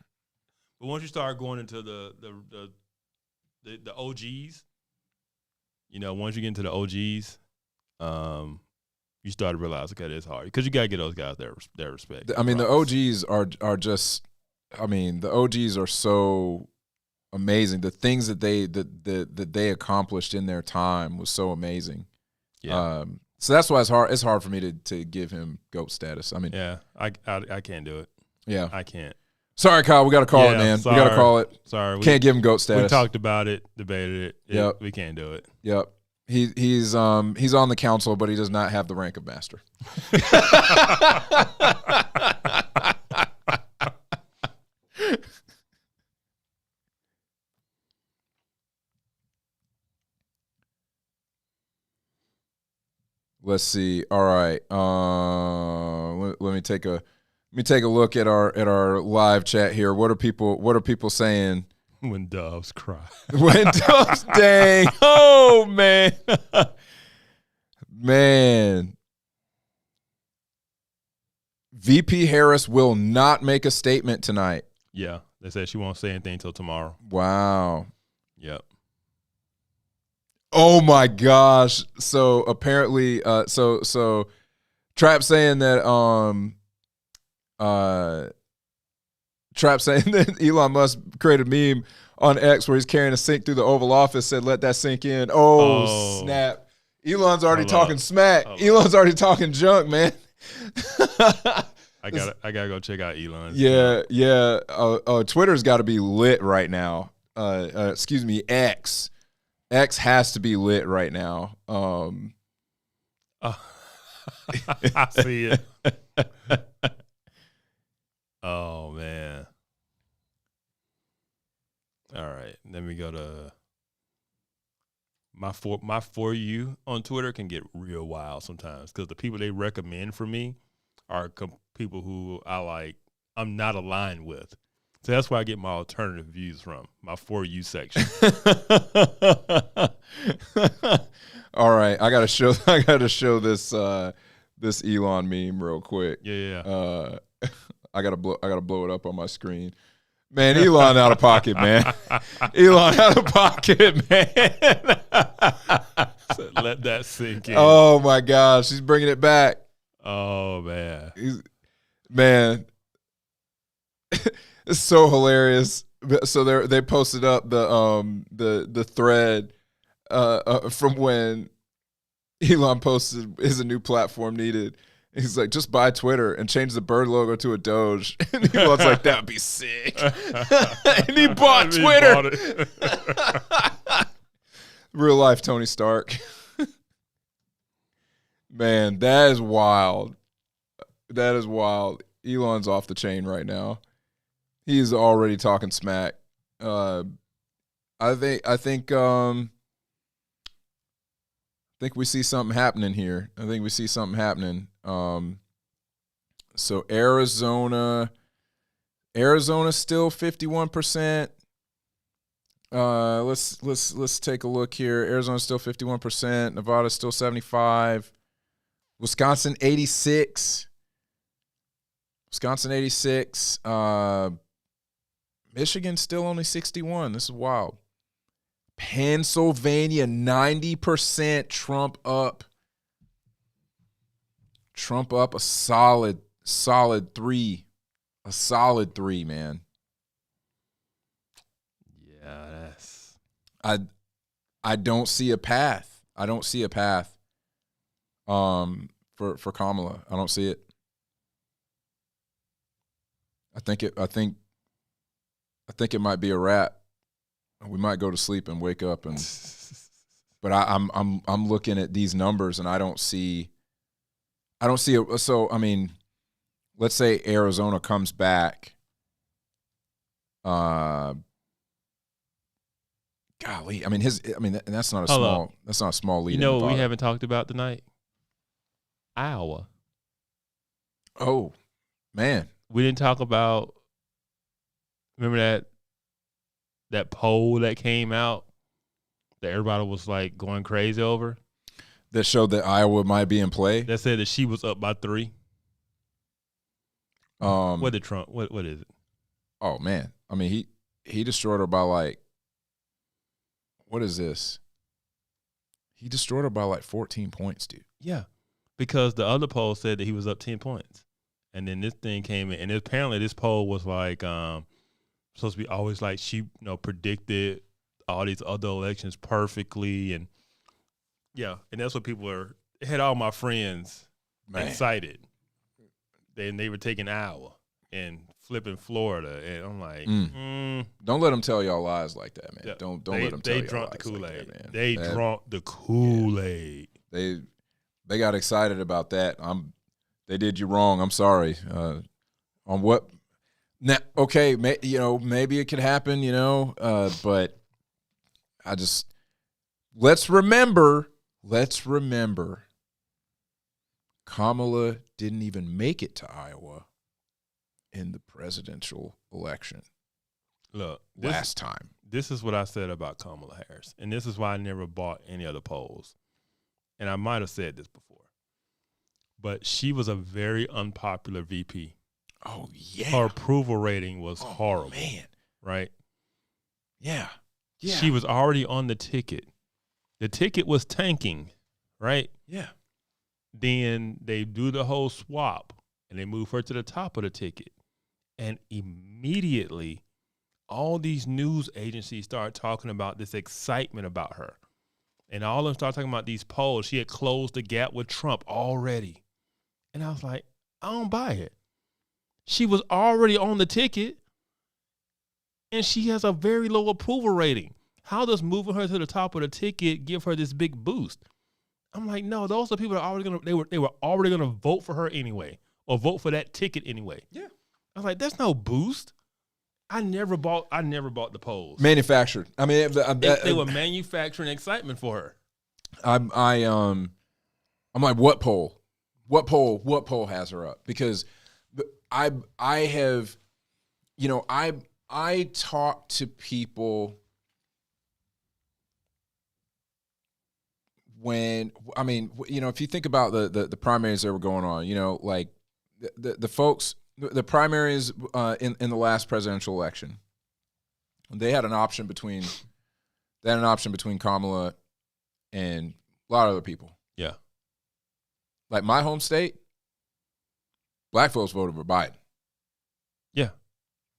But once you start going into the OGs, you know, once you get into the OGs, you start to realize, okay, it's hard because you gotta get those guys their respect. I mean, the OGs are just. I mean, the OGs are so amazing. The things that they accomplished in their time was so amazing. Yeah. So that's why it's hard for me to give him GOAT status. I mean, yeah, I can't do it. Yeah, I can't. Sorry, Kyle. We got to call it, man. Sorry. We got to call it. Sorry, can't give him GOAT status. We talked about it, debated it. Yep. We can't do it. Yep. He's on the council, but he does not have the rank of master. Let's see. All right. Let me take a look at our live chat here. What are people saying? When doves cry. When doves, dang. Oh man. Man. VP Harris will not make a statement tonight. Yeah. They said she won't say anything until tomorrow. Wow. Yep. Oh my gosh. So apparently so Trap saying that Elon Musk created a meme on X where he's carrying a sink through the Oval Office, said let that sink in. Oh. Snap. Elon's already talking smack. Elon's already talking junk, man. I gotta go check out Elon. Yeah. Twitter's got to be lit right now. Excuse me, X. X has to be lit right now. I see it. Oh man. All right, let me go to my for you on Twitter can get real wild sometimes because the people they recommend for me are people who I'm not aligned with. So that's where I get my alternative views from, my For You section. All right, I gotta show this Elon meme real quick. Yeah. I gotta blow it up on my screen. Man, Elon out of pocket, man. Elon out of pocket, man. So let that sink in. Oh my gosh, he's bringing it back. Oh man, man, it's so hilarious. So they posted up the thread from when Elon posted, "Is a new platform needed?" He's like, just buy Twitter and change the bird logo to a Doge. And Elon's like, that would be sick. And he bought Twitter. Real life Tony Stark. Man, that is wild. That is wild. Elon's off the chain right now. He's already talking smack. I think we see something happening here. I think we see something happening. So Arizona still 51%. Let's take a look here. Arizona's still 51%. Nevada's still 75%. Wisconsin 86%. Michigan still only 61%. This is wild. Pennsylvania 90%. Trump up. A solid 3. A solid 3, man. Yeah, I don't see a path. For Kamala. I don't see it. I think it might be a wrap. We might go to sleep and wake up but I'm looking at these numbers and I don't see it. So, I mean, let's say Arizona comes back. Golly, I mean, that's not a small lead. You know what we haven't talked about tonight? Iowa. Oh, man. We didn't talk about, remember that poll that came out that everybody was like going crazy over? That showed that Iowa might be in play. That said that she was up by 3. What did Trump? What is it? Oh man, I mean he destroyed her by like, what is this? He destroyed her by like 14 points, dude. Yeah, because the other poll said that he was up 10 points, and then this thing came in, and apparently this poll was like supposed to be always like she predicted all these other elections perfectly, and yeah, and that's what people were. It had all my friends excited. Then they were taking Iowa and flipping Florida, and I'm like, don't let them tell y'all lies like that, man. Yeah. Don't let them tell y'all lies. They drunk the Kool-Aid, like that, man. They drunk the Kool-Aid. Yeah. They got excited about that. They did you wrong. I'm sorry. On what? Now, okay, maybe it could happen, but let's remember. Kamala didn't even make it to Iowa in the presidential election. Look, last time. This is what I said about Kamala Harris, and this is why I never bought any other polls. And I might have said this before, but she was a very unpopular VP. Oh, yeah. Her approval rating was horrible. Man. Right? Yeah. She was already on the ticket. The ticket was tanking, right? Yeah. Then they do the whole swap, and they move her to the top of the ticket. And immediately, all these news agencies start talking about this excitement about her. And all of them start talking about these polls. She had closed the gap with Trump already. And I was like, I don't buy it. She was already on the ticket, and she has a very low approval rating. How does moving her to the top of the ticket give her this big boost? I'm like, no, those are people that are already they were already gonna vote for her anyway, or vote for that ticket anyway. Yeah. I was like, that's no boost. I never bought the polls. Manufactured. I mean, they were manufacturing excitement for her. I'm like, what poll? What poll has her up? Because I have, I talk to people when, if you think about the primaries that were going on, like the folks, the primaries in the last presidential election, They had an option between Kamala and a lot of other people. Yeah. Like my home state, black folks voted for Biden. Yeah.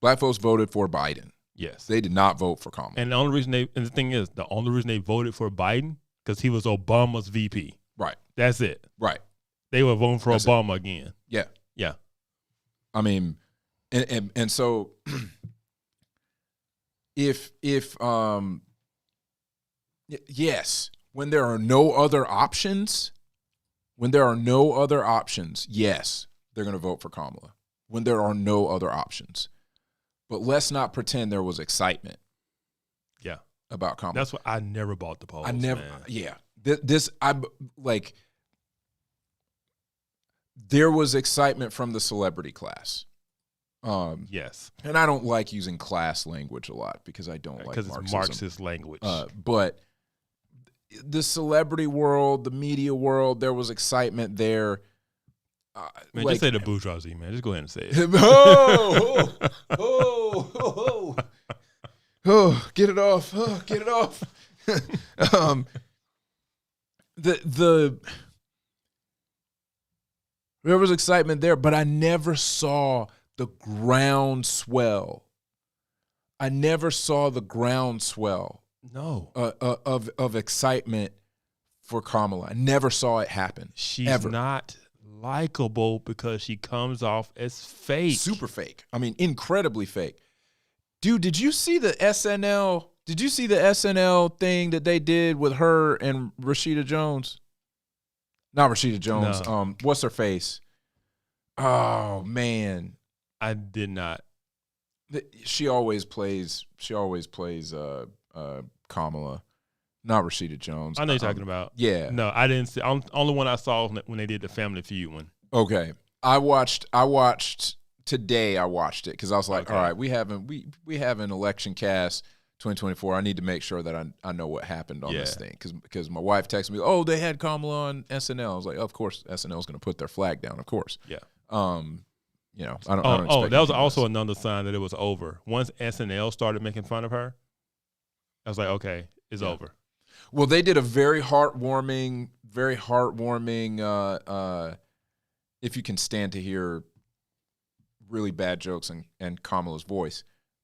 Black folks voted for Biden. Yes. They did not vote for Kamala. And the only reason the only reason they voted for Biden because he was Obama's VP. Right. That's it. Right. They were voting for That's Obama again. Yeah. Yeah. I mean, and so if yes, when there are no other options, yes, they're going to vote for Kamala. When there are no other options. But let's not pretend there was excitement. Yeah. About Kamala. That's what I never bought the polls. Yeah. There was excitement from the celebrity class. Yes. And I don't like using class language a lot because I don't like Marxism. Because it's Marxist language. But the celebrity world, the media world, there was excitement there. Man, just say the bourgeoisie, man. Just go ahead and say it. Get it off. Get it off. There was excitement there, but I never saw the groundswell. No. Of excitement for Kamala. I never saw it happen. She's not likable because she comes off as fake. Super fake. I mean, incredibly fake. Dude, did you see the SNL? Did you see the SNL thing that they did with her and Rashida Jones? Not Rashida Jones. No. What's her face? Oh man, I did not. She always plays Kamala, not Rashida Jones. I know you're talking about. Yeah. No, I didn't see. Only one I saw when they did the Family Feud one. Okay. I watched today. I watched it because I was like, Okay. all right, we have an ElectionCast 2024. I need to make sure that I know what happened on this thing because my wife texted me, oh, they had Kamala on SNL. I was like, of course, SNL is going to put their flag down, of course. Yeah. I don't expect that was anything also less. another sign that it was over. Once SNL started making fun of her, I was like, okay, it's over. Well, they did a very heartwarming, if you can stand to hear really bad jokes and Kamala's voice,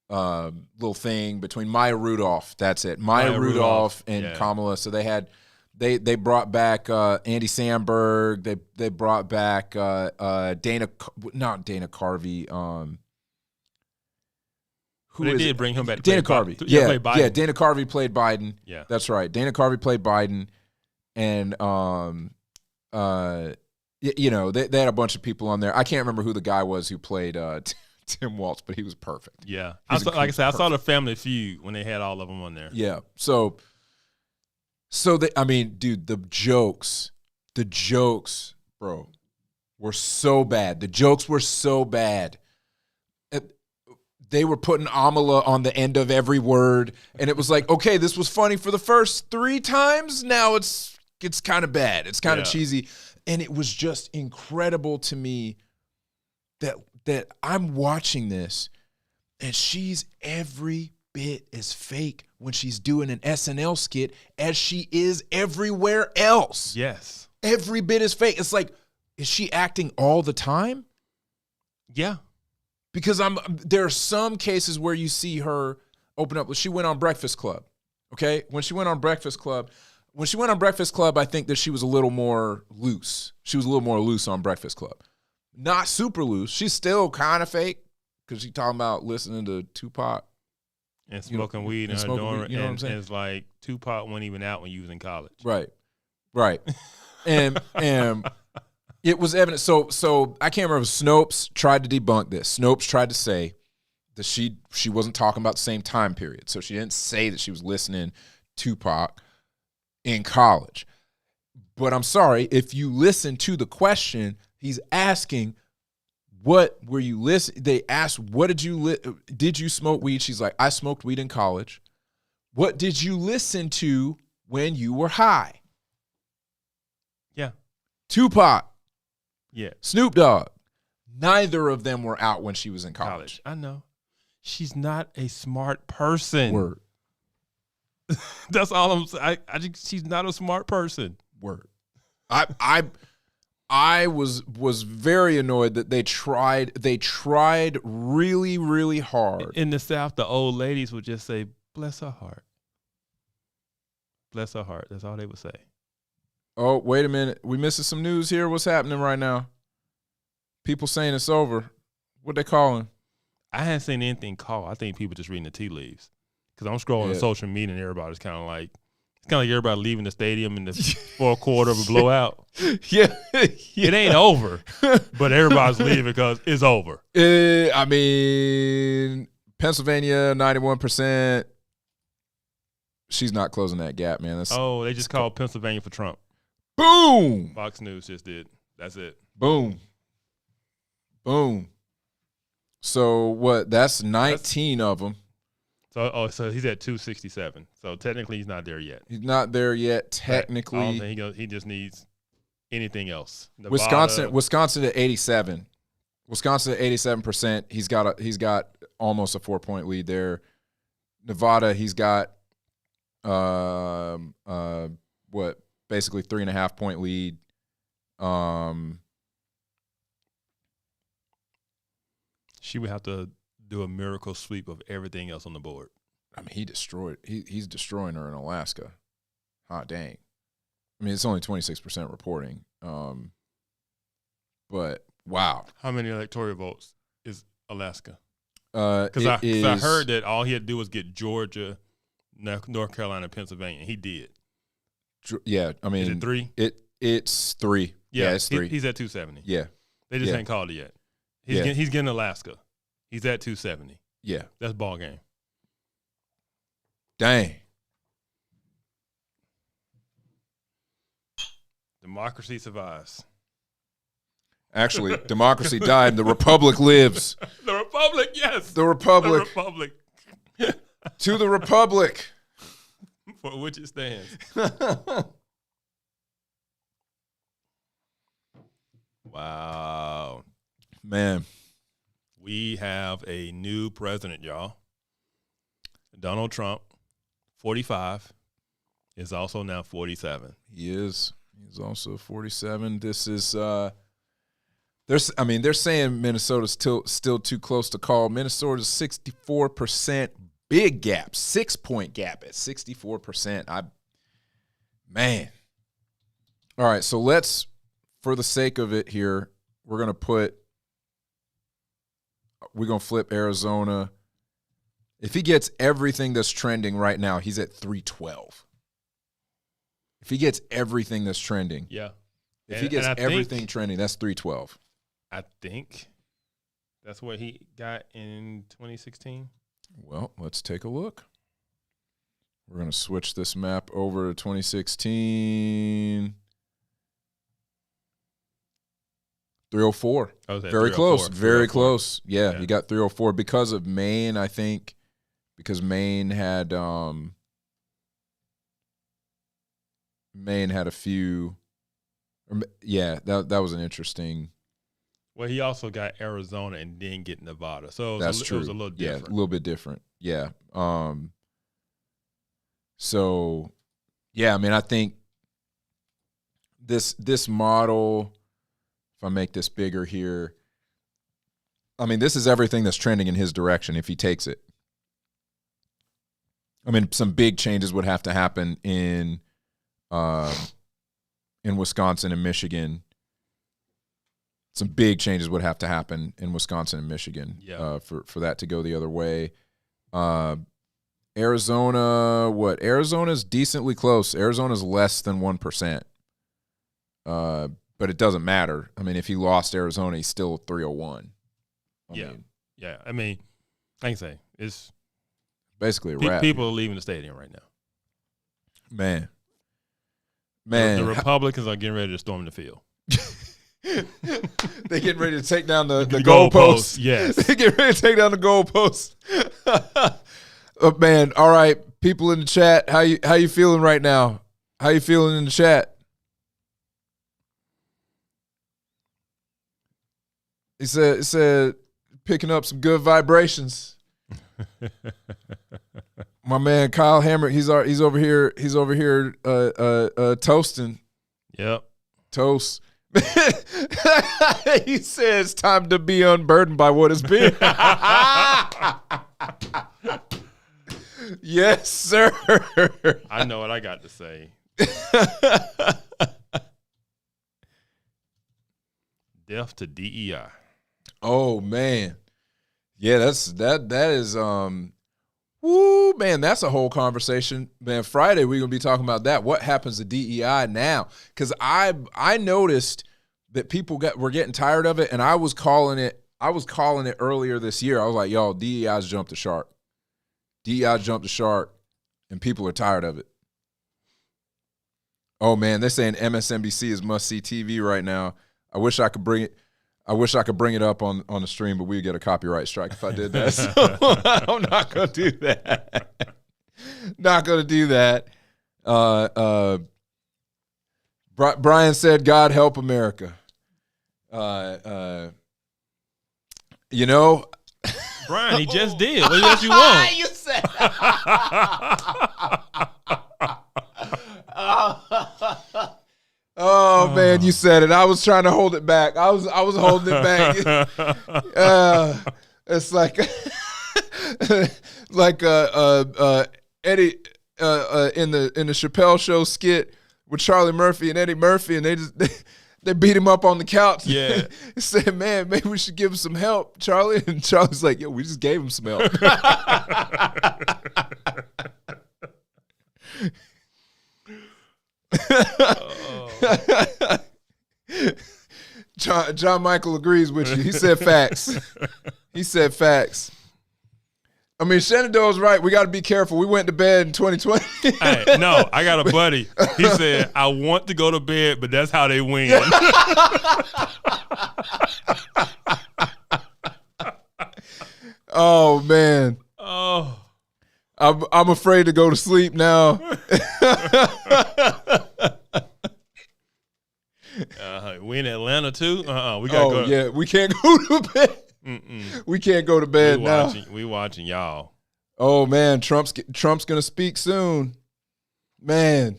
little thing between Maya Rudolph. That's it. Maya Rudolph and Kamala. So they brought back Andy Samberg. They brought back not Dana Carvey. They did bring him back. Dana Carvey. Played Biden. Dana Carvey played Biden. Yeah, that's right. Dana Carvey played Biden, and they had a bunch of people on there. I can't remember who the guy was who played Tim Waltz, but he was perfect. Yeah, I saw the Family Feud when they had all of them on there. Yeah, so dude, the jokes, bro, were so bad. The jokes were so bad. They were putting Amala on the end of every word, and it was like, okay, this was funny for the first 3 times. Now it's kind of bad. It's kind of cheesy, and it was just incredible to me that I'm watching this, and she's every bit as fake when she's doing an SNL skit as she is everywhere else. Yes, every bit is fake. It's like, is she acting all the time? Yeah. Because there are some cases where you see her open up. She went on Breakfast Club, okay? When she went on Breakfast Club, I think that she was a little more loose. She was a little more loose on Breakfast Club. Not super loose. She's still kind of fake because she's talking about listening to Tupac. And smoking weed in her dorm. You know what I'm saying? And it's like Tupac wasn't even out when you was in college. Right. And it was evident. So I can't remember. Snopes tried to debunk this. Snopes tried to say that she wasn't talking about the same time period. So she didn't say that she was listening to Tupac in college. But I'm sorry, if you listen to the question, he's asking, what were you listening? They asked, what did you smoke weed? She's like, I smoked weed in college. What did you listen to when you were high? Yeah. Tupac. Yeah. Snoop Dogg. Neither of them were out when she was in college. I know. She's not a smart person. Word. That's all I'm saying. I just, she's not a smart person. Word. I was very annoyed that they tried really, really hard. In the South, the old ladies would just say, "Bless her heart." Bless her heart. That's all they would say. Oh, wait a minute. We missing some news here. What's happening right now? People saying it's over. What they calling? I hadn't seen anything called. I think people just reading the tea leaves. Because I'm scrolling on social media and everybody's kind of like, it's kind of like everybody leaving the stadium in the fourth quarter of a blowout. Yeah. It ain't over, but everybody's leaving because it's over. I mean, Pennsylvania, 91%. She's not closing that gap, man. They just called Pennsylvania for Trump. Boom. Fox News just did. That's it. Boom. Boom. So what? That's 19 of them. So he's at 267. So technically he's not there yet. He's not there yet. Technically, I don't think he just needs anything else. Nevada, Wisconsin at 87. Wisconsin at 87%. He's got almost a 4-point lead there. Nevada, he's got basically 3.5-point lead. She would have to do a miracle sweep of everything else on the board. I mean, he's destroying her in Alaska. Hot dang. I mean, it's only 26% reporting. But wow. How many electoral votes is Alaska? Because I heard that all he had to do was get Georgia, North Carolina, and Pennsylvania. He did. Yeah, I mean, is it 3? It's 3. Yeah, it's 3. He's at 270. Yeah, they just ain't called it yet. He's getting Alaska. He's at 270. Yeah, that's ball game. Dang. Democracy survives. Actually, democracy died. The republic lives. The republic, yes. The republic. The republic. To the republic. For which it stands. Wow. Man. We have a new president, y'all. Donald Trump, 45, is also now 47. He is. He's also 47. This is they're saying Minnesota's still too close to call. Minnesota's 64%, big gap, 6-point gap at 64%. Man. All right, so let's, for the sake of it here, we're going to flip Arizona. If he gets everything that's trending right now, he's at 312. If he gets everything that's trending. Yeah. If he gets everything trending, that's 312. I think that's what he got in 2016. Well, let's take a look. We're going to switch this map over to 2016. 304. Very close. Very close. Yeah, he got 304 because of Maine, I think. Because Maine had a few. Yeah, that was an interesting. Well, he also got Arizona and didn't get Nevada, so that's true. It was a little different. Yeah, a little bit different. Yeah. So, yeah, I mean, I think this model. If I make this bigger here, I mean, this is everything that's trending in his direction if he takes it. I mean, some big changes would have to happen in Wisconsin and Michigan. Some big changes would have to happen in Wisconsin and Michigan for that to go the other way. Arizona, Arizona's decently close. Arizona's less than 1%. But it doesn't matter. I mean, if he lost Arizona, he's still 301. I mean, I can say it's basically a wrap. People are leaving the stadium right now. Man. The Republicans are getting ready to storm the field. They getting ready to take down the goalposts. Yes. They getting ready to take down the goalposts. Oh, man. All right. People in the chat, how you feeling right now? How you feeling in the chat? It said picking up some good vibrations. My man Kyle Hammer, he's over here toasting. Yep. Toast. He says time to be unburdened by what has been. Yes, sir. I know what I got to say. Death to DEI. Oh man. Yeah, that is woo, man, that's a whole conversation. Man, Friday we're gonna be talking about that. What happens to DEI now? Because I noticed that people were getting tired of it, and I was calling it earlier this year. I was like, yo, DEI's jumped the shark. DEI's jumped the shark, and people are tired of it. Oh man, they're saying MSNBC is must-see TV right now. I wish I could bring it up on the stream, but we'd get a copyright strike if I did that. So I'm not going to do that. Not going to do that. Brian said, God help America. You know. Brian, he just did. What else you want? You said. Oh man, you said it. I was trying to hold it back. I was holding it back. It's like Eddie in the Chappelle Show skit with Charlie Murphy and Eddie Murphy, and they beat him up on the couch. Yeah, he said, "Man, maybe we should give him some help, Charlie." And Charlie's like, "Yo, we just gave him some help." John Michael agrees with you. He said facts. He said facts. I mean, Shenandoah's right. We got to be careful. We went to bed in 2020. Hey, no, I got a buddy. He said, I want to go to bed, but that's how they win. Oh, man. Oh. I'm afraid to go to sleep now. We in Atlanta too. We gotta go. Yeah, we can't go to bed. We can't go to bed now. We watching y'all. Oh man, Trump's gonna speak soon. Man,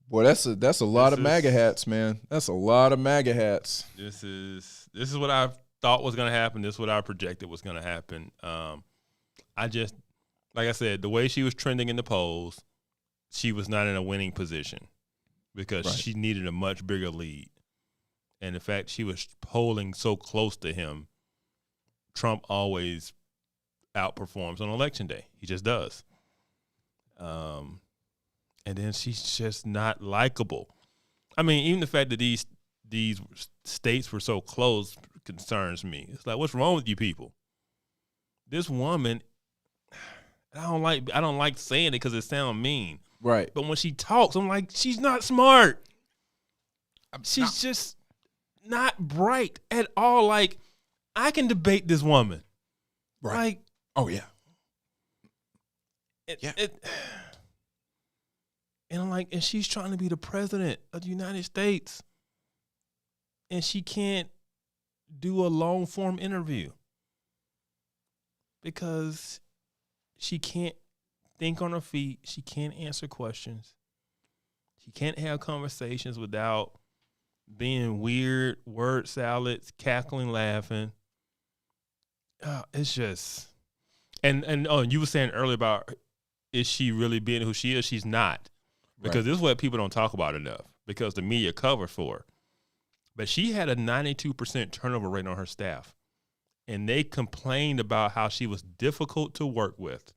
boy, that's a lot of MAGA hats, man. That's a lot of MAGA hats. This is what I thought was gonna happen. This is what I projected was gonna happen. Like I said, the way she was trending in the polls, she was not in a winning position because she needed a much bigger lead. And the fact she was polling so close to him, Trump always outperforms on election day. He just does. And then she's just not likable. I mean, even the fact that these states were so close concerns me. It's like, what's wrong with you people? This woman, I don't like saying it because it sounds mean. Right. But when she talks, I'm like, she's not smart. She's just not bright at all. Like, I can debate this woman. Right. Like, oh yeah. And I'm like, and she's trying to be the president of the United States. And she can't do a long form interview because she can't think on her feet. She can't answer questions. She can't have conversations without being weird, word salads, cackling, laughing. It's just, and you were saying earlier about, is she really being who she is? She's not, because this is what people don't talk about enough because the media covered for her. But she had a 92% turnover rate on her staff, and they complained about how she was difficult to work with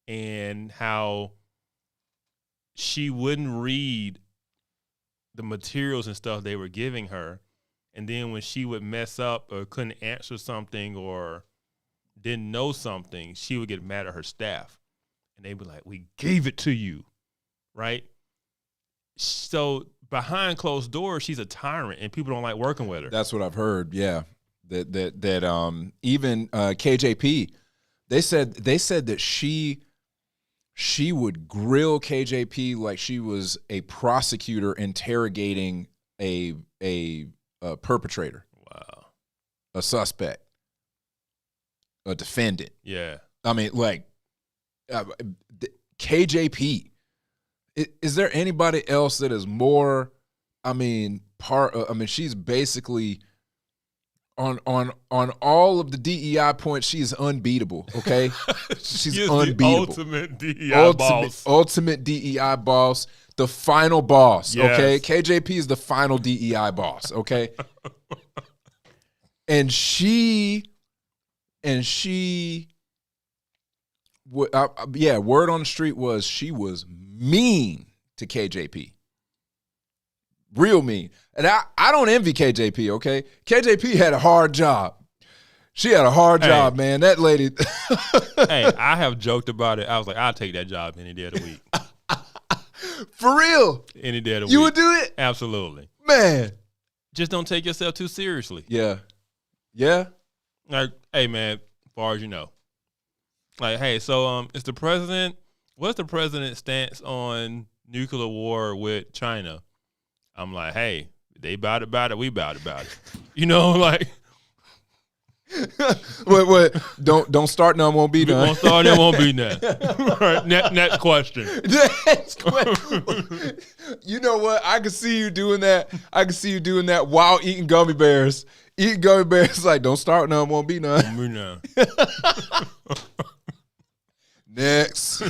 and how she wouldn't read the materials and stuff they were giving her. And then when she would mess up or couldn't answer something or didn't know something, she would get mad at her staff. And they'd be like, we gave it to you, right? So behind closed doors, she's a tyrant and people don't like working with her. That's what I've heard, yeah. That even KJP, they said that she would grill KJP like she was a prosecutor interrogating a perpetrator. Wow. A suspect. a defendant. Yeah. I mean, like, KJP. Is there anybody else that is more? I mean, she's basically on all of the DEI points. She is unbeatable. Okay, she's unbeatable. The ultimate DEI boss. Ultimate DEI boss. The final boss. Yes. Okay, KJP is the final DEI boss. Okay, and she. Word on the street was she was mean to KJP. Real mean. And I don't envy KJP, okay? KJP had a hard job. She had a hard job, man. That lady. Hey, I have joked about it. I was like, I'll take that job any day of the week. For real? Any day of the week. You would do it? Absolutely. Man. Just don't take yourself too seriously. Yeah. Yeah? Like, hey, man, as far as you know. Like, hey, so what's the president's stance on nuclear war with China? I'm like, hey, they about it, we about it. You know, like. Wait. Don't start none, won't be done. Don't start none, won't be none. Right, next question. Next question. You know what? I can see you doing that. While eating gummy bears. Eating gummy bears like, don't start none, won't be none. Won't be none. Next.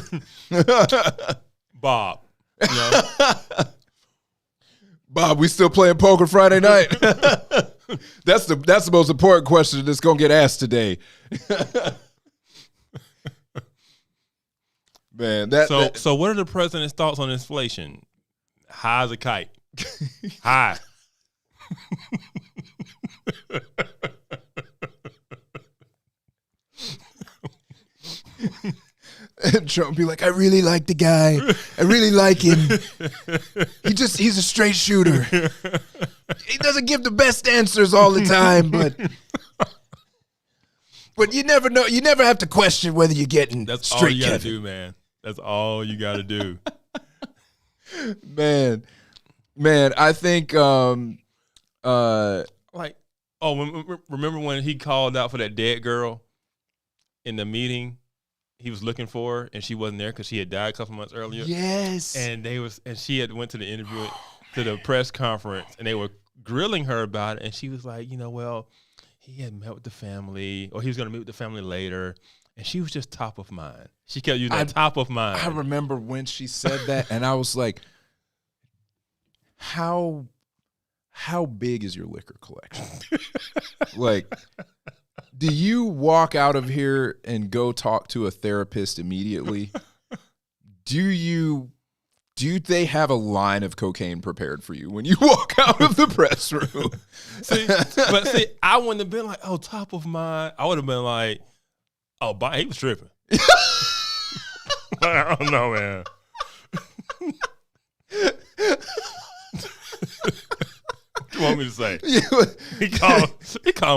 Bob. You know? Bob, we still playing poker Friday night? That's the most important question that's gonna get asked today. Man, so what are the president's thoughts on inflation? High as a kite. High. And Trump be like, I really like the guy. I really like him. He's a straight shooter. He doesn't give the best answers all the time, but you never know. You never have to question whether you're getting That's straight all you gotta Kevin. do, man. That's all you gotta do. Man, I think remember when he called out for that dead girl in the meeting? He was looking for her, and she wasn't there because she had died a couple months earlier. Yes. And she had went to the interview, to the press conference, and they were grilling her about it. And she was like, well, he had met with the family, or he was going to meet with the family later. And she was just top of mind. She kept using that top of mind. I remember when she said that, and I was like, how big is your liquor collection? Like, do you walk out of here and go talk to a therapist immediately? Do they have a line of cocaine prepared for you when you walk out of the press room? See, I wouldn't have been like, oh, top of mind. I would have been like, oh, he was tripping. I don't know, man. What you want me to say? He called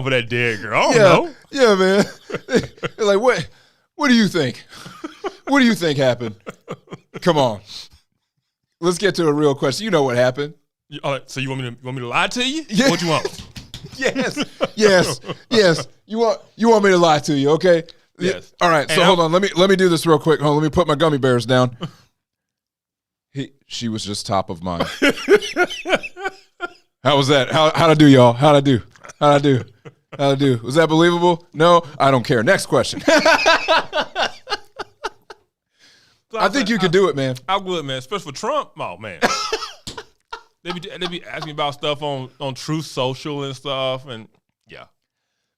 for that dead girl. I don't know. Yeah, man. They're like, what do you think? What do you think happened? Come on. Let's get to a real question. You know what happened. All right, so you want me to lie to you? Yeah. What you want? Yes. You want me to lie to you, okay? Yes. All right, so hold on. Let me do this real quick. Hold on, let me put my gummy bears down. She was just top of mind. How was that? How'd I do, y'all? How'd I do? Was that believable? No? I don't care. Next question. I think you could do it, man. I would, man. Especially for Trump. Oh, man. They be asking me about stuff on Truth Social and stuff, and yeah.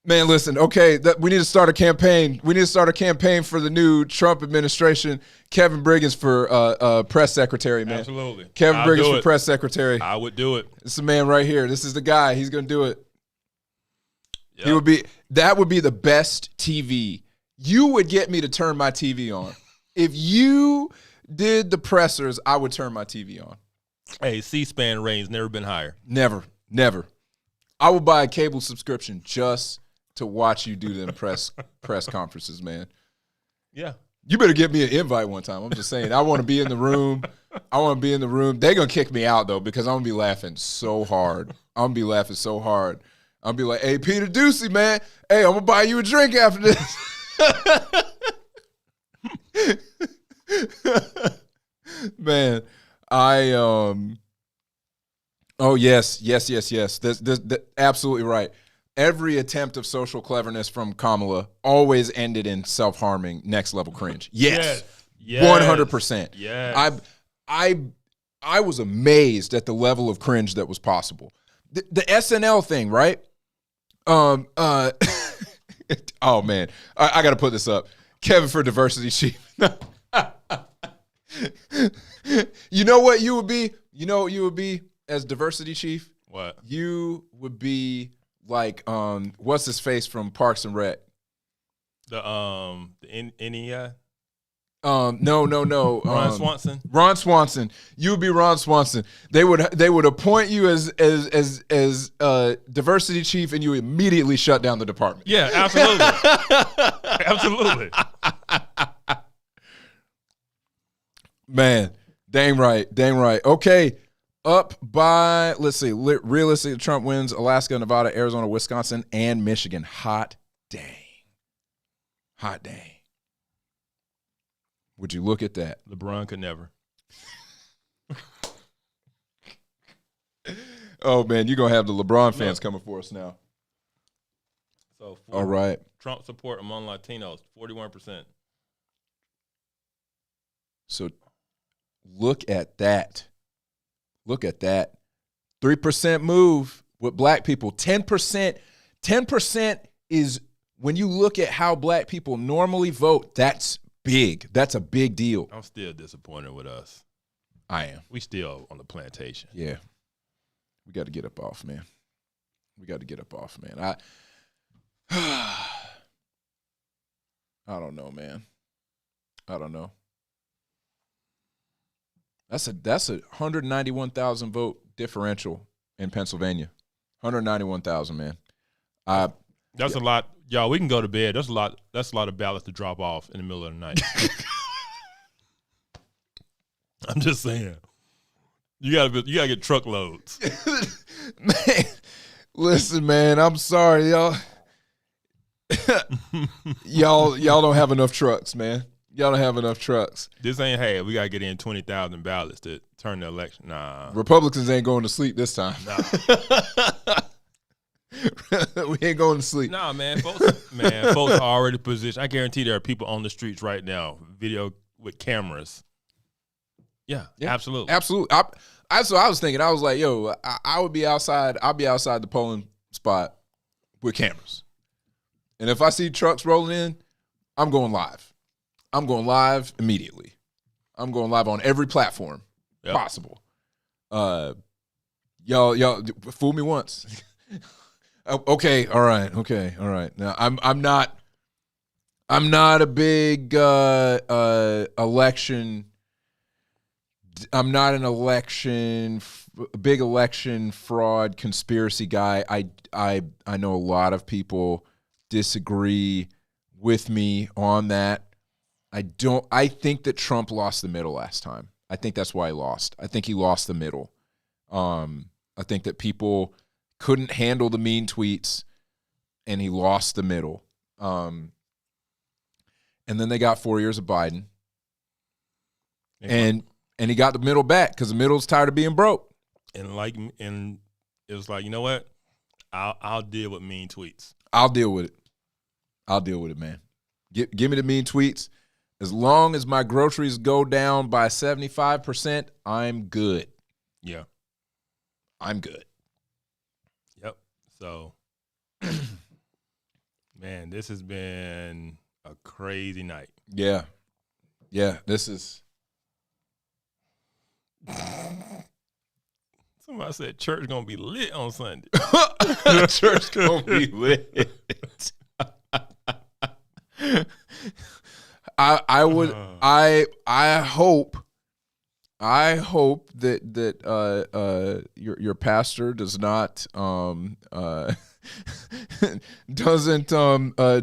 Man, listen, okay, we need to start a campaign. We need to start a campaign for the new Trump administration. Kevin Briggins for press secretary, man. Absolutely. Kevin Briggins for press secretary. I would do it. It's the man right here. This is the guy. He's going to do it. Yep. That would be the best TV. You would get me to turn my TV on. If you did the pressers, I would turn my TV on. Hey, C-SPAN ratings never been higher. Never. I would buy a cable subscription just to watch you do them press conferences, man. Yeah. You better get me an invite one time. I'm just saying, I want to be in the room. They're going to kick me out, though, because I'm going to be laughing so hard. I'm going to be like, hey, Peter Ducey, man. Hey, I'm going to buy you a drink after this. Man, oh yes. That's absolutely right. Every attempt of social cleverness from Kamala always ended in self-harming, next level cringe. Yes. 100%. Yes. I was amazed at the level of cringe that was possible. The SNL thing, right? Oh man, I got to put this up. Kevin for diversity chief. You know what you would be? You know what you would be as diversity chief? What? You would be like what's his face from Parks and Rec? The NEI? No. Ron Swanson. Ron Swanson. You would be Ron Swanson. They would appoint you as diversity chief, and you immediately shut down the department. Yeah, absolutely. Absolutely. Man, dang right. Okay, up by, let's see, realistically, Trump wins Alaska, Nevada, Arizona, Wisconsin, and Michigan. Hot dang. Would you look at that? LeBron could never. Oh, man, you're going to have the LeBron fans coming for us now. So all right. Trump support among Latinos, 41%. So look at that. 3% move with black people. 10%. 10% is, when you look at how black people normally vote, that's big. That's a big deal. I'm still disappointed with us. I am. We still on the plantation. Yeah. We got to get up off, man. I don't know, man. I don't know. That's a 191,000 vote differential in Pennsylvania. 191,000, man. That's a lot. Y'all, we can go to bed. That's a lot of ballots to drop off in the middle of the night. I'm just saying. You gotta get truckloads. Man, listen, man, I'm sorry, y'all. y'all don't have enough trucks, man. Y'all don't have enough trucks. This ain't, hey, we got to get in 20,000 ballots to turn the election. Nah. Republicans ain't going to sleep this time. Nah. We ain't going to sleep. Nah, man. Folks are already positioned. I guarantee there are people on the streets right now, video with cameras. Yeah, absolutely. Absolutely. So I was thinking, I was like, yo, I would be outside. I'll be outside the polling spot with cameras. And if I see trucks rolling in, I'm going live. I'm going live immediately. I'm going live on every platform possible. Y'all fool me once. Okay, all right. Now I'm not a big election. I'm not an big election fraud conspiracy guy. I know a lot of people disagree with me on that. I think that Trump lost the middle last time. I think that's why he lost. I think he lost the middle. I think that people couldn't handle the mean tweets, and he lost the middle. And then they got 4 years of Biden, and he got the middle back because the middle's tired of being broke. And it was like, you know what? I'll deal with mean tweets. I'll deal with it, man. Give me the mean tweets. As long as my groceries go down by 75%, I'm good. Yeah. I'm good. Yep. So, man, this has been a crazy night. Yeah. This is. Somebody said church gonna be lit on Sunday. Church gonna be lit. I hope that your pastor does not doesn't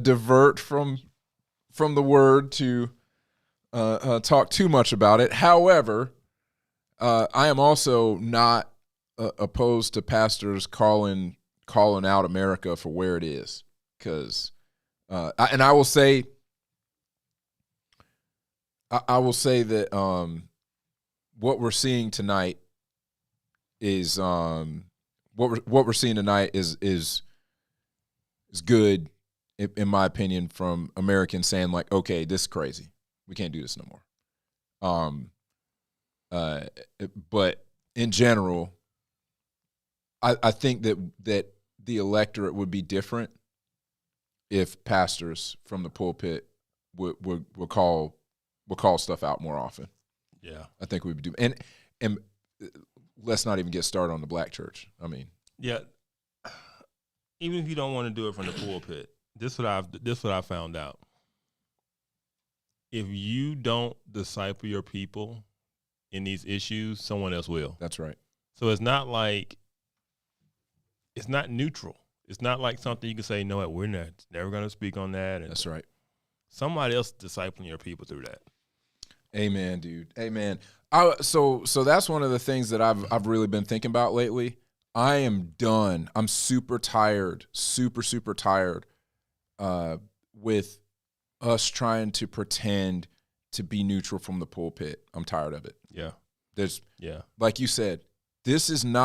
divert from the word to talk too much about it. However, I am also not opposed to pastors calling out America for where it is, because and I will say I will say that what we're seeing tonight is what we're seeing tonight is good, in my opinion, from Americans saying like, okay, this is crazy. We can't do this no more. But in general, I think that the electorate would be different if pastors from the pulpit would call stuff out more often. Yeah, I think we would do. And let's not even get started on the black church. I mean, yeah. Even if you don't want to do it from the pulpit, this is what I found out. If you don't disciple your people in these issues, someone else will. that's right. So it's not neutral. It's not like something you can say, no, we're never going to speak on that. And That's right. somebody else discipling your people through that. Amen, dude. Amen. So that's one of the things that I've really been thinking about lately. I am done. I'm super tired, super tired with us trying to pretend to be neutral from the pulpit. I'm tired of it. Yeah. Like you said, this isn't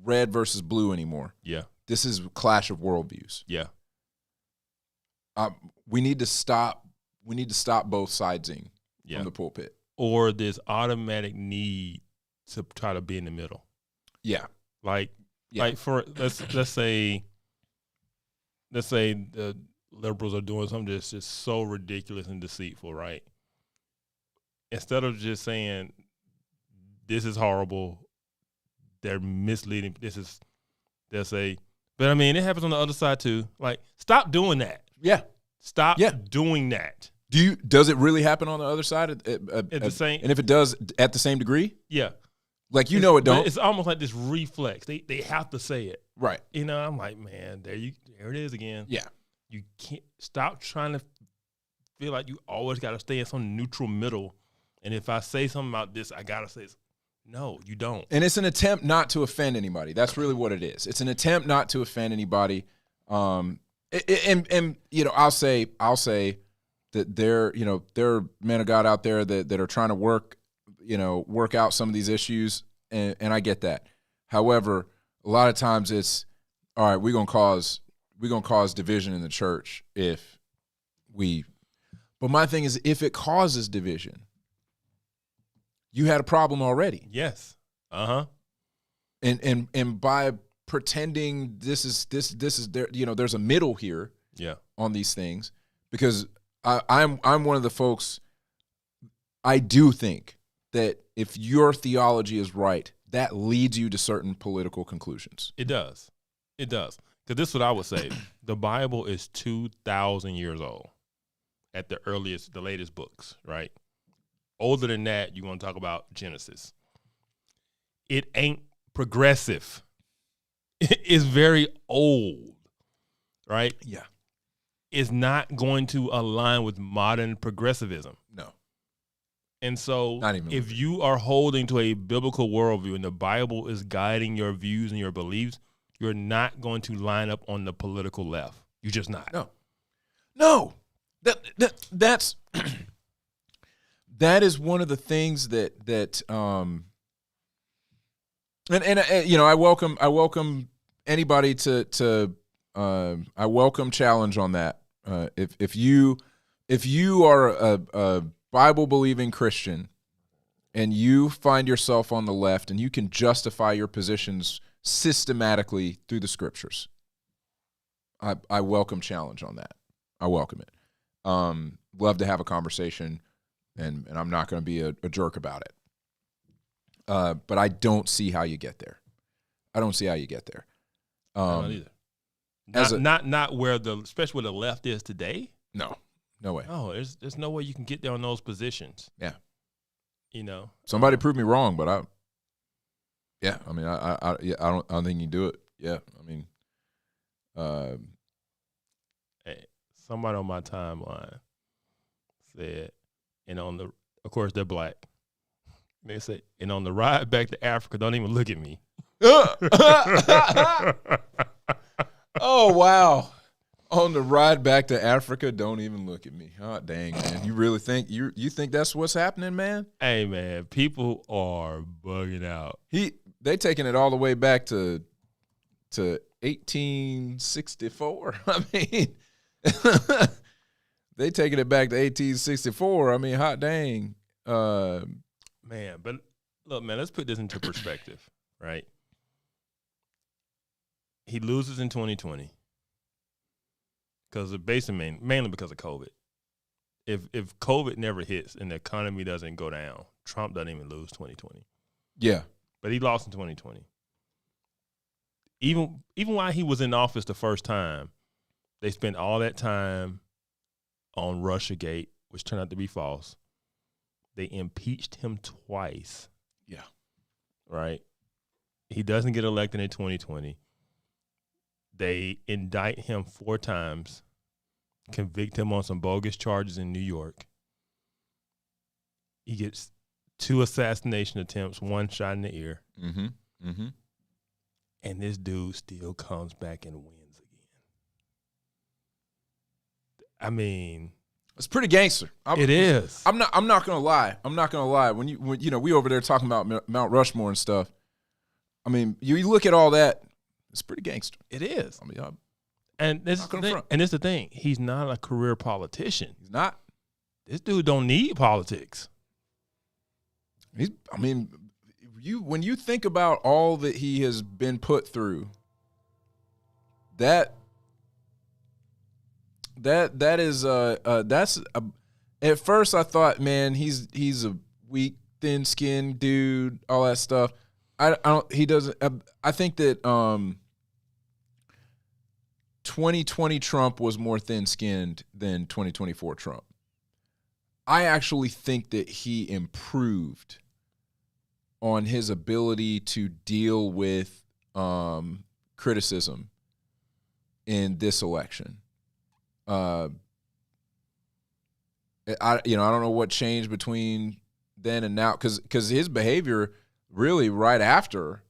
red versus blue anymore. Yeah. This is a clash of worldviews. Yeah. We need to stop both sidesing from the pulpit. Or this automatic need to try to be in the middle. Yeah. Like for let's say the liberals are doing something that's just so ridiculous and deceitful, right? Instead of just saying this is horrible, they're misleading. They'll say, but I mean, it happens on the other side too. Like, stop doing that. Yeah. Stop doing that. Does it really happen on the other side at the same? And if it does, at the same degree? Yeah. Like, it don't. It's almost like this reflex. They have to say it. Right. I'm like, man, there it is again. Yeah. You can't stop trying to feel like you always got to stay in some neutral middle. And if I say something about this, I got to say, no, you don't. And it's an attempt not to offend anybody. That's really what it is. It's an attempt not to offend anybody. And I'll say that there are men of God out there that are trying to work out some of these issues, and I get that. However, a lot of times it's, all right, we're gonna cause division in the church but my thing is, if it causes division, you had a problem already. Yes. Uh-huh. And by pretending this is there, there's a middle here. Yeah. On these things, because I'm one of the folks. I do think that if your theology is right, that leads you to certain political conclusions. It does. Because this is what I would say. The Bible is 2,000 years old at the latest books, right? Older than that, you're going to talk about Genesis. It ain't progressive. It's very old, right? Yeah. It's not going to align with modern progressivism. No. And so if you are holding to a biblical worldview and the Bible is guiding your views and your beliefs, you're not going to line up on the political left. You're just not. No. That's that is one of the things that I welcome anybody to I welcome challenge on that. If you are a Bible believing Christian and you find yourself on the left and you can justify your positions systematically through the scriptures, I welcome challenge on that. I welcome it. Love to have a conversation, and I'm not going to be a jerk about it. But I don't see how you get there. I don't see how you get there. Not either. Not where especially where the left is today. No way. Oh, there's no way you can get there on those positions. Yeah. Somebody prove me wrong, but I don't think you can do it. Yeah. I mean, hey, somebody on my timeline said, of course they're black. They say, and on the ride back to Africa, don't even look at me. Oh, wow. On the ride back to Africa, don't even look at me. Oh, dang, man. You really think you think that's what's happening, man? Hey, man, people are bugging out. They taking it all the way back to 1864. I mean, they taking it back to 1864. I mean, hot dang. Man, but look, man, let's put this into perspective, right? He loses in 2020 because of basically mainly because of COVID. If COVID never hits and the economy doesn't go down, Trump doesn't even lose 2020. Yeah. But he lost in 2020. Even while he was in office the first time, they spent all that time on Russiagate, which turned out to be false. They impeached him twice. Yeah. Right? He doesn't get elected in 2020. They indict him 4 times, convict him on some bogus charges in New York. He gets 2 assassination attempts, 1 shot in the ear. Mm-hmm. Mm-hmm. And this dude still comes back and wins again. I mean, it's pretty gangster. It is. I'm not gonna lie. When you know we over there talking about Mount Rushmore and stuff. I mean, you look at all that. It's pretty gangster. It is. I mean, and this is the thing. He's not a career politician. He's not. This dude don't need politics. When you think about all that he has been put through, that is at first I thought, man, he's a weak, thin-skinned dude, all that stuff. I think that 2020 Trump was more thin-skinned than 2024 Trump. I actually think that he improved on his ability to deal with criticism in this election. I don't know what changed between then and now, because his behavior really right after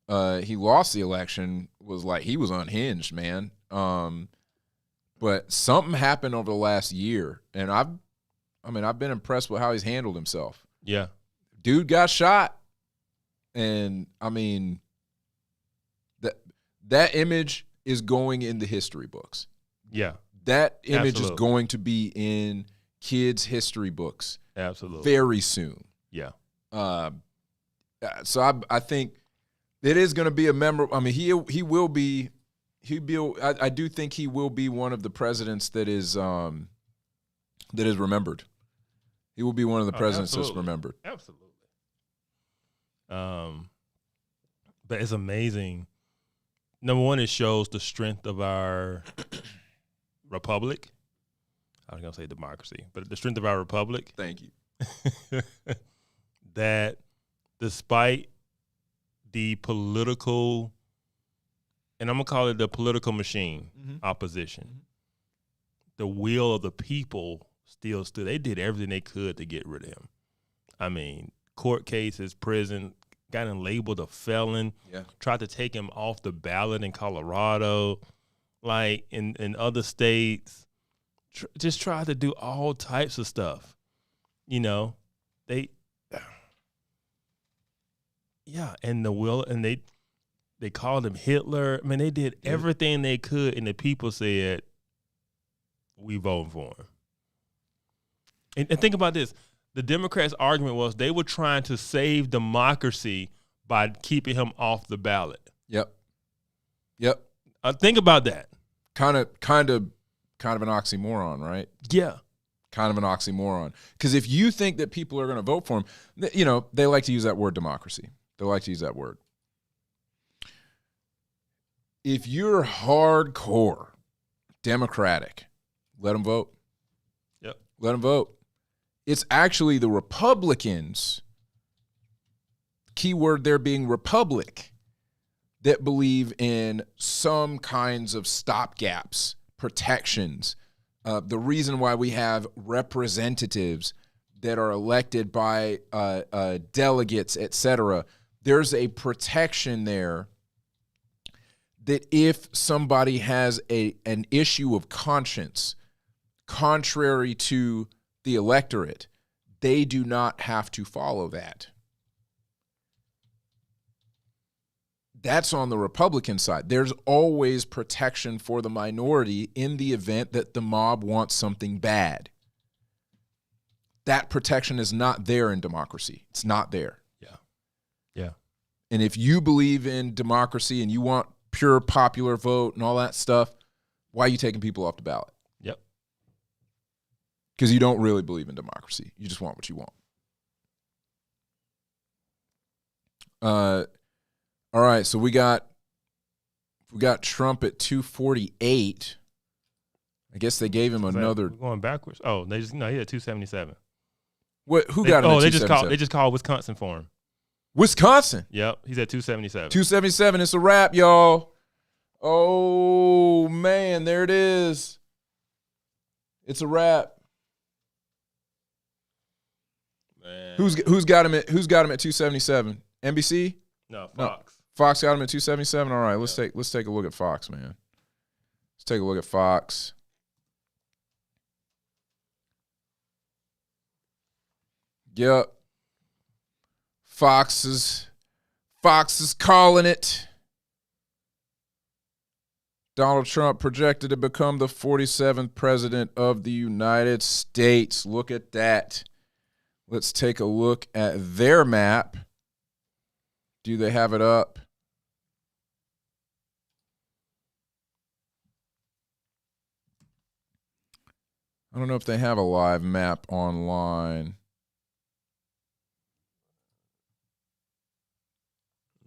he lost the election was like he was unhinged, man. But something happened over the last year, and I've been impressed with how he's handled himself. Yeah, dude got shot, and I mean that image is going in the history books. Yeah, that image absolutely. is going to be in kids' history books. Absolutely, very soon. Yeah. So I think it is going to be a memorable. I mean, he will be. I do think he will be one of the presidents that is remembered. He will be one of the presidents that's remembered. Absolutely. But it's amazing. Number one, it shows the strength of our republic. I was going to say democracy, but the strength of our republic. Thank you. That despite the political, and I'm going to call it the political machine, opposition, the will of the people still stood. They did everything they could to get rid of him. I mean, court cases, prison, got him labeled a felon, tried to take him off the ballot in Colorado, like in other states, just tried to do all types of stuff. You know, and the will, and they called him Hitler. I mean, they did everything they could, and the people said, we voting for him. And think about this. The Democrats' argument was they were trying to save democracy by keeping him off the ballot. Yep. Think about that. Kind of an oxymoron, right? Yeah. Kind of an oxymoron. Because if you think that people are going to vote for him, you know, they like to use that word democracy. They like to use that word. If you're hardcore Democratic, let them vote. Yep. Let them vote. It's actually the Republicans, keyword there being republic, that believe in some kinds of stopgaps, protections. The reason why we have representatives that are elected by delegates, et cetera, there's a protection there that if somebody has an issue of conscience contrary to the electorate, they do not have to follow that. That's on the Republican side. There's always protection for the minority in the event that the mob wants something bad. That protection is not there in democracy. It's not there. Yeah. And if you believe in democracy and you want pure popular vote and all that stuff, why are you taking people off the ballot? Yep. Because you don't really believe in democracy. You just want what you want. All right, so we got Trump at 248. I guess they gave him another. We're going backwards. Oh, he had 277. What? Who got him? Oh, at they 277? just called Wisconsin for him. Wisconsin. Yep, he's at 277. 277. It's a wrap, y'all. Oh man, there it is. It's a wrap. Man. Who's got him at 277? NBC? No, Fox. No. Fox got him at 277. All right, let's take a look at Fox, man. Let's take a look at Fox. Yep. Fox is calling it. Donald Trump projected to become the 47th president of the United States. Look at that. Let's take a look at their map. Do they have it up? I don't know if they have a live map online.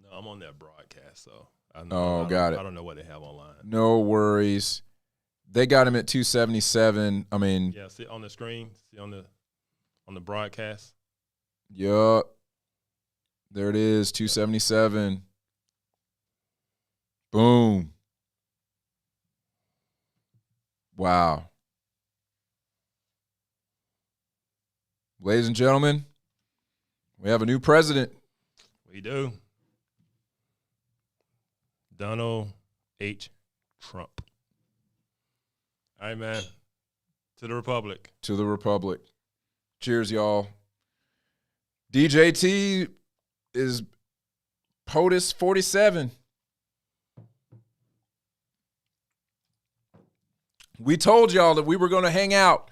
No, I'm on that broadcast, so I don't know what they have online. No worries. They got him at 277. I mean, yeah, see on the screen, see on the broadcast. Yup. There it is, 277. Boom. Wow. Ladies and gentlemen, we have a new president. We do. Donald H. Trump. All right, man. To the Republic. To the Republic. Cheers, y'all. DJT is POTUS 47. We told y'all that we were going to hang out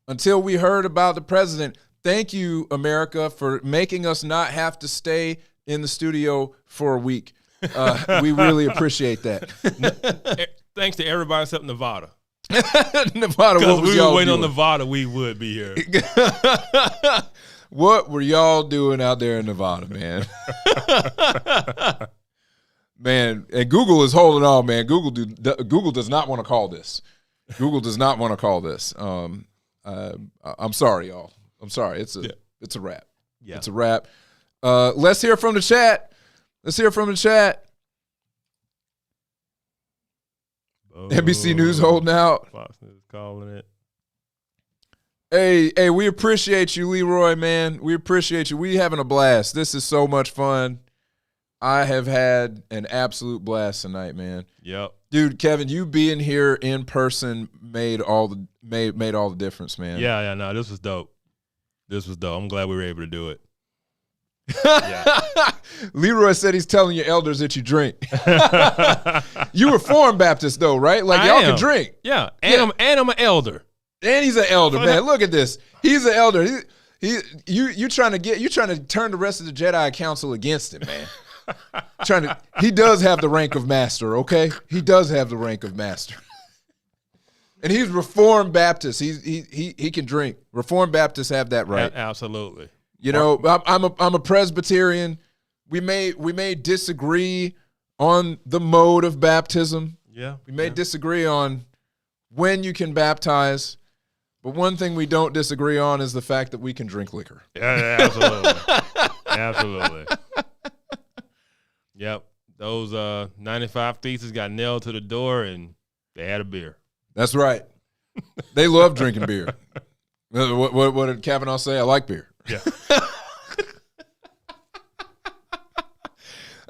until we heard about the president. Thank you, America, for making us not have to stay in the studio for a week. We really appreciate that. Thanks to everybody except Nevada. Nevada, because what was we y'all were waiting doing? on Nevada, we would be here. What were y'all doing out there in Nevada, man? Man, and Google is holding on, man. Google does not want to call this. Google does not want to call this. I'm sorry, y'all. I'm sorry. It's a wrap. Yeah. It's a wrap. Let's hear from the chat. Oh, NBC News holding out. Fox News calling it. Hey, we appreciate you, Leroy, man. We appreciate you. We having a blast. This is so much fun. I have had an absolute blast tonight, man. Yep. Dude, Kevin, you being here in person made all the difference, man. Yeah, no, this was dope. I'm glad we were able to do it. Leroy said he's telling your elders that you drink. You Reformed Baptist though, right? Like y'all can drink. Yeah, I'm an elder. And he's an elder, man. Look at this. He's an elder. You trying to turn the rest of the Jedi Council against him, man. He does have the rank of master, okay? He does have the rank of master. And he's Reformed Baptist. He can drink. Reformed Baptists have that right. Absolutely. You know, I'm a Presbyterian. We may disagree on the mode of baptism. Yeah. We may disagree on when you can baptize, but one thing we don't disagree on is the fact that we can drink liquor. Yeah, absolutely. Absolutely. Yep. Those 95 Theses got nailed to the door and they had a beer. That's right. They love drinking beer. What did Kavanaugh say? I like beer. Yeah.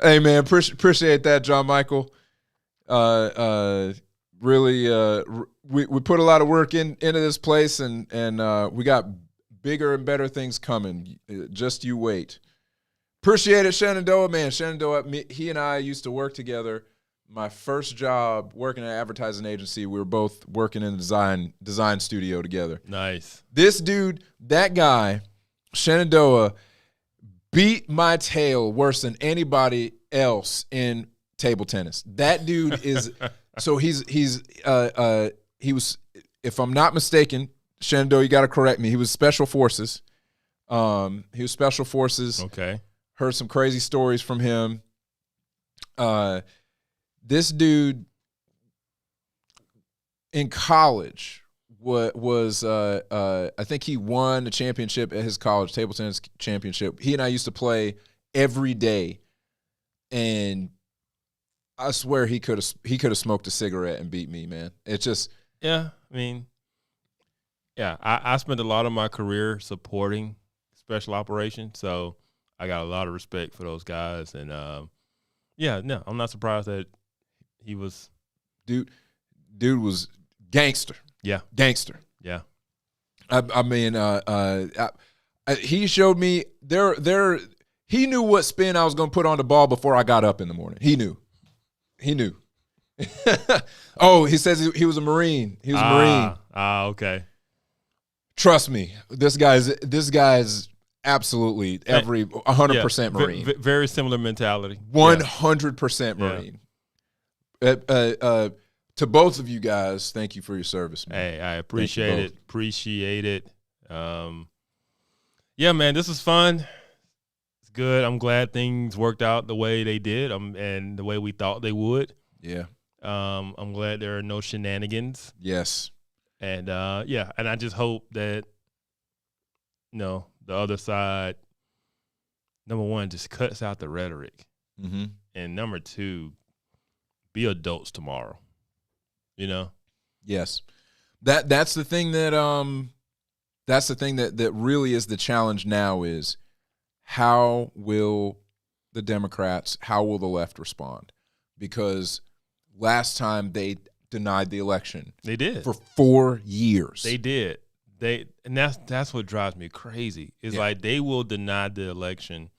Hey, man, appreciate that, John Michael. Really, we put a lot of work into this place, and we got bigger and better things coming. Just you wait. Appreciate it, Shenandoah, man. Shenandoah, he and I used to work together. My first job working at an advertising agency, we were both working in the design studio together. Nice. This dude, that guy, Shenandoah, beat my tail worse than anybody else in table tennis. That dude is so he was, if I'm not mistaken, Shenandoah, you got to correct me. He was Special Forces. He was Special Forces. Okay. Heard some crazy stories from him. This dude in college was I think he won a championship at his college, table tennis championship. He and I used to play every day, and I swear he could have smoked a cigarette and beat me, man. It's just I mean, I spent a lot of my career supporting special operations, so I got a lot of respect for those guys, and I'm not surprised that he was dude was gangster. Yeah, gangster. Yeah, I mean, he showed me he knew what spin I was going to put on the ball before I got up in the morning. He knew. Oh, he says he was a Marine. He was a Marine. Okay. Trust me, this guy's absolutely 100% Marine. Very similar mentality. 100% Marine. To both of you guys, thank you for your service, man. Hey, I appreciate it. Appreciate it. Yeah, man, this was fun. It's good. I'm glad things worked out the way they did, and the way we thought they would. Yeah. I'm glad there are no shenanigans. Yes. And and I just hope that the other side, number one, just cuts out the rhetoric, and number two, be adults tomorrow. Yes, that's the thing that that really is the challenge now is how will the Democrats, how will the left respond? Because last time they denied the election, they did for 4 years. They did. And that's what drives me crazy. Is like they will deny the election.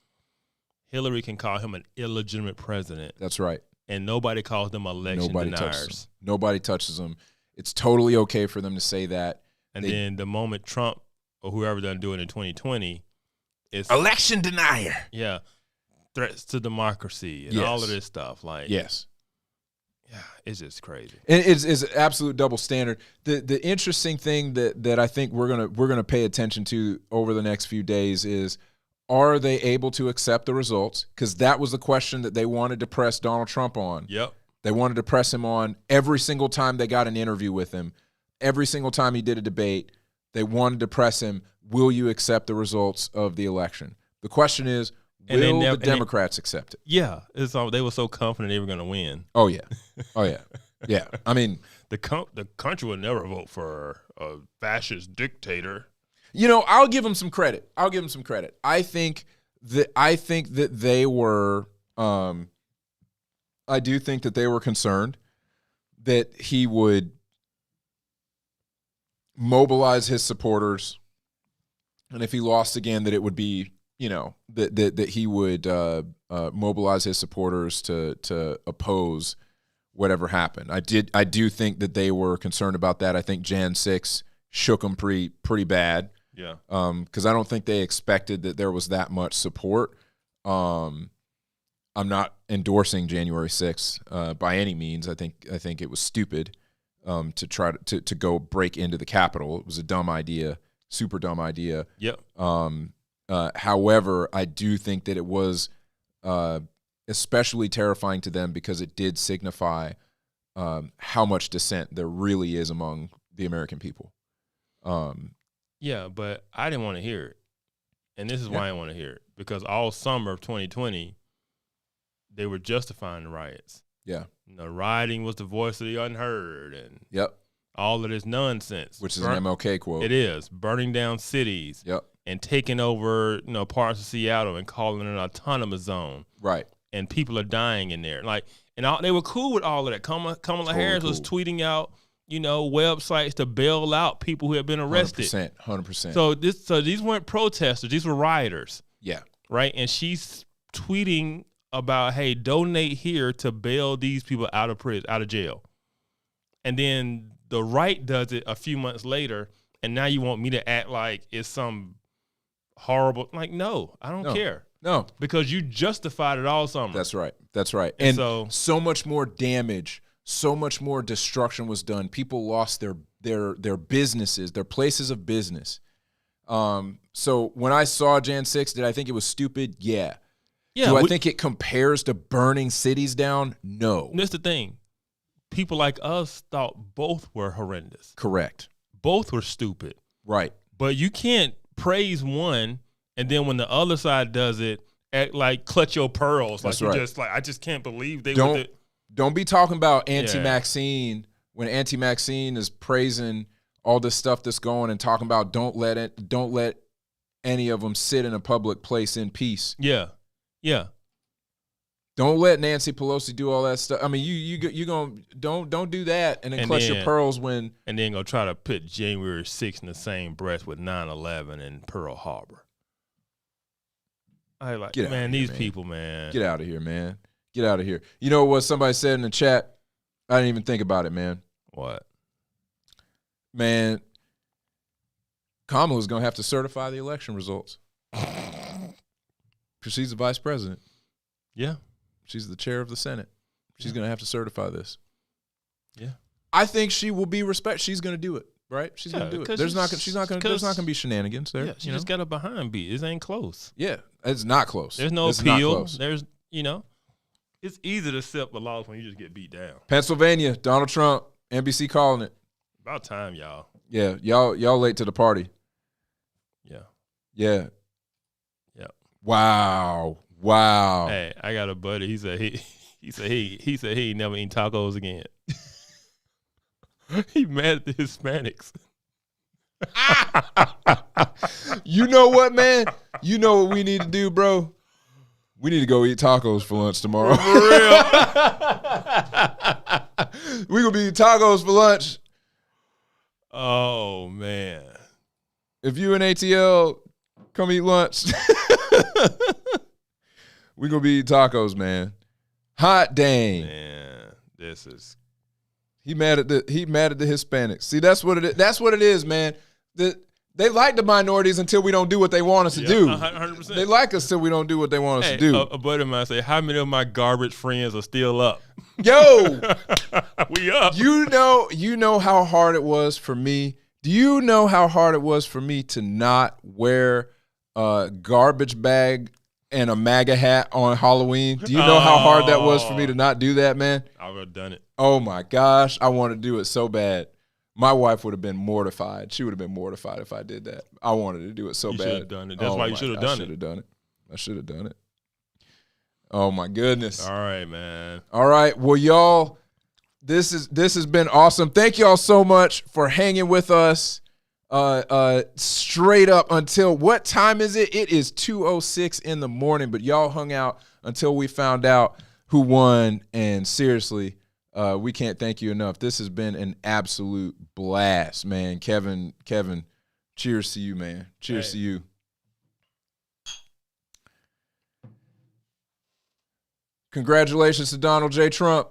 Hillary can call him an illegitimate president. That's right. And nobody calls them election deniers. Nobody touches them. It's totally okay for them to say that. And then the moment Trump or whoever done do it in 2020, it's election denier. Yeah, threats to democracy and all of this stuff. Like, yes, yeah, it's just crazy. And it's an absolute double standard. The interesting thing that I think we're gonna pay attention to over the next few days is, are they able to accept the results? Because that was the question that they wanted to press Donald Trump on. Yep. They wanted to press him on every single time they got an interview with him. Every single time he did a debate, they wanted to press him, will you accept the results of the election? The question is, will the Democrats accept it? Yeah. They were so confident they were going to win. Oh, yeah. Oh, yeah. Yeah. I mean, the country will never vote for a fascist dictator. I'll give them some credit. I think that they were I do think that they were concerned that he would mobilize his supporters, and if he lost again, that it would be, that he would mobilize his supporters to oppose whatever happened. I do think that they were concerned about that. I think Jan 6 shook them pretty bad. Yeah. Because I don't think they expected that there was that much support. I'm not endorsing January 6th by any means. I think it was stupid to try to go break into the Capitol. It was a dumb idea, super dumb idea. Yep. However, I do think that it was especially terrifying to them because it did signify how much dissent there really is among the American people. Yeah, but I didn't want to hear it. And this is why I didn't want to hear it. Because all summer of 2020, they were justifying the riots. Yeah. Rioting was the voice of the unheard and all of this nonsense. Which is an MLK quote. It is. Burning down cities. Yep. And taking over, parts of Seattle and calling it an autonomous zone. Right. And people are dying in there. Like, And they were cool with all of that. Kamala Harris was tweeting out, websites to bail out people who had been arrested. 100%. So these weren't protesters; these were rioters. Yeah. Right. And she's tweeting about, hey, donate here to bail these people out of prison, out of jail. And then the right does it a few months later, and now you want me to act like it's some horrible. Like, no, I don't care. No, because you justified it all summer. That's right. And so much more damage, so much more destruction was done. People lost their businesses, their places of business. So when I saw Jan 6, did I think it was stupid? Yeah. Do I think it compares to burning cities down? No. That's the thing. People like us thought both were horrendous. Correct. Both were stupid. Right. But you can't praise one and then when the other side does it, act like clutch your pearls. That's like right. Just like, I just can't believe they don't be talking about anti-Maxine when anti-Maxine is praising all this stuff that's going and talking about don't let any of them sit in a public place in peace. Yeah. Yeah. Don't let Nancy Pelosi do all that stuff. I mean, you gonna don't do that and then clutch your pearls when and then go try to put January 6th in the same breath with 9/11 and Pearl Harbor. I like, man, these people, man. Get out of here, man. Get out of here. You know what somebody said in the chat? I didn't even think about it, man. What? Man, Kamala's gonna have to certify the election results. Because she's the vice president. Yeah. She's the chair of the Senate. She's going to have to certify this. Yeah. I think she will be respected. She's going to do it, right? She's going to do it. There's not going to be shenanigans there. Yeah, she just got a behind beat. It ain't close. Yeah, it's not close. There's no appeal. There's, it's easy to accept the loss when you just get beat down. Pennsylvania, Donald Trump, NBC calling it. About time, y'all. Yeah, y'all late to the party. Yeah. Yeah. Yeah. Wow. Hey, I got a buddy. He said he ain't never eating tacos again. He mad at the Hispanics. You know what, man? You know what we need to do, bro? We need to go eat tacos for lunch tomorrow. For real. We gonna be eating tacos for lunch. Oh man. If you and ATL come eat lunch. We're going to be eating tacos, man. Hot dang. Man, this is. He mad at the Hispanics. See, that's what it is. That's what it is, man. They like the minorities until we don't do what they want us to do. 100%. They like us till we don't do what they want us to do. A buddy of mine say, how many of my garbage friends are still up? Yo. We up. You know how hard it was for me. Do you know how hard it was for me to not wear a garbage bag and a MAGA hat on Halloween? Do you know how hard that was for me to not do that, man? I would have done it. Oh, my gosh. I want to do it so bad. My wife would have been mortified. She would have been mortified if I did that. I wanted to do it so bad. You should have done it. That's why you should have done it. I should have done it. Oh, my goodness. All right, man. All right. Well, y'all, this has been awesome. Thank y'all so much for hanging with us. Straight up until what time is it? It is 2:06 in the morning, but y'all hung out until we found out who won. And seriously, we can't thank you enough. This has been an absolute blast, man. Kevin, cheers to you, man. Cheers to you. Congratulations to Donald J. Trump.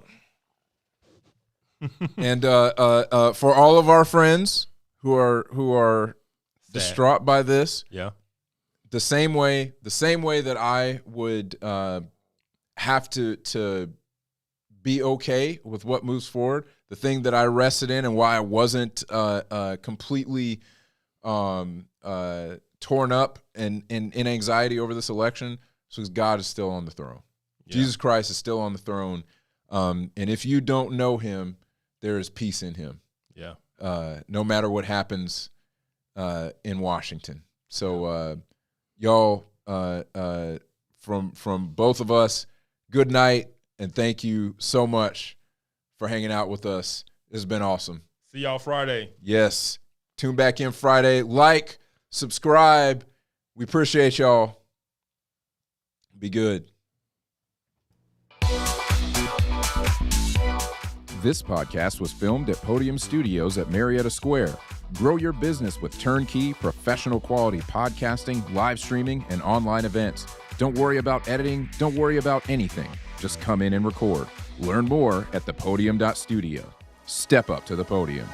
And for all of our friends who are distraught by this. Yeah. The same way that I would have to be okay with what moves forward, the thing that I rested in and why I wasn't completely torn up and in anxiety over this election, is because God is still on the throne. Yeah. Jesus Christ is still on the throne. And if you don't know him, there is peace in him. Yeah. No matter what happens in Washington. So y'all, from both of us, good night, and thank you so much for hanging out with us. This has been awesome. See y'all Friday. Yes. Tune back in Friday. Like, subscribe. We appreciate y'all. Be good. This podcast was filmed at Podium Studios at Marietta Square. Grow your business with turnkey, professional quality podcasting, live streaming, and online events. Don't worry about editing. Don't worry about anything. Just come in and record. Learn more at thepodium.studio. Step up to the podium.